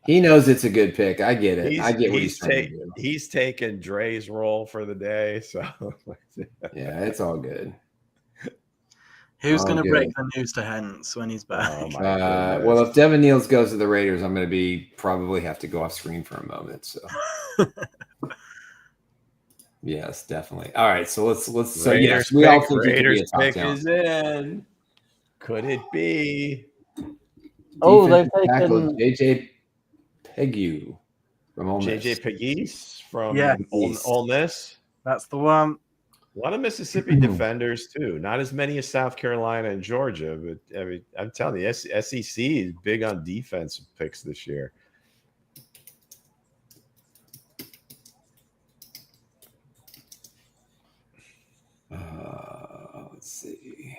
He knows it's a good pick. I get it. I get what he's trying to do. He's taking Dre's role for the day. So yeah, it's all good. Who's going to break the news to Hense when he's back? Well, if Devin Neals goes to the Raiders, I'm going to probably have to go off screen for a moment. So, yes, definitely. All right, so let's. So yes, we all think Raiders pick is in. Could it be? Oh, they've taken JJ Pegu from Ole Miss. JJ Pegues from Ole Miss. That's the one. A lot of Mississippi defenders too. Not as many as South Carolina and Georgia, but I mean, I'm telling you, SEC is big on defensive picks this year. Let's see.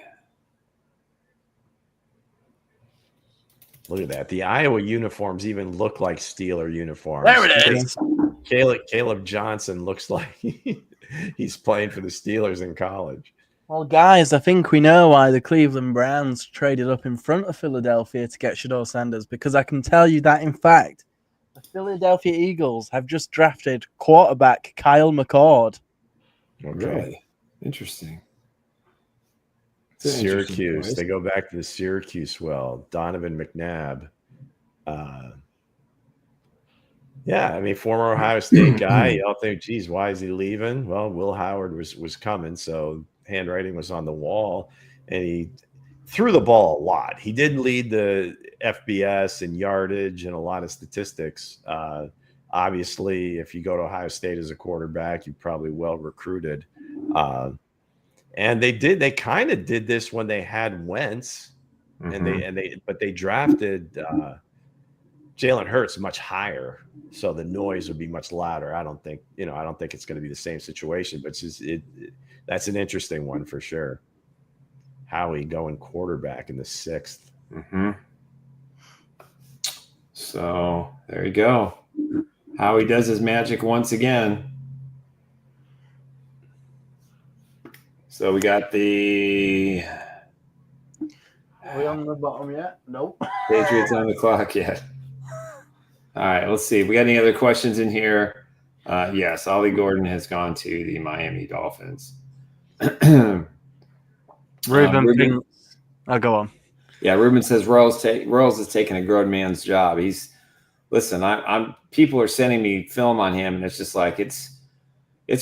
Look at that. The Iowa uniforms even look like Steeler uniforms. There it is. Caleb Johnson looks like he's playing for the Steelers in college. Well, guys, I think we know why the Cleveland Browns traded up in front of Philadelphia to get Shedeur Sanders, because I can tell you that, in fact, the Philadelphia Eagles have just drafted quarterback Kyle McCord. Okay. Really? Interesting. Syracuse. They go back to the Syracuse well. Donovan McNabb. Yeah, I mean, former Ohio State guy. You all think, geez, why is he leaving? Well, Will Howard was coming, so handwriting was on the wall, and he threw the ball a lot. He did lead the FBS in yardage and a lot of statistics. Obviously, if you go to Ohio State as a quarterback, you're probably well recruited. And they kind of did this when they had Wentz, but they drafted Jalen Hurts much higher, so the noise would be much louder. I don't think it's going to be the same situation, but that's an interesting one for sure. Howie going quarterback in the 6th. So there you go. Howie does his magic once again. So we got the. Are we on the bottom yet? Nope. Patriots on the clock yet. All right, let's see. We got any other questions in here? Yes, Ollie Gordon has gone to the Miami Dolphins. Ruben, I'll go on. Yeah, Ruben says Royals is taking a grown man's job. I'm people are sending me film on him, and it's just like it's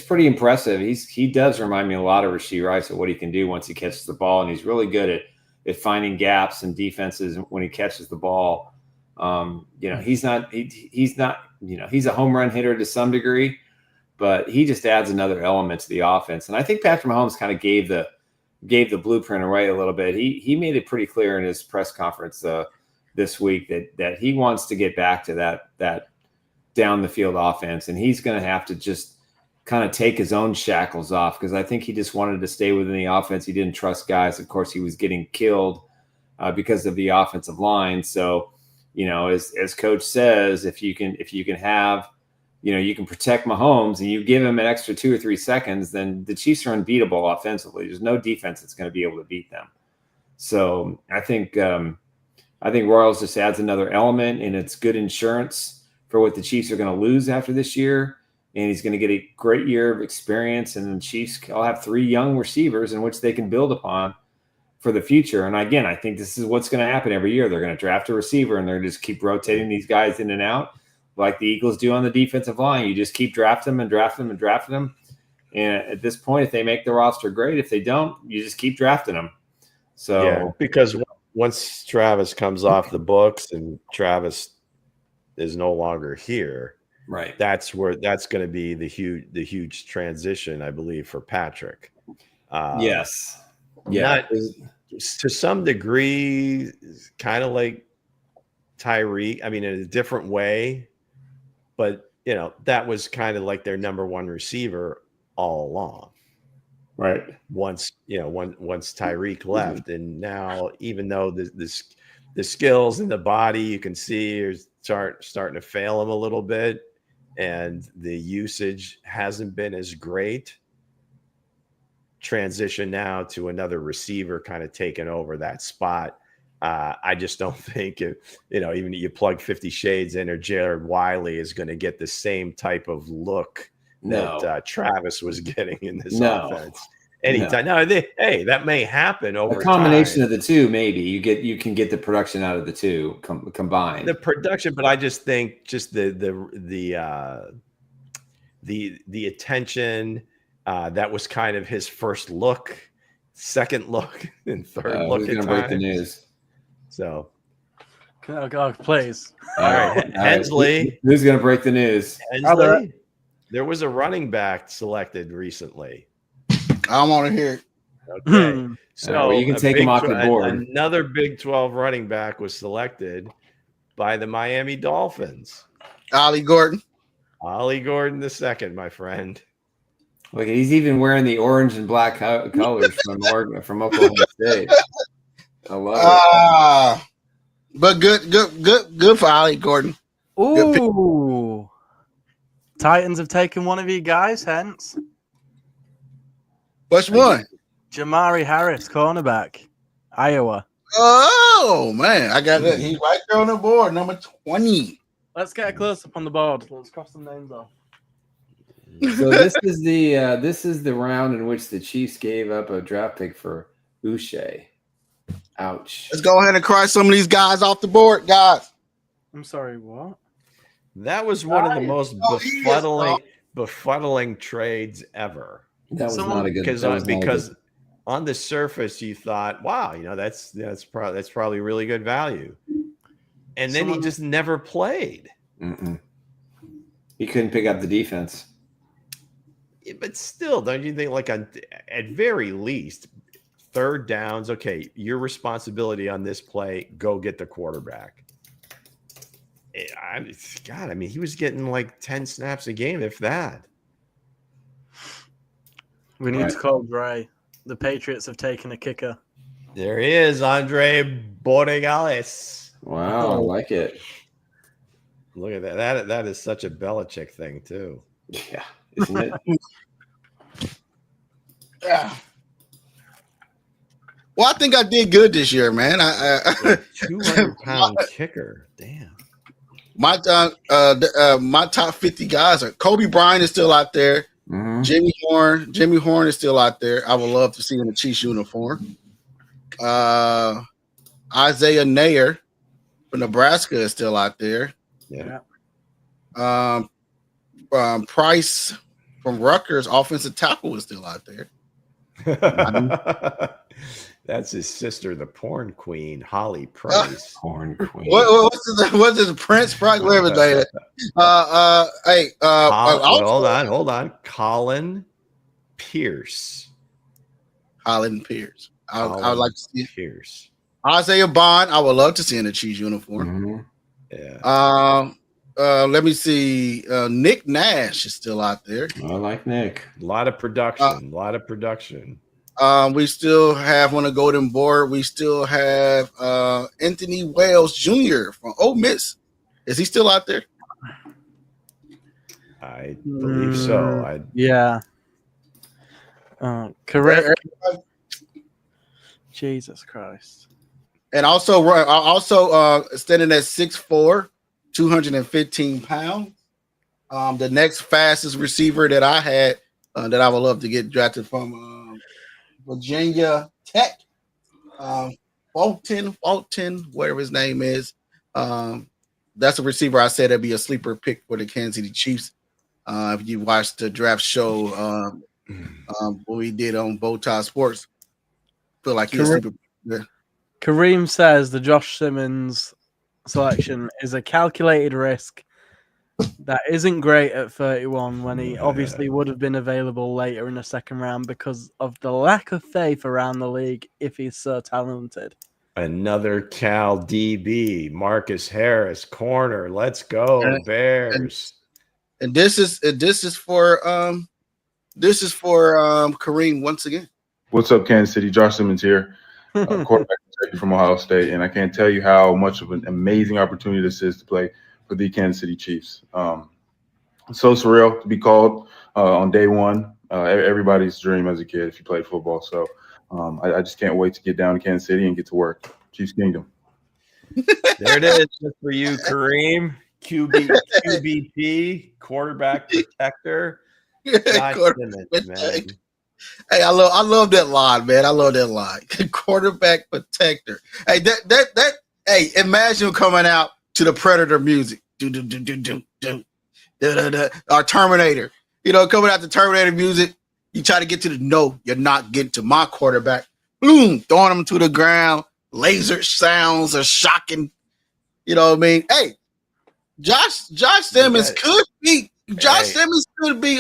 pretty impressive. He does remind me a lot of Rashee Rice of what he can do once he catches the ball, and he's really good at finding gaps and defenses when he catches the ball. He's not he's a home run hitter to some degree, but he just adds another element to the offense. And I think Patrick Mahomes kind of gave the blueprint away a little bit. He made it pretty clear in his press conference this week that he wants to get back to that down the field offense, and he's going to have to just kind of take his own shackles off, because I think he just wanted to stay within the offense. He didn't trust guys. Of course, he was getting killed because of the offensive line. So, as coach says, if you can have, you can protect Mahomes and you give him an extra 2 or 3 seconds, then the Chiefs are unbeatable offensively. There's no defense that's going to be able to beat them. So I think Royals just adds another element, and it's good insurance for what the Chiefs are going to lose after this year. And he's going to get a great year of experience, and the Chiefs will have 3 young receivers in which they can build upon for the future. And again, I think this is what's going to happen every year. They're going to draft a receiver, and they're just keep rotating these guys in and out like the Eagles do on the defensive line. You just keep drafting them and drafting them and drafting them. And at this point, if they make the roster, great. If they don't, you just keep drafting them. So yeah, because once Travis comes off the books and Travis is no longer here, right, that's going to be the huge transition, I believe, for Patrick. Yes. Yeah. To some degree, kind of like Tyreek. I mean, in a different way, but that was kind of like their number one receiver all along. Right. Once Tyreek left, and now even though the skills and the body you can see are starting to fail him a little bit, and the usage hasn't been as great. Transition now to another receiver kind of taking over that spot. I just don't think even you plug 50 Shades in, or Jared Wiley is going to get the same type of look that Travis was getting in this offense. Anytime. No, that may happen over a combination time. of the two. Maybe you can get the production out of the two combined. The production, but I just think just the attention. That was kind of his first look, second look, and third look. Who's going to break the news? So, oh God, please. All right, Hensley. Who's going to break the news? Hensley. There was a running back selected recently. I want to hear it. Okay, so you can take him off the board. Another Big 12 running back was selected by the Miami Dolphins. Ollie Gordon. Ollie Gordon II, my friend. Look, he's even wearing the orange and black colors from Oklahoma State. I love it. But good for Ollie Gordon. Ooh. Titans have taken one of you guys, hence. Which one? Jamari Harris, cornerback, Iowa. Oh, man. I got that. He's right there on the board, number 20. Let's get a close-up on the board. Let's cross some names off. So this is the round in which the Chiefs gave up a draft pick for Uche. Ouch. Let's go ahead and cry some of these guys off the board, guys. I'm sorry, what? That was one of the most befuddling trades ever. That was not a good because on the surface you thought, wow, that's probably really good value, and then he just never played. Mm-mm. He couldn't pick up the defense. But still, don't you think, like, at very least, third downs, okay, your responsibility on this play, go get the quarterback. God, I mean, he was getting like 10 snaps a game, if that. We need to call Dre. The Patriots have taken a kicker. There he is, Andre Borregales. Wow, I like it. Look at that. That is such a Belichick thing, too. Yeah, isn't it? Yeah. Well, I think I did good this year, man. 200-pound kicker. Damn. My top 50 guys are Kobe Bryant is still out there. Mm-hmm. Jimmy Horn is still out there. I would love to see him in a Chiefs uniform. Isaiah Nayer from Nebraska is still out there. Yeah. Price from Rutgers, offensive tackle, is still out there. That's his sister, the porn queen, Holly Price. Porn queen. What's his Prince Price? Whatever that is. Hold on. Colin Pierce. I would like to see Pierce. Isaiah Bond. I would love to see in a Chiefs uniform. Mm-hmm. Yeah. Let me see. Nick Nash is still out there. I like Nick. A lot of production. We still have on the golden board. We still have Anthony Wells Jr. from Ole Miss. Is he still out there? I believe so. Yeah. Correct. Jesus Christ. And also standing at 6'4", 215 pounds. The next fastest receiver that I had that I would love to get drafted from Virginia Tech, Fulton, whatever his name is. That's a receiver I said that'd be a sleeper pick for the Kansas City Chiefs. If you watched the draft show what we did on Bowtie Sports, feel like he's super. Yeah. Kareem says the Josh Simmons selection is a calculated risk that isn't great at 31 when he obviously would have been available later in the second round because of the lack of faith around the league if he's so talented. Another Cal DB, Marcus Harris, corner. Let's go, Bears. And this is for Kareem once again. What's up, Kansas City? Josh Simmons here, quarterback from Ohio State, and I can't tell you how much of an amazing opportunity this is to play for the Kansas City Chiefs. So surreal to be called on day one. Everybody's dream as a kid if you played football. So I just can't wait to get down to Kansas City and get to work. Chiefs Kingdom. There it is, just for you, Kareem. QBP, quarterback protector. Man. Hey, I love that line, man. I love that line. Quarterback protector. Hey, that. Hey, imagine coming out to the Predator music. Our Terminator. Coming out the Terminator music. You try to get to no, you're not getting to my quarterback. Boom, throwing him to the ground. Laser sounds are shocking. You know what I mean? Hey, Josh Simmons could be. Simmons could be.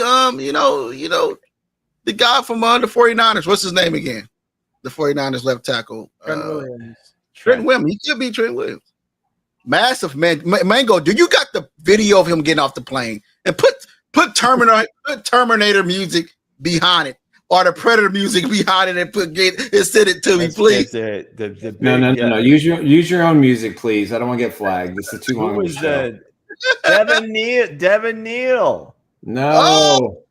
The guy from the 49ers. What's his name again? The 49ers left tackle. Trent Williams. Trent Williams. He could be Trent Williams. Massive man. Mango, do you got the video of him getting off the plane? And put Terminator music behind it. Or the Predator music behind it and send it to me, please. No. Use your own music, please. I don't want to get flagged. This is too long. Who was that? Devin Neal. No.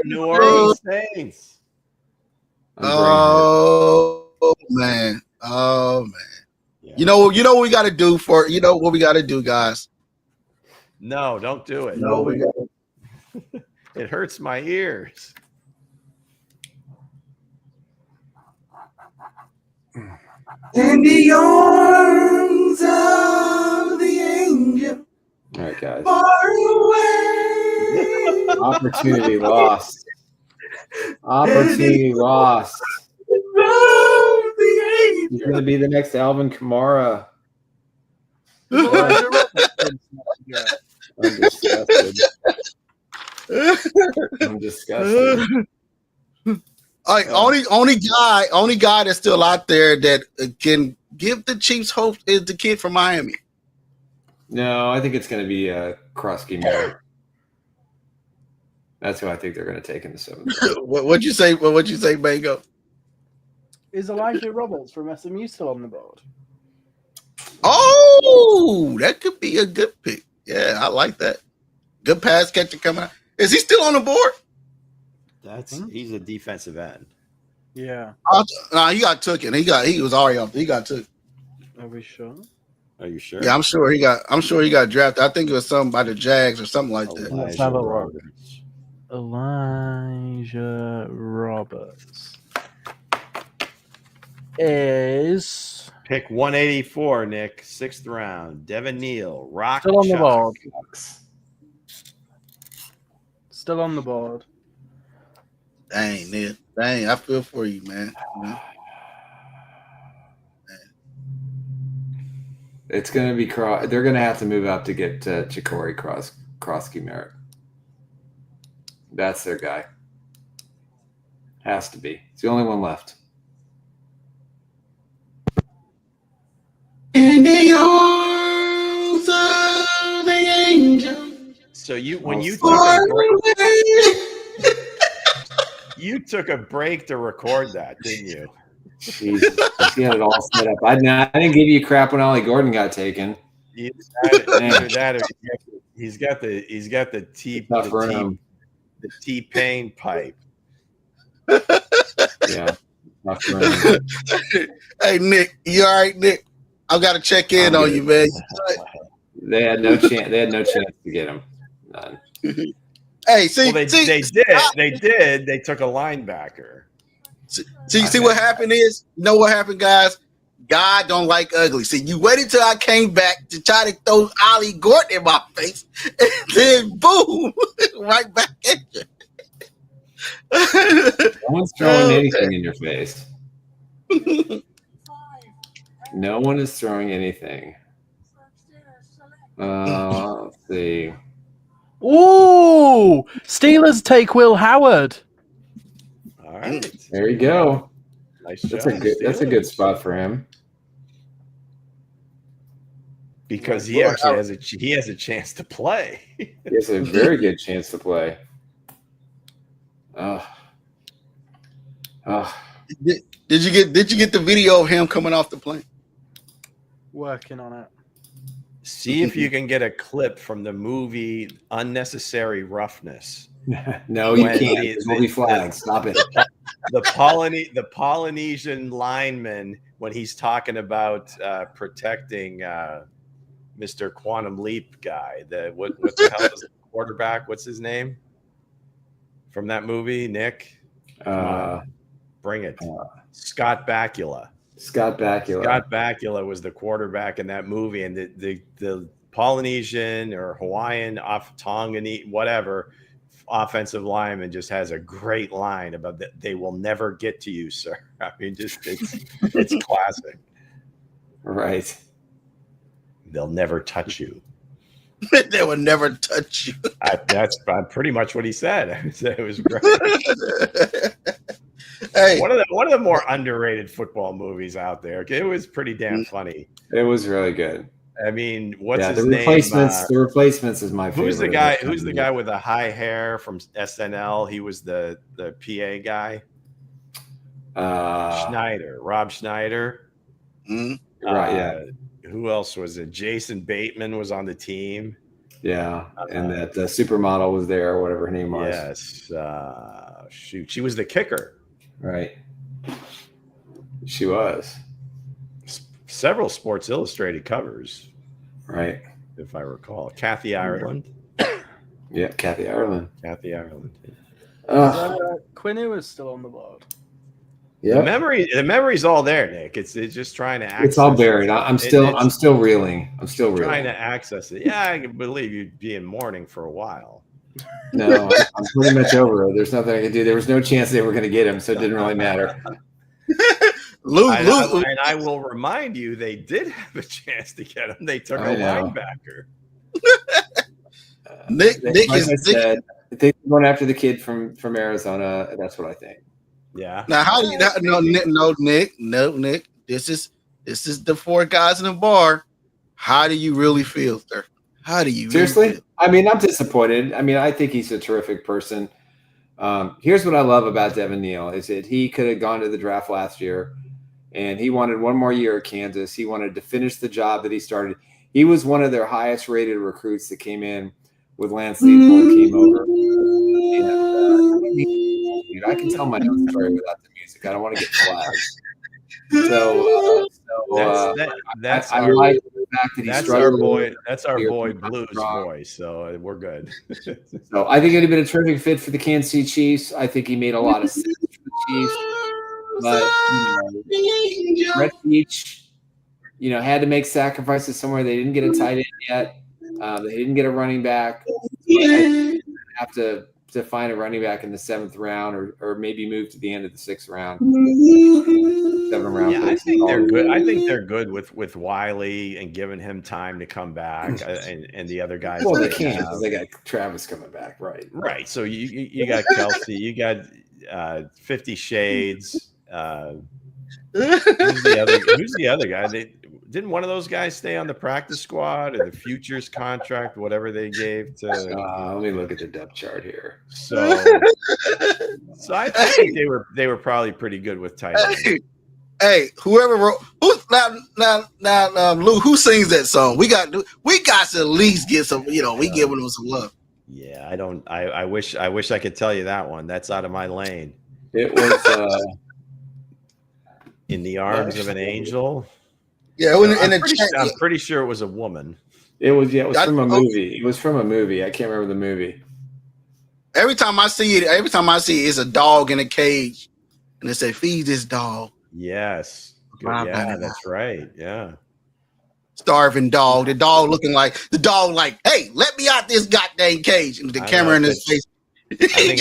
New Orleans Saints. Oh man. Yeah. You know what we got to do what we got to do, guys. No, don't do it. No, we got. It hurts my ears. In the arms of the angel. All right, guys. Far away. Opportunity lost. Opportunity lost. He's going to be the next Alvin Kamara. I'm disgusted. Only guy that's still out there that can give the Chiefs hope is the kid from Miami. No, I think it's going to be Krosky Merritt. That's who I think they're going to take in the seventh. What'd you say? What'd you say, Bango? Is Elijah Roberts from SMU still on the board? Oh, that could be a good pick. Yeah, I like that. Good pass catcher coming out. Is he still on the board? He's a defensive end. Yeah. He got taken. He was already off. He got took. Are we sure? Are you sure? Yeah, I'm sure he got drafted. I think it was something by the Jags or something like that. Let's have a look. Elijah Roberts is pick 184, Nick, 6th round. Devin Neal, rock. Still on the board. Still on the board. Dang, Nick. Dang, I feel for you, man. It's going to be they're going to have to move up to get Chikori Krosky Merritt. That's their guy. Has to be. It's the only one left. In the arms of the So when you took a break to record that, didn't you? Jesus, he had it all set up. I didn't give you crap when Ollie Gordon got taken. Either that or he's got the T-Pain pipe. Yeah. Hey Nick, you all right, Nick? I've got to check in on you, man. They had no chance. They had no chance to get him. None. Hey, see, they did. They took a linebacker. See what happened is, you know what happened, guys? God don't like ugly. See, you waited till I came back to try to throw Ollie Gordon in my face, and then boom, right back at you. No one's throwing anything in your face. No one is throwing anything. Let's see. Ooh, Steelers take Will Howard. All right, there you go. Nice. That's a good spot for him. Because he actually has a chance to play. He has a very good chance to play. Did you get the video of him coming off the plane? Working on it. See if you can get a clip from the movie Unnecessary Roughness. No, you can't. It will be flagged. Stop it. The Polynesian lineman, when he's talking about protecting Mr. Quantum Leap guy, what the hell is the quarterback? What's his name from that movie? Nick, bring it. Scott Bakula. Scott Bakula was the quarterback in that movie, and the Polynesian or Hawaiian Tongan whatever offensive lineman just has a great line about that. They will never get to you, sir. I mean, it's classic. Right. They'll never touch you. They will never touch you. That's pretty much what he said. It was great. Hey, one of the more underrated football movies out there. It was pretty damn funny. It was really good. I mean, what's his name? The Replacements is my favorite. Who's the guy with the high hair from SNL? He was the PA guy. Rob Schneider. Mm-hmm. Right. Yeah. Who else was it? Jason Bateman was on the team. Yeah, and that supermodel was there, or whatever her name was. Yes. Shoot, she was the kicker. Right. She was. Several Sports Illustrated covers. Right. If I recall. Kathy Ireland. Yeah, Kathy Ireland. Quinn was still on the board. Yeah. The memory's all there, Nick. It's just trying to access. It's all buried. I'm still reeling. Trying to access it. Yeah, I can believe you'd be in mourning for a while. No, I'm pretty much over it. There's nothing I could do. There was no chance they were going to get him, so it didn't really matter. And I will remind you, they did have a chance to get him. They took a linebacker. Nick said, I think they're going after the kid from Arizona. That's what I think. Yeah. Now, how do you? No, Nick. This is the four guys in the bar. How do you really feel, sir? How do you seriously? Really feel? I mean, I'm disappointed. I mean, I think he's a terrific person. Here's what I love about Devin Neal is that he could have gone to the draft last year, and he wanted one more year at Kansas. He wanted to finish the job that he started. He was one of their highest rated recruits that came in with Lance Leopold came over. And, I can tell my own story without the music. I don't want to get flagged. That's I our, like the fact that that's our boy. That's our boy Blues boy. So we're good. So I think it would have been a terrific fit for the Kansas City Chiefs. I think he made a lot of sense for the Chiefs. But Brett Veach, had to make sacrifices somewhere. They didn't get a tight end yet. They didn't get a running back. They have to find a running back in the 7th round, or maybe move to the end of the 6th round. 7th round. Yeah, I think they're good. I think they're good with Wiley and giving him time to come back, and the other guys. Well, they can't because they got Travis coming back, right? Right. So you got Kelsey, you got 50 Shades. Who's the other guy? didn't one of those guys stay on the practice squad or the futures contract, whatever they gave to? Let me look at the depth chart here. So I think they were probably pretty good with tight ends. Hey, whoever wrote now, Lou, who sings that song? We got to at least get some. We giving them some love. Yeah, I don't. I wish I could tell you that one. That's out of my lane. It was In the Arms of an Angel. Yeah, I'm pretty sure it was a woman. It was from a movie. It was from a movie. I can't remember the movie. Every time I see it, it's a dog in a cage, and they say, "Feed this dog." Yes. Yeah, that's right. Yeah. Starving dog. The dog looking like hey, let me out this goddamn cage. And the camera in his face. I think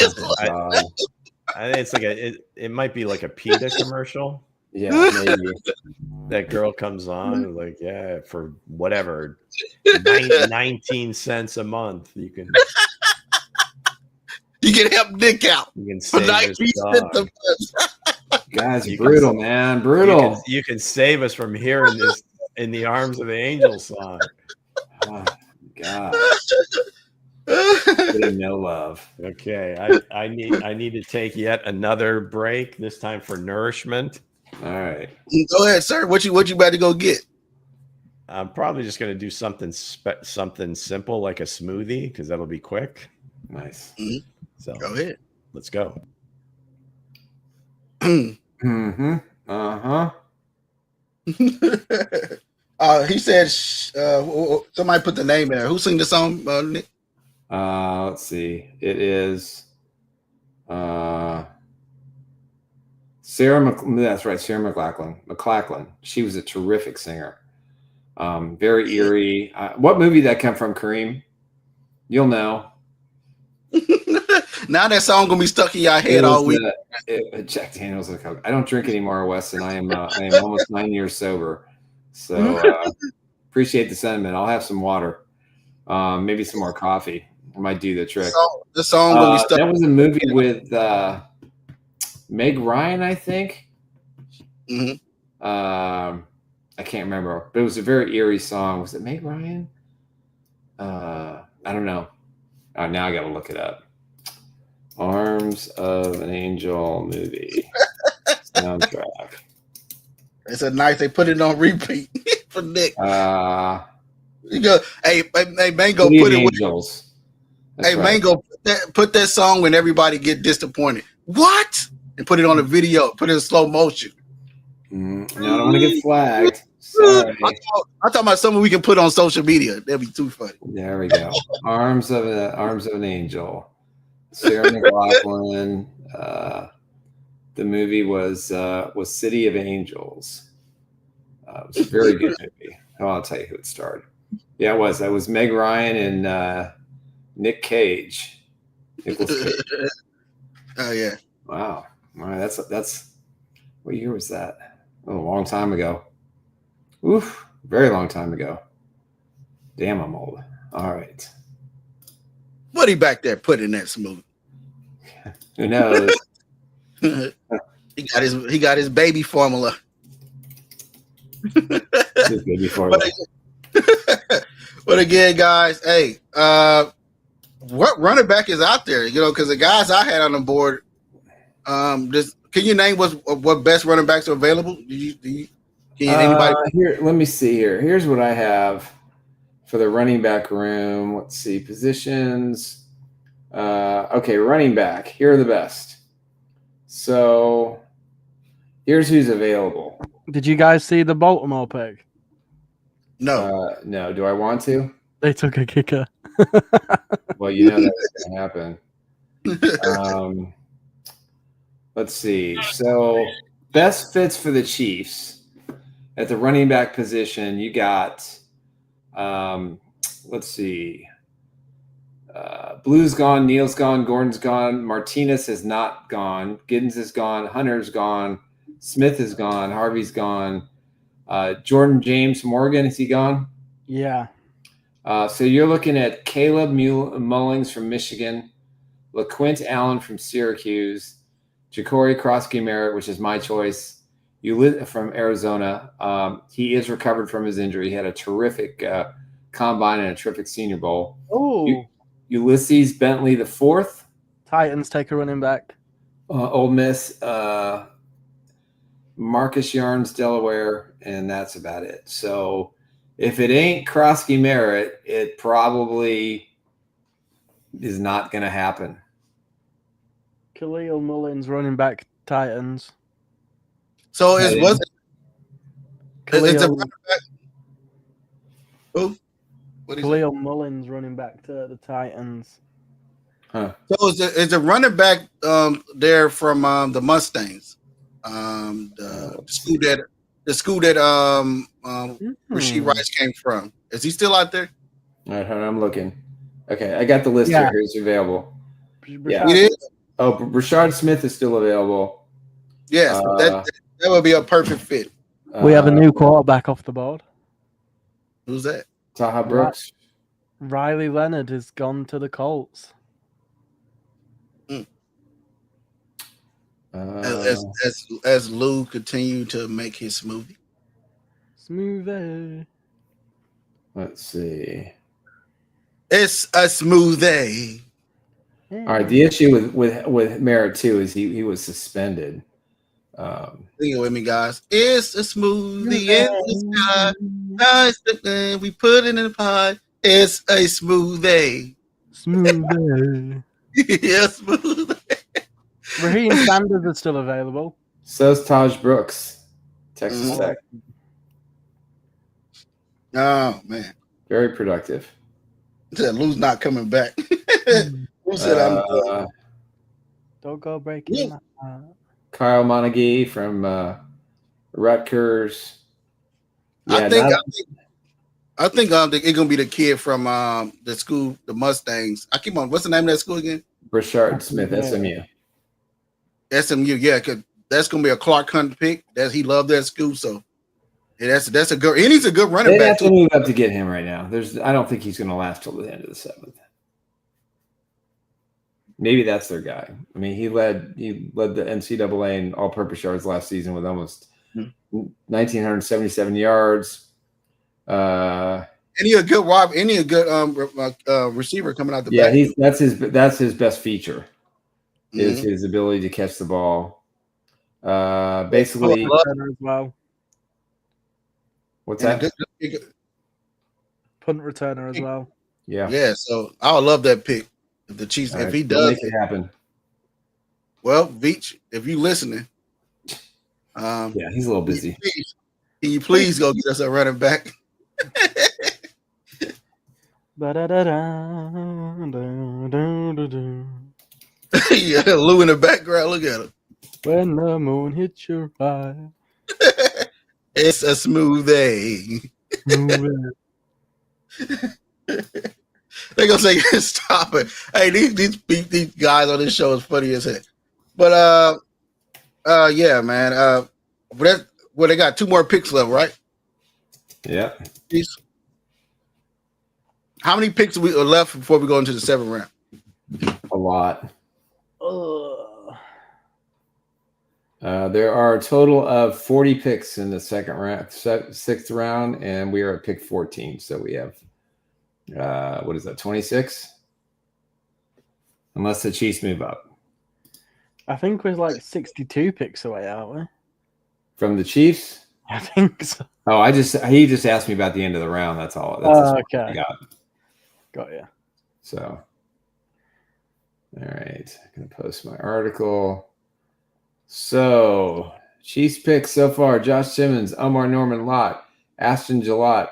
it's like it might be like a PETA commercial. Yeah, maybe. That girl comes on like, yeah, for whatever 19 cents a month you can help Nick out. You can save this dog. Guys, brutal, man. Brutal. You can save us from hearing this In the Arms of the Angel song. Oh, God. No love. Okay. I need to take yet another break, this time for nourishment. All right. Go ahead, sir. What you about to go get? I'm probably just going to do something simple like a smoothie because that'll be quick. Nice. Mm-hmm. So go ahead. Let's go. Mm-hmm. Uh-huh. He said somebody put the name in there. Who sang the song, Nick? Let's see. It is Sarah that's right, Sarah McLachlan. She was a terrific singer. Very eerie. What movie did that come from, Kareem? You'll know. Now that song gonna be stuck in your head all week. Jack Daniels. I don't drink anymore, Wes, and I am almost 9 years sober. So appreciate the sentiment. I'll have some water, maybe some more coffee. I might do the trick. The song gonna be stuck. That was a movie with Meg Ryan, I think. Mm-hmm. I can't remember, but it was a very eerie song. Was it Meg Ryan? I don't know. Now I got to look it up. Arms of an Angel movie soundtrack. It's a nice. They put it on repeat for Nick. You go, hey, Mango, put it Angels. with. Hey, right. Mango, put that song when everybody get disappointed. What? And put it on a video. Put it in slow motion. No, I don't want to get flagged. Sorry. I'm talking about something we can put on social media. That'd be too funny. There we go. Arms of an Angel. Sarah McLachlan. The movie was City of Angels. It was a very good movie. I'll tell you who it starred. Yeah, it was. That was Meg Ryan and Nick Cage. Nicholas Cage. Oh yeah. Wow. All right, that's what year was that? Oh, a long time ago. Oof, very long time ago. Damn, I'm old. All right. What he back there putting that smooth? Who knows? He got his baby formula. His baby formula. But again, guys, hey, what running back is out there? Because the guys I had on the board, just can you name what best running backs are available? Can anybody? Here, let me see here. Here's what I have for the running back room. Let's see positions. Okay, running back. Here are the best. So here's who's available. Did you guys see the Baltimore pick? No. No. Do I want to? They took a kicker. Well, that's going to happen. Let's see. So best fits for the Chiefs at the running back position. You got, let's see. Blue's gone, Neal's gone, Gordon's gone, Martinez has not gone, Giddens is gone, Hunter's gone, Smith is gone, Harvey's gone, Jordan James Morgan, is he gone? Yeah. So you're looking at Caleb Mullings from Michigan, LaQuint Allen from Syracuse, Ja'Cory Krosky Merritt, which is my choice, from Arizona. He is recovered from his injury. He had a terrific combine and a terrific Senior Bowl. Oh, Ulysses Bentley the fourth. Titans take a running back. Ole Miss. Marcus Yarns, Delaware, and that's about it. So if it ain't Krosky Merritt, it probably is not going to happen. Khalil Mullins, running back, Titans. So it's a running back. Who? Khalil Mullins, running back to the Titans. Huh. So it's a running back there from the Mustangs. The school that Rasheed Rice came from. Is he still out there? All right, I'm looking. Okay, I got the list here. Who's available? Yeah, it is. Oh, Rashard Smith is still available. Yes, that would be a perfect fit. We have a new quarterback off the board. Who's that? Taha Brooks. Riley Leonard has gone to the Colts. As Lou continued to make his smoothie. Let's see. It's a smoothie. All right. The issue with Merritt too is he was suspended. Sing it with me, guys. It's a smoothie in the sky. Nice, we put it in the pot. It's a smoothie. Smoothie. Yeah, smoothie. Raheem Sanders is still available. So's Taj Brooks, Texas Tech. Oh, man. Very productive. Lou's not coming back. Who said I'm good? Don't go breaking my heart. Kyle Monaghy from Rutgers. Yeah, I think it's gonna be the kid from the school, the Mustangs. I keep on. What's the name of that school again? Brashard Smith, SMU. SMU, yeah, cause that's gonna be a Clark Hunt pick. That he loved that school, so yeah, that's a good. And he's a good running They back. have to move up to get him right now. I don't think he's going to last till the end of the seventh. Maybe that's their guy. I mean, he led the NCAA in all-purpose yards last season with almost 1,977 yards. Any a good receiver coming out the back. Yeah, that's his best feature is his ability to catch the ball. Basically, as well. What's that? Punt returner as well. Yeah. So I would love that pick. If the Chiefs, if he does make it happen. Well, Veach, if you listening, yeah, he's a little busy. Can you please go get us a running back? Yeah, Lou in the background. Look at him. When the moon hits your eye. It's a smoothie. They're gonna say stop it. Hey, these guys on this show is funny as heck. But yeah, man. They got 2 more picks left, right? Yeah. How many picks are left before we go into the 7th round? A lot. There are a total of 40 picks in the 6th round, and we are at pick 14. So we have, what is that, 26? Unless the Chiefs move up. I think we're like 62 picks away, aren't we? From the Chiefs? I think so. Oh, he just asked me about the end of the round. That's all. That's okay. I Got you. So, all right. I'm going to post my article. So, Chiefs picks so far: Josh Simmons, Omar Norman Lott, Ashton Gillott,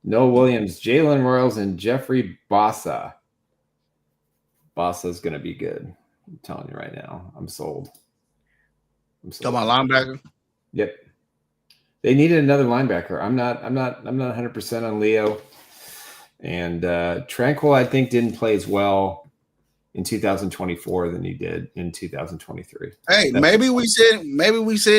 Noah Williams, Jalen Royals, and Jeffrey Bossa. Bossa's going to be good. I'm telling you right now. I'm sold. Talking about linebacker? Yep. They needed another linebacker. I'm not 100% on Leo. And Tranquil, I think, didn't play as well in 2024 than he did in 2023. Hey, maybe we said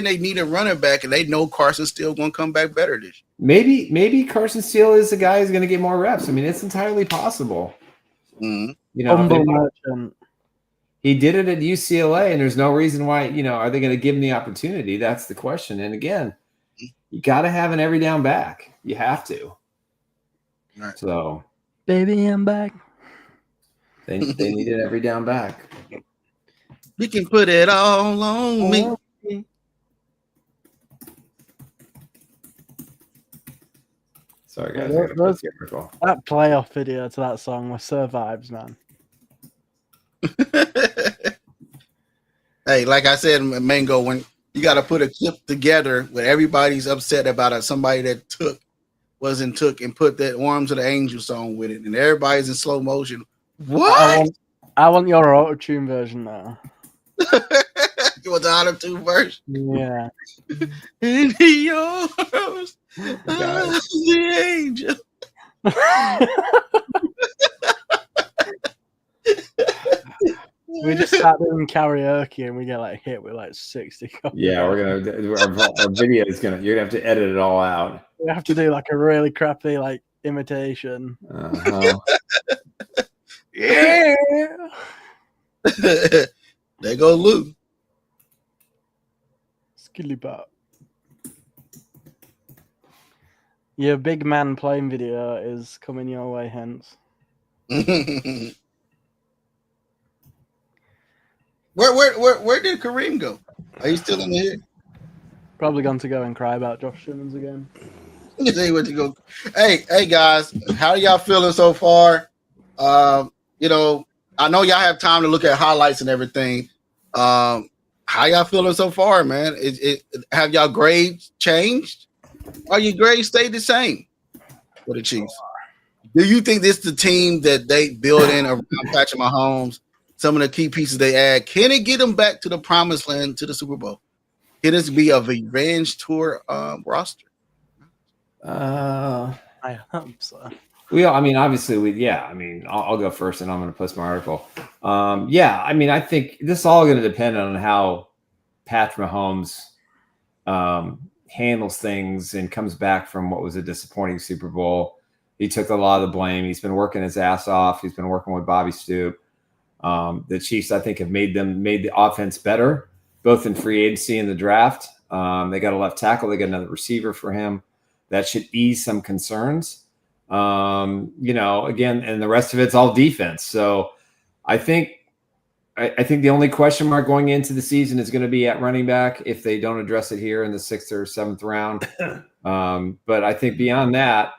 they need a running back, and they know Carson Steele going to come back better this year. Maybe Carson Steele is the guy who's going to get more reps. I mean, it's entirely possible. Mm-hmm. You know, He did it at UCLA, and there's no reason why, are they going to give him the opportunity? That's the question. And again, you got to have an every down back. You have to. Right. So, baby, I'm back. They need an every down back. We can put it all on me. Sorry, guys. That playoff video to that song was so vibes, man. Hey, like I said, Mango, when you got to put a clip together where everybody's upset about somebody that took and put that Arms of the Angel song with it, and everybody's in slow motion. What? I want your auto-tune version now. You want the auto-tune version? Yeah. In the arms of the angel. We just sat doing karaoke and we get like hit with like 60 copies. Yeah, we're gonna our video is you're gonna have to edit it all out. We have to do like a really crappy like imitation. Uh-huh. Yeah. There go Lou. Skilly bop. Your big man playing video is coming your way, Hence. Where did Kareem go? Are you still in here? Probably gone to go and cry about Josh Simmons again. He went to go. Hey guys, how y'all feeling so far? I know y'all have time to look at highlights and everything. How y'all feeling so far, man? Have y'all grades changed? Or your grades stayed the same for the Chiefs? Do you think this is the team that they build in around Patrick Mahomes? Some of the key pieces they add, can it get them back to the promised land, to the Super Bowl? Can this be a revenge tour roster? I hope so. Obviously, I'll go first, and I'm going to post my article. I think this is all going to depend on how Patrick Mahomes handles things and comes back from what was a disappointing Super Bowl. He took a lot of the blame. He's been working his ass off. He's been working with Bobby Stoop. The Chiefs, I think, have made the offense better, both in free agency and the draft. They got a left tackle. They got another receiver for him. That should ease some concerns. Again, and the rest of it's all defense. So I think the only question mark going into the season is going to be at running back if they don't address it here in the 6th or 7th round. But I think beyond that,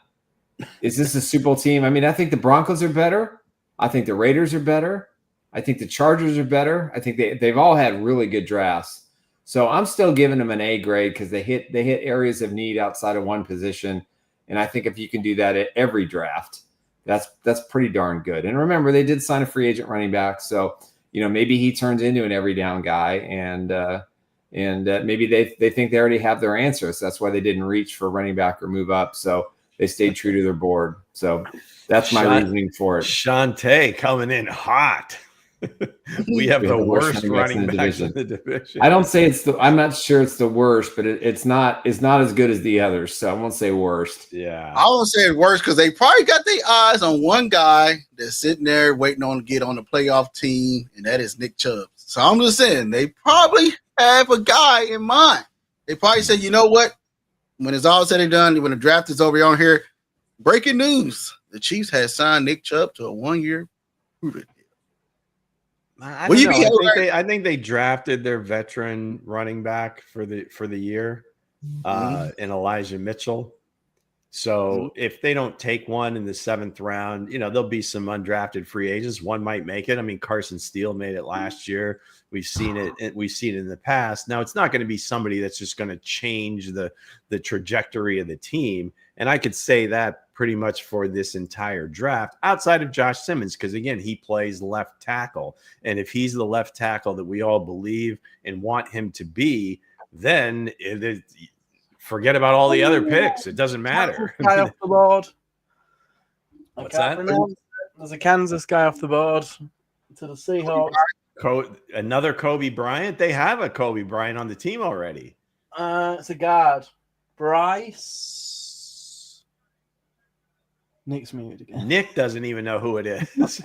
is this a Super Bowl team? I think the Broncos are better. I think the Raiders are better. I think the Chargers are better. I think they've all had really good drafts. So I'm still giving them an A grade because they hit areas of need outside of one position. And I think if you can do that at every draft, that's pretty darn good. And remember, they did sign a free agent running back. So, maybe he turns into an every down guy and maybe they think they already have their answers. That's why they didn't reach for running back or move up. So they stayed true to their board. So that's my reasoning for it. Shante coming in hot. we have the worst running backs in the division. I don't say I'm not sure it's the worst, but it's not as good as the others. So I won't say worst. Yeah. I won't say it's worst because they probably got their eyes on one guy that's sitting there waiting on to get on the playoff team, and that is Nick Chubb. So I'm just saying they probably have a guy in mind. They probably said, you know what? When it's all said and done, when the draft is over on here, breaking news: the Chiefs has signed Nick Chubb to a 1-year prove-it. I think they drafted their veteran running back for the year in Elijah Mitchell. So if they don't take one in the 7th round, there'll be some undrafted free agents. One might make it. Carson Steele made it last year. We've seen it. We've seen it in the past. Now it's not going to be somebody that's just going to change the trajectory of the team. And I could say that pretty much for this entire draft outside of Josh Simmons, because again, he plays left tackle. And if he's the left tackle that we all believe and want him to be, then forget about all the other picks. It doesn't matter. Guy off the board. What's that? There's a Kansas guy off the board to the Seahawks. Another Kobe Bryant. They have a Kobe Bryant on the team already. It's a guard. Bryce. Nick's muted again. Nick doesn't even know who it is.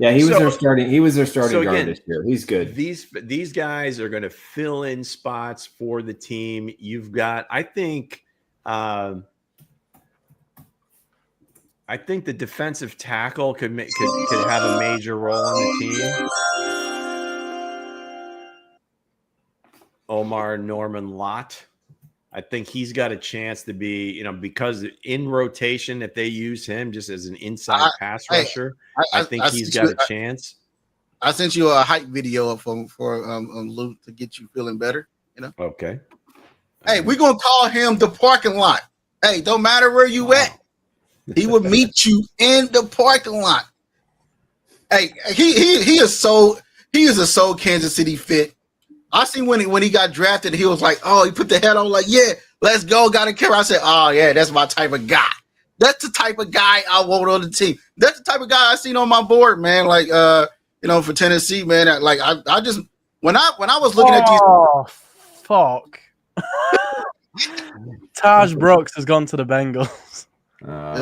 Yeah, he was their starting. He was their starting guard again, this year. He's good. These guys are going to fill in spots for the team. You've got, I think the defensive tackle could have a major role on the team. Omar Norman Lott. I think he's got a chance to be, because in rotation, if they use him just as an inside pass rusher, I think he's got a chance. I sent you a hype video for Lou to get you feeling better. Okay. Hey, we're gonna call him the parking lot. Hey, don't matter where you at, he would meet you in the parking lot. Hey, he is a so Kansas City fit. I seen when he got drafted, he was like, oh, he put the head on like, yeah, let's go, got a carry. I said, oh yeah, that's my type of guy. That's the type of guy I want on the team. That's the type of guy I seen on my board, man. Like, for Tennessee, man. Like, I just when I was looking at these. Oh, fuck! Taj Brooks has gone to the Bengals. Yeah,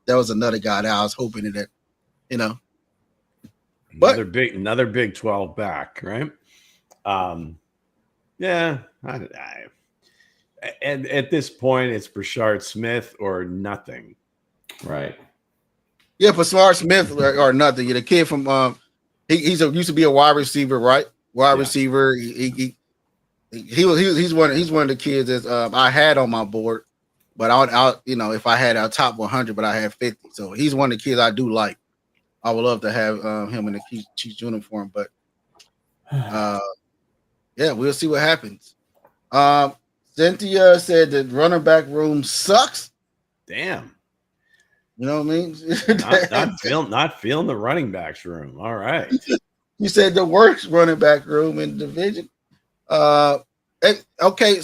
that was another guy that I was hoping that, Another Big 12 back, right? Yeah. And at this point, it's Brashard Smith or nothing. Right. Yeah, Brashard Smith or nothing. The kid from used to be a wide receiver, right? Receiver. He's one of the kids that I had on my board, but I if I had a top 100, but I had 50, so he's one of the kids I do like. I would love to have him in the Chiefs uniform, but yeah, we'll see what happens. Cynthia said the running back room sucks. Damn. You know what I mean? not feeling the running backs room. All right. You said the worst running back room in the division. Okay.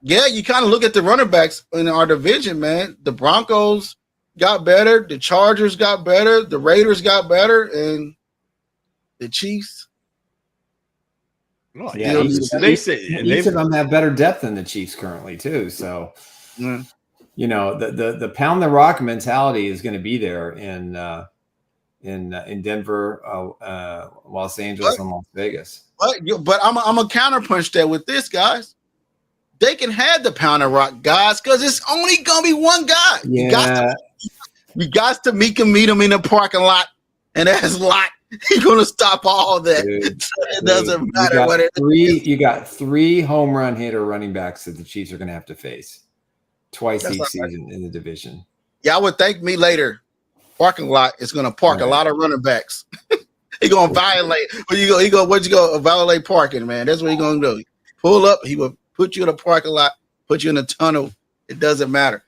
Yeah, you kind of look at the running backs in our division, man. The Broncos got better, the Chargers got better, the Raiders got better, and the Chiefs. Well, yeah, each of them have better depth than the Chiefs currently too. So, the pound the rock mentality is going to be there in Denver, Los Angeles, and Las Vegas. But I'm a counterpunch that with this, guys. They can have the pound the rock guys because it's only gonna be one guy. Yeah. You got to meet him in the parking lot, and that's Lott. He's gonna stop all that. It doesn't matter what it is. You got 3 home run hitter running backs that the Chiefs are gonna have to face twice each season in the division. Yeah, I would thank me later. Parking lot is gonna park a lot of running backs. He gonna violate. He go violate parking, man. That's what he gonna do. Pull up. He will put you in a parking lot. Put you in a tunnel. It doesn't matter.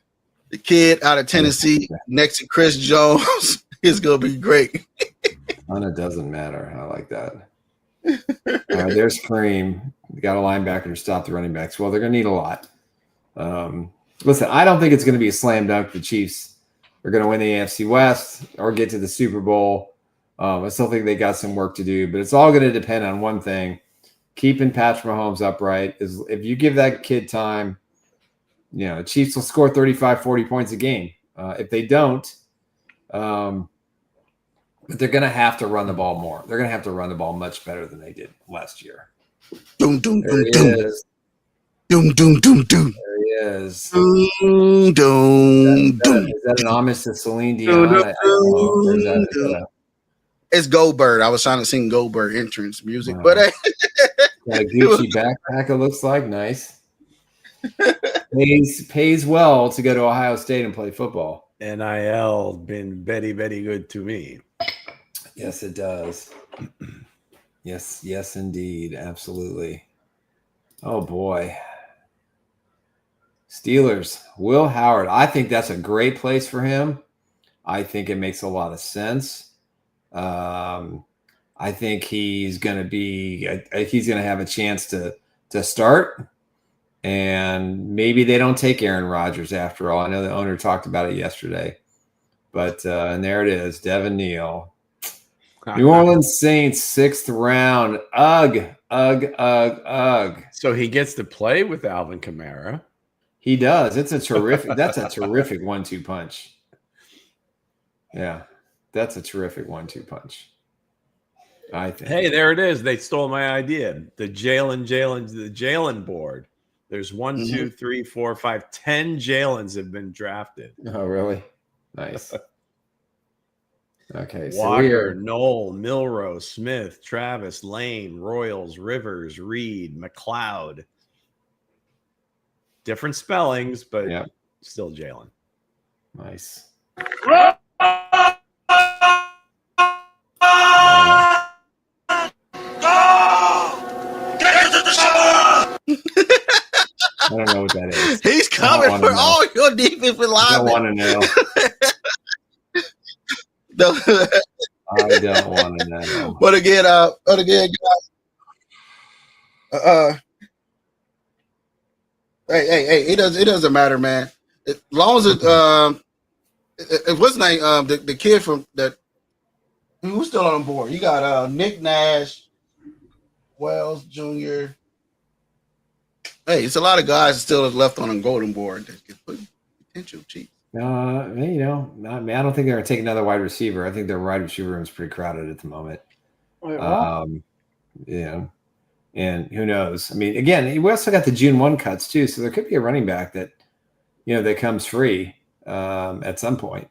The kid out of Tennessee next to Chris Jones is going to be great. It doesn't matter. I like that. There's Kareem. They got a linebacker to stop the running backs. Well, they're going to need a lot. Listen, I don't think it's going to be a slam dunk. The Chiefs are going to win the AFC West or get to the Super Bowl. I still think they got some work to do, but it's all going to depend on one thing. Keeping Patrick Mahomes upright is if you give that kid time, the Chiefs will score 35, 40 points a game. If they don't, but they're going to have to run the ball more. They're going to have to run the ball much better than they did last year. Doom, doom, doom, doom. Doom, doom, doom, doom. There he is. Doom, doom, doom. Is that an homage to Celine Dion? It's Goldberg. I was trying to sing Goldberg entrance music, wow. But got a Gucci backpack, it looks like. Nice. Pays well to go to Ohio State and play football. NIL been very, very good to me. Yes, it does. Yes, indeed. Absolutely. Oh, boy. Steelers, Will Howard. I think that's a great place for him. I think it makes a lot of sense. I think he's going to have a chance to start. And maybe they don't take Aaron Rodgers after all. I know the owner talked about it yesterday. But and there it is, Devin Neal. New Orleans Saints, 6th round. Ugh. So he gets to play with Alvin Kamara. He does. That's a terrific 1-2 punch. Yeah. That's a terrific 1-2 punch. I think. Hey, there it is. They stole my idea. The Jalen board. There's 1, 2, 3, 4, 5, 10 Jalens have been drafted. Oh, really? Nice. Okay. Walker, Knoll, Milrose, Smith, Travis, Lane, Royals, Rivers, Reed, McLeod. Different spellings, but still Jalen. Nice. I don't know what that is. He's coming for all your defensive linemen. I don't want to know. I don't want to know. But again, guys. Hey, it doesn't matter, man. As long as what's his name? The kid from that who's still on board. You got Nick Nash, Wells Jr. Hey, it's a lot of guys still left on a golden board that can put potential Chiefs. I don't think they're going to take another wide receiver. I think their wide receiver room is pretty crowded at the moment. Wait, what? And who knows? I mean, again, we also got the June 1 cuts too, so there could be a running back that that comes free at some point.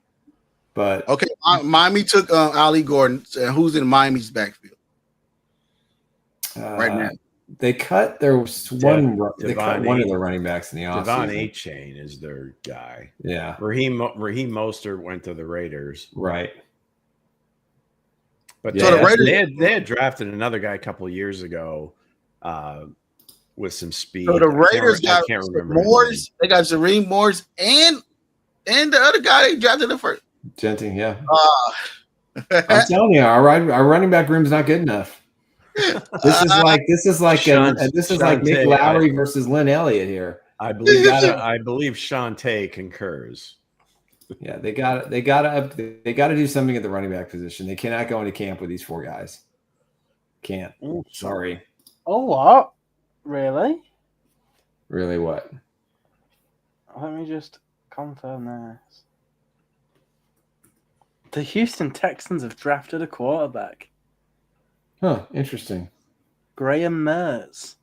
But okay, Miami took Ali Gordon. Who's in Miami's backfield right now? They cut one of their running backs in the offseason. Devon A-Chain is their guy. Yeah. Raheem Mostert went to the Raiders. Right. But so the Raiders, they had drafted another guy a couple of years ago with some speed. So the Raiders got Morris. They got Zareem Morris and the other guy they drafted the first. Genting, yeah. I'm telling you, our running back room's not good enough. This is like Nick Lowry versus Lynn Elliott here. I believe Shantae concurs. Yeah, they got to do something at the running back position. They cannot go into camp with these 4 guys. Can't. Ooh. Sorry. Oh, what? Really? Really what? Let me just confirm this. The Houston Texans have drafted a quarterback. Huh, interesting. Graham Mertz.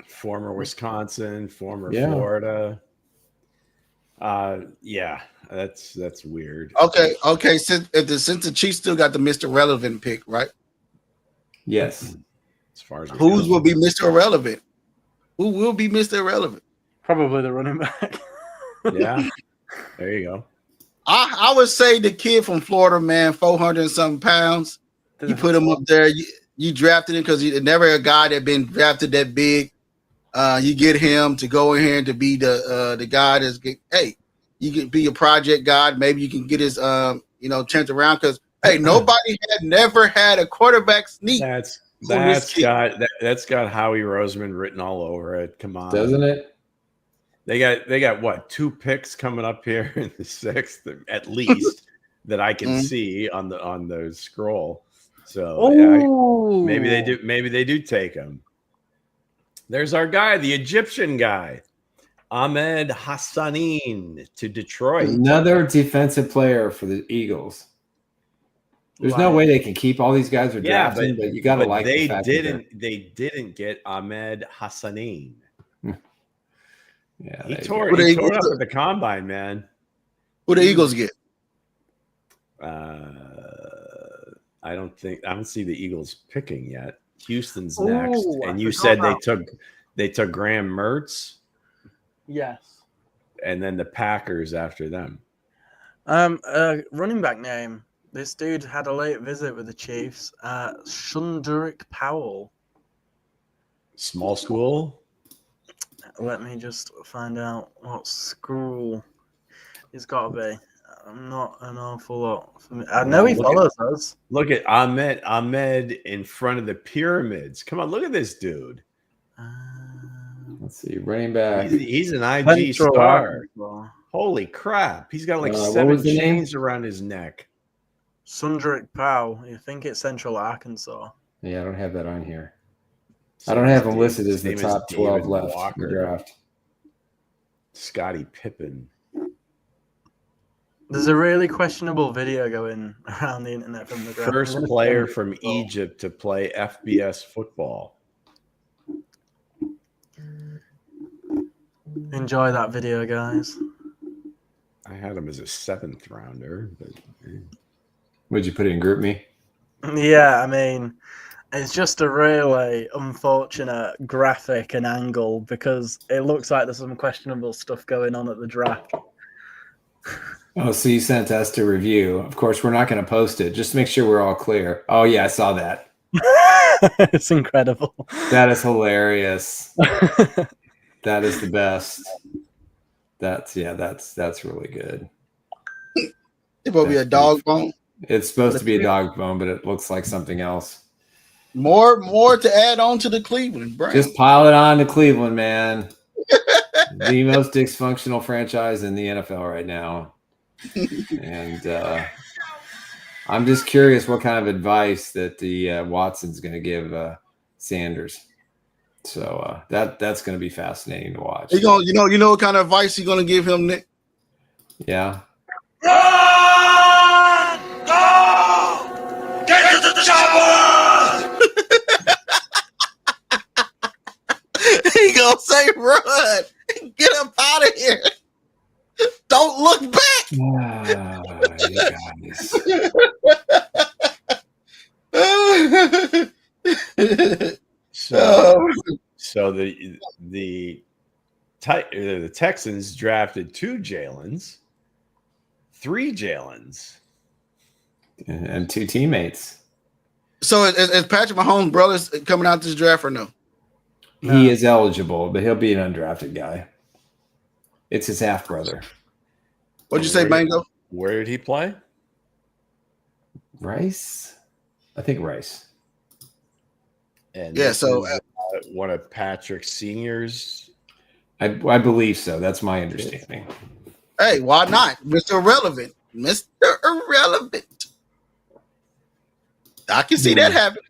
Former Wisconsin, former Florida. That's weird. Okay. Since the Chiefs still got the Mr. Relevant pick, right? Yes. As far as whose will be Mr. Irrelevant? Who will be Mr. Irrelevant? Probably the running back. Yeah. There you go. I would say the kid from Florida, man, 400 and something pounds. You put him up there. You drafted him because he's never a guy that been drafted that big. You get him to go in here and to be the guy that's you can be a project guy. Maybe you can get his turned around because nobody had never had a quarterback sneak. That's got Howie Roseman written all over it. Come on, doesn't it? They got what, 2 picks coming up here in the 6th at least that I can see on the scroll. So maybe they do take him. There's our guy, the Egyptian guy, Ahmed Hassanin to Detroit. Another defensive player for the Eagles. There's no way they can keep all these guys are drafting, but you got to like they the fact they didn't get Ahmed Hassanin. Yeah, he tore it up at the combine, man. Who the Eagles get? I don't see the Eagles picking yet. Houston's next, and you said they took Graham Mertz. Yes, and then the Packers after them. Running back name. This dude had a late visit with the Chiefs. Shunderick Powell. Small school. Let me just find out what school he's got to be. Not an awful lot for me. I know he follows us. Look at Ahmed in front of the pyramids. Come on, look at this dude. Let's see, running back. He's an IG star. Holy crap! He's got like 7 chains around his neck. Shunderick Powell. You think it's Central Arkansas? Yeah, I don't have that on here. I don't have him listed as the top 12 left in the draft. Scottie Pippen. There's a really questionable video going around the internet from the draft. First player from Egypt to play FBS football. Enjoy that video, guys. I had him as a 7th rounder. But would you put it in Group Me? Yeah, I mean, it's just a really unfortunate graphic and angle because it looks like there's some questionable stuff going on at the draft. Oh, so you sent us to review. Of course, we're not going to post it. Just to make sure we're all clear. Oh, yeah, I saw that. It's incredible. That is hilarious. That is the best. That's really good. It's supposed to be a dog bone. It's supposed to be a dog bone, but it looks like something else. More to add on to the Cleveland Browns. Just pile it on to Cleveland, man. The most dysfunctional franchise in the NFL right now. And I'm just curious what kind of advice that the Watson's going to give Sanders. So that's going to be fascinating to watch. You know what kind of advice he's going to give him, Nick? Yeah. Run! Go! Get to the chopper! He gonna say, "Run! Get up out of here! Don't look back!" So the Texans drafted 2 Jalens, 3 Jalens, and 2 teammates. So is Patrick Mahomes' brothers coming out this draft or no? He is eligible, but he'll be an undrafted guy. It's his half brother. What'd you say, Mango? Where did he play? Rice? I think Rice. And yeah, so one of Patrick's seniors. I believe so. That's my understanding. Hey, why not? Mr. Irrelevant. Mr. Irrelevant. I can see that happen.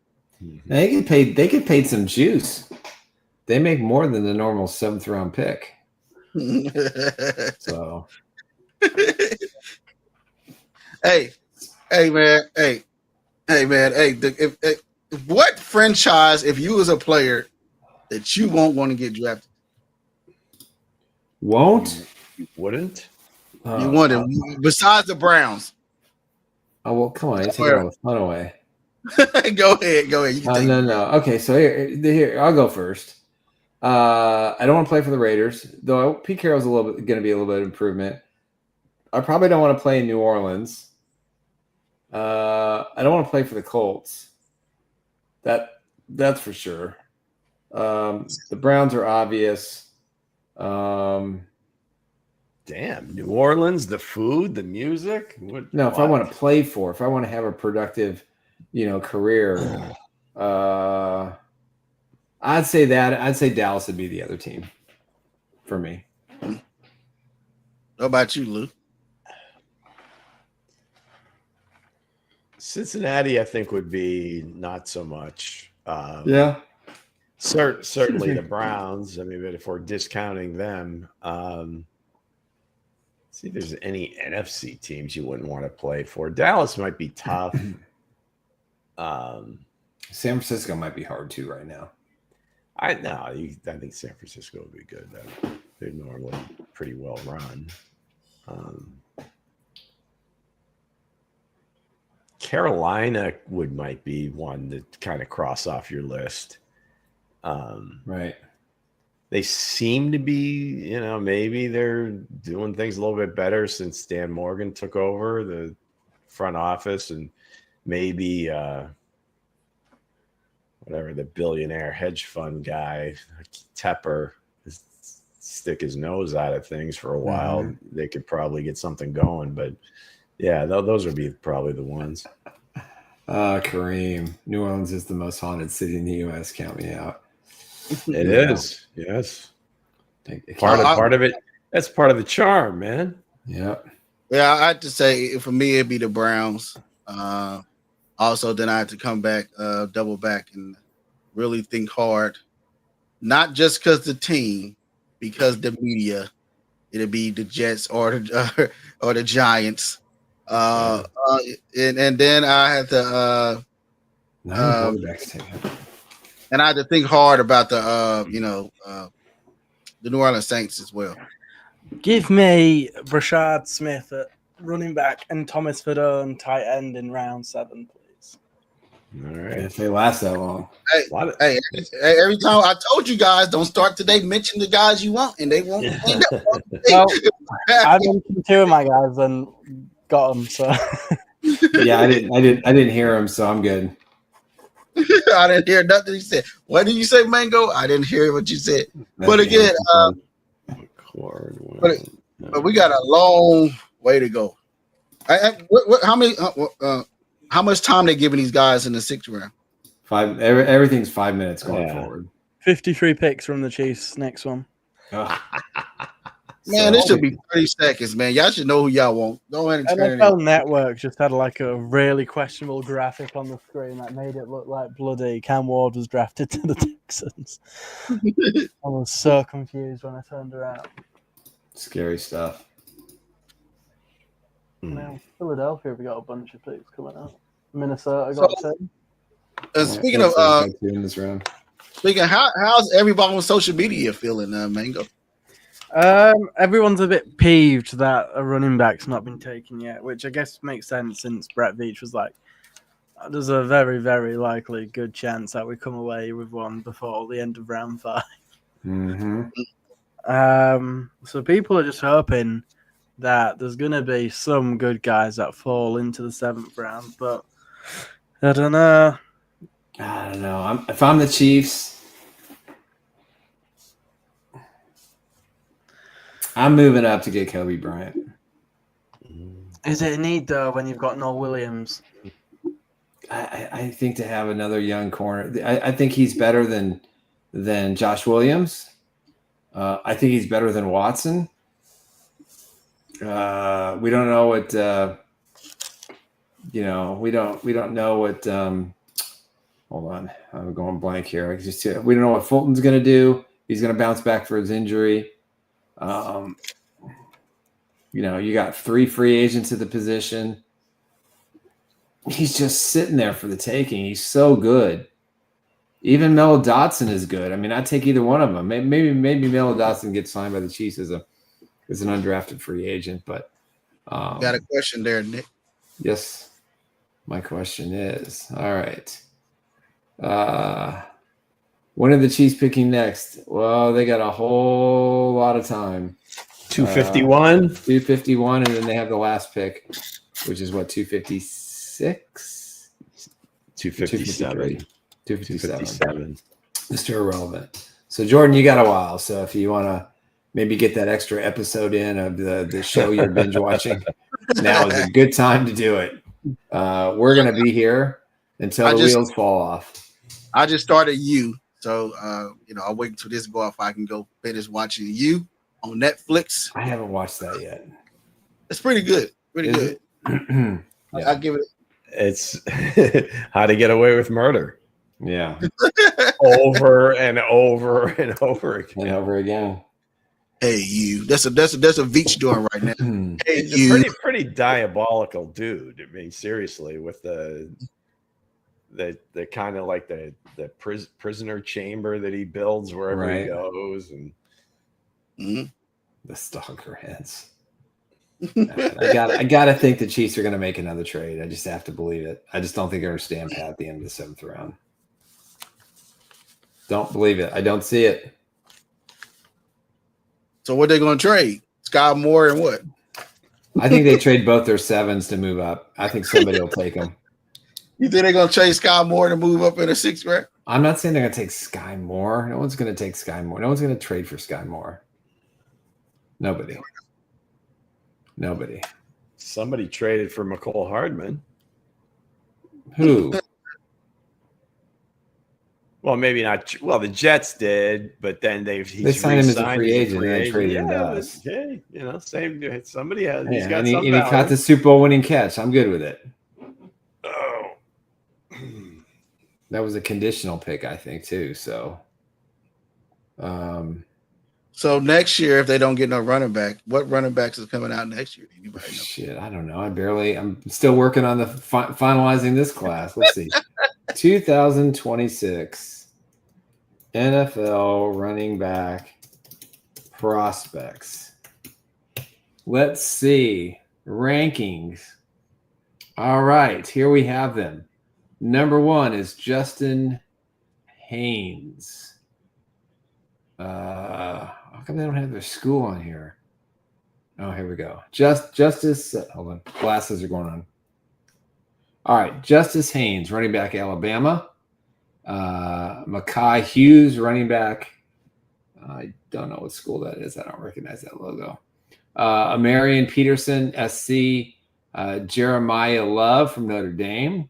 They get paid some juice. They make more than the normal 7th round pick. So hey, man. What franchise, if you was a player, that you won't want to get drafted? Won't? You wouldn't? You wouldn't. Besides the Browns. Oh well, come on! You take all the fun away. Go ahead. You can no. Okay, so here I'll go first. I don't want to play for the Raiders, though. Pete Carroll's going to be a little bit of improvement. I probably don't want to play in New Orleans. I don't want to play for the Colts. That's for sure. The Browns are obvious. Damn, New Orleans, the food, the music. If I want to play if I want to have a productive, career, I'd say Dallas would be the other team for me. How about you, Lou? Cincinnati, I think, would be not so much. Yeah. Certainly the Browns. I mean, but if we're discounting them, see if there's any NFC teams you wouldn't want to play for. Dallas might be tough. San Francisco might be hard too right now. I think San Francisco would be good though. They're normally pretty well run. Carolina might be one to kind of cross off your list. Right. They seem to be, maybe they're doing things a little bit better since Dan Morgan took over the front office, and maybe whatever the billionaire hedge fund guy, Tepper, stick his nose out of things for a while. Mm-hmm. They could probably get something going, but yeah, those would be probably the ones. Kareem, New Orleans is the most haunted city in the U.S. Count me out. It is, yes. Part of it. That's part of the charm, man. Yeah. Yeah, I have to say, for me, it'd be the Browns. Also, then I had to come back, double back, and really think hard. Not just because the team, because the media it'll be the Jets or the Giants. And then I had to and I had to think hard about the New Orleans Saints as well. Give me Brashard Smith at running back and Thomas Fedone tight end in round 7, please. All right. If they last that long. Hey, every time I told you guys, don't start today. Mention the guys you want, and they won't. Well, I mentioned 2 of my guys and got them. So yeah, I didn't hear him, so I'm good. I didn't hear nothing he said. What did you say, Mango? I didn't hear what you said. But again, but we got a long way to go. How much time they giving these guys in the 6th round? 5. Everything's 5 minutes going forward. 53 picks from the Chiefs. Next one. Man, this should be 30 seconds, man. Y'all should know who y'all want. Go ahead and turn it NFL Network just had like a really questionable graphic on the screen that made it look like bloody Cam Ward was drafted to the Texans. I was so confused when I turned around. Scary stuff. Now, Philadelphia, we got a bunch of picks coming out. Minnesota got 10. Speaking of in this round. How's everybody on social media feeling, Mango? Everyone's a bit peeved that a running back's not been taken yet, which I guess makes sense since Brett Veach was like, there's a very, very likely good chance that we come away with one before the end of round 5. Mm-hmm. So people are just hoping that there's going to be some good guys that fall into the 7th round, but I don't know. If I'm the Chiefs, I'm moving up to get Kobe Bryant. Is it a need, though, when you've got Noel Williams? I think to have another young corner, I think he's better than Josh Williams. I think he's better than Watson. We don't know what we don't know what. Hold on, I'm going blank here. We don't know what Fulton's going to do. He's going to bounce back for his injury. You got 3 free agents at the position. He's just sitting there for the taking. He's so good. Even Melo Dotson is good. I mean, I'd take either one of them. Maybe Melo Dotson gets signed by the Chiefs as an undrafted free agent. But got a question there, Nick. Yes, my question is, all right. When are the Chiefs picking next? Well, they got a whole lot of time. 251? 251, and then they have the last pick, which is what, 256? 257. 257. Mr. Irrelevant. So, Jordan, you got a while. So if you want to maybe get that extra episode in of the show you're binge watching, now is a good time to do it. We're going to be here until the wheels fall off. I just started You. So, I'll wait until this go off. I can go finish watching You on Netflix. I haven't watched that yet. It's pretty good. Pretty good. Yeah. I'll give it. It's How to Get Away with Murder. Yeah. Over and over and over again. And over again. Hey, You. That's a Veach doing right now. Hey, He's You. a pretty diabolical dude. I mean, seriously, with the kind of like the prisoner chamber that he builds wherever he goes, and the stalker heads. I gotta think the Chiefs are gonna make another trade. I just have to believe it. I just don't think they're gonna stand pat at the end of the 7th round. Don't believe it. I don't see it. So what they gonna trade? Sky Moore and what? I think they trade both their 7s to move up. I think somebody will take them. You think they're gonna trade Sky Moore to move up in the 6th round? I'm not saying they're gonna take Sky Moore. No one's gonna take Sky Moore. No one's gonna trade for Sky Moore. Nobody. somebody traded for McCole Hardman. Who? Well, maybe not. Well, the Jets did, but then they signed him as a free agent and then traded him to us. Hey, same. Somebody has. Yeah, he's got and he caught the Super Bowl winning catch. I'm good with it. Oh, that was a conditional pick, I think, too. So, So next year, if they don't get no running back, what running backs is coming out next year? Anybody know? Shit, I don't know. I'm still working on the finalizing this class. Let's see. 2026 NFL running back prospects. Let's see. Rankings. All right, here we have them. Number 1 is Justin Haynes. How come they don't have their school on here? Oh, here we go. Justice. Hold on. Glasses are going on. All right. Justice Haynes, running back, Alabama. Mekhi Hughes, running back. I don't know what school that is. I don't recognize that logo. Amarian Peterson, SC. Jeremiah Love from Notre Dame.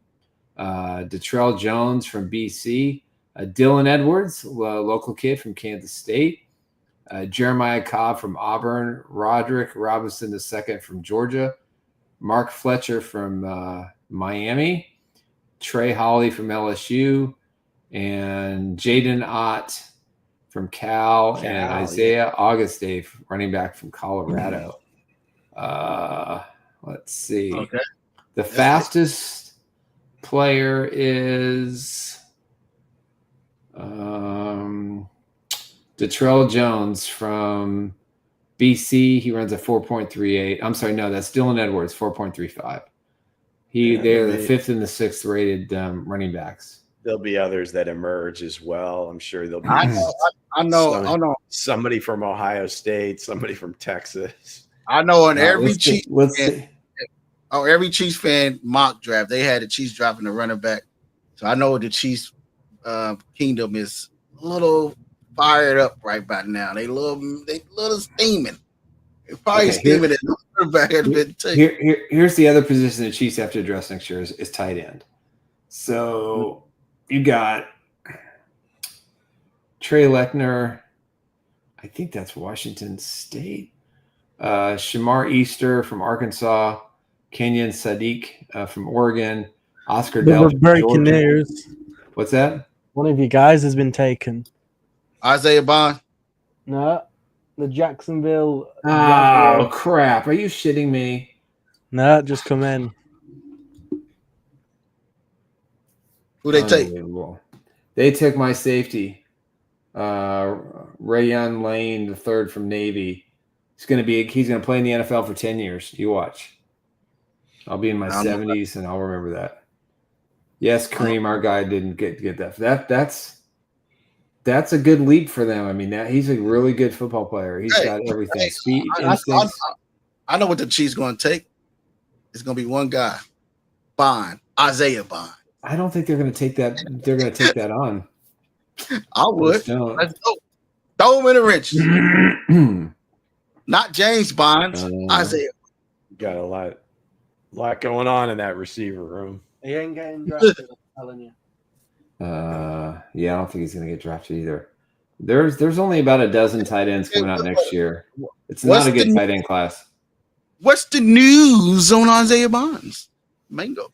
Detrell Jones from BC. Dylan Edwards, local kid from Kansas State. Jeremiah Cobb from Auburn. Roderick Robinson II from Georgia. Mark Fletcher from Miami. Trey Hawley from LSU. And Jaden Ott from Cal. And Isaiah Auguste, running back from Colorado. Let's see. Okay. The fastest player is Detrell Jones from BC. He runs a 4.38. I'm sorry, no, that's Dylan Edwards, 4.35. They're the 5th and the 6th rated running backs. There'll be others that emerge as well. I'm sure there'll be. I know. Somebody from Ohio State, somebody from Texas. I know on every Chiefs fan mock draft, they had the Chiefs dropping the running back. So I know the Chiefs kingdom is a little fired up right by now. They little steaming. They're probably steaming it. Back has been taken. Here's the other position the Chiefs have to address next year is tight end. So you got Trey Lechner. I think that's Washington State. Shamar Easter from Arkansas. Kenyon Sadiq from Oregon. Oscar Dell. Breaking news. What's that? One of you guys has been taken. Isaiah Bond. No, the Jacksonville. Oh, crap. Are you shitting me? No, just come in. Who they take? They took my safety. Rayon Lane, the third from Navy. He's going to play in the NFL for 10 years. You watch. I'll be in my 70s, and I'll remember that. Yes, Kareem, our guy, didn't get that. That's a good leap for them. I mean, he's a really good football player. He's got everything. Speed, instincts. I know what the Chiefs going to take. It's going to be one guy, Bond, Isaiah Bond. I don't think they're going to take that. They're going to take that on. I would. Let's go. Throw him in the wrench. Not James Bond, Isaiah. Got a lot going on in that receiver room. He ain't getting drafted, I'm telling you. Yeah, I don't think he's going to get drafted either. There's only about a dozen tight ends coming out next year. It's not a good tight end class. What's the news on Isaiah Bonds? Mango.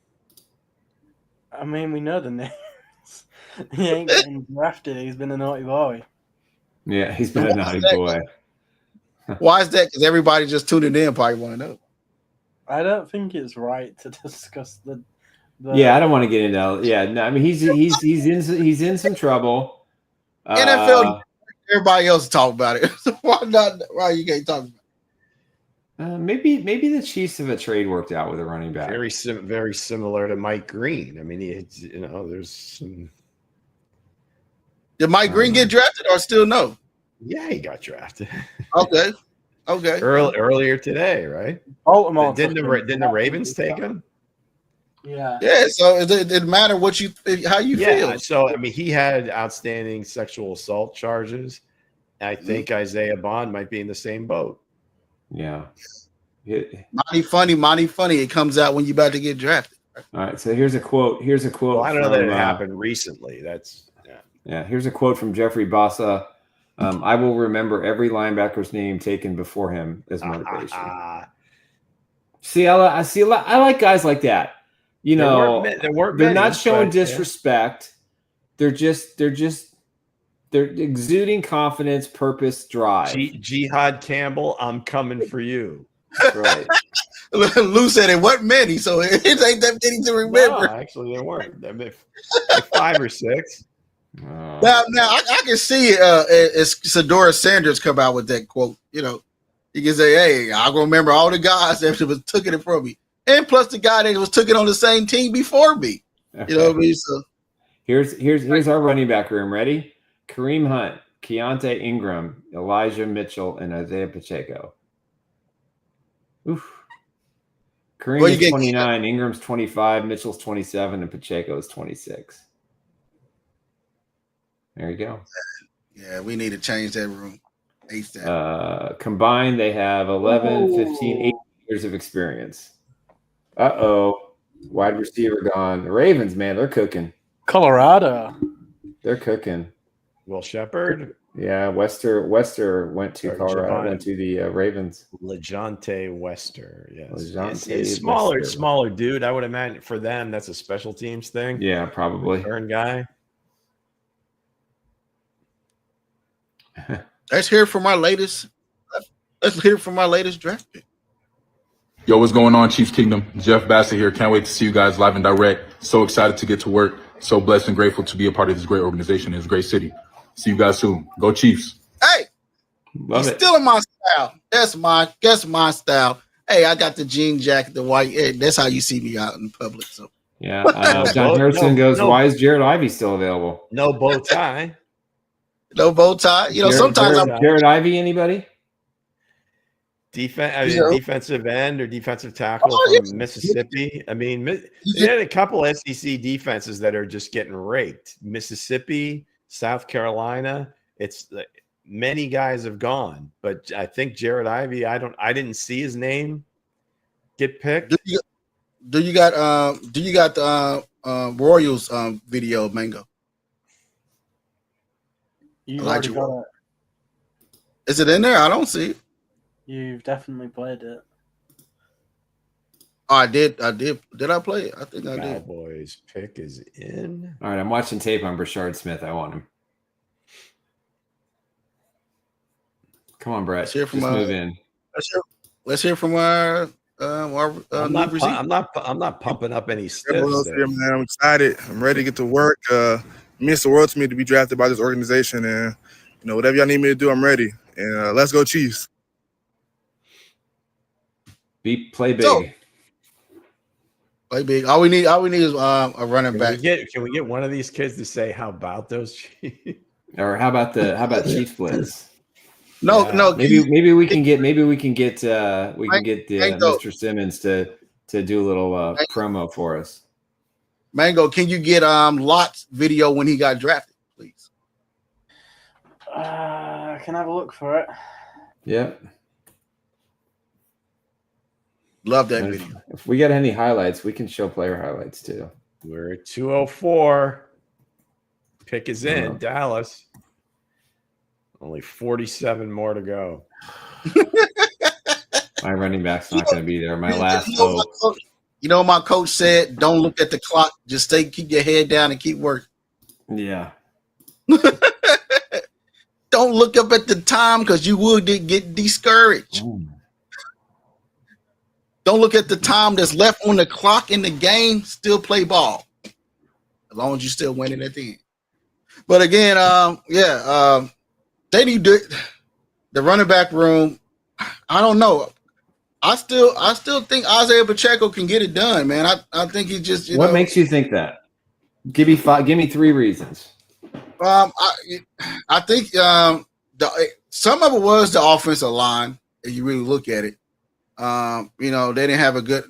I mean, we know the names. He ain't getting drafted. He's been a naughty boy. Yeah, he's been a naughty boy. Why is that? Because everybody just tuning in probably want to know. I don't think it's right to discuss the yeah, I don't want to get into. Yeah, no, I mean he's in some trouble. NFL, everybody else talk about it. So why not? Why you can't talk about it? Maybe the Chiefs have a trade worked out with a running back. Very similar to Mike Green. I mean, there's some. Did Mike Green get drafted or still no? Yeah, he got drafted. Okay. Earlier today, right? Baltimore. Didn't the Ravens take him? Yeah. Yeah. So it didn't matter how you feel. So I mean, he had outstanding sexual assault charges. I think Isaiah Bond might be in the same boat. Yeah. Money funny. It comes out when you're about to get drafted. All right. So here's a quote. Well, I don't know that it happened recently. Yeah. Here's a quote from Jeffrey Bossa. I will remember every linebacker's name taken before him as motivation. I like guys like that. You know, they're not showing disrespect. They're just They're exuding confidence, purpose, drive. Jihad Campbell, I'm coming for you. Right. Lou said it wasn't many, so it ain't that many to remember. No, actually, they weren't. They're like 5 or 6. Now I can see as Sadora Sanders come out with that quote. You know, he can say, "Hey, I gonna remember all the guys that was took it from me, and plus the guy that was took it on the same team before me." Okay. You know what I mean? So here's our running back room. Ready? Kareem Hunt, Keontae Ingram, Elijah Mitchell, and Isaiah Pacheco. Oof. Kareem is 29, Ingram's 25, Mitchell's 27, and Pacheco is 26. There you go. Yeah, we need to change that room. ASAP. Combined, they have 11, 15, 8 years of experience. Uh-oh. Wide receiver gone. The Ravens, man, they're cooking. Colorado. They're cooking. Will Shepard? Yeah, Wester went to Colorado, went to the Ravens. LeJohntay Wester, yes. LeJohntay Smaller dude. I would imagine for them that's a special teams thing. Yeah, probably. Return guy. Let's hear from our latest. Let's hear from our latest draft pick. Yo, what's going on, Chiefs Kingdom? Jeff Bassett here. Can't wait to see you guys live and direct. So excited to get to work. So blessed and grateful to be a part of this great organization in this great city. See you guys soon. Go Chiefs. Hey, Love he's it. still in my style. That's my style. Hey, I got the jean jacket, the white. Hey, that's how you see me out in public. So yeah, John Harrison goes. Why is Jared Ivey still available? No bow tie. No bow tie. You know, sometimes Jared Ivey. Anybody? Defensive end or defensive tackle from Mississippi. I mean, they had a couple SEC defenses that are just getting raked. Mississippi, South Carolina. It's many guys have gone, but I think Jared Ivey. I didn't see his name get picked. Do you got the Royals video, Mango? You've already got it. Is it in there? I don't see it. You've definitely played it. Oh, I did. Did I play it? I think I did. Cowboys pick is in. All right, I'm watching tape on Brashard Smith. I want him. Come on, Brett. Let's hear move in. Let's hear from our. I'm not pumping up any stiffs. Here, man. I'm excited. I'm ready to get to work. It means the world to me to be drafted by this organization, and whatever y'all need me to do, I'm ready. And let's go Chiefs. Play big. Play big. All we need is a running back. Can we get one of these kids to say how about those Chiefs? Or how about Chiefs Blitz? No. Maybe we can get Mr. Simmons to do a little promo for us. Mango, can you get Lott's video when he got drafted, please? I can have a look for it. Yep. Love that video. If we get any highlights, we can show player highlights too. We're at 204. Pick is in. Dallas. Only 47 more to go. My running back's not going to be there. My last hope. My coach said, don't look at the clock. Just keep your head down and keep working. Yeah. Don't look up at the time because you will get discouraged. Ooh. Don't look at the time that's left on the clock in the game. Still play ball. As long as you're still winning at the end. But again, they need the running back room. I don't know. I still think Isaiah Pacheco can get it done, man. I think he just What makes you think that? Give me 3 reasons. I think some of it was the offensive line, if you really look at it. They didn't have a good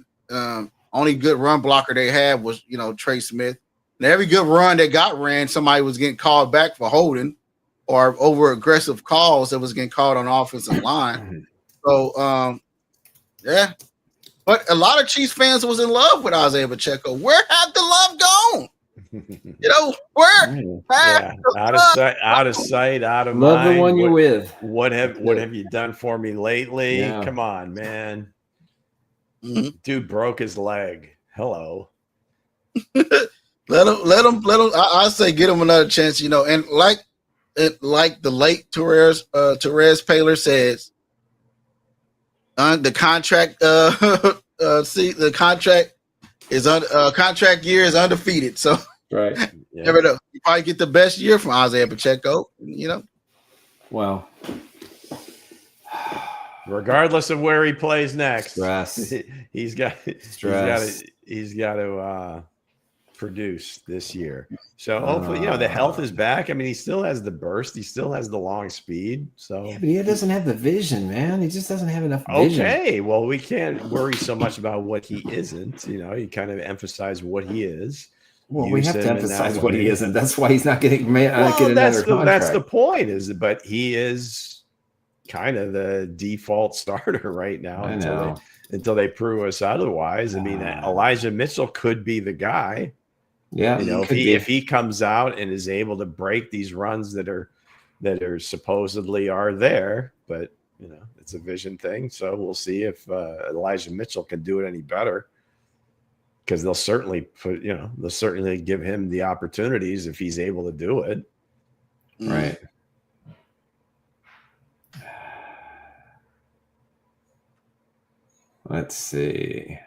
only good run blocker they had was Trey Smith. And every good run that got ran, somebody was getting called back for holding or over aggressive calls that was getting called on the offensive line. So yeah. But a lot of Chiefs fans was in love with Isaiah Pacheco. Where had the love gone? Where? Yeah. Out of sight, out of Love mind. the one you're with. What have you done for me lately? Yeah. Come on, man. Mm-hmm. Dude broke his leg. Hello. Let him. I say get him another chance, and like like the late Therese Paler says, the contract the contract year is undefeated. So right, never know. You probably get the best year from Isaiah Pacheco. Well, regardless of where he plays next, stress. he's got to produce this year. So hopefully, the health is back. I mean, he still has the burst. He still has the long speed. So yeah, but he doesn't have the vision, man. He just doesn't have enough vision. Okay, well, we can't worry so much about what he isn't. You kind of emphasize what he is. Well, we have to emphasize what he isn't. That's why he's not getting another contract. That's the point. But he is kind of the default starter right now until they prove us otherwise. I mean, Elijah Mitchell could be the guy. Yeah, if he comes out and is able to break these runs that are supposedly are there, but it's a vision thing. So we'll see if Elijah Mitchell can do it any better, because they'll certainly give him the opportunities if he's able to do it. Right. Let's see.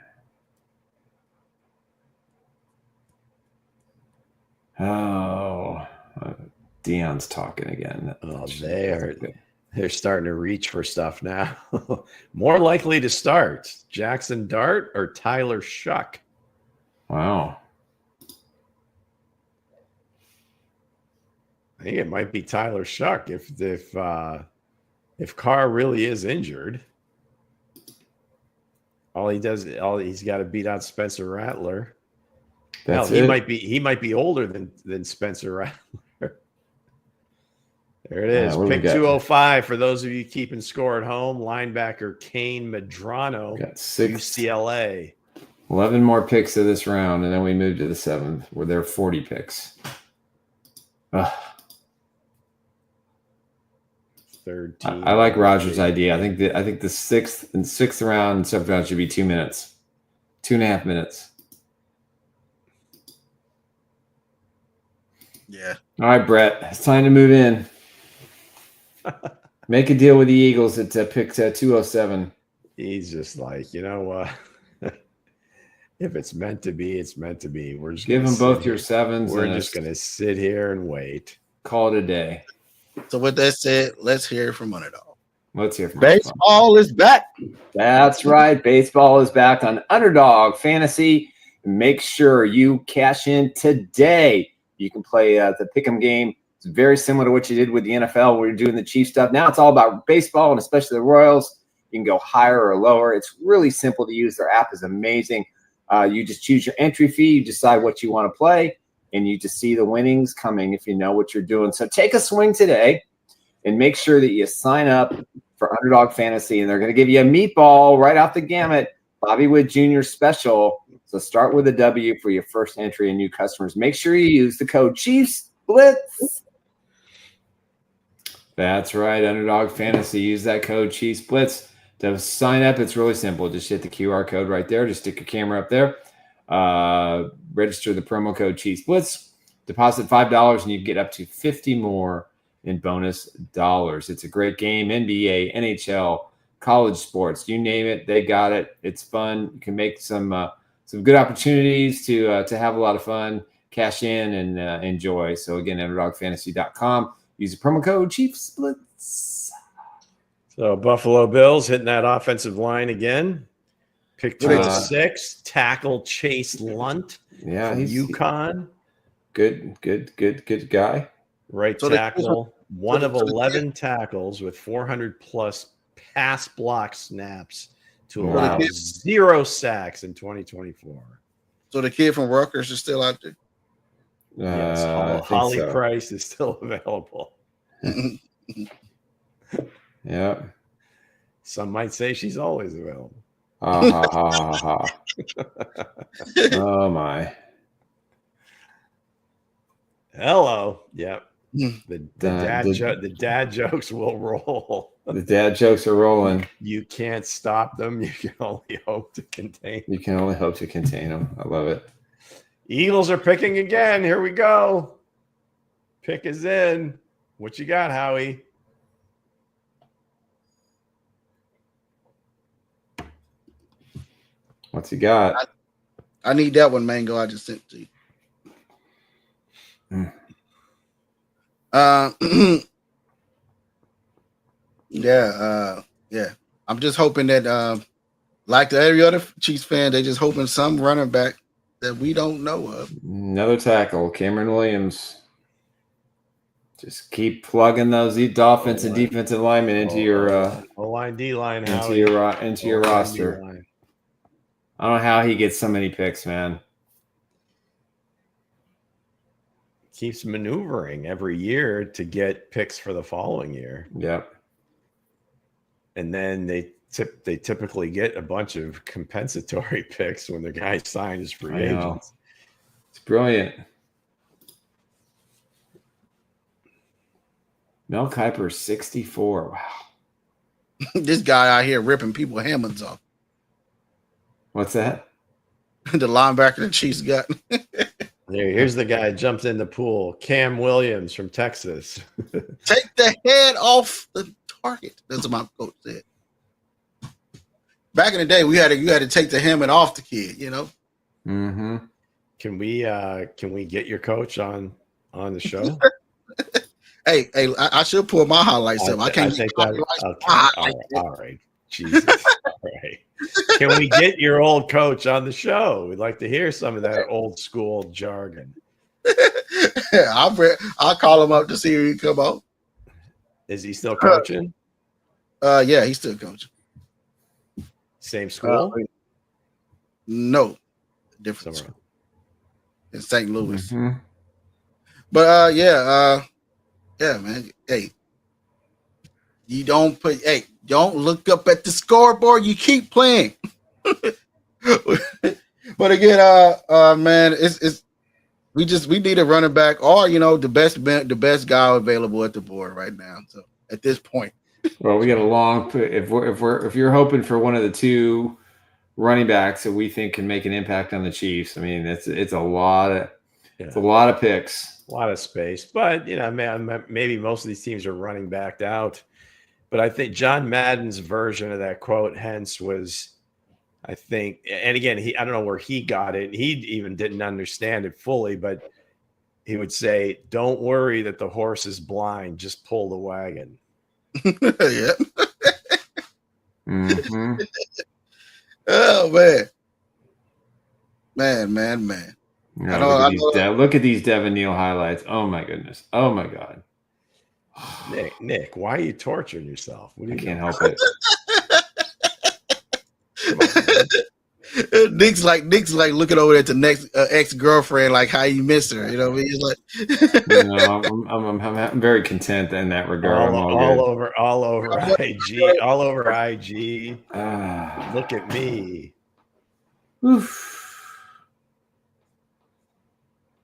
Oh, Dion's talking again. Oh, they're starting to reach for stuff now. More likely to start Jackson Dart or Tyler Shuck. Wow. I think it might be Tyler Shuck if Carr really is injured. He's got to beat out Spencer Rattler. He might be older than Spencer Rattler. There it is. Pick 205 for those of you keeping score at home. Linebacker Kane Medrano, UCLA. 11 more picks of this round, and then we move to the 7th, where there are 40 picks. 13. I like Roger's idea. I think the sixth round and 7th round should be 2 minutes, 2.5 minutes. Yeah. All right, Brett. It's time to move in. Make a deal with the Eagles at pick 207. He's just like, if it's meant to be, it's meant to be. We're just give them both your 7s. We're just going to sit here and wait. Call it a day. So with that said, let's hear from Underdog. Let's hear from Baseball is back. That's right. Baseball is back on Underdog Fantasy. Make sure you cash in today. You can play the pick'em game. It's very similar to what you did with the NFL where you're doing the Chiefs stuff. Now it's all about baseball, and especially the Royals. You can go higher or lower. It's really simple to use. Their app is amazing. You just choose your entry fee. You decide what you want to play, and you just see the winnings coming if you know what you're doing. So take a swing today and make sure that you sign up for Underdog Fantasy, and they're going to give you a meatball right off the gamut, Bobby Wood Jr. special. So start with a W for your first entry and new customers. Make sure you use the code Chiefs Blitz. That's right, Underdog Fantasy. Use that code Chiefs Blitz to sign up. It's really simple. Just hit the QR code right there. Just stick your camera up there. Register the promo code Chiefs Blitz. Deposit $5 and you get up to 50 more in bonus dollars. It's a great game. NBA, NHL, college sports, you name it, they got it. It's fun. You can make some good opportunities to have a lot of fun, cash in, and enjoy. So again, UnderdogFantasy.com. Use the promo code Chiefs Blitz. So Buffalo Bills hitting that offensive line again. Pick 6, tackle Chase Lunt. Yeah, he's UConn. Good guy. Right tackle. One of 11 tackles with 400 plus pass block snaps to allow 0 sacks in 2024. So the kid from Rutgers is still out there? Yes, Holly Price is still available. Yeah. Some might say she's always available. Oh my. Hello. Yep. The dad jokes will roll. The dad jokes are rolling. You can't stop them. You can only hope to contain them. You can only hope to contain them. I love it. Eagles are picking again. Here we go. Pick is in. What you got, Howie? What's he got? I need that one, Mango. I just sent to you. Yeah. I'm just hoping that, like every other Chiefs fan, they just hoping some running back that we don't know of. Another tackle, Cameron Williams. Just keep plugging those offense and defensive linemen into your O-line, D-line, into your roster. D-line. I don't know how he gets so many picks, man. Keeps maneuvering every year to get picks for the following year. Yep. And then they typically get a bunch of compensatory picks when the guy signs free agents. It's brilliant. Mel Kiper, 64. Wow. This guy out here ripping people hammers off. What's that? The linebacker the Chiefs got. Here's the guy jumped in the pool. Cam Williams from Texas. Take the head off the target. That's what my coach said. Back in the day, you had to take the helmet off the kid, you know. Mm-hmm. Can we get your coach on the show? Hey, I should pull my highlights up. I can't get all right. Jesus. All right. Can we get your old coach on the show? We'd like to hear some of that old school jargon. I'll call him up to see if he come out. Is he still coaching? Yeah, he's still coaching. Same school? No, different school in St. Louis. Mm-hmm. But yeah, man. Hey, don't look up at the scoreboard. You keep playing. But again, man, we need a running back or the best guy available at the board right now. So at this point, well, we got a long. If you're hoping for one of the two running backs that we think can make an impact on the Chiefs, I mean, it's a lot of picks, a lot of space. But maybe most of these teams are running backed out. But I think John Madden's version of that quote, Hense, was, I think, and again, I don't know where he got it. He even didn't understand it fully, but he would say, "Don't worry that the horse is blind. Just pull the wagon." Yeah. Mm-hmm. Oh man. Yeah, look at these Devin Neal highlights. Oh my goodness. Oh my God. Nick, why are you torturing yourself? I can't help it. Nick's like looking over at the next ex-girlfriend, like how you miss her. You know what I mean? He's like, I'm very content in that regard. All over IG, all over IG. Look at me. Oof.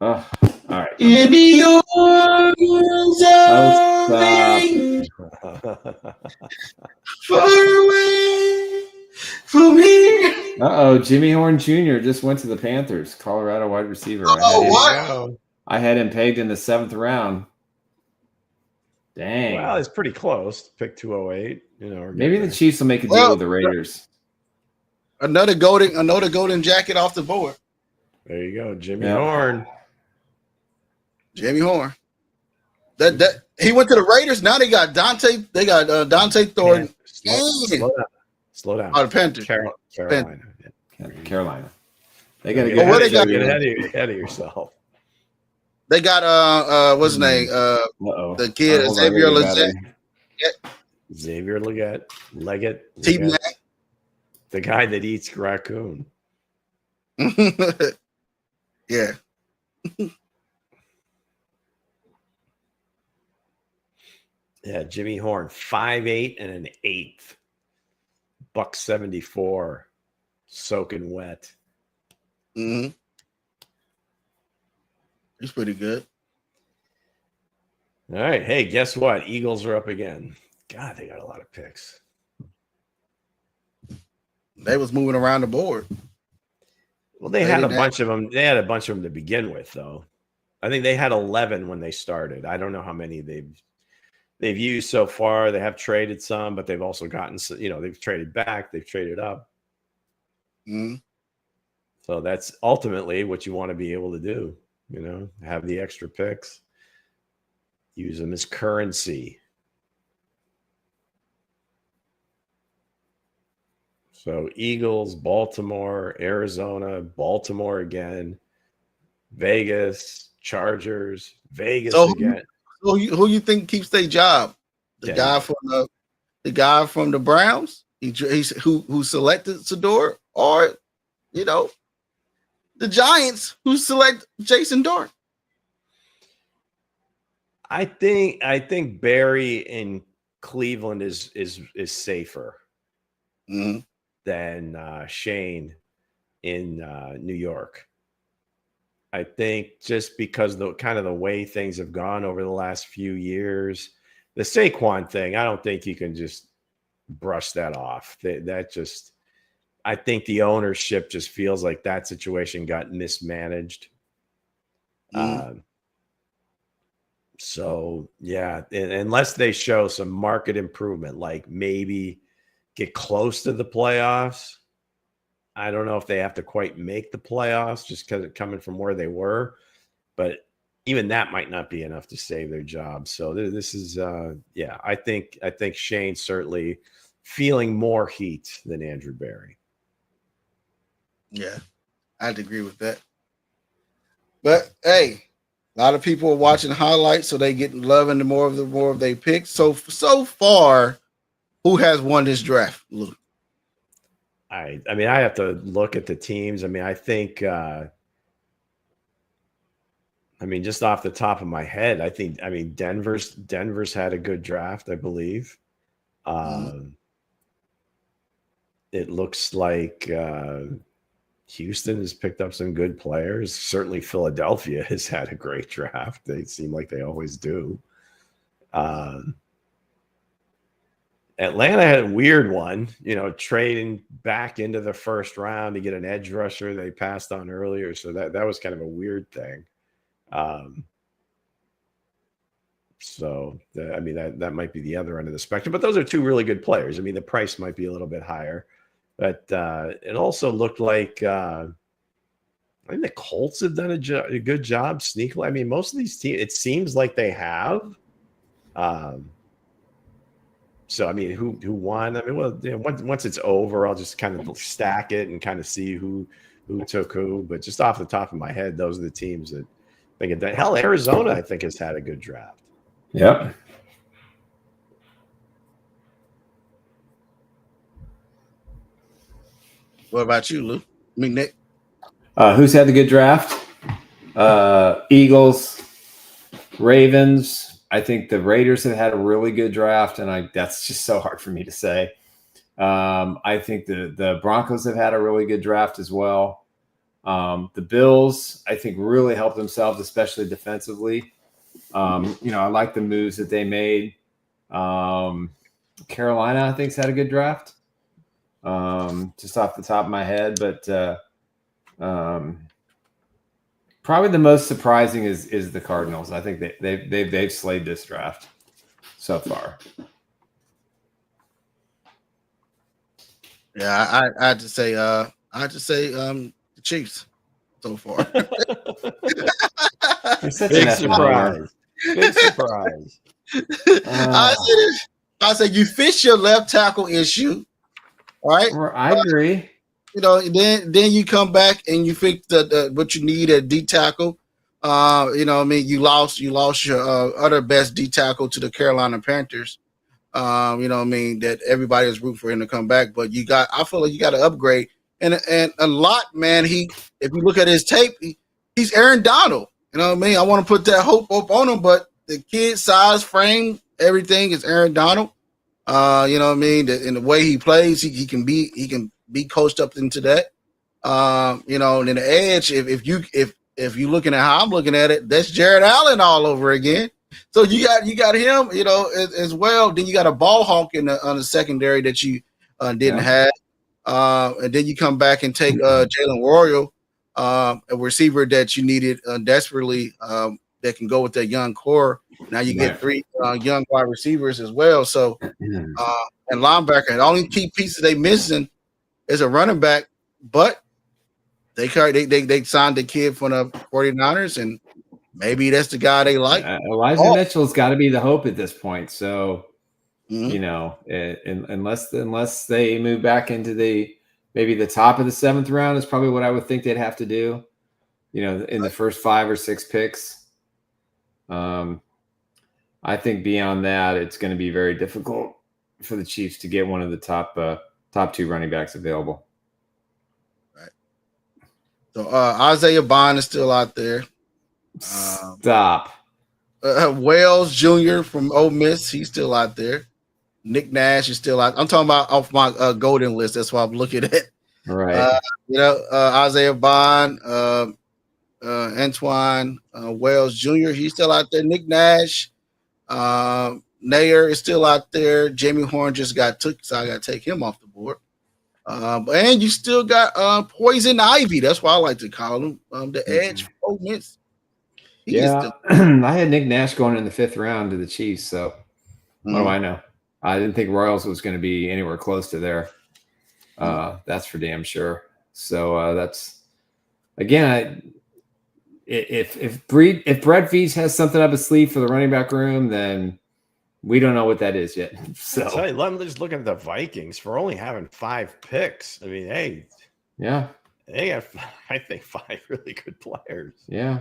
Oh, all right. Far away from here. Jimmy Horn Jr. just went to the Panthers. Colorado wide receiver. I had him pegged in the 7th round. Dang. Well, it's pretty close. Pick 208. Maybe the Chiefs will make a deal with the Raiders. Another golden jacket off the board. There you go, Jimmy Horn. Jimmy Horn. That he went to the Raiders. Now they got Dante. They got Dante Thornton. Slow down. Oh, the Panthers. Carolina. They got to get ahead of yourself. They got what's his name? The kid Xavier Leggett. T-Mac. The guy that eats raccoon. Yeah. Yeah, Jimmy Horn, 5'8" and an 1/8. $174, soaking wet. Mm-hmm. He's pretty good. All right. Hey, guess what? Eagles are up again. God, they got a lot of picks. They was moving around the board. Well, they had a bunch of them. They had a bunch of them to begin with, though. I think they had 11 when they started. I don't know how many they've. they've used so far. They have traded some, but they've also gotten, they've traded back, they've traded up. Mm-hmm. So that's ultimately what you want to be able to do, have the extra picks, use them as currency. So Eagles, Baltimore, Arizona, Baltimore again, Vegas, Chargers, Vegas again. Who you think keeps their job? The guy from the Browns, who selected Sador, or the Giants who select Jason Dart? I think Barry in Cleveland is safer than Shane in New York. I think just because the way things have gone over the last few years, the Saquon thing, I don't think you can just brush that off. I think the ownership just feels like that situation got mismanaged. So yeah, unless they show some market improvement, like maybe get close to the playoffs. I don't know if they have to quite make the playoffs just because it's coming from where they were, but even that might not be enough to save their job. So this is, I think Shane's certainly feeling more heat than Andrew Barry. Yeah, I'd agree with that. But hey, a lot of people are watching highlights, so they get loving the more of they pick. So far, who has won this draft, Lou? I have to look at the teams. I think, just off the top of my head, Denver's had a good draft, I believe. It looks like Houston has picked up some good players. Certainly Philadelphia has had a great draft. They seem like they always do. Atlanta had a weird one, trading back into the first round to get an edge rusher they passed on earlier. So that was kind of a weird thing. That might be the other end of the spectrum, but those are two really good players. The price might be a little bit higher, but it also looked like I think the Colts have done a good job sneakily. Most of these teams, it seems like they have. So, who won? Once it's over, I'll just kind of stack it and kind of see who took who. But just off the top of my head, those are the teams that think of that. Hell, Arizona, I think, has had a good draft. Yep. What about you, Lou? Nick? Who's had the good draft? Eagles, Ravens. I think the Raiders have had a really good draft, and that's just so hard for me to say. I think the Broncos have had a really good draft as well. The Bills, I think, really helped themselves, especially defensively. I like the moves that they made. Carolina, I think, has had a good draft. Just off the top of my head, but probably the most surprising is the Cardinals. I think they've slayed this draft so far. Yeah, I had to say the Chiefs so far. Big surprise. Big surprise. I said you fix your left tackle issue, right? I agree. Then you come back and you fix the what you need at D tackle. You lost your other best D tackle to the Carolina Panthers. That everybody is rooting for him to come back, but I feel like you got to upgrade and a lot, man. If you look at his tape, he's Aaron Donald. I want to put that hope on him, but the kid size, frame, everything is Aaron Donald. In the way he plays, he can be coached up into that. And then the edge, if you're looking at how I'm looking at it, that's Jared Allen all over again. So you got him, as well. Then you got a ball hawk on the secondary that you didn't have. And then you come back and take Jalen Royal, a receiver that you needed desperately that can go with that young core. Now you get 3 young wide receivers as well. So and linebacker. The only key pieces they missing is a running back, but they signed the kid from the 49ers, and maybe that's the guy they like. Elijah Mitchell's got to be the hope at this point. So, you know, unless they move back into maybe the top of the 7th round is probably what I would think they'd have to do, you know, in the first 5 or 6 picks. I think beyond that, it's going to be very difficult for the Chiefs to get one of the top 2 running backs available. Right. So Isaiah Bond is still out there. Stop. Wells Jr. from Ole Miss, he's still out there. Nick Nash is still out. I'm talking about off my golden list. That's why I'm looking at. All right. You know, Isaiah Bond, Antoine Wells Jr. He's still out there. Nick Nash, Nair is still out there. Jamie Horn just got took, so I got to take him off the board. And you still got Poison Ivy. That's why I like to call him the edge. Ole Miss. Yeah, I had Nick Nash going in the 5th round to the Chiefs. So what do I know? I didn't think Royals was going to be anywhere close to there. That's for damn sure. So that's again, if Brett Veach has something up his sleeve for the running back room, then we don't know what that is yet. So I'm just looking at the Vikings for only having 5 picks. I mean, hey, yeah, they got I think 5 really good players. Yeah.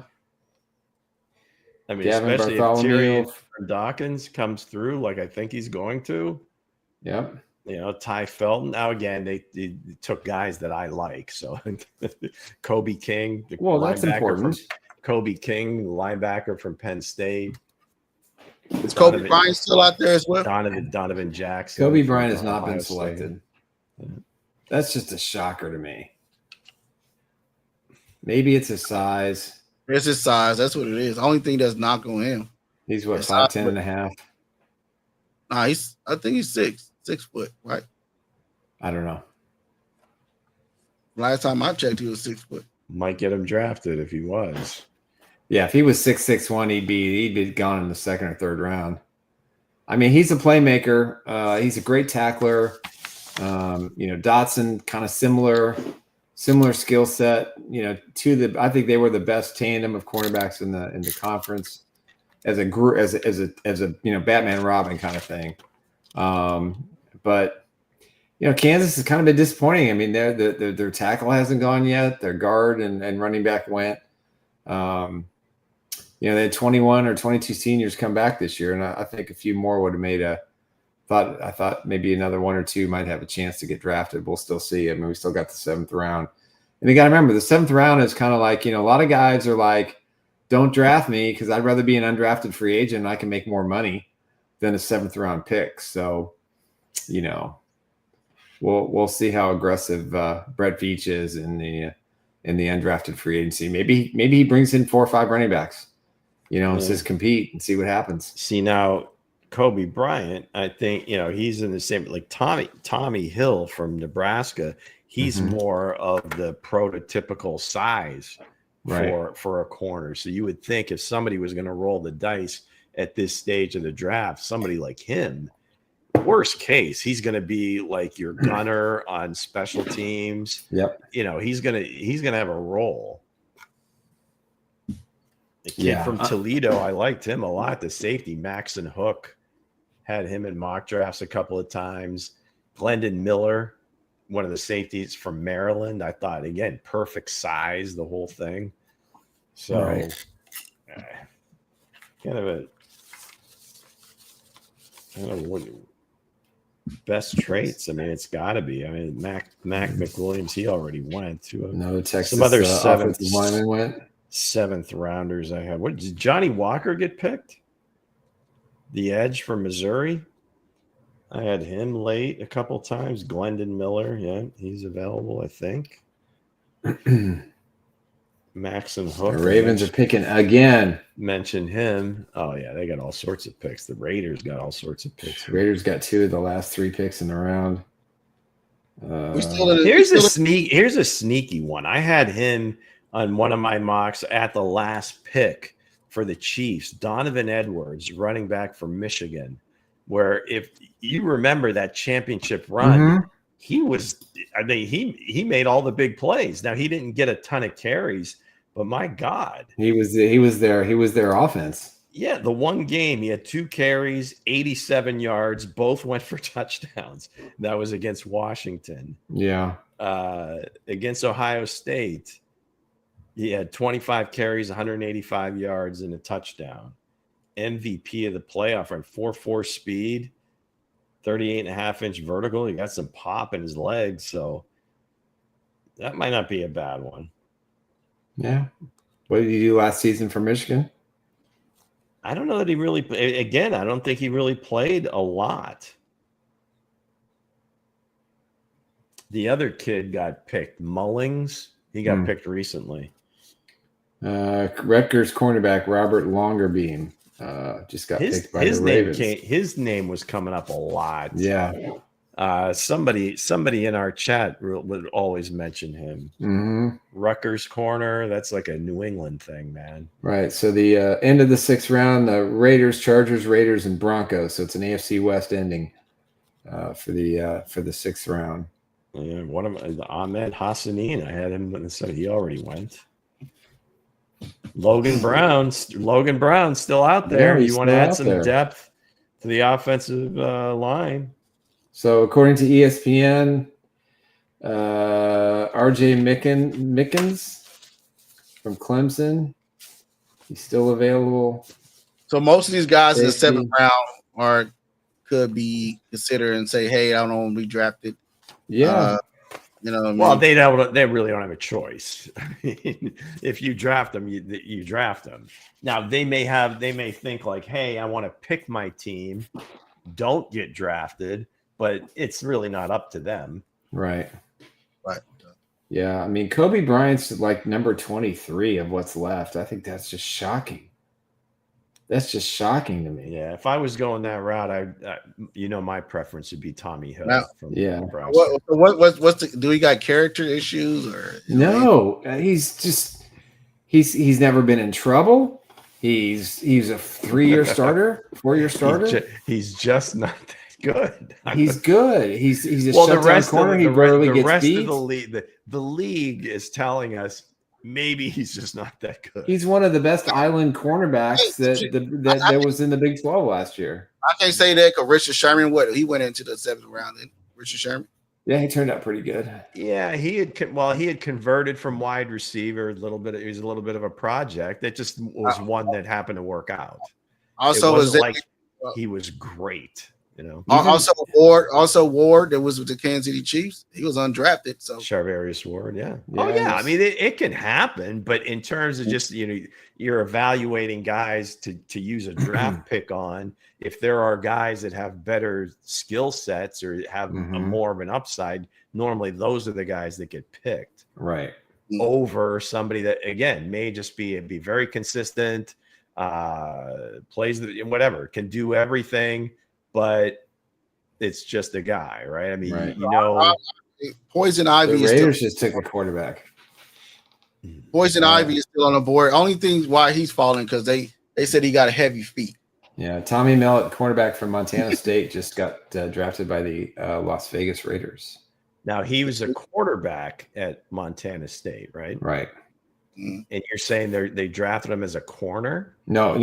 I mean, Gavin especially Bartholomew. if Dawkins comes through like I think he's going to. Yep. You know, Ty Felton. Now again, they took guys that I like. So Kobe King, the that's important. Kobe King, linebacker from Penn State. Is Kobe Bryant still out there as well? Donovan Jackson. Kobe Bryant has not been selected. That's just a shocker to me. Maybe it's his size. It's his size. That's what it is. The only thing that's not on him. He's what, 5'10" and a half? Nah, I think he's 6 foot, right? I don't know. Last time I checked, he was 6 foot. Might get him drafted if he was. Yeah, if he was 6'1", he'd be gone in the 2nd or 3rd round. I mean, he's a playmaker. He's a great tackler. You know, Dotson, kind of similar skill set. You know, I think they were the best tandem of cornerbacks in the conference as a group, as a you know, Batman Robin kind of thing. But you know, Kansas has kind of been disappointing. I mean, their tackle hasn't gone yet. Their guard and running back went. You know, they had 21 or 22 seniors come back this year, and I think a few more would have made I thought maybe another 1 or 2 might have a chance to get drafted. We'll still see. I mean, we still got the 7th round. And you got to remember, the 7th round is kind of like, you know, a lot of guys are like, don't draft me because I'd rather be an undrafted free agent and I can make more money than a 7th round pick. So, you know, we'll see how aggressive Brett Veach is in the undrafted free agency. Maybe he brings in 4 or 5 running backs, you know, and says compete and see what happens. See, now Kobe Bryant, I think, you know, he's in the same, like Tommy Hill from Nebraska. He's more of the prototypical size for a corner. So you would think if somebody was going to roll the dice at this stage of the draft, somebody like him, worst case, he's going to be like your gunner on special teams. Yep. You know, he's going to have a role. The kid from Toledo, I liked him a lot. The safety, Maxon Hook, had him in mock drafts a couple of times. Glendon Miller, one of the safeties from Maryland, I thought, again, perfect size, the whole thing. So, kind of what best traits. I mean, it's got to be. I mean, Mac McWilliams, he already went to no Texas. Some other lineman went. 7th rounders I had. What did Johnny Walker get picked? The edge from Missouri. I had him late a couple times. Glendon Miller, yeah, he's available, I think. Maxon Hook. The Ravens are picking again. Mention him. Oh yeah, they got all sorts of picks. The Raiders got all sorts of picks. The Raiders got 2 of the last 3 picks in the round. Here's a sneaky one. I had him on one of my mocks at the last pick for the Chiefs, Donovan Edwards, running back from Michigan, where if you remember that championship run, he made all the big plays. Now he didn't get a ton of carries, but my God, he was their offense. Yeah, the one game he had 2 carries, 87 yards, both went for touchdowns. That was against Washington. Yeah. Against Ohio State, he had 25 carries, 185 yards, and a touchdown. MVP of the playoff run, 4.4 speed, 38.5-inch vertical. He got some pop in his legs, so that might not be a bad one. Yeah. What did he do last season for Michigan? I don't know that he really, again, I don't think he really played a lot. The other kid got picked, Mullings. He got picked recently. Rutgers cornerback Robert Longerbeam just got picked by the Ravens. His name was coming up a lot. Yeah. Somebody in our chat would always mention him. Rutgers corner, that's like a New England thing, man. Right. So the end of the 6th round, the Raiders, Chargers, Raiders, and Broncos. So it's an AFC West ending for the 6th round. Yeah, one of Ahmed Hassanin. I had him, so he already went. Logan Brown still out there. Yeah, you want to add some depth to the offensive line. So according to ESPN, RJ Mickens from Clemson, he's still available. So most of these guys in the 7th round could be considered and say, "Hey, I don't want to be drafted." Yeah. You know what I mean? Well, they really don't have a choice. If you draft them, you draft them. Now they may think like, "Hey, I want to pick my team. Don't get drafted." But it's really not up to them. Right. Right. Yeah. I mean, Kobe Bryant's like number 23 of what's left. I think that's just shocking. That's just shocking to me. Yeah. If I was going that route, my preference would be Tommy Hill. Do he got character issues or? No, he's never been in trouble. He's a 3-year starter, 4-year starter. He's just not that good. He's good. He's a shutdown corner. He barely gets beat. The league is telling us maybe he's just not that good. He's one of the best island cornerbacks that was in the Big 12 last year. I can't say that because Richard Sherman, he went into the 7th round. Then Richard Sherman. Yeah, he turned out pretty good. Yeah, he had converted from wide receiver a little bit. It was a little bit of a project. It just was one that happened to work out. Also, he was great. You know, also Ward that was with the Kansas City Chiefs. He was undrafted. So Charvarius Ward, yeah. Oh yeah, I mean it can happen, but in terms of just you're evaluating guys to use a draft pick on. If there are guys that have better skill sets or have more of an upside, normally those are the guys that get picked, right? Over somebody that again may just be very consistent, plays whatever, can do everything. But it's just a guy, right? I mean, Poison Ivy. The Raiders just took a quarterback. Poison Ivy is still on the board. Only thing why he's falling because they said he got a heavy feet. Yeah, Tommy Mellott, cornerback from Montana State, just got drafted by the Las Vegas Raiders. Now he was a quarterback at Montana State, right? Right. And you're saying they drafted him as a corner? No.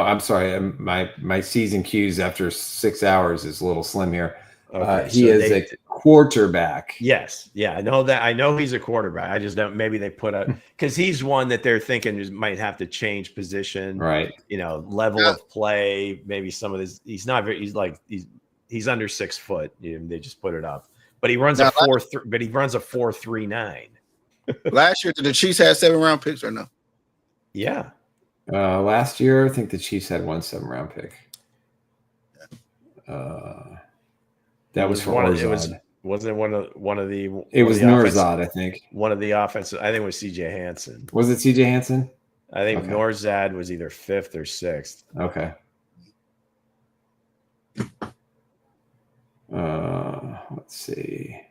I'm sorry. My season cues after 6 hours is a little slim here. Okay, he is a quarterback. Yes. Yeah, I know that. I know he's a quarterback. I just don't. Maybe they put because he's one that they're thinking might have to change position. Right. Level of play. Maybe some of this. He's not very. He's under 6 foot. They just put it up. But he runs a 4.39. Last year, did the Chiefs have 7-round picks or no? Yeah. Last year, I think the Chiefs had 1 7-round pick. That was for Orzad. Wasn't it one of the? It was Nourzad, I think. One of the offensive. I think it was C.J. Hansen. Was it C.J. Hansen? I think Nourzad was either 5th or 6th. Okay. Let's see.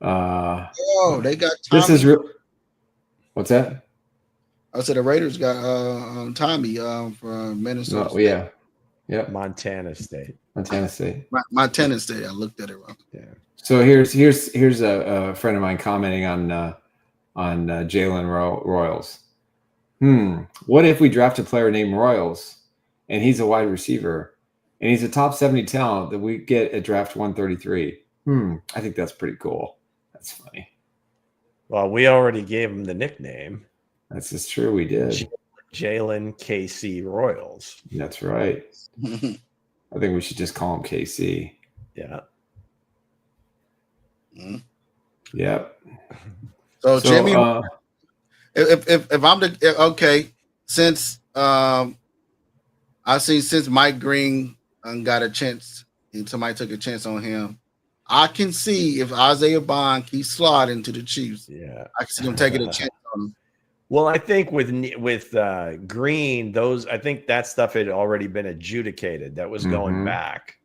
They got Tommy. This is real. What's that? I said the Raiders got Tommy from Minnesota. Oh, yeah. Yep. Montana State. Montana State. Montana State. I looked at it wrong. Yeah. So here's a friend of mine commenting on Jalen Royals. What if we draft a player named Royals and he's a wide receiver and he's a top 70 talent that we get at draft 133? I think that's pretty cool. That's funny. Well, we already gave him the nickname. That's just true. We did. Jalen KC Royals. That's right. I think we should just call him KC. Yeah. Yep. So Jimmy, if I'm since since Mike Green got a chance and somebody took a chance on him, I can see if Isaiah Bond keeps sliding to the Chiefs. Yeah, I can see him taking a chance on him. Well, I think with Green, I think that stuff had already been adjudicated. That was going back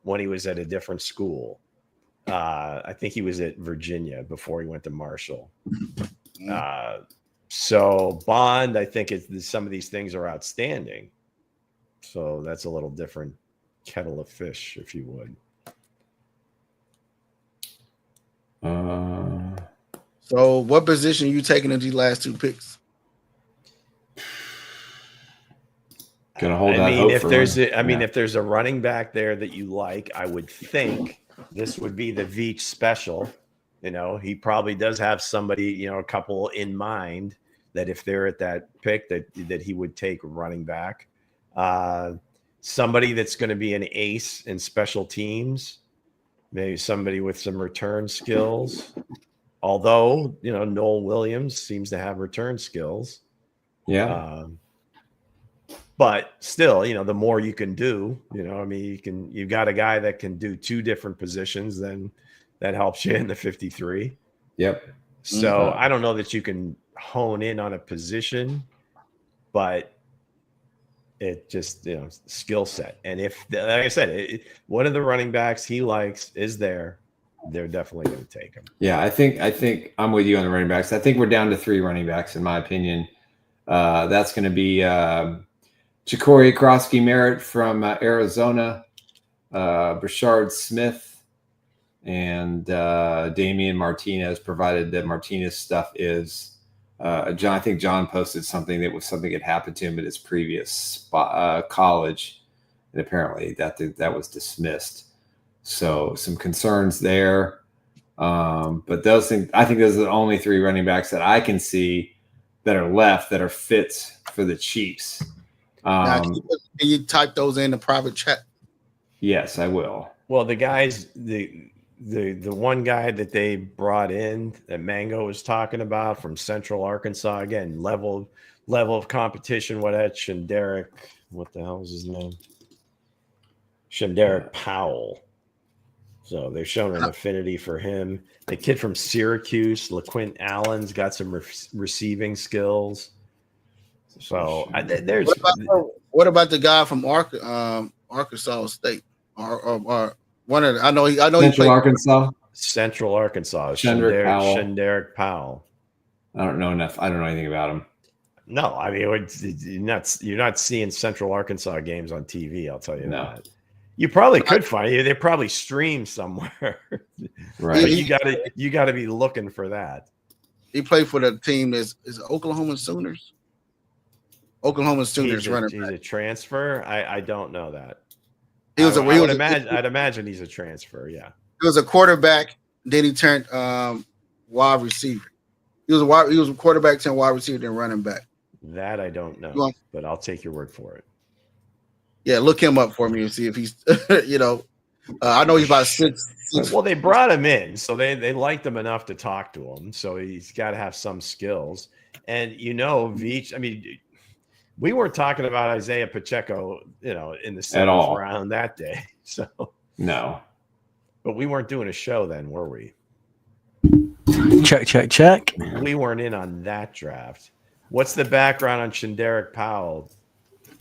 when he was at a different school. I think he was at Virginia before he went to Marshall. So Bond, I think some of these things are outstanding. So that's a little different kettle of fish, if you would. So what position are you taking in these last two picks? Gonna hold that. I mean, if there's a running back there that you like, I would think this would be the Veach special. You know, he probably does have somebody, a couple in mind that if they're at that pick that he would take running back. Somebody that's going to be an ace in special teams, maybe somebody with some return skills. Although, Noel Williams seems to have return skills. Yeah. But still, the more you can do, you've got a guy that can do two different positions, then that helps you in the 53. Yep. So I don't know that you can hone in on a position, but it just, skill set. And if, like I said, one of the running backs he likes is there, they're definitely going to take him. Yeah, I think I'm with you on the running backs. I think we're down to 3 running backs, in my opinion. That's going to be Ja'Cory Krosky-Merritt from Arizona, Brashard Smith, and Damian Martinez, provided that Martinez stuff is John. I think John posted something that had happened to him at his previous college, and apparently that was dismissed. So some concerns there. But I think those are the only 3 running backs that I can see that are left that are fit for the Chiefs. Can you type those in the private chat? Yes, I will. Well, the guys, the one guy that they brought in that Mango was talking about from Central Arkansas, again, level of competition. Shenderick, what the hell is his name? Shenderick Powell. So they're showing an affinity for him. The kid from Syracuse, LaQuint Allen's got some receiving skills. So there's. What about the guy from Arkansas State? Or one of the, I know Central Arkansas. Central Arkansas. Shenderick Powell. I don't know enough. I don't know anything about him. No, I mean you're not seeing Central Arkansas games on TV. I'll tell you that. You probably could find it. They probably stream somewhere. Right. But you gotta be looking for that. He played for the team is Oklahoma Sooners. Oklahoma Sooners running back. He's a transfer. I don't know that. I'd imagine he's a transfer. Yeah. He was a quarterback. Then he turned wide receiver. He was a quarterback, turned wide receiver, then running back. That I don't know, but I'll take your word for it. Yeah, look him up for me and see if he's, I know he's about 6'. Well, they brought him in, so they liked him enough to talk to him. So he's got to have some skills. And Veach, I mean, we weren't talking about Isaiah Pacheco, in the 7th round that day. So no, but we weren't doing a show then, were we? Check. We weren't in on that draft. What's the background on Shenderick Powell,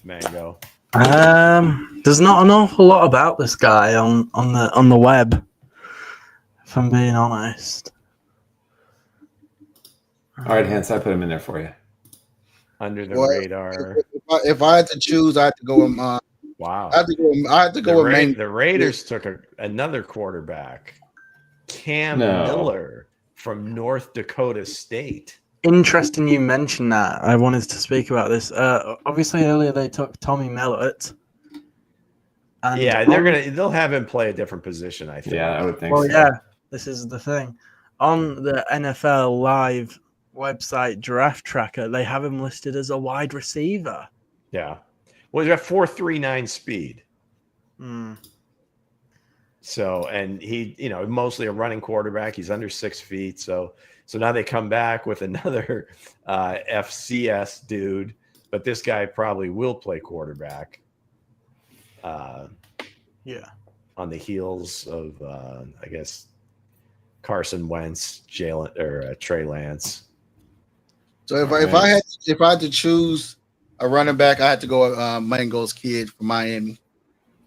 Mango? There's not an awful lot about this guy on the web, if I'm being honest. All right, Hans, I put him in there for you. under the radar. If I had to choose, I had to go with wow. I had to go with Maine. The Raiders took another quarterback, Cam Miller from North Dakota State. Interesting you mentioned that. I wanted to speak about this. Obviously, earlier they took Tommy Mellott. And yeah, they'll have him play a different position, I think. Yeah, I would think so. so. Yeah, this is the thing. On the NFL Live website draft tracker, they have him listed as a wide receiver. Yeah. Well, he's got 4.39 speed. So, and he, mostly a running quarterback. He's under 6 feet. So now they come back with another FCS dude, but this guy probably will play quarterback. On the heels of, I guess, Carson Wentz, Trey Lance. So if I had to choose a running back, I had to go with Mango's kid from Miami.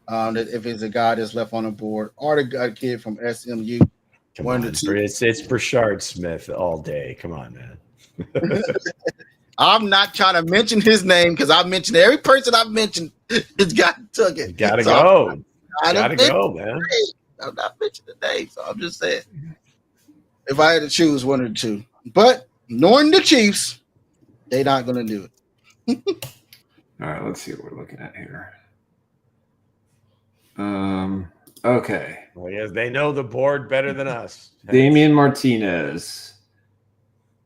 If it's a guy that's left on the board, or the kid from SMU. Come on, it's Brashard Smith all day. Come on, man. I'm not trying to mention his name because I mentioned every person I've mentioned has took it. You gotta go. Gotta go, man. I'm not mentioning the name, so I'm just saying. If I had to choose one or two, but knowing the Chiefs, they're not going to do it. All right, let's see what we're looking at here. Okay. Well, yes, they know the board better than us. Damian Martinez.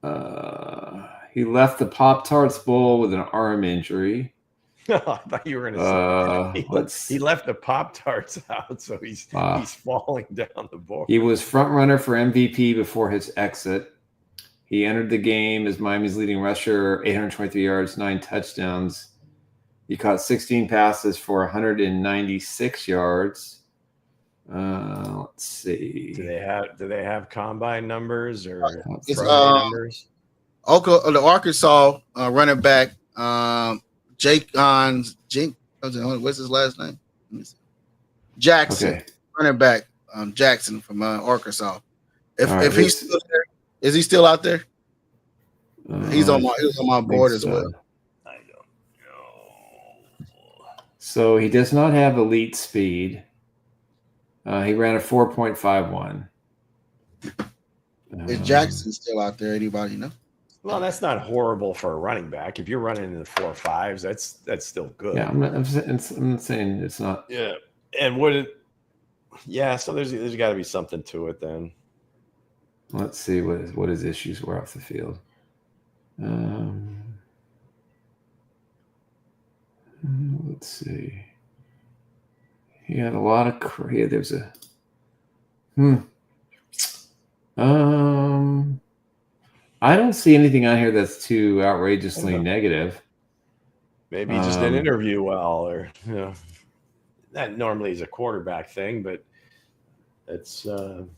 He left the Pop-Tarts Bowl with an arm injury. I thought you were going to say he left the Pop-Tarts out, so he's falling down the board. He was front runner for MVP before his exit. He entered the game as Miami's leading rusher, 823 yards, 9 touchdowns. He caught 16 passes for 196 yards. Let's see. Do they have combine numbers or numbers? The Arkansas running back, what's his last name? Jackson, okay. Running back, Jackson from Arkansas. If he's still there, is he still out there? He was on my board as well. I don't know. So he does not have elite speed. He ran a 4.51. Is Jackson still out there? Anybody know? Well, that's not horrible for a running back. If you're running in the 4.5s, that's still good. Yeah, I'm not saying it's not. Yeah, and so there's got to be something to it then. Let's see what his issues were off the field. Let's see. He had a lot of there's a I don't see anything on here that's too outrageously negative. Maybe he just didn't interview well, or that normally is a quarterback thing, but it's we'll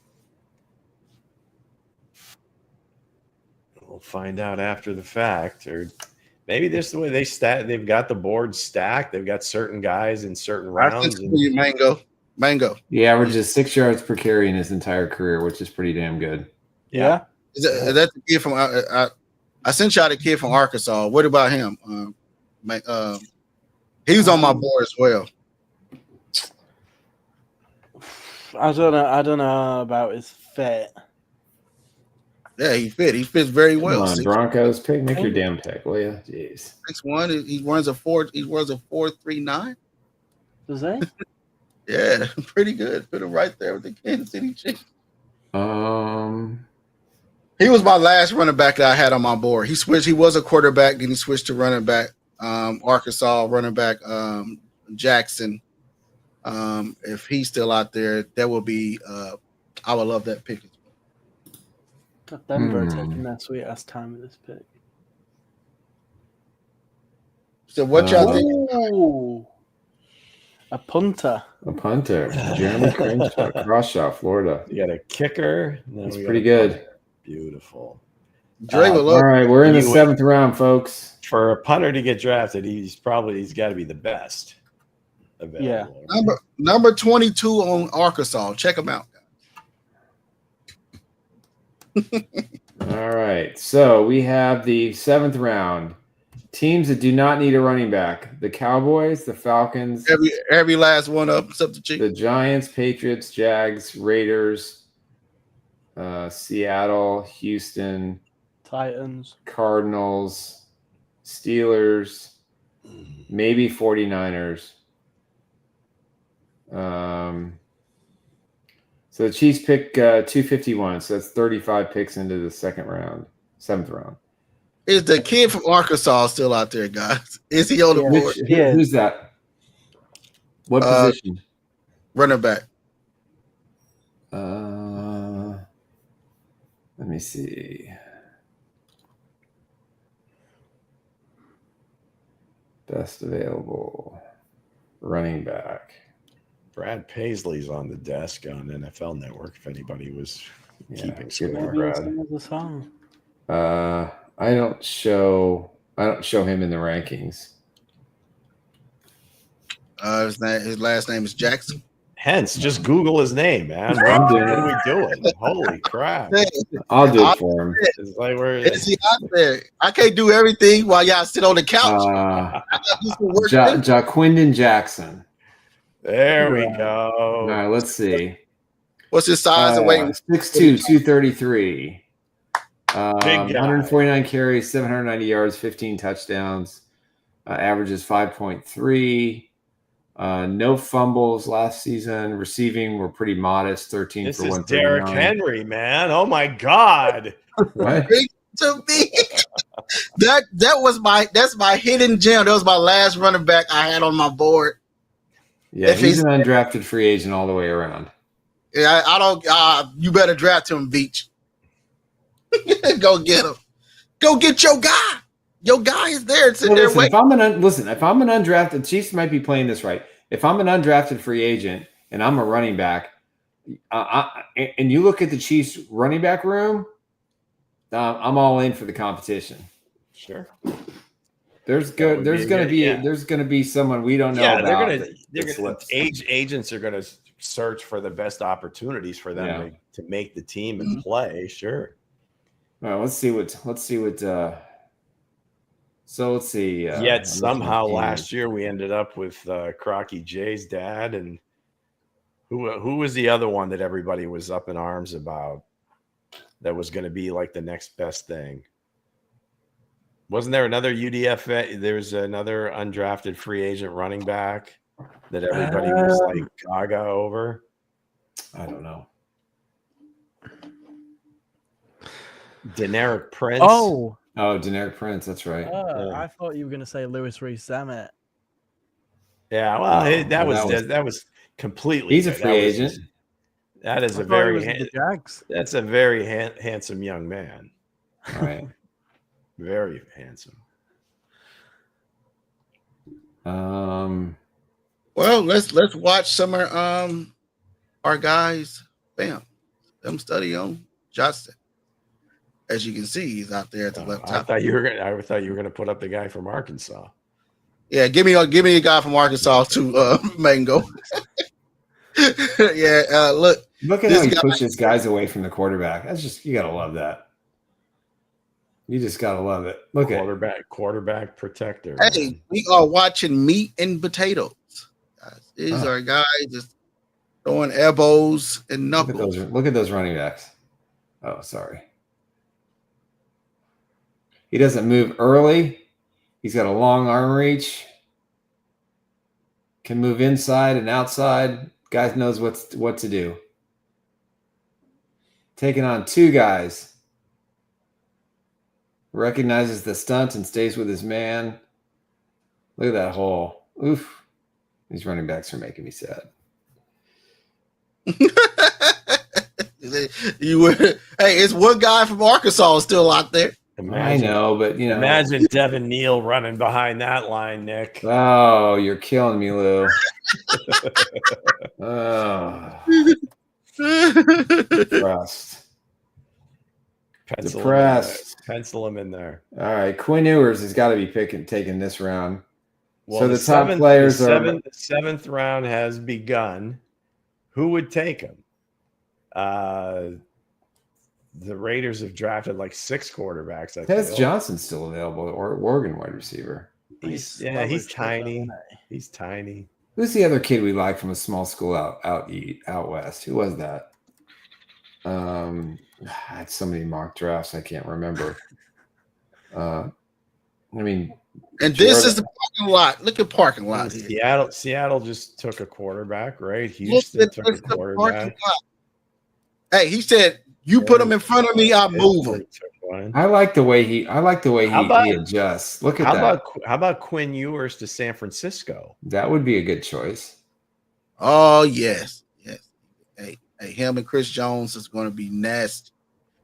find out after the fact, or maybe this is the way they've got the board stacked. They've got certain guys in certain rounds. Mango. He averages 6 yards per carry in his entire career, which is pretty damn good. Yeah. Is that the kid from? I sent y'all the kid from Arkansas. What about him? He was on my board as well. I don't know about his fit. Yeah, he fits very well. Come on, Broncos, make your damn pick, will you? Jeez. 6'1", he runs a 4.39. Does he? Yeah, pretty good. Put him right there with the Kansas City Chiefs. He was my last running back that I had on my board. He switched. He was a quarterback, then he switched to running back. Arkansas running back Jackson. If he's still out there, that will be. I would love that pick. Got Denver taking that sweet ass time with this pick. So what y'all think? A punter. Jeremy Crenshaw, Florida. You got a kicker. That's pretty good. Beautiful. All right, we're in the 7th round, folks. For a punter to get drafted, he's got to be the best available. Yeah. Number 22 on Arkansas. Check him out. All right, so we have the 7th round. Teams that do not need a running back: the Cowboys, the Falcons, every last one of them except the Chiefs. the Giants, Patriots, Jags, Raiders, Seattle, Houston, Titans, Cardinals, Steelers, maybe 49ers. So the Chiefs pick 251, so that's 35 picks into the seventh round. Is the kid from Arkansas still out there, guys? Is he on the board? Who's that? What position? Running back. Let me see. Best available running back. Brad Paisley's on the desk on NFL Network. If anybody was keeping score, the song. I don't show him in the rankings. His last name is Jackson. Hence, just Google his name, man. What are we doing? Holy crap! I'll do it for him. It's like is he out there? I can't do everything while y'all sit on the couch. Jaquindon Jackson. There we go. All right, let's see. What's his size and weight? 6'2", 233. Big guy. 149 carries, 790 yards, 15 touchdowns. Averages 5.3. No fumbles last season. Receiving were pretty modest, 13 this for 139. This is Derrick Henry, man. Oh my God. What? To me, that's my hidden gem. That was my last running back I had on my board. Yeah, he's an undrafted free agent all the way around. Yeah, I don't. You better draft him, Beach. Go get him. Go get your guy. Your guy is there. If I'm an undrafted, Chiefs might be playing this right. If I'm an undrafted free agent and I'm a running back, and you look at the Chiefs running back room, I'm all in for the competition. Sure. There's going to be someone we don't know about. Agents are going to search for the best opportunities for them to make the team and play. Sure. All right, let's see. Yet somehow last year we ended up with Crocky J's dad, and who was the other one that everybody was up in arms about that was going to be like the next best thing? Wasn't there another UDFA? There's another undrafted free agent running back that everybody was like gaga over. I don't know. Deneric Prince. Oh, Deneric Prince. That's right. I thought you were going to say Lewis Rees-Zammit. Yeah, well, that was completely. He's a free agent. That is that's a very handsome young man. All right. Very handsome. Well, let's watch some of our guys. Bam, them study on Johnston. As you can see, he's out there at the left top. I thought you were gonna put up the guy from Arkansas. Yeah, give me a guy from Arkansas too, Mango. Yeah, look at how he pushes guys away from the quarterback. That's just, you gotta love that. You just gotta love it. Look at quarterback protector. Hey, man. We are watching meat and potatoes. These are guys just throwing elbows and knuckles. Look at those running backs. Oh, sorry. He doesn't move early. He's got a long arm reach. Can move inside and outside. Guy knows what to do. Taking on two guys. Recognizes the stunt and stays with his man. Look at that hole. Oof. These running backs are making me sad. Hey, it's one guy from Arkansas still out there. I know, but imagine Devin Neal running behind that line, Nick. Oh, you're killing me, Lou. Depressed. Pencil him in there. All right, Quinn Ewers has got to be taking this round. Well, so the top players are. The seventh round has begun. Who would take him? The Raiders have drafted like 6 quarterbacks. Tez Johnson's still available, or Oregon wide receiver. He's tiny. He's tiny. Who's the other kid we like from a small school out west? Who was that? I had so many mock drafts I can't remember. I mean, and this is the parking lot. Look at parking lot here. Seattle just took a quarterback, right? Houston took a quarterback. Hey, he said, "You put him in front of me, I'll move him." I like the way he adjusts. Look at that. How about Quinn Ewers to San Francisco? That would be a good choice. Oh yes. Hey, him and Chris Jones is going to be nasty.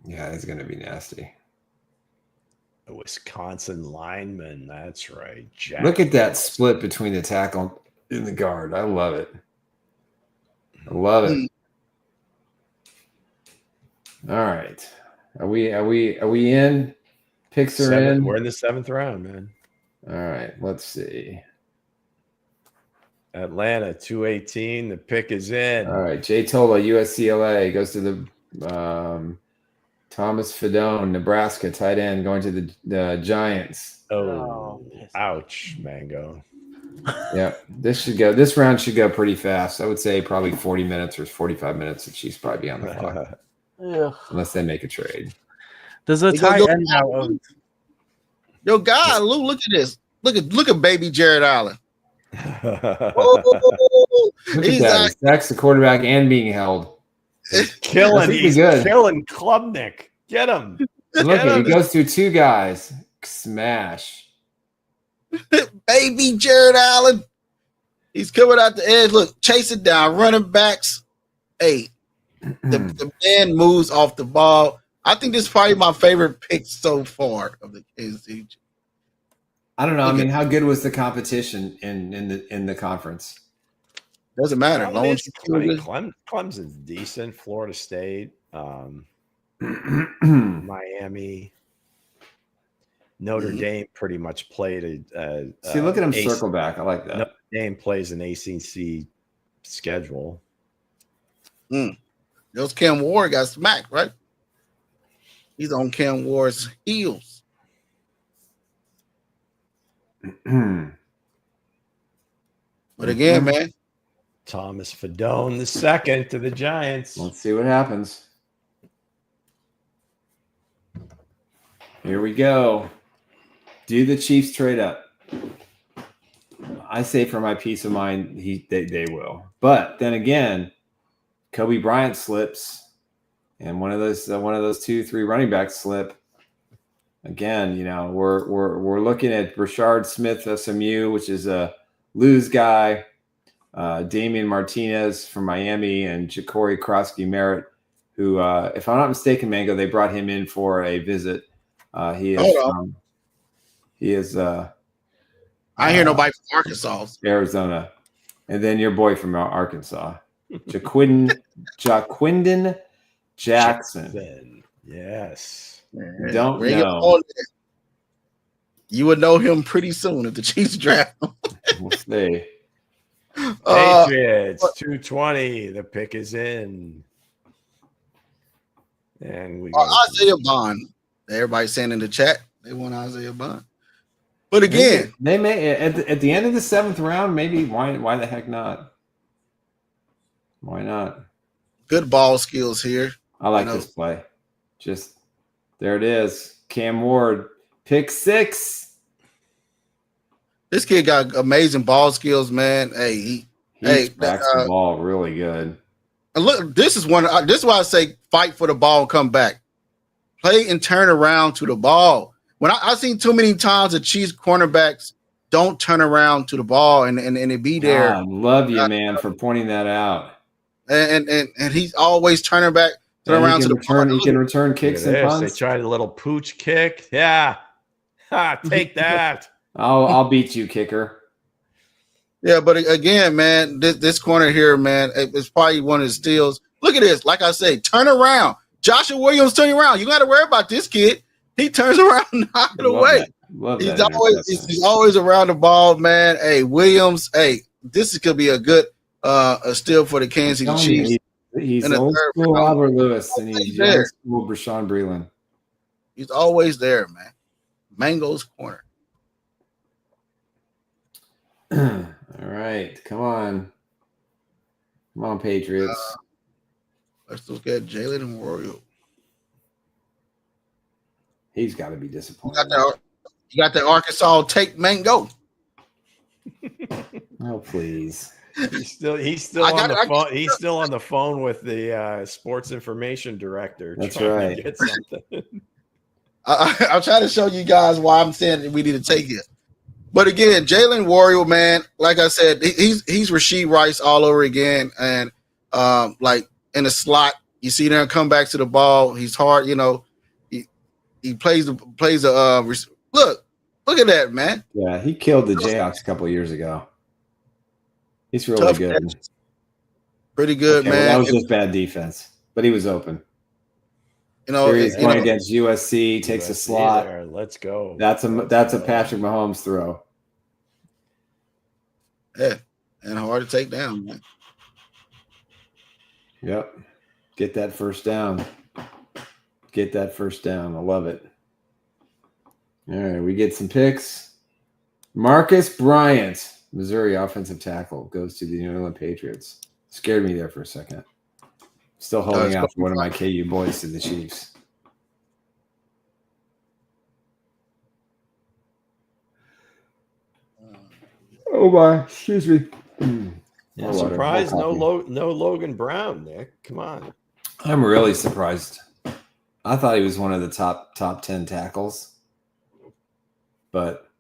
Yeah, it's going to be nasty. A Wisconsin lineman. That's right. Look at that split between the tackle and the guard. I love it. All right. Are we in? Picks are in. We're in the 7th round, man. All right. Let's see. Atlanta 218. The pick is in. All right. Jay Tola, USCLA goes to the Thomas Fedone, Nebraska tight end, going to the Giants. Oh, ouch, Mango. Yeah, this round should go pretty fast. I would say probably 40 minutes or 45 minutes, and she's probably on the clock. Yeah. Unless they make a trade. There's a tight end out of Yo, God, Lou, look at this. Look at baby Jared Allen. Look at that. He's next to quarterback and being held. He's killing Klubnik. Get him. Look at he goes through 2 guys. Smash. Baby Jared Allen. He's coming out the edge. Look, chase it down. Running backs. Hey, the man moves off the ball. I think this is probably my favorite pick so far of the KC. I don't know. I mean, how good was the competition in the conference? Doesn't matter. Clemson's decent. Florida State, Miami, Notre Dame pretty much played a see. Look at him circle back. I like that. Notre Dame plays an ACC schedule. Those Cam Ward got smacked, right? He's on Cam Ward's heels. But again, man. Thomas Fedone the second to the Giants. Let's see what happens. Here we go. Do the Chiefs trade up? I say for my peace of mind, they will. But then again, Kobe Bryant slips, and one of those 2-3 running backs slip. Again, we're looking at Rashard Smith, SMU, which is a Lou's guy. Damian Martinez from Miami and Ja'Cory Krosky Merritt, who, if I'm not mistaken, Mango, they brought him in for a visit. He is. I hear nobody from Arkansas, Arizona, and then your boy from Arkansas, Jaquindon Jackson. Yes, don't know. You would know him pretty soon if the Chiefs draft him. We'll see. Patriots 220. The pick is in, and we Isaiah Bond. Everybody's saying in the chat they want Isaiah Bond. But again, they may at the end of the 7th round. Maybe why the heck not? Why not? Good ball skills here. I like this play. Just there it is. Cam Ward, pick 6. This kid got amazing ball skills, man. Hey, he backs the ball really good. And look, this is why I say fight for the ball and come back. Play and turn around to the ball. When I've seen too many times the Chiefs cornerbacks don't turn around to the ball and it be there. I love you, man, for pointing that out. And he's always turning around to the ball. He can return kicks and punts. They tried a little pooch kick. Yeah. Take that. I'll beat you, kicker. Yeah, but again, man, this corner here, man, it's probably one of the steals. Look at this. Like I say, turn around. Joshua Williams turning around. You got to worry about this kid. He turns around and knocks it away. He's always around the ball, man. Hey, Williams. Hey, this could be a good a steal for the Kansas City Chiefs. He's in the old third school round. Albert Lewis, and Always he's there. young school Brashawn Breeland. He's always there, man. Mango's corner. All right, come on, Patriots. Let's look at Jalen and Royal. He's got to be disappointed. You got that Arkansas take Mango. Oh, please. He's still on the phone. He's still on the phone with the sports information director. That's trying right. to get something. I'm trying to show you guys why I'm saying that we need to take it. But again, Jalen Warrior, man, like I said, he's Rashee Rice all over again. And like in the slot, you see them come back to the ball. He's hard, you know. He plays look at that, man. Yeah, he killed the Jayhawks a couple of years ago. He's really Tough good. catches. Pretty good, Okay, man. well, that was just bad defense, but he was open. You know, Here he's going against USC, takes a slot. There. Let's go. That's a Patrick Mahomes throw. Yeah, and hard to take down, man. Yep. Get that first down. Get that first down. I love it. All right, we get some picks. Marcus Bryant, Missouri offensive tackle, goes to the New England Patriots. Scared me there for a second. Still holding out for one of my KU boys to the Chiefs. Oh my, excuse me. Yeah, surprised no Logan Brown, Nick. Come on. I'm really surprised. I thought he was one of the top 10 tackles. But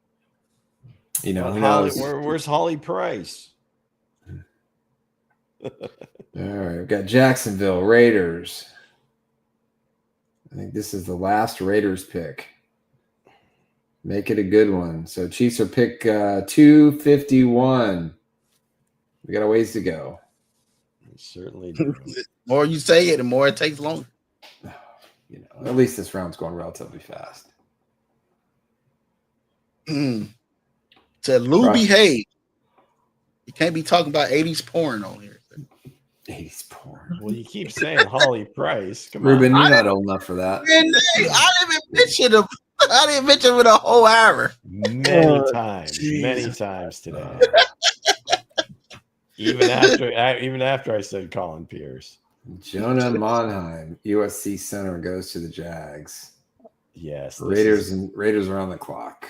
you know, who knows? Where's Holly Price? All right, we've got Jacksonville Raiders. I think this is the last Raiders pick. Make it a good one. So Chiefs are pick 251. We got a ways to go. Certainly do. The more you say it, the more it takes longer. You know, at least this round's going relatively fast. To Lou behave. You can't be talking about 80s porn on here. 80s porn. Well, you keep saying Holly Price. Come Ruben, on. you're not old enough for that. I didn't mention him. I didn't mention him in a whole hour. Many times today. even after I said Colin Pierce. Jonah Monheim, USC center, goes to the Jags. Yes. Raiders are on the clock.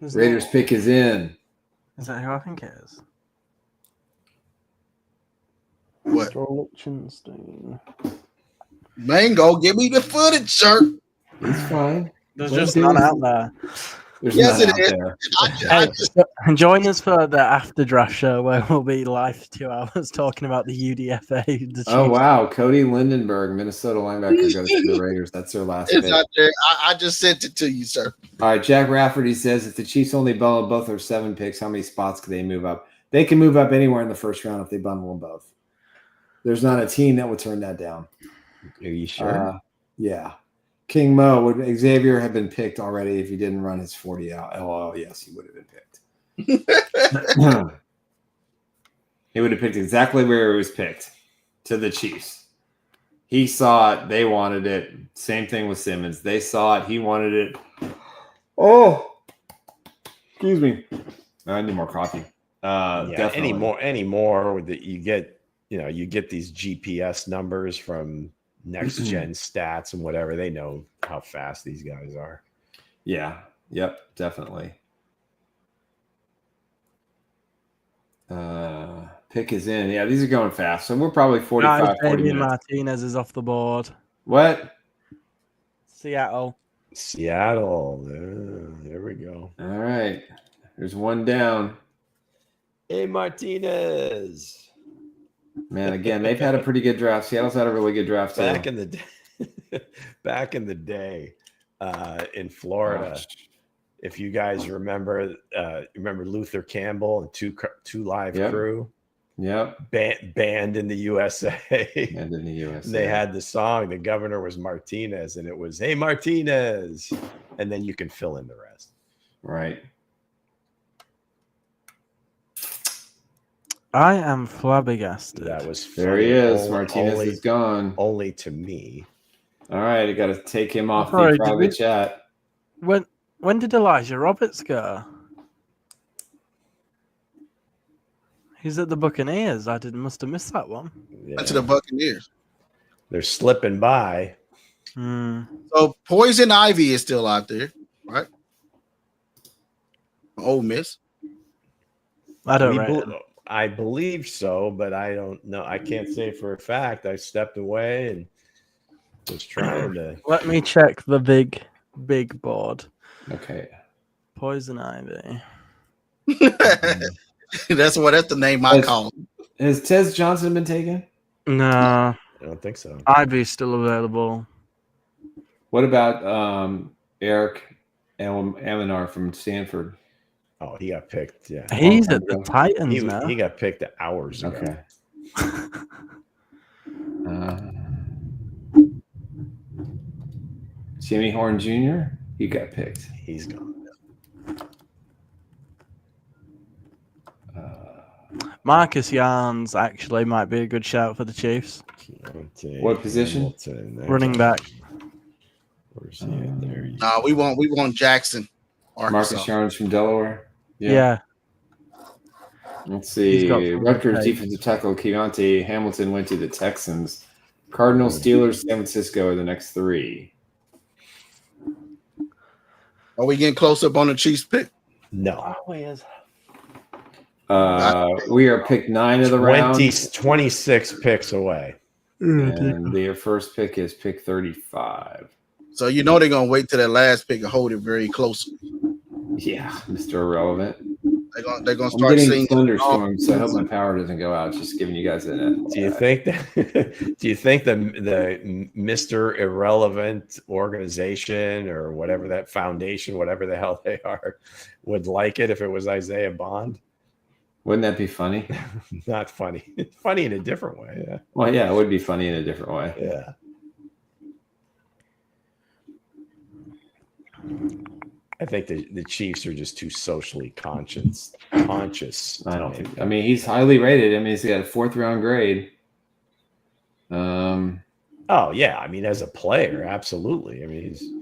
Raiders pick is in. Is that who I think it is? What? Lichtenstein. Mango, give me the footage, sir. It's fine. There's just none out there. There's Yes, none it is. out there. And join us for the after draft show where we'll be live for 2 hours talking about the UDFA. Oh wow, Cody Lindenberg, Minnesota linebacker, goes to the Raiders. That's their last It's pick. out there. I just sent it to you, sir. All right, Jack Rafferty says if the Chiefs only bundle both their 7 picks, how many spots could they move up? They can move up anywhere in the first round if they bundle them both. There's not a team that would turn that down. Are you sure? Yeah. King Mo, would Xavier have been picked already if he didn't run his 40 out? Oh, yes, he would have been picked. He would have picked exactly where he was picked, to the Chiefs. He saw it. They wanted it. Same thing with Simmons. They saw it. He wanted it. Oh, excuse me. I need more coffee. Definitely. Anymore that you get these GPS numbers from next gen stats and whatever. They know how fast these guys are. Yeah. Yep. Definitely. Pick is in. Yeah, these are going fast. So we're probably 45, 40 minutes. Martinez is off the board. What? Seattle. There we go. All right. There's one down. Hey, Martinez. Man, again, they've had a pretty good draft. Seattle's had a really good draft. Back in the day in Florida, if you guys remember Luther Campbell and two Live Crew. Yep. Banned in the USA. Banned in the USA. They had the song. The governor was Martinez, and it was "Hey Martinez," and then you can fill in the rest. Right. I am flabbergasted. That was funny. There he is. Martinez is gone. Only to me. All right, I got to take him off Sorry, the private chat. When did Elijah Roberts go? He's at the Buccaneers. Must have missed that one. Yeah. Went to the Buccaneers. They're slipping by. So Poison Ivy is still out there, right? Ole Miss. I believe so, but I don't know. I can't say for a fact. I stepped away and was trying to. Let me check the big board. Okay. Poison Ivy. That's the name I call him. Has Tez Johnson been taken? No, I don't think so. Ivy's still available. What about Eric Aminar from Stanford? Oh, he got picked. Yeah, he's at the Titans now. He got picked hours ago. Okay. Jimmy Horn Jr. He got picked. He's gone. Marcus Yarns actually might be a good shout for the Chiefs. What position? Running back. Where's he at there? Nah, we want Jackson. Arkansas. Marcus Yarns from Delaware. Yeah. Let's see. Rutgers defensive tackle Keontae Hamilton went to the Texans. Cardinals, Steelers, San Francisco are the next three. Are we getting close up on the Chiefs pick? No. Oh, he is. We are picked 9 of the round. 26 picks away. And their first pick is pick 35. So they're gonna wait till that last pick and hold it very close. Yeah, Mr. Irrelevant. They're gonna start seeing thunderstorms. So I hope my power doesn't go out. Just giving you guys a. Do you think that? Do you think the Mr. Irrelevant organization or whatever that foundation, whatever the hell they are, would like it if it was Isaiah Bond? Wouldn't that be funny? Not funny. Funny in a different way. Yeah. Well, yeah, it would be funny in a different way. Yeah. I think the Chiefs are just too socially conscious. I don't think. I mean, he's highly rated. I mean, he's got a 4th round grade. Oh yeah, I mean, as a player, absolutely. I mean, he's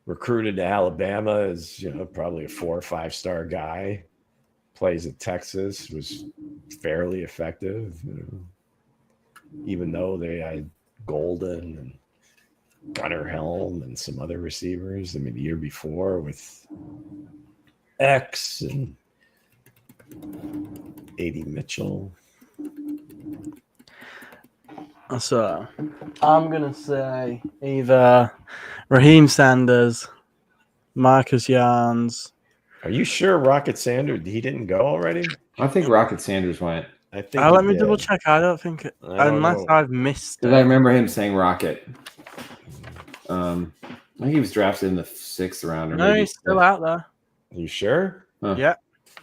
recruited to Alabama as probably a 4 or 5 star guy. Plays at Texas, was fairly effective, even though they had Golden and Gunnar Helm and some other receivers. I mean, the year before with X and A.D. Mitchell. So I'm going to say either Raheem Sanders, Marcus Yarns. Are you sure Rocket Sanders, he didn't go already? I think Rocket Sanders went. I think. Let me double check. I don't think unless I've missed it. I remember him saying Rocket. I think he was drafted in the 6th round. Or no, he's still out there. You sure? Huh. Yeah.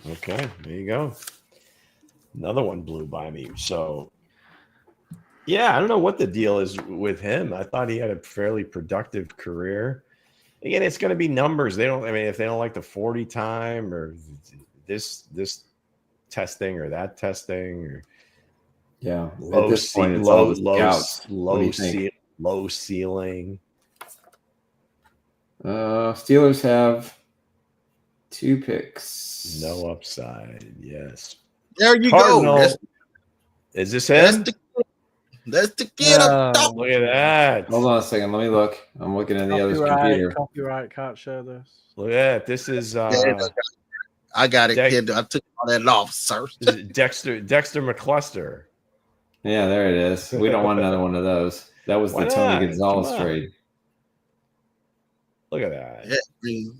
Okay, there you go. Another one blew by me. So, yeah, I don't know what the deal is with him. I thought he had a fairly productive career. Again, it's going to be numbers. If they don't like the 40 time or this testing or that testing or at this point, it's all the scouts. Low ceiling. Steelers have 2 picks. No upside. Yes. There you go. Is this him? That's the kid up top. Look at that. Hold on a second. Let me look. I'm looking at the other computer. Copyright. Can't show this. Look at that. This is. I got it, kid. I took all that off, sir. Dexter McCluster. Yeah, there it is. We don't want another one of those. That was the Tony Gonzalez trade. Look at that. Yeah,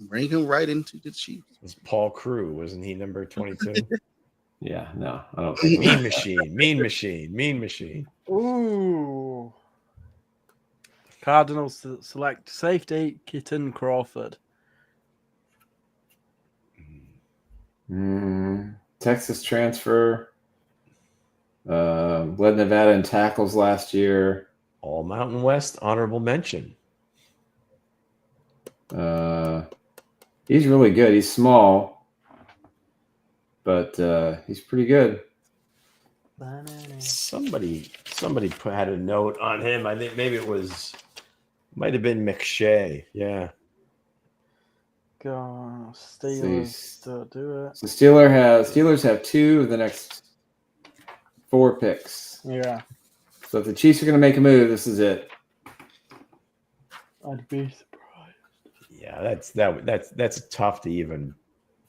bring him right into the Chiefs. It was Paul Crew, wasn't he number 22? Yeah, no, I don't think Mean machine. Ooh. Cardinals select safety Kitten Crawford. Texas transfer. Led Nevada in tackles last year. All Mountain West honorable mention. He's really good. He's small, but he's pretty good. Somebody had a note on him. I think maybe might have been McShay. Yeah. God, Steelers don't do it. So Steelers have 2 of the next 4 picks. Yeah. So if the Chiefs are going to make a move, this is it. I'd be surprised. Yeah, that's tough to even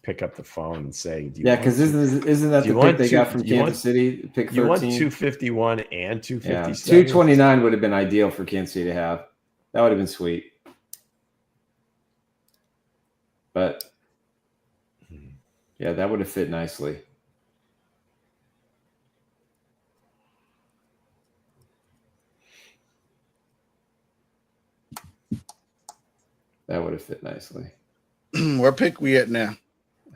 pick up the phone and say. Because isn't that the pick they got from Kansas City? Pick 13. You want 251 and 257. Yeah, 229 would have been ideal for Kansas City to have. That would have been sweet. But yeah, that would have fit nicely. That would have fit nicely. Where pick we at now?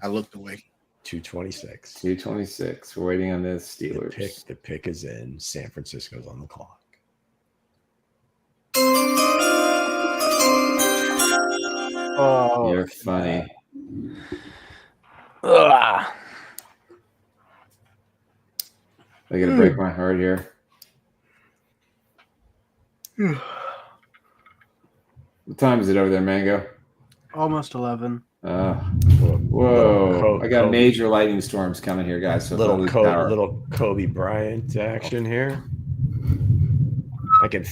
I looked away. 226. 226. We're waiting on the Steelers. The pick is in. San Francisco's on the clock. Oh, you're funny. Ugh. They're gonna break my heart here. What time is it over there, Mango? Almost 11. Whoa! I got major lightning storms coming here, guys. So little Kobe Bryant action here. I can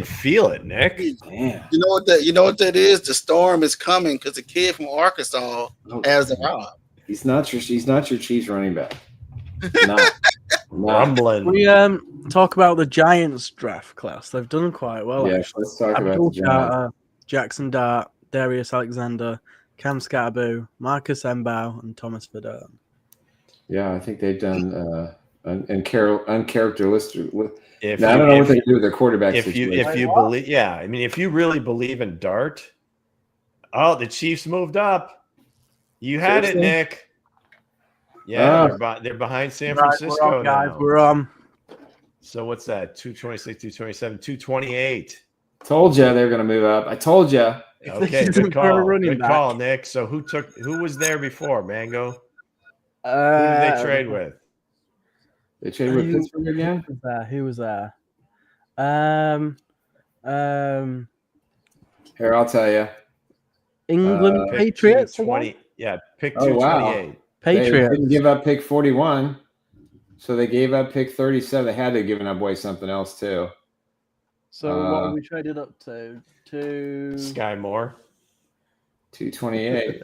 feel it, Nick. Damn. You know what that is? The storm is coming because the kid from Arkansas has arrived. He's not your Chiefs running back. Rumbling. We talk about the Giants draft class. They've done quite well. Yeah, actually. let's talk about Abdul the Giants. Carter, Jackson Dart, Darius Alexander, Cam Scatterboo, Marcus Embaugh, and Thomas Verdone. Yeah, I think they've done uncharacteristic. I don't know what they do with their quarterback situation. If you believe, if you really believe in Dart, the Chiefs moved up. You had it, Nick. Yeah, they're behind San Francisco. We're on, guys. We're on. So what's that? 226, 227, 228. Told you they're going to move up. I told you. Okay, good call. Good call, Nick. So who was there before, Mango? Who did they trade with? They traded with Pittsburgh again? Who was there? Here, I'll tell you. England Patriots. 20. Yeah, pick 228. Wow. Patriots. They didn't give up pick 41, so they gave up pick 37. They had to have given up something else too. So what we traded up to? Sky Moore. 228.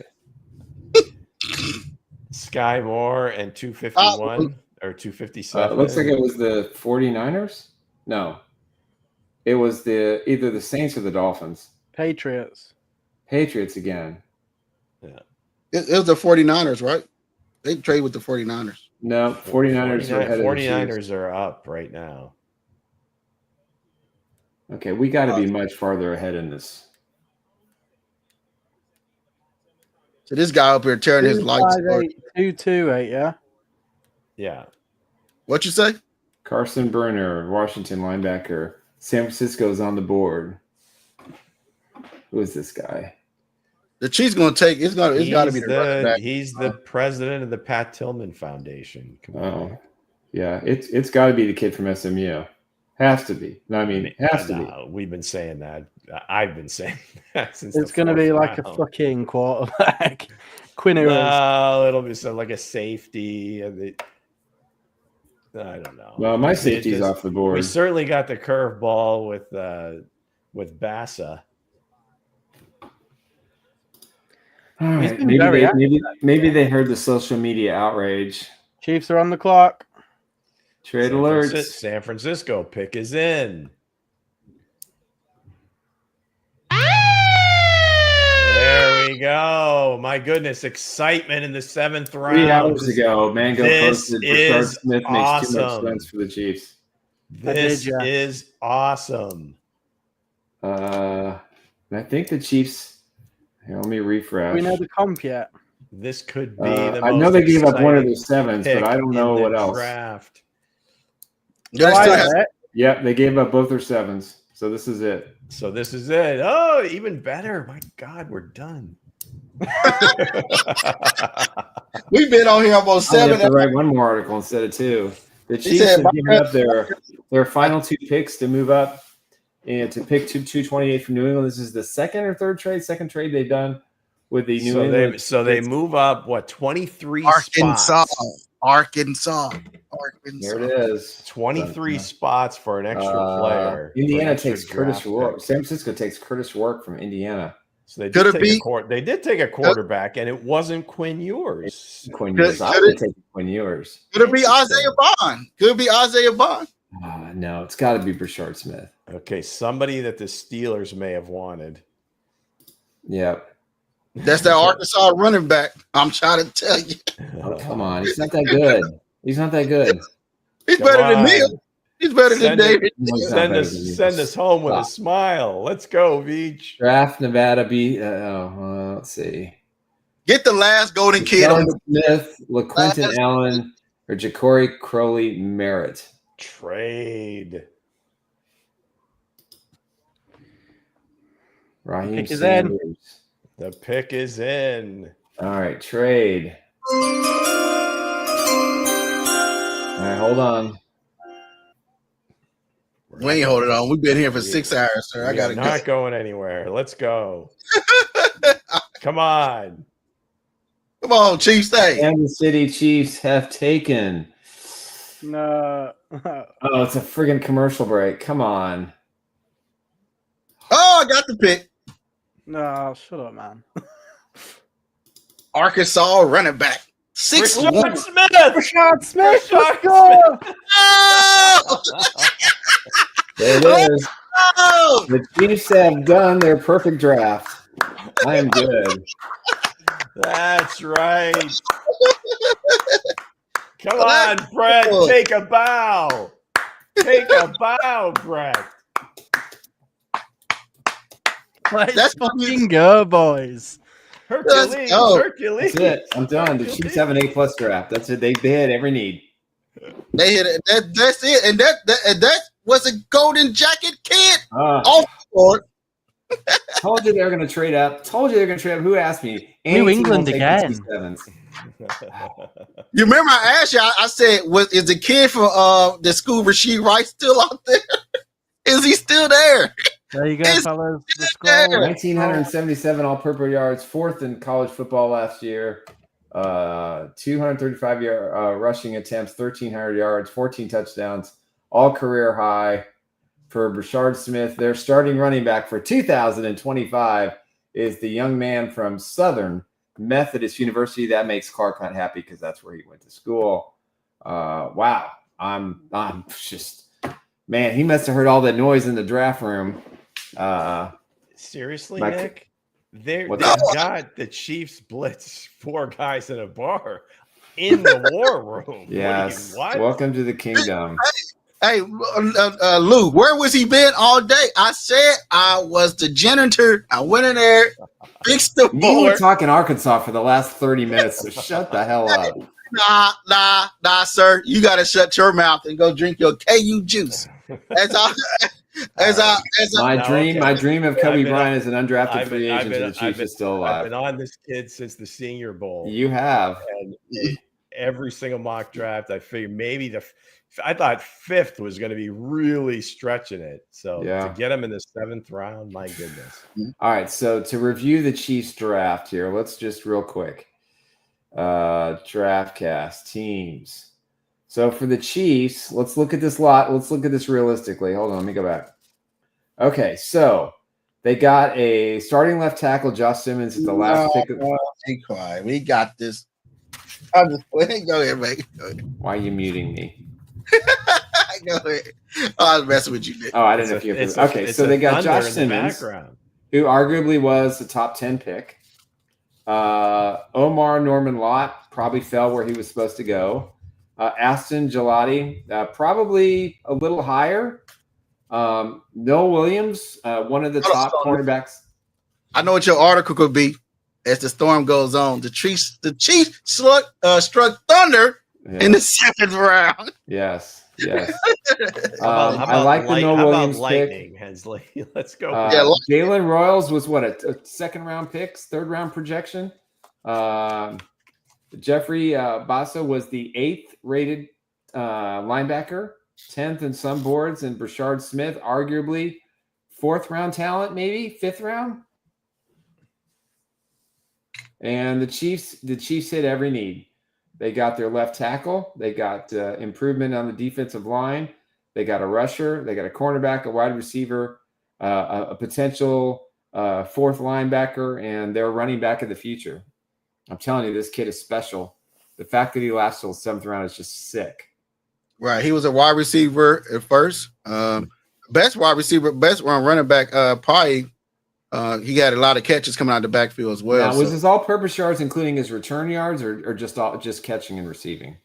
Sky Moore and 251 or 257. Looks like it was the 49ers. No, it was either the Saints or the Dolphins. Patriots again. Yeah, it was the 49ers, right? They trade with the 49ers. No, 49ers are ahead of the 49ers are up right now. Okay, we got to be much farther ahead in this. So this guy up here tearing his lights. 228, yeah. Yeah. What you say? Carson Burner, Washington linebacker. San Francisco's on the board. Who is this guy? The Chiefs going to take. It's got to be the running back. He's the president of the Pat Tillman Foundation. Yeah, it's got to be the kid from SMU. Has to be. No, I mean, has to be. We've been saying that. I've been saying that since. It's going to be like a fucking quarterback. Quinn Ewers. No, it'll be like a safety. I don't know. Well, my safety's off the board. We certainly got the curveball with Bassa. All right. Maybe they heard the social media outrage. Chiefs are on the clock. Trade alerts. San Francisco pick is in. There we go. My goodness, excitement in the 7th round. 3 hours ago, Mango posted Rashard Smith makes too much sense for the Chiefs. This is awesome. I think the Chiefs. Here, let me refresh. We know the comp yet. This could be the most I know they gave up one of the 7s, but I don't know what else. Draft. Yep, they gave up both their 7s. So this is it. Oh, even better. My God, we're done. We've been on here almost 7. I have to write one more article instead of 2. The Chiefs have given up their final 2 picks to move up and to pick 228 from New England. This is the second trade they've done with the New England. So they move up 23 Arkansas. spots. Arkansas. There it is. 23 spots for an extra player. Indiana takes Curtis Rourke. San Francisco takes Curtis Rourke from Indiana. So they did take a quarterback, and it wasn't Quinn Ewers. Quinn Ewers. I would take Quinn Ewers. Could it be Isaiah Bond? Could it be Isaiah Bond? No, it's got to be Brashard Smith. Okay, somebody that the Steelers may have wanted. Yep. That's that Arkansas running back. I'm trying to tell you. Oh, come on. He's not that good. He's not that good. He's better than Neil. He's better than David. Send us home with a smile. Let's go, Veach. Draft Nevada let's see. Get the last golden kid on Smith, LaQuinton Allen, or Ja'Cory Crowley Merritt. Trade. Raheem Sanders. The pick is in. All right, trade. All right, hold on. We ain't holding on. We've been here for 6 hours, sir. I gotta not going anywhere. Let's go. Come on. Come on, Chiefs. Kansas City Chiefs have taken. No. Oh, it's a friggin' commercial break. Come on. Oh, I got the pick. No, shut up, man. Arkansas running back. 6'1". Rashad Smith. Oh! There it is. Oh! The Chiefs have done their perfect draft. I am good. That's right. Come on, Brett. Take a bow. Take a bow, Brett. Let's fucking go, boys. Hercules. That's it. I'm done. The Chiefs have an A+ draft. That's it. They hit every need. They hit it. That's it. And that was a golden jacket kid. Off the board. Told you they're going to trade up. Who asked me? New England again. You remember I asked you? I said, "Is the kid from the school Rasheed Rice still out there? Is he still there?" There you go, fellas. The scroll. 1,977 all-purpose yards, 4th in college football last year. 235 rushing attempts, 1,300 yards, 14 touchdowns, all career high for Brashard Smith. Their starting running back for 2025 is the young man from Southern Methodist University. That makes Clark Hunt happy because that's where he went to school. Wow, I'm just, man, he must have heard all that noise in the draft room. Seriously, Nick? They got the Chiefs blitz 4 guys in a bar in the war room. Yes. Welcome to the kingdom. Hey, Lou, where was he been all day? I said I was the janitor. I went in there, fixed the board. You were talking Arkansas for the last 30 minutes, so shut the hell up. Nah, sir. You got to shut your mouth and go drink your KU juice. My dream of Kobe Bryant as an undrafted free agent to the Chiefs is still alive. I've been on this kid since the Senior Bowl. You have. And every single mock draft, I figured maybe I thought 5th was going to be really stretching it. So to get him in the 7th round, my goodness. All right, so to review the Chiefs draft here, let's just real quick. Draft cast teams. So for the Chiefs, let's look at this lot. Let's look at this realistically. Hold on, let me go back. Okay, so they got a starting left tackle, Josh Simmons, at the last pick. Be quiet. We got this. I'm just playing. Go ahead, mate. Go ahead. Why are you muting me? Go ahead. I was messing with you, Nick. Oh, I didn't know if you have to. Okay, so they got Josh Simmons, who arguably was a top 10 pick. Omar Norman Lott probably fell where he was supposed to go. Aston Gelati, probably a little higher. Noel Williams, one of the top cornerbacks. I know what your article could be as the storm goes on. The Chiefs struck thunder in the 7th round. Yes. I like the Noel Williams pick. Hensley. Let's go. Jalen Royals was what, a 2nd round pick, 3rd round projection. Jeffrey Bassa was the 8th rated linebacker, 10th in some boards, and Brashard Smith, arguably 4th round talent, maybe 5th round. And the Chiefs hit every need. They got their left tackle. They got improvement on the defensive line. They got a rusher. They got a cornerback, a wide receiver, a potential 4th linebacker, and their running back of the future. I'm telling you, this kid is special. The fact that he lasted till the 7th round is just sick. Right. He was a wide receiver at first. Best wide receiver, best running back, probably. He got a lot of catches coming out of the backfield as well. Now, was his all-purpose yards including his return yards, or just catching and receiving?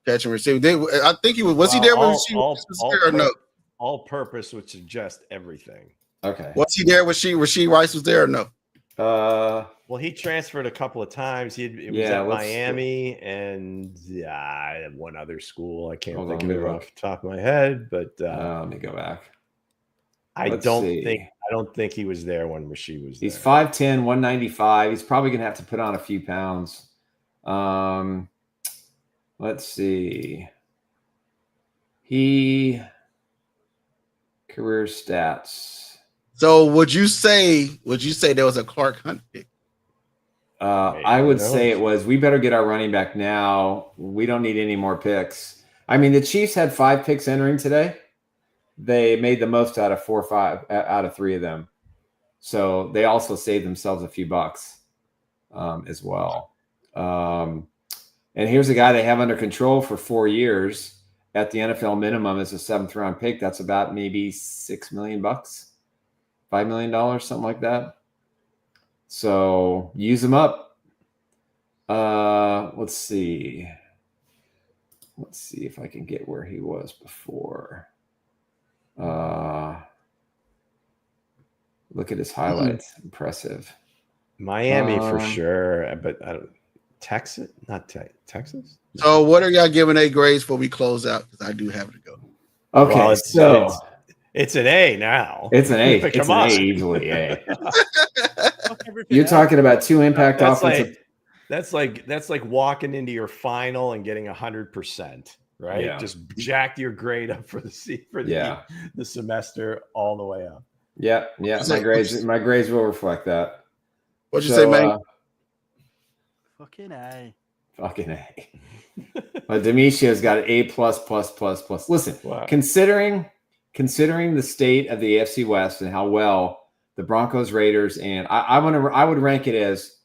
Catching and receiving. I think he was. Was he there when she was there or no? All-purpose would suggest everything. Okay. Was he there when Rasheed Rice was there or no? Well, he transferred a couple of times. It was at Miami and one other school. I can't think of it off the top of my head, but let me go back. I don't think he was there when Rasheed was there. He's 5'10", 195. He's probably gonna have to put on a few pounds. Let's see. Career stats. So would you say there was a Clark Hunt pick? I would say it was. We better get our running back now. We don't need any more picks. I mean, the Chiefs had 5 picks entering today. They made the most out of 4 or 5 out of 3 of them. So they also saved themselves a few bucks as well. And here's a guy they have under control for 4 years at the NFL minimum as a 7th round pick. That's about maybe $6 million, $5 million, something like that. So use them up. Let's see. Let's see if I can get where he was before. Look at his highlights. Impressive. Miami for sure, but Texas, not Texas. So what are y'all giving A grades before we close out? Because I do have to go. Okay, well, so it's an A now. It's an A. It's an A, easily A. You're talking about 2 impact offensive. That's like walking into your final and getting 100%, right? Yeah. Just jack your grade up for the semester all the way up. Yeah. My grades will reflect that. What'd you say, man? Fucking A. But Demicia's got an A++++. Listen, wow. considering the state of the AFC West and how well the Broncos, Raiders, and I would rank it as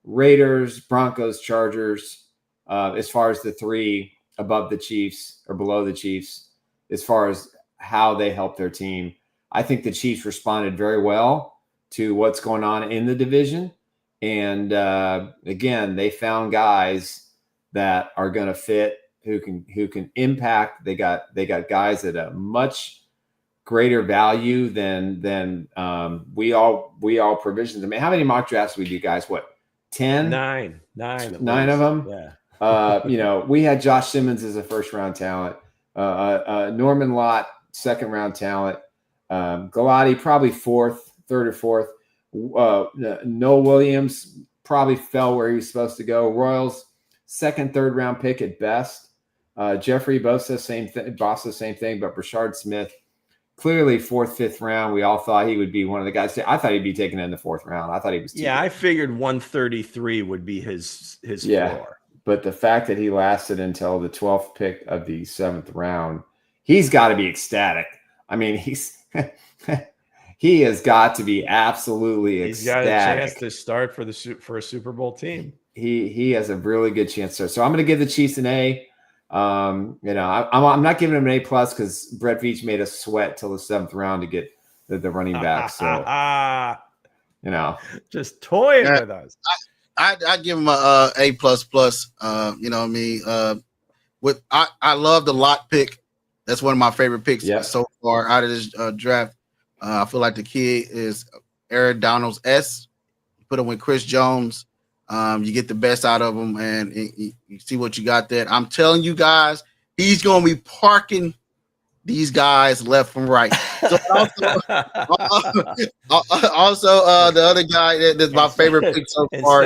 Raiders, Broncos, Chargers, as far as the 3 above the Chiefs or below the Chiefs, as far as how they help their team. I think the Chiefs responded very well to what's going on in the division. And again, they found guys that are going to fit, who can impact. They got guys at a much greater value than we all provisioned. I mean, how many mock drafts we do, guys? What, 10? 9 of them. Yeah. We had Josh Simmons as a 1st round talent, Norman Lott 2nd round talent, Galati probably 3rd or 4th. Noah Williams probably fell where he was supposed to go. Royals 2nd, 3rd round pick at best. Jeffrey Bosa, same thing, but Brashard Smith clearly 4th, 5th round. We all thought he would be one of the guys. I thought he'd be taken in the 4th round. I thought he was. I figured 133 would be his floor. But the fact that he lasted until the 12th pick of the 7th round, he's got to be ecstatic. I mean, he has got to be absolutely ecstatic. He's got a chance to start for a Super Bowl team. He has a really good chance to. So I'm going to give the Chiefs an A. I'm not giving him an A+ because Brett Veach made us sweat till the 7th round to get the running back. So just toying with us. I give him a A++. You know what I mean? I love the Lott pick. That's one of my favorite picks so far out of this draft. I feel like the kid is Aaron Donald's. Put him with Chris Jones. You get the best out of him, and you see what you got there. I'm telling you guys, he's going to be parking these guys left and right. So also the other guy that's my favorite pick so far.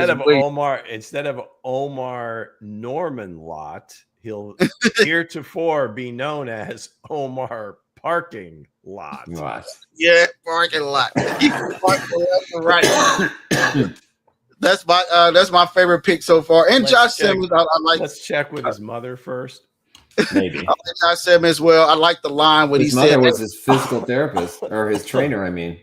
Instead of Omar Norman Lott, He'll heretofore be known as Omar Parking Lot. Yeah, parking lot. Right. That's my favorite pick so far. And Josh Simmons, I like. Let's check with his mother first. Maybe. I like Josh Simmons as well. I like the line when his mother was his physical therapist or his trainer. I mean,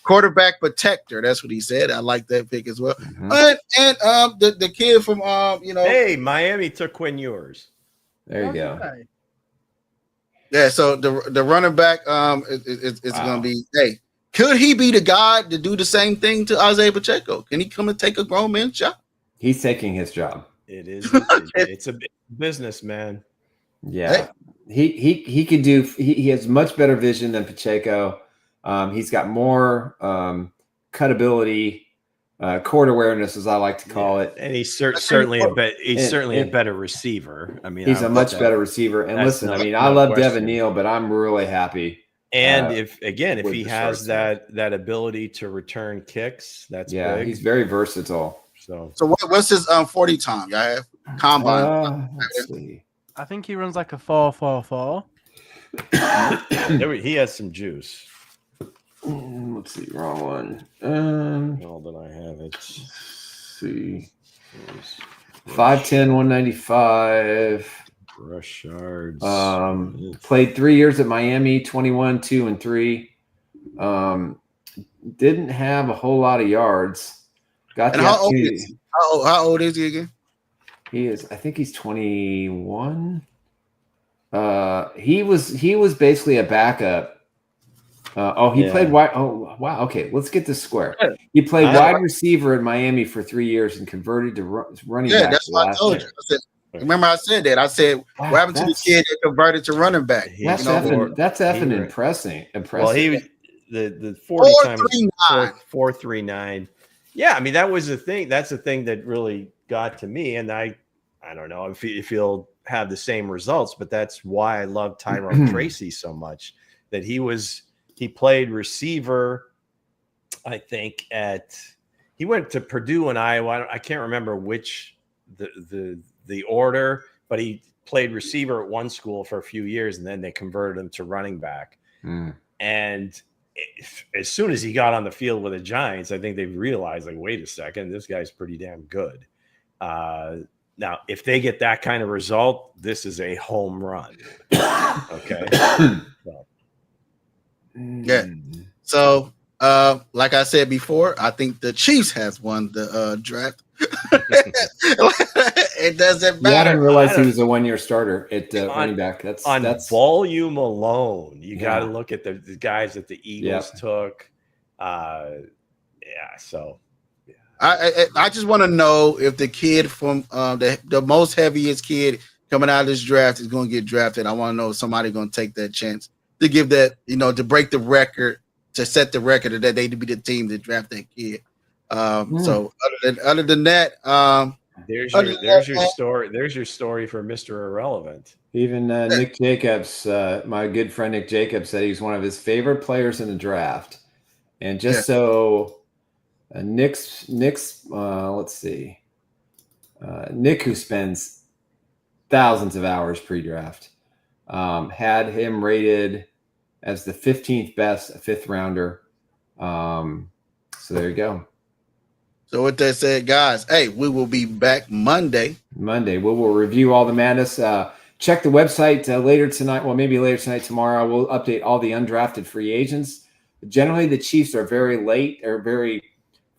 quarterback protector. That's what he said. I like that pick as well. Mm-hmm. And the kid from Hey, Miami took Quinn Ewers. There you go. Yeah, so the running back it's gonna be, hey, could he be the guy to do the same thing to Isaiah Pacheco? Can he come and take a grown man's job? He's taking his job. It is it's a business, man. Yeah. Hey. He could do he has much better vision than Pacheco. He's got more cutability, court awareness, as I like to call it. And he's certainly a better receiver. I mean, he's a much better receiver. And listen, I mean, I love Devin Neal, but I'm really happy. And if he has that ability to return kicks, that's big. He's very versatile. So what's his 40 time? I have combine. Let's see. I think he runs like a 4.44. He has some juice. Let's see, wrong one. Well, then I have it. Let's see. 5'10", 195. Rush yards. Played 3 years at Miami, 21, 2, and 3. Didn't have a whole lot of yards. Got the opportunity. How old is he again? I think he's 21. He was basically a backup. He played wide. Oh, wow. Okay, let's get this square. He played wide receiver in Miami for 3 years and converted to running back. Yeah, that's what I told you. Remember I said that. I said, what happened to the kid that converted to running back? That's effing impressive. Well, he was the 40 times 4.39. Yeah, I mean, that was the thing. That's the thing that really got to me. And I don't know if he'll have the same results, but that's why I love Tyrone Tracy so much. That he played receiver, I think, he went to Purdue and Iowa. I can't remember which the order, but he played receiver at one school for a few years, and then they converted him to running back. And as soon as he got on the field with the Giants, I think they realized, like, wait a second, this guy's pretty damn good. Now, if they get that kind of result, this is a home run. Okay. Yeah. So, like I said before, I think the Chiefs has won the draft. It doesn't matter. Yeah, I didn't realize he was a 1-year starter at running back. That's volume alone. You got to look at the guys that the Eagles took. So I just want to know if the kid from the most heaviest kid coming out of this draft is going to get drafted. I want to know if somebody's going to take that chance to give that, to break the record, to set the record, that they to be the team to draft that kid. So other than that, there's your story. There's your story for Mr. Irrelevant. Even Nick Jacobs, my good friend Nick Jacobs, said he's one of his favorite players in the draft. And just so Nick's let's see, Nick, who spends thousands of hours pre-draft, had him rated as the 15th best, a 5th rounder. So there you go. So with that said, guys, hey, we will be back Monday. We will review all the madness. Check the website later tonight. Well, maybe later tonight, tomorrow. We'll update all the undrafted free agents. Generally, the Chiefs are very late or very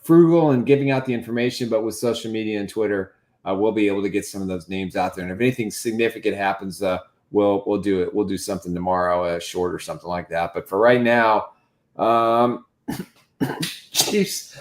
frugal in giving out the information, but with social media and Twitter, we'll be able to get some of those names out there. And if anything significant happens, we'll do it. We'll do something tomorrow, short or something like that. But for right now, Chiefs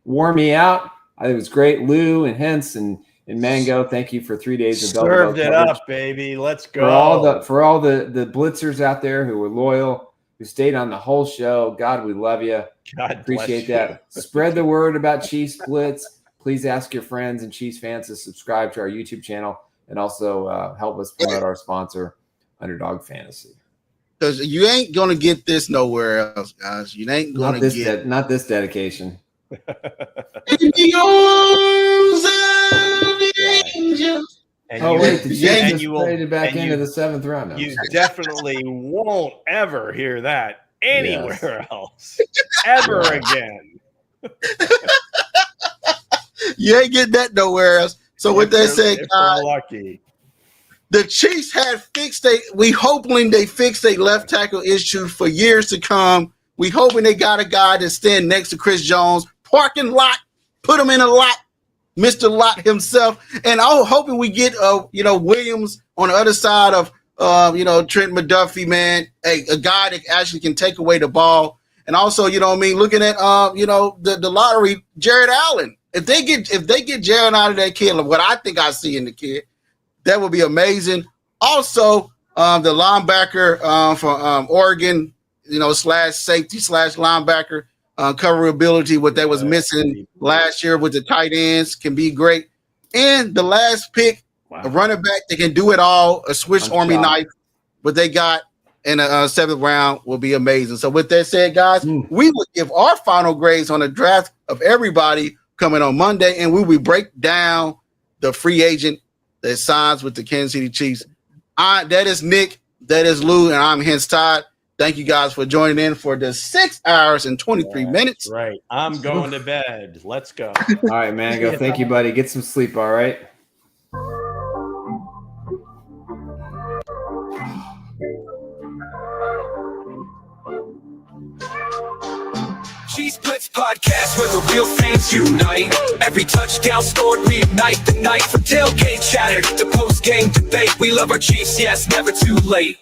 wore me out. I think it was great. Lou and Hense and Mango, thank you for 3 days of served it up, baby. Let's go. For all the blitzers out there who were loyal, who stayed on the whole show. God, we love you. God appreciate that. Spread the word about Chiefs Blitz. Please ask your friends and Chiefs fans to subscribe to our YouTube channel and also help us promote our sponsor, Underdog Fantasy. Because you ain't gonna get this nowhere else, guys. You ain't gonna not this dedication. In the arms of the angels. And the Chiefs traded back into the 7th round. You definitely won't ever hear that anywhere else ever again. You ain't getting that nowhere else. So what they said, lucky. The Chiefs had fixed we hoping they fix a left tackle issue for years to come. We hoping they got a guy to stand next to Chris Jones, parking lot, put him in a lot, Mr. Lot himself. And I'm hoping we get Williams on the other side of Trent McDuffie, man, a guy that actually can take away the ball. And also, looking at the lottery, Jared Allen. If they get Jared out of that kid, what I think I see in the kid, that would be amazing. Also, the linebacker from Oregon, slash safety slash linebacker coverability, what they was missing last year with the tight ends can be great. And the last pick, a running back that can do it all, a Swiss Army knife, what they got in the 7th round will be amazing. So with that said, guys, we will give our final grades on the draft of everybody coming on Monday, and we will break down the free agent that signs with the Kansas City Chiefs. That is Nick, that is Lou, and I'm Hense Todd. Thank you guys for joining in for the 6 hours and 23 minutes. Right. I'm going to bed. Let's go. All right, man. Go. Thank you, buddy. Get some sleep, all right? Chiefs Blitz podcast where the real fans unite. Every touchdown scored, reignite the night. From tailgate chatter to post-game debate, we love our Chiefs, yes, never too late.